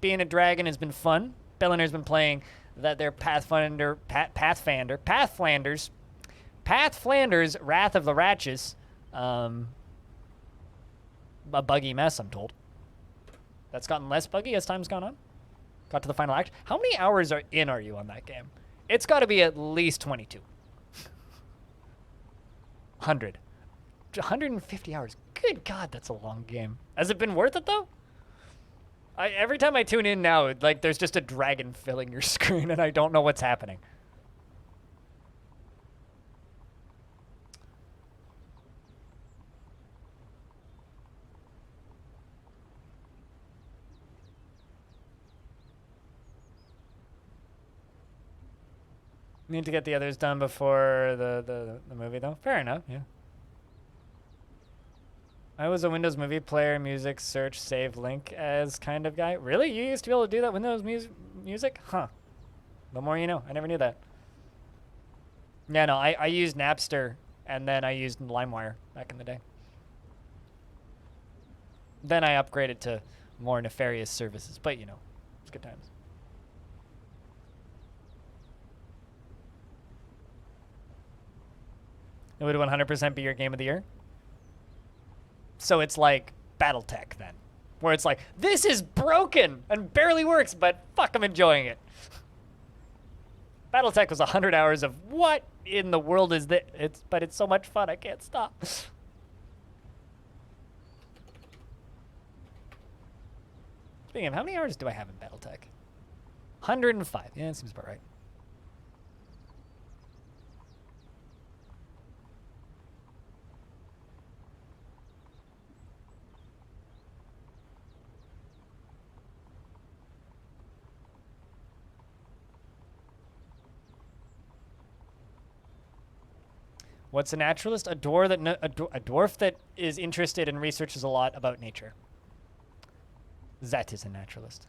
being a dragon has been fun. Bellinair's been playing their Pathfinders, Wrath of the Ratchets. A buggy mess, I'm told. That's gotten less buggy as time's gone on. Got to the final act. How many hours are you on that game? It's got to be at least 22. 100. 150 hours. Good God, that's a long game. Has it been worth it, though? Every time I tune in now, like, there's just a dragon filling your screen, and I don't know what's happening. Need to get the others done before the movie, though. Fair enough, yeah. I was a Windows Movie Player, music, search, save, link as kind of guy. Really? You used to be able to do that Windows music? Huh. The more you know. I never knew that. Yeah, no, I used Napster, and then I used LimeWire back in the day. Then I upgraded to more nefarious services, but, you know, it's good times. It would 100% be your game of the year. So it's like Battletech then, where it's like, this is broken and barely works, but fuck, I'm enjoying it. Battletech was 100 hours of what in the world is that? But it's so much fun, I can't stop. Speaking of, how many hours do I have in Battletech? 105. Yeah, that seems about right. What's a naturalist? A dwarf that is interested and researches a lot about nature. That is a naturalist.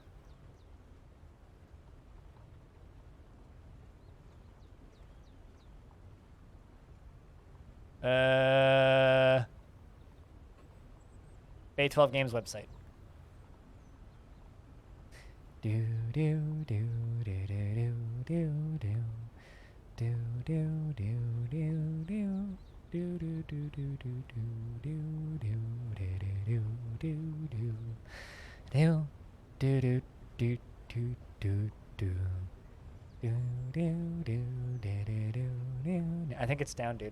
Bay 12 Games website. I think it's down, dude.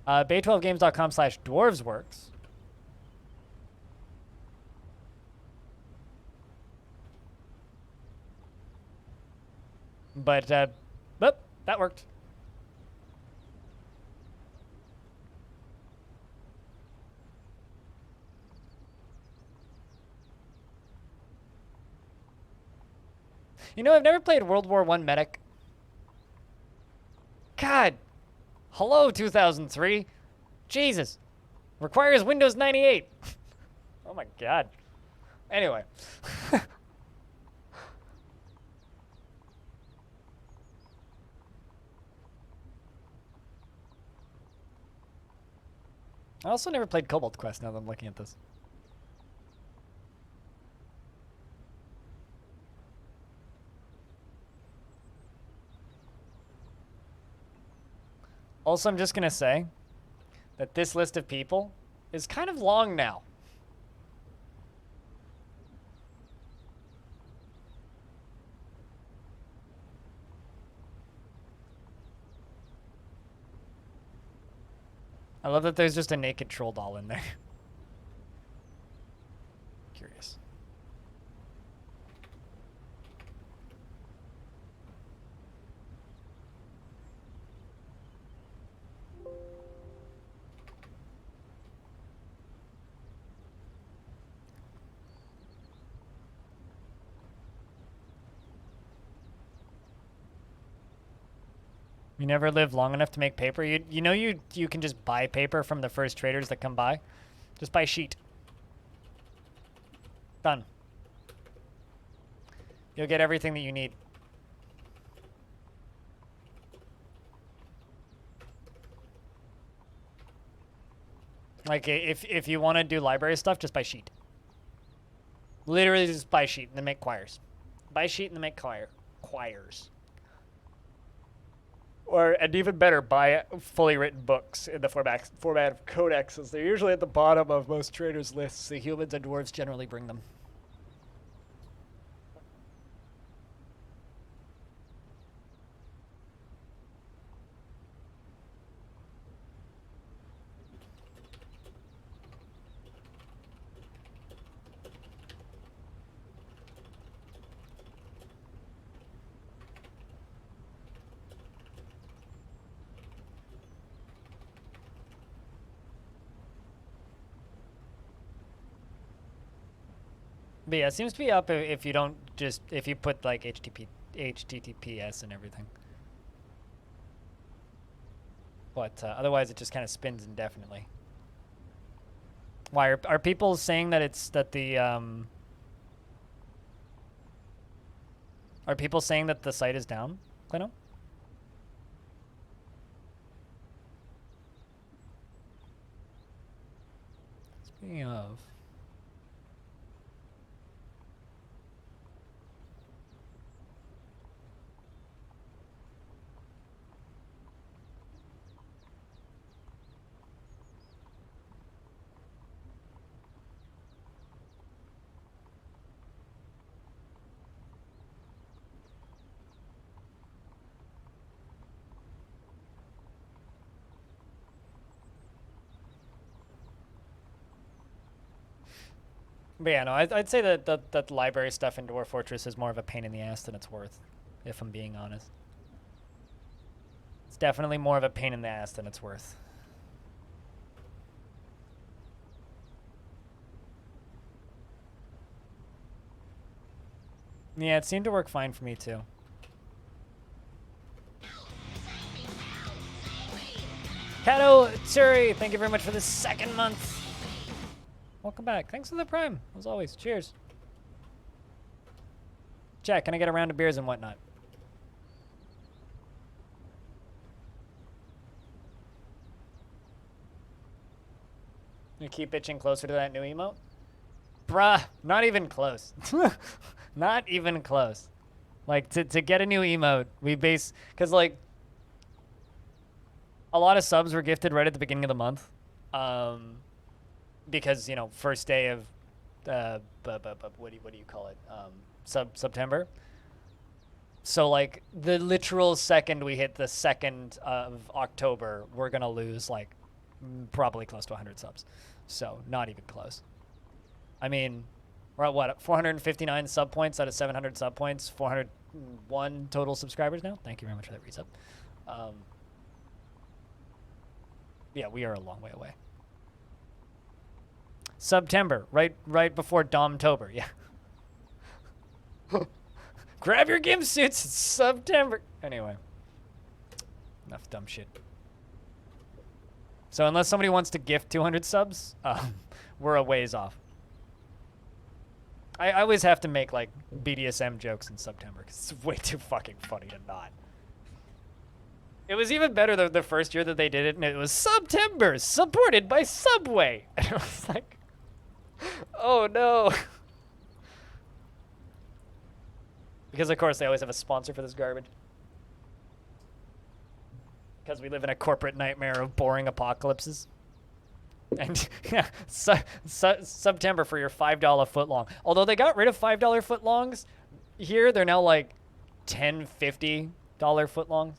Bay12games.com/dwarves works. But, that worked. You know, I've never played World War I Medic. God. Hello, 2003. Jesus. Requires Windows 98. Oh my God. Anyway. I also never played Cobalt Quest now that I'm looking at this. Also, I'm just going to say that this list of people is kind of long now. I love that there's just a naked troll doll in there. Curious. You never live long enough to make paper. You know you can just buy paper from the first traders that come by. Just buy sheet. Done. You'll get everything that you need. Like if you want to do library stuff, just buy sheet. Literally just buy sheet and then make quires. Buy sheet and then make quires. Or, and even better, buy fully written books in the format of codexes. They're usually at the bottom of most traders' lists. The humans and dwarves generally bring them. But yeah, it seems to be up if you don't just, if you put like HTTPS and everything. But otherwise it just kind of spins indefinitely. Why, are people saying that it's, that the, are people saying that the site is down, Clino? Speaking of... But yeah, no, I'd say that the library stuff in Dwarf Fortress is more of a pain in the ass than it's worth, if I'm being honest. It's definitely more of a pain in the ass than it's worth. Yeah, it seemed to work fine for me too. Kato Tsuri, thank you very much for the 2nd month. Welcome back. Thanks for the prime, as always. Cheers. Jack, can I get a round of beers and whatnot? You keep itching closer to that new emote? Bruh, not even close. Not even close. Like, to get a new emote, because, like, a lot of subs were gifted right at the beginning of the month. Because, you know, first day of, what do you call it? September. So, like, the literal second we hit the 2nd of October, we're going to lose, like, probably close to 100 subs. So, not even close. I mean, we're at what? 459 sub points out of 700 sub points. 401 total subscribers now. Thank you very much for that resub. Yeah, we are a long way away. September, right before Domtober. Yeah. Grab your gimp suits. It's September. Anyway, enough dumb shit. So unless somebody wants to gift 200 subs, we're a ways off. I always have to make, like, BDSM jokes in September because it's way too fucking funny to not. It was even better the first year that they did it, and it was September, supported by Subway. And it was like, oh no. Because, of course, they always have a sponsor for this garbage. Because we live in a corporate nightmare of boring apocalypses. And yeah, September for your $5 footlong. Although they got rid of $5 footlongs, here they're now like $10, $50 footlongs.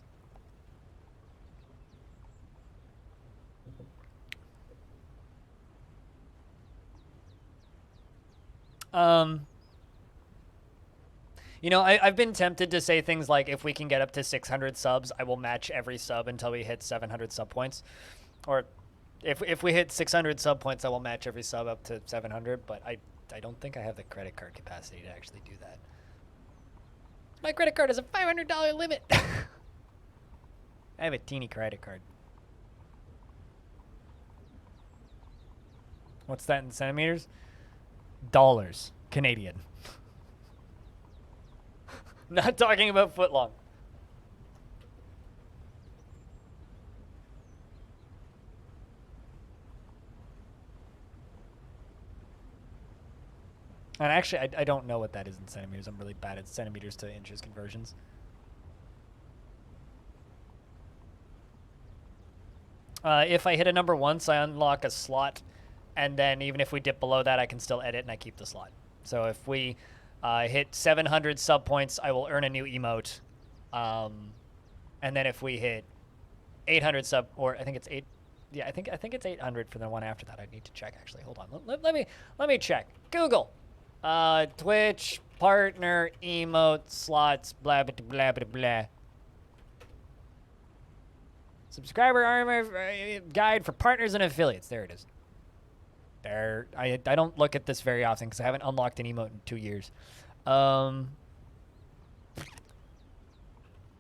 You know, I've been tempted to say things like, if we can get up to 600 subs, I will match every sub until we hit 700 sub points. Or if we hit 600 sub points, I will match every sub up to 700, but I don't think I have the credit card capacity to actually do that. My credit card has a $500 limit. I have a teeny credit card. What's that in centimeters? Dollars. Canadian. Not talking about footlong. And actually, I don't know what that is in centimeters. I'm really bad at centimeters to inches conversions. If I hit a number once, I unlock a slot. And then even if we dip below that, I can still edit and I keep the slot. So if we hit 700 sub points, I will earn a new emote. And then if we hit 800 sub, or I think it's 8, yeah, I think it's 800 for the one after that. I need to check actually. Hold on. Let me check. Google. Twitch partner emote slots blah blah blah blah blah. Subscriber armor guide for partners and affiliates. There it is. There. I don't look at this very often because I haven't unlocked an emote in 2 years. All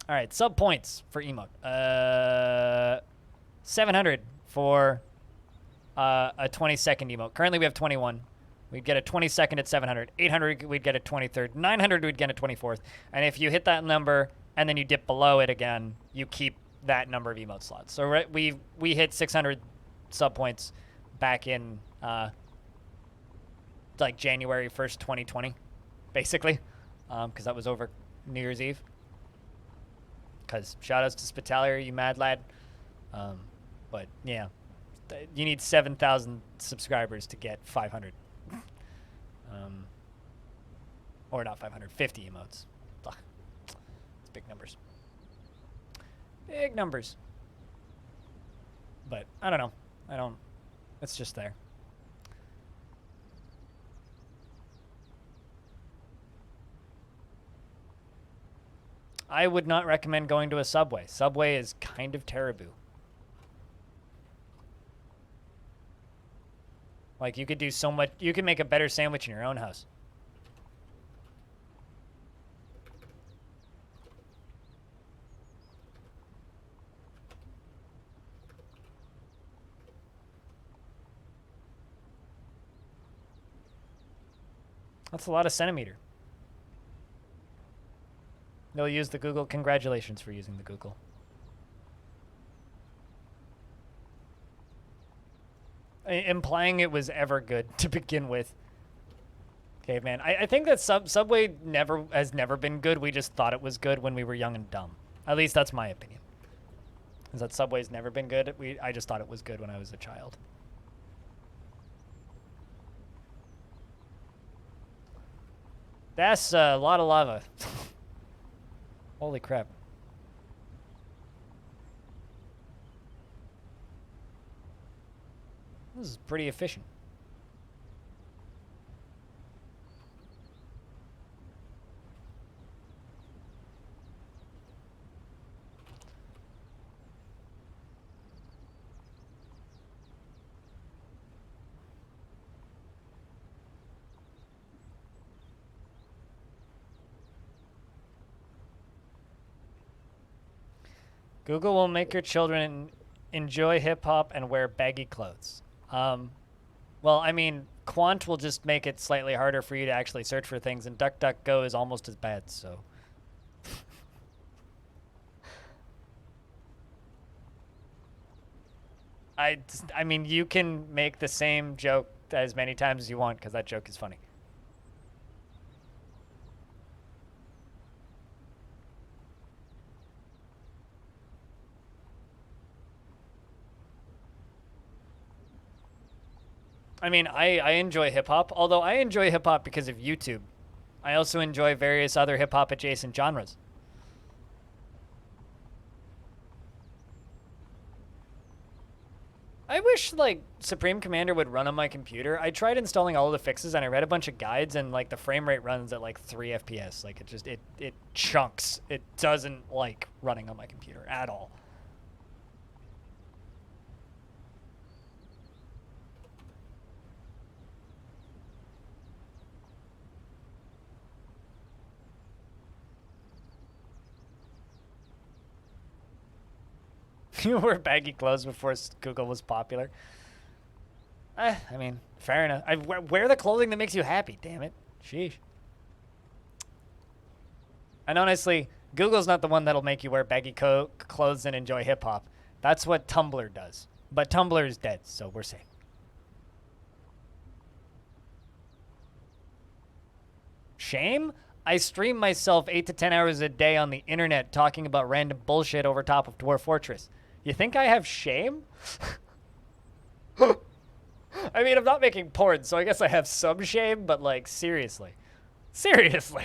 right, sub points for emote. 700 for a 20-second emote. Currently we have 21. We'd get a 22nd at 700. 800, we'd get a 23rd. 900, we'd get a 24th. And if you hit that number and then you dip below it again, you keep that number of emote slots. So we hit 600 sub points back in like January 1st, 2020, basically, because that was over New Year's Eve. Because shout-outs to Spitalier, you mad lad. But, yeah, you need 7,000 subscribers to get 500. Or not 500, 50 emotes. Ugh. It's big numbers. Big numbers. But I don't know. It's just there. I would not recommend going to a Subway. Subway is kind of terrible. Like, you could do so much. You could make a better sandwich in your own house. That's a lot of centimeter. They'll use the Google. Congratulations for using the Google. Implying it was ever good to begin with. Caveman. I think that Subway has never been good. We just thought it was good when we were young and dumb. At least that's my opinion. Is that Subway's never been good? I just thought it was good when I was a child. That's a lot of lava. Holy crap. This is pretty efficient. Google will make your children enjoy hip-hop and wear baggy clothes. Well, I mean, Quant will just make it slightly harder for you to actually search for things, and DuckDuckGo is almost as bad, so... I mean, you can make the same joke as many times as you want, because that joke is funny. I mean, I enjoy hip-hop, although I enjoy hip-hop because of YouTube. I also enjoy various other hip-hop adjacent genres. I wish, like, Supreme Commander would run on my computer. I tried installing all of the fixes, and I read a bunch of guides, and, like, the frame rate runs at, like, 3 FPS. Like, it chunks. It doesn't like running on my computer at all. You wore baggy clothes before Google was popular. I mean, fair enough. Wear the clothing that makes you happy, damn it. Sheesh. And honestly, Google's not the one that'll make you wear baggy clothes and enjoy hip-hop. That's what Tumblr does. But Tumblr is dead, so we're safe. Shame? I stream myself 8 to 10 hours a day on the internet talking about random bullshit over top of Dwarf Fortress. You think I have shame? I mean, I'm not making porn, so I guess I have some shame, but, like, seriously. Seriously.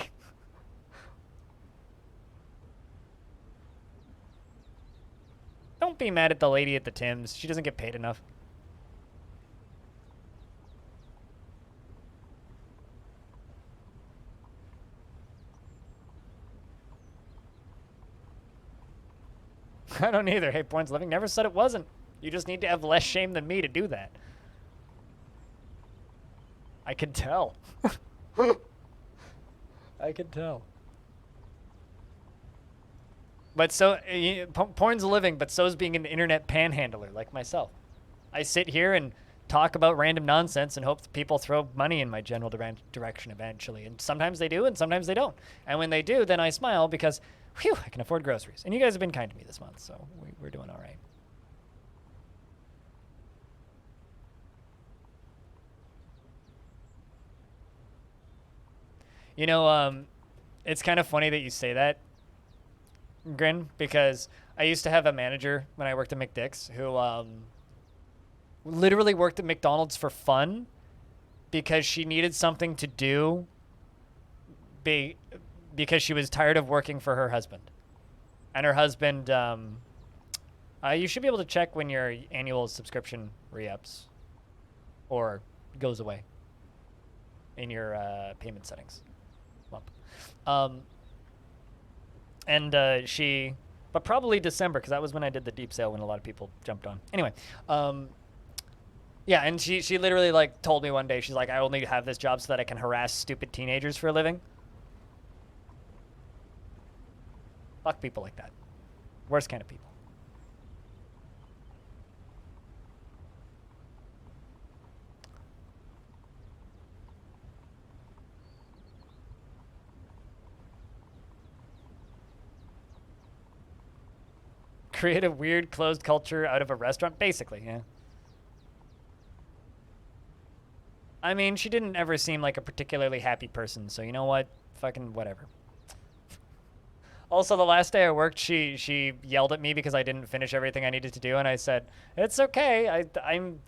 Don't be mad at the lady at the Tim's. She doesn't get paid enough. I don't either. Hey, Points Living never said it wasn't. You just need to have less shame than me to do that. I can tell. I can tell. But so, porn's a living, but so's being an internet panhandler like myself. I sit here and talk about random nonsense and hope that people throw money in my general direction eventually. And sometimes they do, and sometimes they don't. And when they do, then I smile because, whew, I can afford groceries. And you guys have been kind to me this month, so we're doing all right. You know, it's kind of funny that you say that, Grin, because I used to have a manager when I worked at McDick's who literally worked at McDonald's for fun because she needed something to do because she was tired of working for her husband. And her husband, you should be able to check when your annual subscription re-ups or goes away in your payment settings. But probably December, because that was when I did the deep sale when a lot of people jumped on. Anyway, yeah, and she literally, like, told me one day, she's like, I only have this job so that I can harass stupid teenagers for a living. Fuck people like that. Worst kind of people. Create a weird closed culture out of a restaurant, basically, yeah. I mean, she didn't ever seem like a particularly happy person, so you know what? Fucking whatever. Also, the last day I worked, she yelled at me because I didn't finish everything I needed to do, and I said, "It's okay.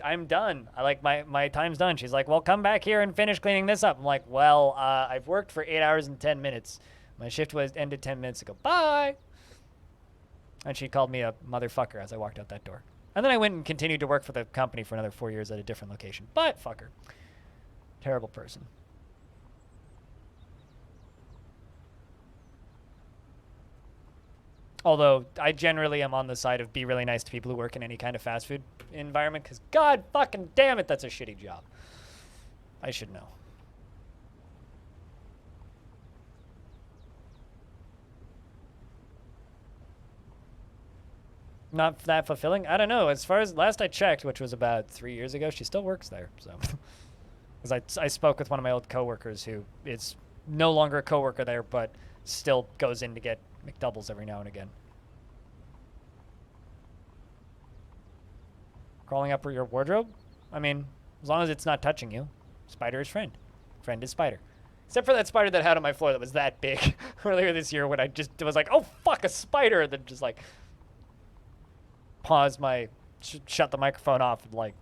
I'm done. I like my time's done." She's like, "Well, come back here and finish cleaning this up." I'm like, "Well, I've worked for 8 hours and 10 minutes. My shift was ended 10 minutes ago. Bye." And she called me a motherfucker as I walked out that door. And then I went and continued to work for the company for another 4 years at a different location. But fuck her. Terrible person. Although I generally am on the side of be really nice to people who work in any kind of fast food environment, because god fucking damn it, that's a shitty job. I should know. Not that fulfilling? I don't know. As far as last I checked, which was about 3 years ago, she still works there. So, because I spoke with one of my old coworkers who is no longer a coworker there, but still goes in to get McDoubles every now and again. Crawling up your wardrobe? I mean, as long as it's not touching you. Spider is friend. Friend is spider. Except for that spider that I had on my floor that was that big earlier this year when I just was like, oh fuck, a spider! And then just like paused my, shut the microphone off and like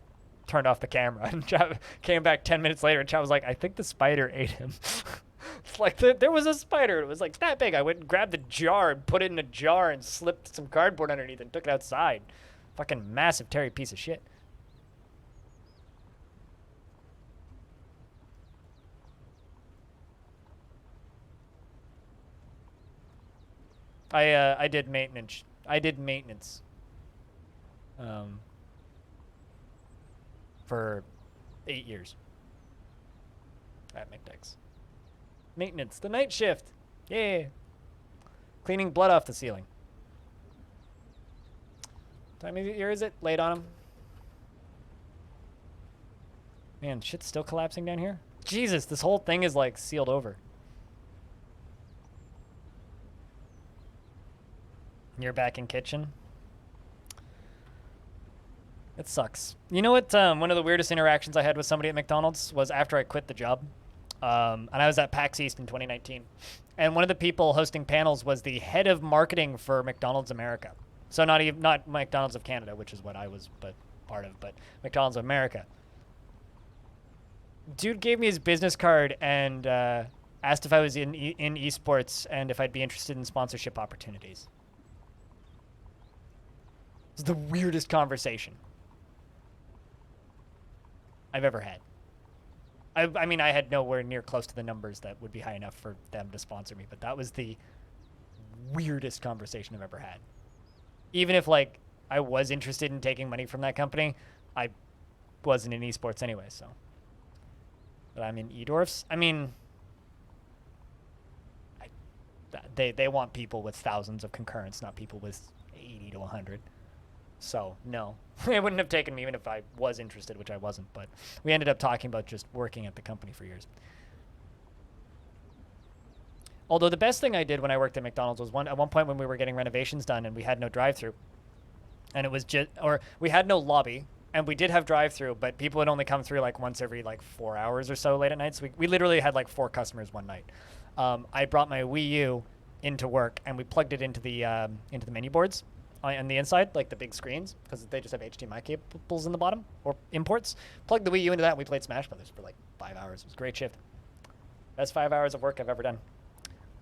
turned off the camera. And Chav came back 10 minutes later and Chav was like, I think the spider ate him. It's like, there was a spider. It was like that big. I went and grabbed the jar and put it in a jar and slipped some cardboard underneath and took it outside. Fucking massive, terry piece of shit. I did maintenance. For 8 years at McDex. Maintenance, the night shift. Yeah. Cleaning blood off the ceiling. Time of year is it? Late on him. Man, shit's still collapsing down here. Jesus, this whole thing is like sealed over. You're back in kitchen. It sucks. You know what? One of the weirdest interactions I had with somebody at McDonald's was after I quit the job. And I was at PAX East in 2019. And one of the people hosting panels was the head of marketing for McDonald's America. So not McDonald's of Canada, which is what I was part of, but McDonald's of America. Dude gave me his business card and asked if I was in esports and if I'd be interested in sponsorship opportunities. It was the weirdest conversation I've ever had. I mean, I had nowhere near close to the numbers that would be high enough for them to sponsor me, but that was the weirdest conversation I've ever had. Even if, like, I was interested in taking money from that company, I wasn't in esports anyway, so. But I'm in Dwarfs. I mean, they want people with thousands of concurrents, not people with 80 to 100. So, no. It wouldn't have taken me even if I was interested, which I wasn't. But we ended up talking about just working at the company for years. Although the best thing I did when I worked at McDonald's was at one point when we were getting renovations done and we had no drive-thru. And it was just, or we had no lobby. And we did have drive-thru, but people would only come through like once every like 4 hours or so late at night. So we literally had like 4 customers one night. I brought my Wii U into work and we plugged it into the menu boards on the inside, like the big screens, because they just have HDMI cables in the bottom, or imports. Plugged the Wii U into that and we played Smash Brothers for like 5 hours. It was a great shift. Best 5 hours of work I've ever done.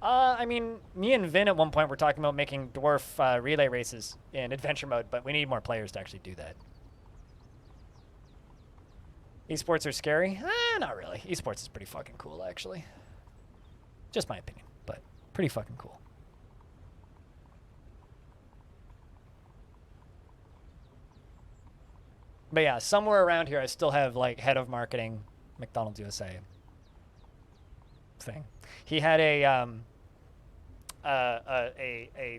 I mean, me and Vin at one point were talking about making Dwarf relay races in adventure mode, but we need more players to actually do that. Esports are scary? Not really. Esports is pretty fucking cool, actually. Just my opinion, but pretty fucking cool. But yeah, somewhere around here I still have like head of marketing, McDonald's USA thing. He had a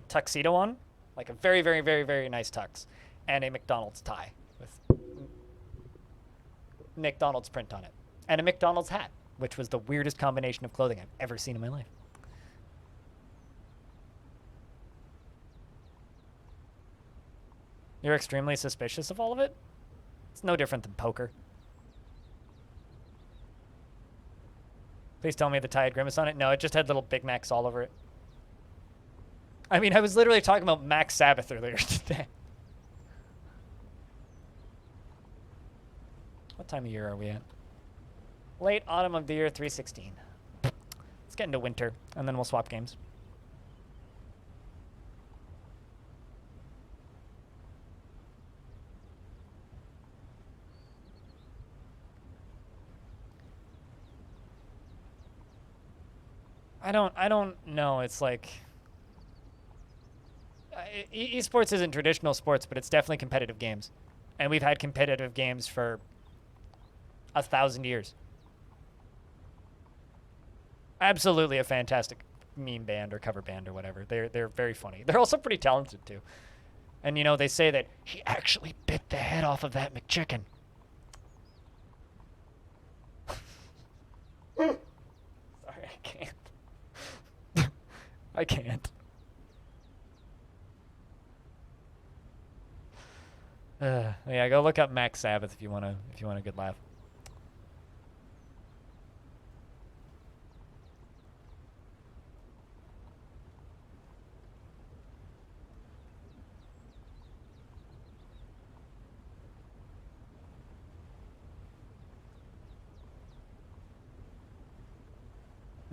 tuxedo on, like a very, very, very, very nice tux, and a McDonald's tie with McDonald's print on it, and a McDonald's hat, which was the weirdest combination of clothing I've ever seen in my life. You're extremely suspicious of all of it? It's no different than poker. Please tell me the tie had Grimace on it. No, it just had little Big Macs all over it. I mean, I was literally talking about Max Sabbath earlier today. What time of year are we at? Late autumn of the year 316. Let's get into winter, and then we'll swap games. I don't know. It's like esports isn't traditional sports, but it's definitely competitive games, and we've had competitive games for 1,000 years. Absolutely a fantastic meme band or cover band or whatever. They're very funny. They're also pretty talented too. And you know, they say that he actually bit the head off of that McChicken. Sorry, I can't. I can't. Yeah, go look up Max Sabbath if you want a good laugh.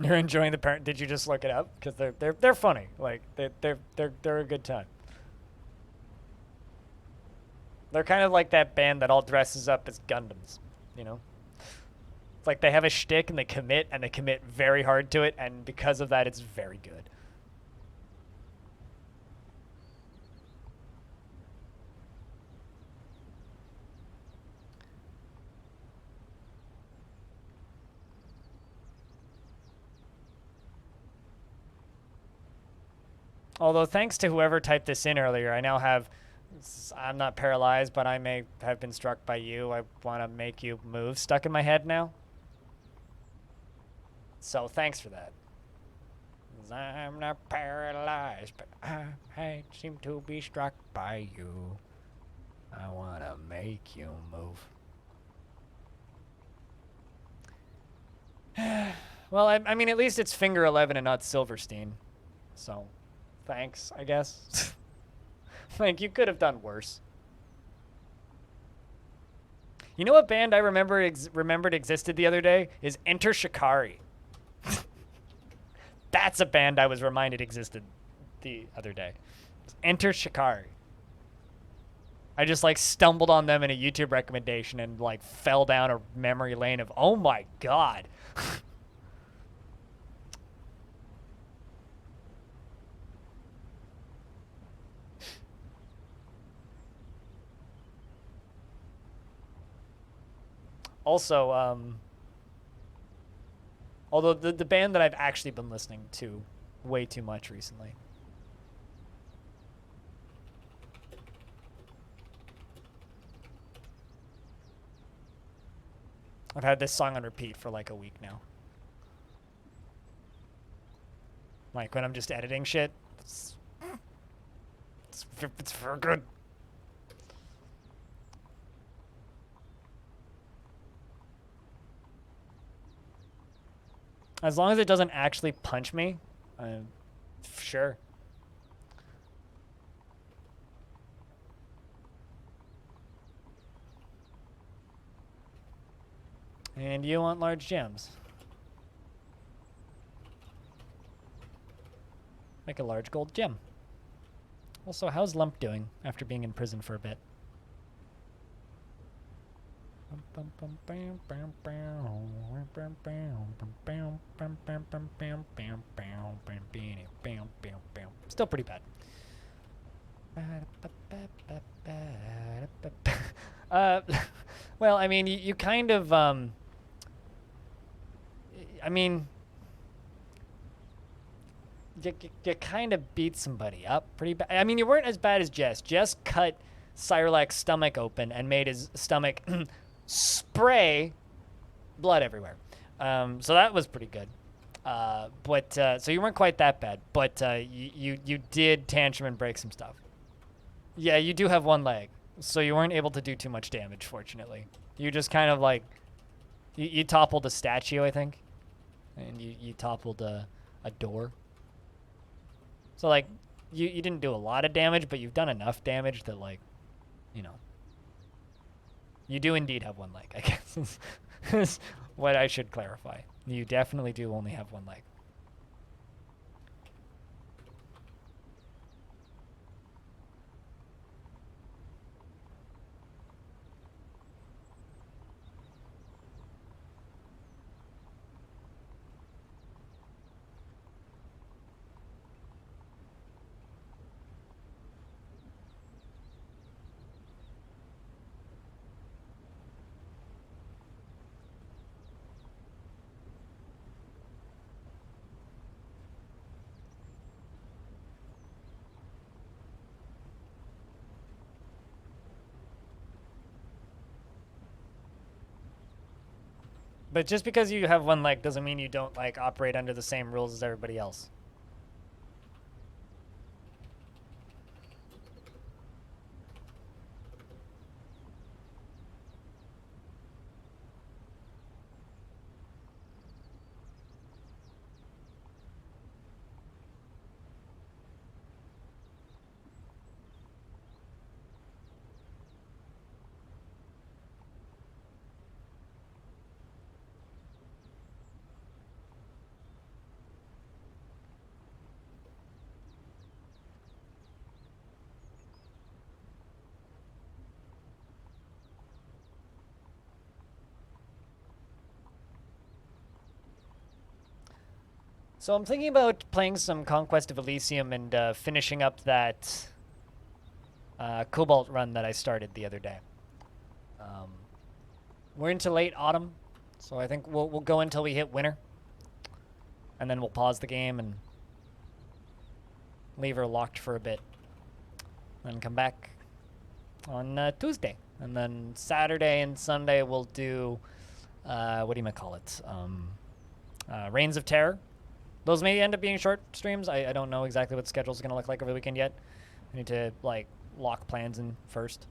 You're enjoying the parent? Did you just look it up? Because they're funny. Like they're a good time. They're kind of like that band that all dresses up as Gundams, you know? It's like they have a shtick and they commit very hard to it, and because of that, it's very good. Although thanks to whoever typed this in earlier, I now have, I'm not paralyzed, but I may have been struck by you. I want to make you move stuck in my head now. So thanks for that. I'm not paralyzed, but I seem to be struck by you. I want to make you move. Well, I mean, at least it's Finger 11 and not Silverstein. So, thanks, I guess. Like, you could have done worse. You know what band I remembered existed the other day? Is Enter Shikari. That's a band I was reminded existed the other day. Enter Shikari. I just like stumbled on them in a YouTube recommendation and like fell down a memory lane of, oh my god. Also, although the band that I've actually been listening to way too much recently. I've had this song on repeat for like a week now. Like when I'm just editing shit, it's very good. As long as it doesn't actually punch me, sure. And you want large gems. Make a large gold gem. Also, how's Lump doing after being in prison for a bit? Still pretty bad. Well, I mean, you kind of, I mean, you kind of beat somebody up pretty bad. I mean, you weren't as bad as Jess. Jess cut Cyrlax's stomach open and made his stomach spray blood everywhere. So that was pretty good. So you weren't quite that bad, but you did tantrum and break some stuff. Yeah, you do have one leg, so you weren't able to do too much damage, fortunately. You just kind of like, you toppled a statue, I think, and you toppled a door. So like, you didn't do a lot of damage, but you've done enough damage that like, you know, you do indeed have one leg, I guess. Is what I should clarify. You definitely do only have one leg. But just because you have one leg doesn't mean you don't like operate under the same rules as everybody else. So I'm thinking about playing some Conquest of Elysium and finishing up that Cobalt run that I started the other day. We're into late autumn, so I think we'll go until we hit winter, and then we'll pause the game and leave her locked for a bit, then come back on Tuesday, and then Saturday and Sunday we'll do what do you call it? Reigns of Terror. Those may end up being short streams. I don't know exactly what the schedule's going to look like over the weekend yet. I need to, like, lock plans in first.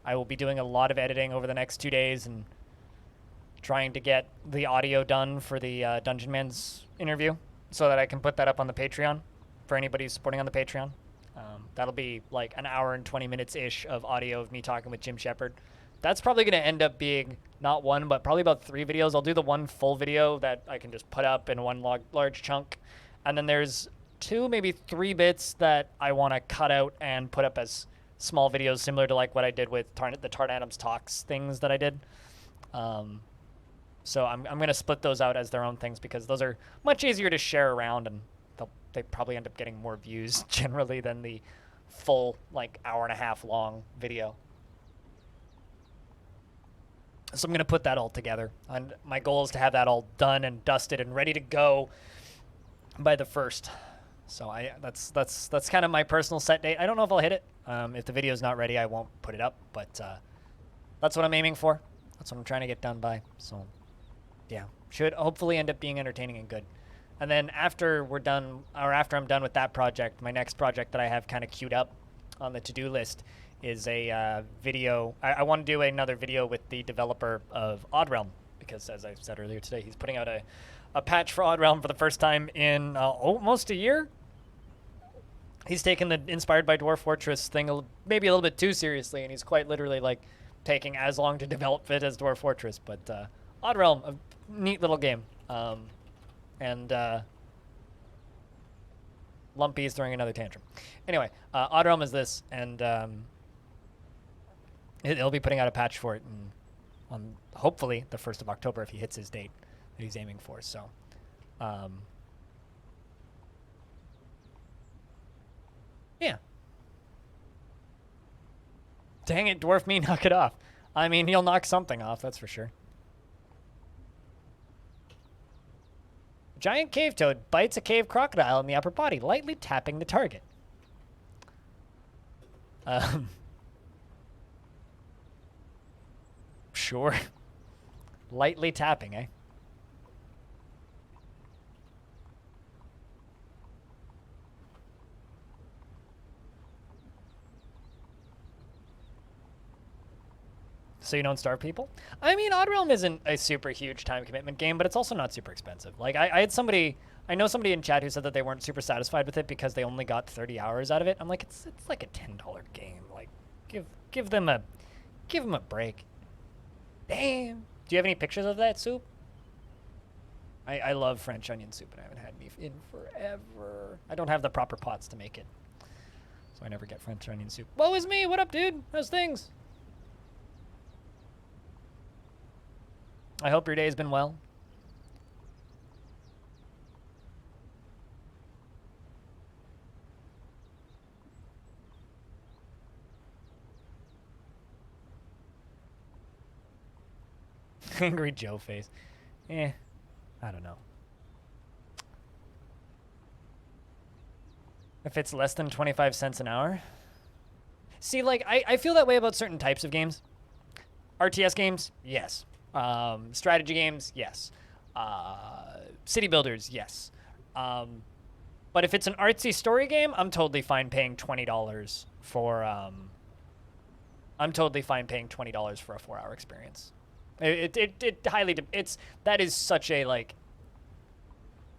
I will be doing a lot of editing over the next 2 days and trying to get the audio done for the Dungeon Man's interview so that I can put that up on the Patreon for anybody who's supporting on the Patreon. That'll be, like, an hour and 20 minutes-ish of audio of me talking with Jim Shepard. That's probably going to end up being not one, but probably about 3 videos. I'll do the one full video that I can just put up in one large chunk. And then there's 2, maybe 3 bits that I want to cut out and put up as small videos, similar to like what I did with the Tart Adams Talks things that I did. So I'm going to split those out as their own things because those are much easier to share around, and they probably end up getting more views generally than the full, like, hour-and-a-half long video. So I'm going to put that all together. And my goal is to have that all done and dusted and ready to go by the 1st. So that's kind of my personal set date. I don't know if I'll hit it. If the video's not ready, I won't put it up. But that's what I'm aiming for. That's what I'm trying to get done by. So, yeah. Should hopefully end up being entertaining and good. And then after we're done, or after I'm done with that project, my next project that I have kind of queued up on the to-do list is a video. I want to do another video with the developer of Oddrealm, because as I said earlier today, he's putting out a patch for Oddrealm for the first time in almost a year. He's taken the Inspired by Dwarf Fortress thing maybe a little bit too seriously, and he's quite literally like taking as long to develop it as Dwarf Fortress. But Oddrealm, a neat little game. And Lumpy is throwing another tantrum. Anyway, Oddrealm is this, and he'll be putting out a patch for it on hopefully the 1st of October if he hits his date that he's aiming for. So, yeah. Dang it, Dwarf me, knock it off. I mean, he'll knock something off, that's for sure. Giant cave toad bites a cave crocodile in the upper body, lightly tapping the target. Sure. Lightly tapping, eh? so you don't starve people. I mean, Odd Realm isn't a super huge time commitment game, but it's also not super expensive. Like I had somebody, I know somebody in chat who said that they weren't super satisfied with it because they only got 30 hours out of it. I'm like, it's like a $10 game. Like, give them a break. Damn. Do you have any pictures of that soup? I love French onion soup, and I haven't had beef in forever. I don't have the proper pots to make it, so I never get French onion soup. Woe is me! What up, dude? How's things? I hope your day has been well. Angry Joe face. I don't know. If it's less than 25 cents an hour? See, like, I feel that way about certain types of games. RTS games, yes. Strategy games, yes. City builders, yes. But if it's an artsy story game, I'm totally fine paying $20 for, I'm totally fine paying $20 for a 4-hour experience. It highly, that is such a, like,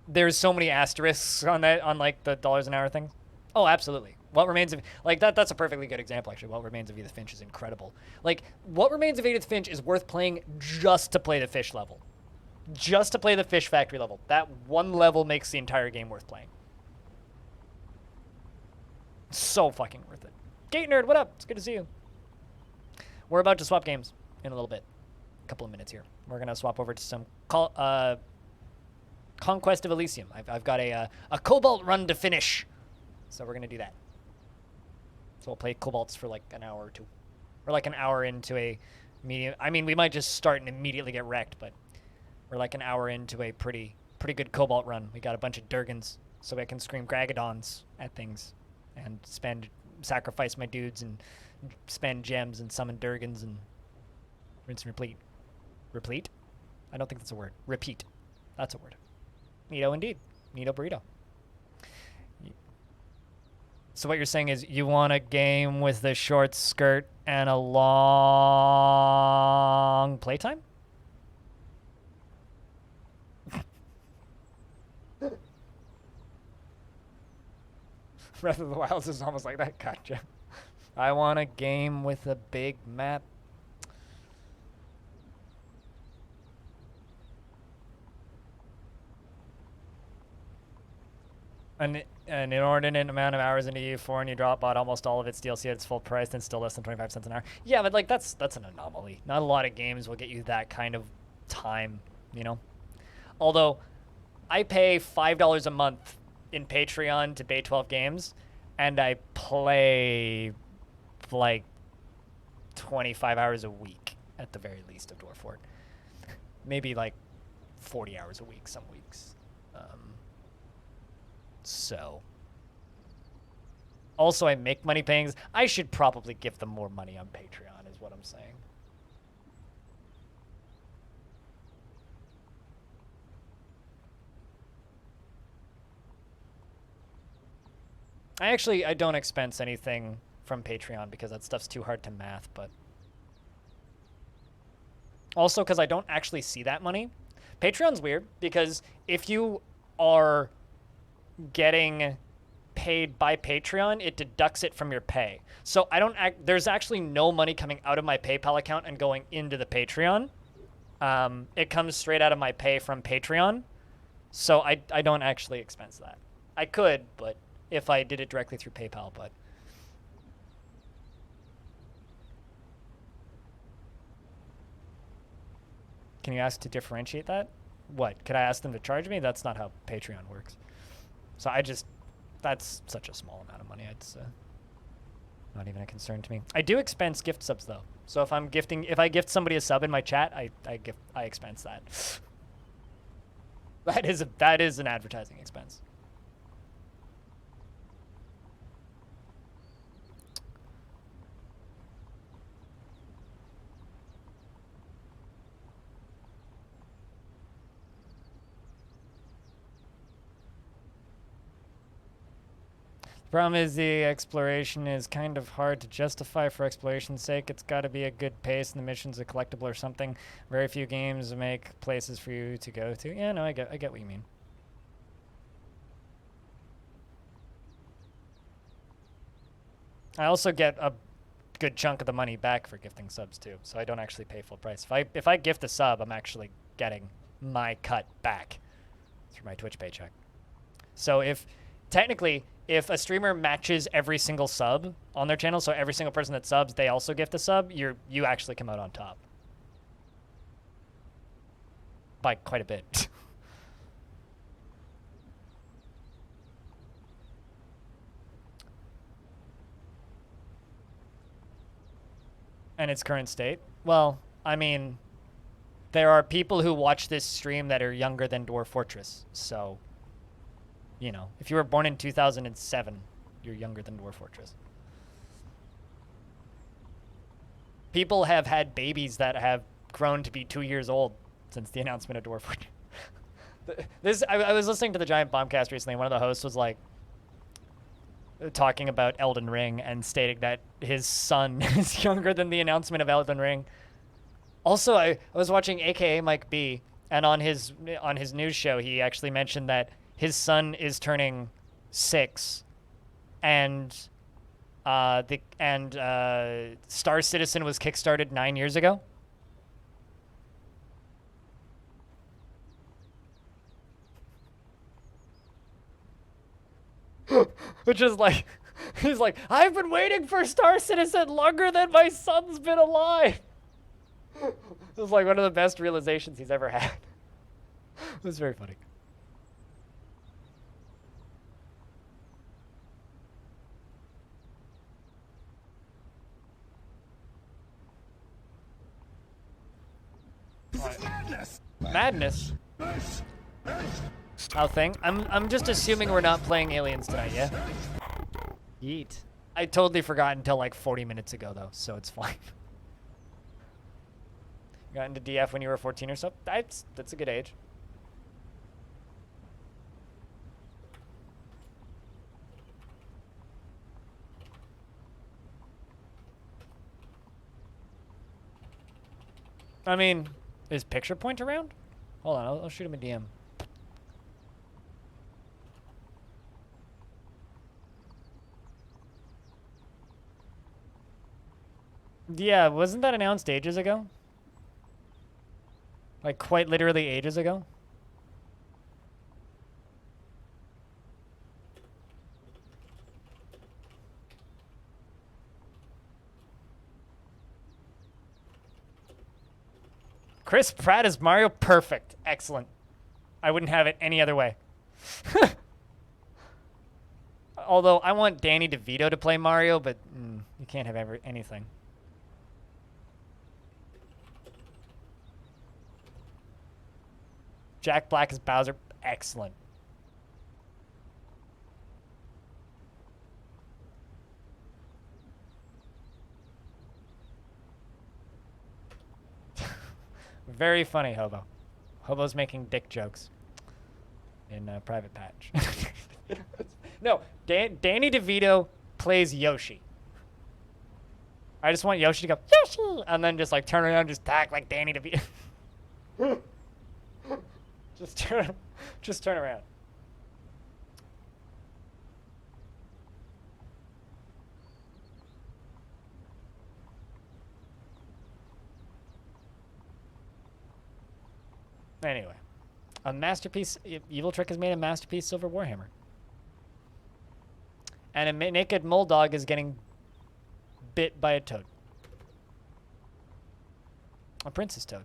there's so many asterisks on that, on, like, the dollars an hour thing. Oh, absolutely. What Remains of, like, that's a perfectly good example, actually. What Remains of Edith Finch is incredible. Like, What Remains of Edith Finch is worth playing just to play the fish level. Just to play the fish factory level. That one level makes the entire game worth playing. So fucking worth it. Gate Nerd, what up? It's good to see you. We're about to swap games in a little bit. Couple of minutes here. We're gonna swap over to some Conquest of Elysium. I've got a Cobalt run to finish, so we're gonna do that. So we'll play Cobalts for like an hour or two, or like an hour into a medium. I mean, we might just start and immediately get wrecked, but we're like an hour into a pretty good Cobalt run. We got a bunch of Durgans, so I can scream Gragadons at things, and sacrifice my dudes, and spend gems and summon Durgans and rinse and repeat. Replete? I don't think that's a word. Repeat. That's a word. Neato indeed. Neato burrito. So what you're saying is you want a game with a short skirt and a long playtime? Breath of the Wild is almost like that. Gotcha. I want a game with a big map. An inordinate amount of hours into EU4 and you bought almost all of its DLC at its full price and still less than 25 cents an hour. Yeah, but like that's an anomaly. Not a lot of games will get you that kind of time, you know? Although I pay $5 a month in Patreon to Bay 12 games and I play like 25 hours a week at the very least of Dwarf Fort. Maybe like 40 hours a week some weeks. So, also I make money paying. I should probably give them more money on Patreon is what I'm saying. I don't expense anything from Patreon because that stuff's too hard to math, but also because I don't actually see that money. Patreon's weird because if you are getting paid by Patreon, it deducts it from your pay. So there's actually no money coming out of my PayPal account and going into the Patreon. It comes straight out of my pay from Patreon. So I don't actually expense that. I could, but if I did it directly through PayPal, but can you ask to differentiate that? What? Could I ask them to charge me? That's not how Patreon works. So that's such a small amount of money. It's not even a concern to me. I do expense gift subs though. So if I gift somebody a sub in my chat, I expense that. That is an advertising expense. Problem is the exploration is kind of hard to justify for exploration's sake. It's got to be a good pace, and the mission's a collectible or something. Very few games make places for you to go to. Yeah, no, I get what you mean. I also get a good chunk of the money back for gifting subs too, so I don't actually pay full price. If I gift a sub, I'm actually getting my cut back through my Twitch paycheck. So technically, if a streamer matches every single sub on their channel, so every single person that subs, they also gift a sub, you actually come out on top. By quite a bit. And its current state? Well, I mean, there are people who watch this stream that are younger than Dwarf Fortress, so, you know, if you were born in 2007, you're younger than Dwarf Fortress. People have had babies that have grown to be 2 years old since the announcement of Dwarf Fortress. I was listening to the Giant Bombcast recently, and one of the hosts was like, talking about Elden Ring and stating that his son is younger than the announcement of Elden Ring. Also, I was watching AKA Mike B, and on his news show, he actually mentioned that his son is turning 6, and Star Citizen was kickstarted 9 years ago. Which is like, he's like, I've been waiting for Star Citizen longer than my son's been alive. It was like one of the best realizations he's ever had. It was very funny. Madness? How thing? I'm just assuming we're not playing Aliens tonight, yeah? Yeet. I totally forgot until like 40 minutes ago though, so it's fine. You got into DF when you were 14 or so? That's a good age. I mean, is Picture Point around? Hold on, I'll shoot him a DM. Yeah, wasn't that announced ages ago? Like, quite literally ages ago? Chris Pratt is Mario? Perfect. Excellent. I wouldn't have it any other way. Although, I want Danny DeVito to play Mario, but you can't have anything. Jack Black as Bowser. Excellent. Very funny, Hobo. Hobo's making dick jokes in Private Patch. No, Danny DeVito plays Yoshi. I just want Yoshi to go, Yoshi! And then just like turn around and just act like Danny DeVito. Just turn around. Anyway, a masterpiece. Evil Trick has made a masterpiece Silver Warhammer, and a naked mole dog is getting bit by a toad. A princess toad.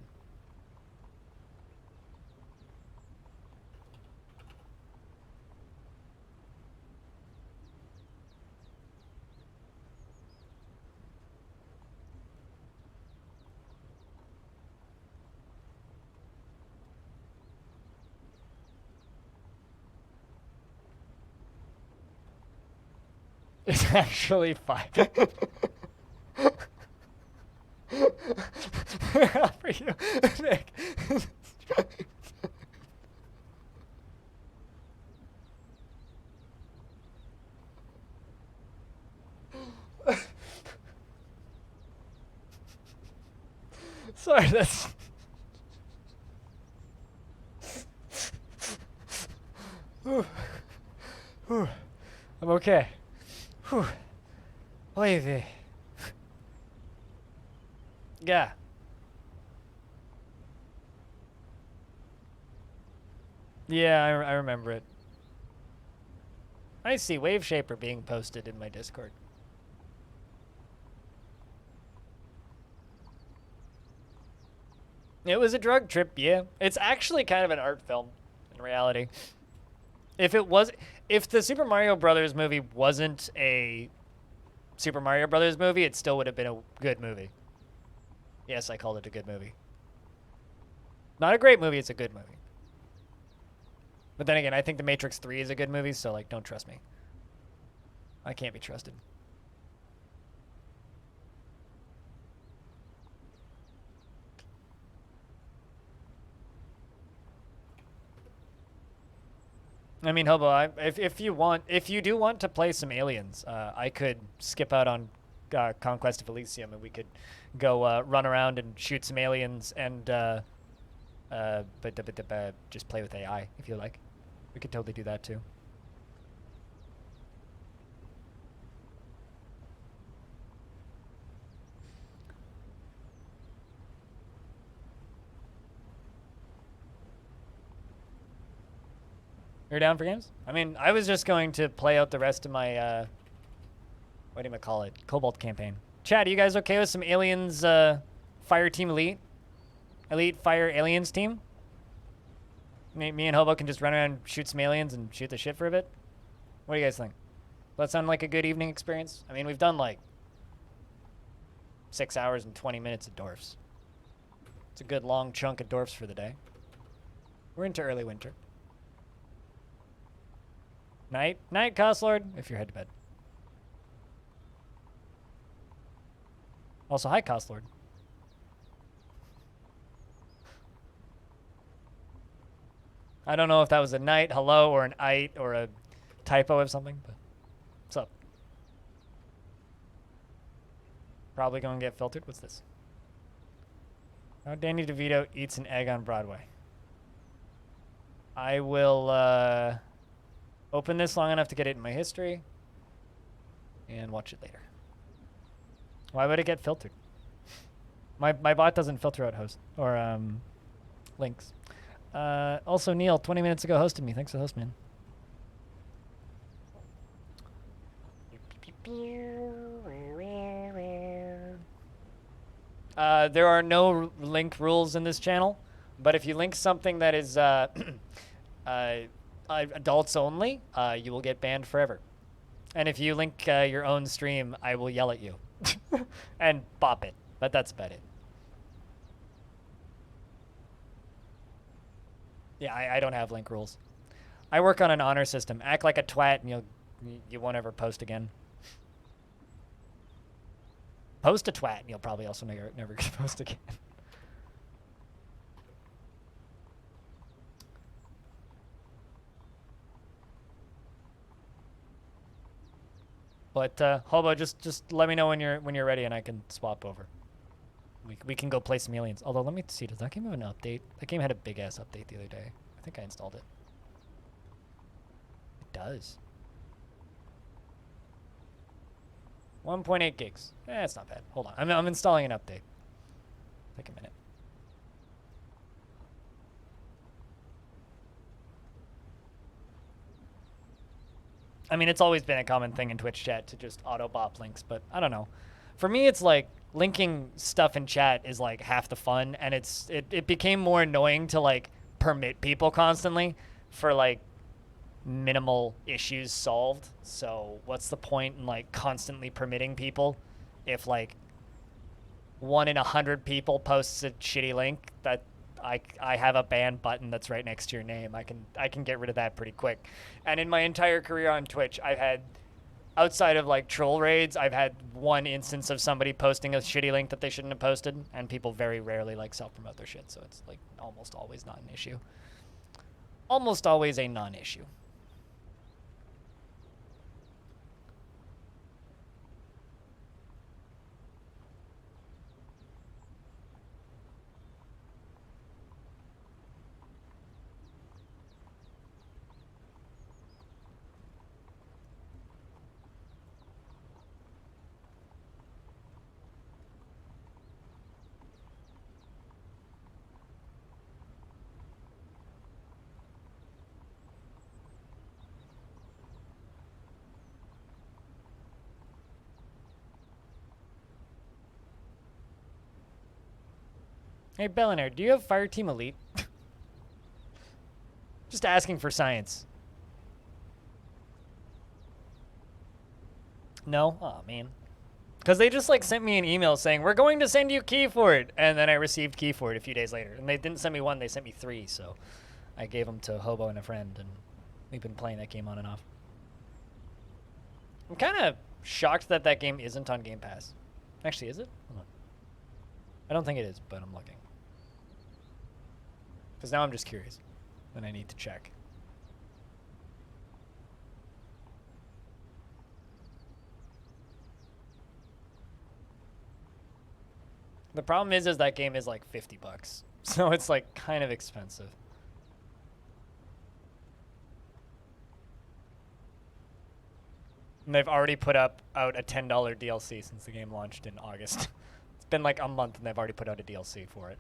It's actually fine. How for you, Nick? Sorry, that's... Whew. Whew. I'm okay. Whew. Oy vey. Yeah. Yeah, I remember it. I see Wave Shaper being posted in my Discord. It was a drug trip, yeah. It's actually kind of an art film, in reality. If the Super Mario Brothers movie wasn't a Super Mario Brothers movie, it still would have been a good movie. Yes, I called it a good movie. Not a great movie, it's a good movie. But then again, I think The Matrix 3 is a good movie, so, like, don't trust me. I can't be trusted. I mean, Hobo, if you do want to play some Aliens, I could skip out on Conquest of Elysium, and we could go run around and shoot some aliens and just play with AI if you like. We could totally do that too. You're down for games? I mean, I was just going to play out the rest of my, what do you call it? Cobalt campaign. Chad, are you guys okay with some Aliens, Fire Team Elite? Elite Fire Aliens team? Me and Hobo can just run around, shoot some aliens, and shoot the shit for a bit? What do you guys think? Does that sound like a good evening experience? I mean, we've done, like, 6 hours and 20 minutes of Dwarfs. It's a good long chunk of Dwarfs for the day. We're into early winter. Night, Cost Lord, if you're head to bed. Also, hi, Cost Lord. I don't know if that was a night, hello, or an ite, or a typo of something, but what's up? Probably gonna get filtered. What's this? How Danny DeVito eats an egg on Broadway. I will, open this long enough to get it in my history and watch it later. Why would it get filtered? My bot doesn't filter out host or links. Also, Neil, 20 minutes ago hosted me. Thanks for the host, man. There are no link rules in this channel, but if you link something that is adults only, you will get banned forever. And if you link your own stream, I will yell at you and bop it. But that's about it. Yeah, I don't have link rules. I work on an honor system. Act like a twat, and you won't ever post again. Post a twat, and you'll probably also never get to post again. But Hobo, just let me know when you're ready, and I can swap over. We can go play some aliens. Although, let me see, does that game have an update? That game had a big ass update the other day. I think I installed it. It does. 1.8 gigs. It's not bad. Hold on, I'm installing an update. Take a minute. I mean, it's always been a common thing in Twitch chat to just auto-bop links, but I don't know. For me, it's like linking stuff in chat is like half the fun, and it became more annoying to like permit people constantly for like minimal issues solved. So what's the point in like constantly permitting people if like 1 in 100 people posts a shitty link that I have a ban button that's right next to your name. I can get rid of that pretty quick. And in my entire career on Twitch, I've had, outside of like troll raids, I've had one instance of somebody posting a shitty link that they shouldn't have posted, and people very rarely like self-promote their shit, so it's like almost always not an issue. Almost always a non-issue. Hey, Bellinair, do you have Fireteam Elite? Just asking for science. No? Oh, man. Because they just, like, sent me an email saying, we're going to send you key for it. And then I received key for it a few days later. And they didn't send me one, they sent me 3, so I gave them to Hobo and a friend, and we've been playing that game on and off. I'm kind of shocked that that game isn't on Game Pass. Actually, is it? Hold on. I don't think it is, but I'm looking. Because now I'm just curious, and I need to check. The problem is that game is like $50, so it's like kind of expensive. And they've already put out a $10 DLC since the game launched in August. It's been like a month, and they've already put out a DLC for it.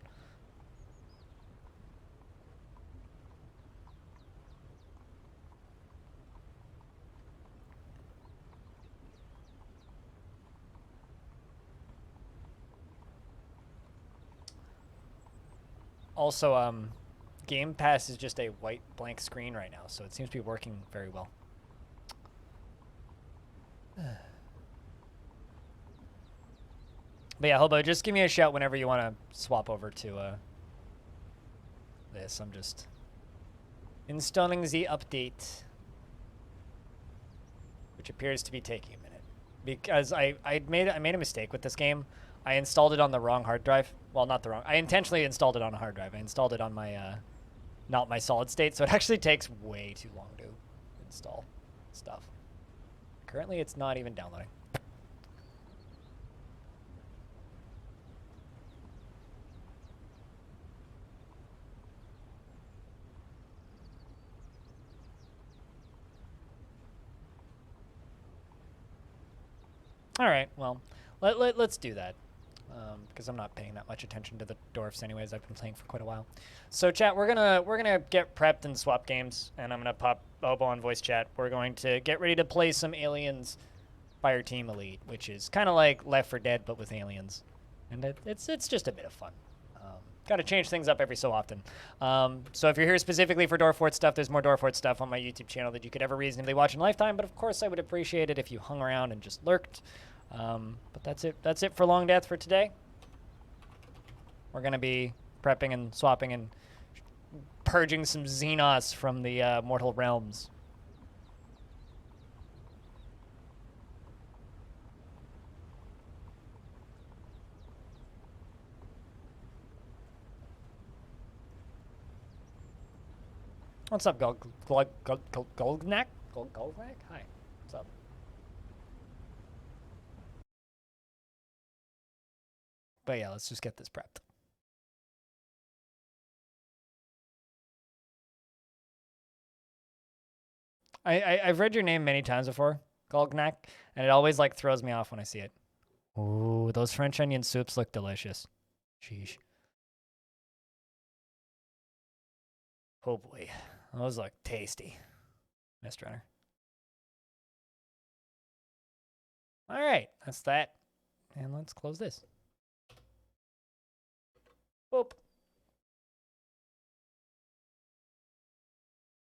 Also, Game Pass is just a white blank screen right now, so it seems to be working very well. But yeah, Hobo, just give me a shout whenever you want to swap over to this. I'm just installing the update, which appears to be taking a minute because I made a mistake with this game. I installed it on the wrong hard drive. Well, not the wrong. I intentionally installed it on a hard drive. I installed it on my not my solid state, so it actually takes way too long to install stuff. Currently, it's not even downloading. All right, well, let's do that. Because I'm not paying that much attention to the dwarfs anyways. I've been playing for quite a while. So chat, we're gonna get prepped and swap games, and I'm gonna pop Obo on voice chat. We're going to get ready to play some Aliens Fireteam Elite, which is kind of like Left 4 Dead but with aliens, and it's just a bit of fun. Got to change things up every so often. So if you're here specifically for Dwarf stuff, there's more Dwarf stuff on my YouTube channel that you could ever reasonably watch in lifetime. But of course, I would appreciate it if you hung around and just lurked. But that's it. That's it for Longdeath for today. We're gonna be prepping and swapping and purging some Xenos from the mortal realms. What's up, Golgnak? Golgnak? Hi. What's up? But yeah, let's just get this prepped. I've read your name many times before, Golgnak, and it always like throws me off when I see it. Ooh, those French onion soups look delicious. Sheesh. Oh boy, those look tasty. Mist Runner. All right, that's that. And let's close this. Boop.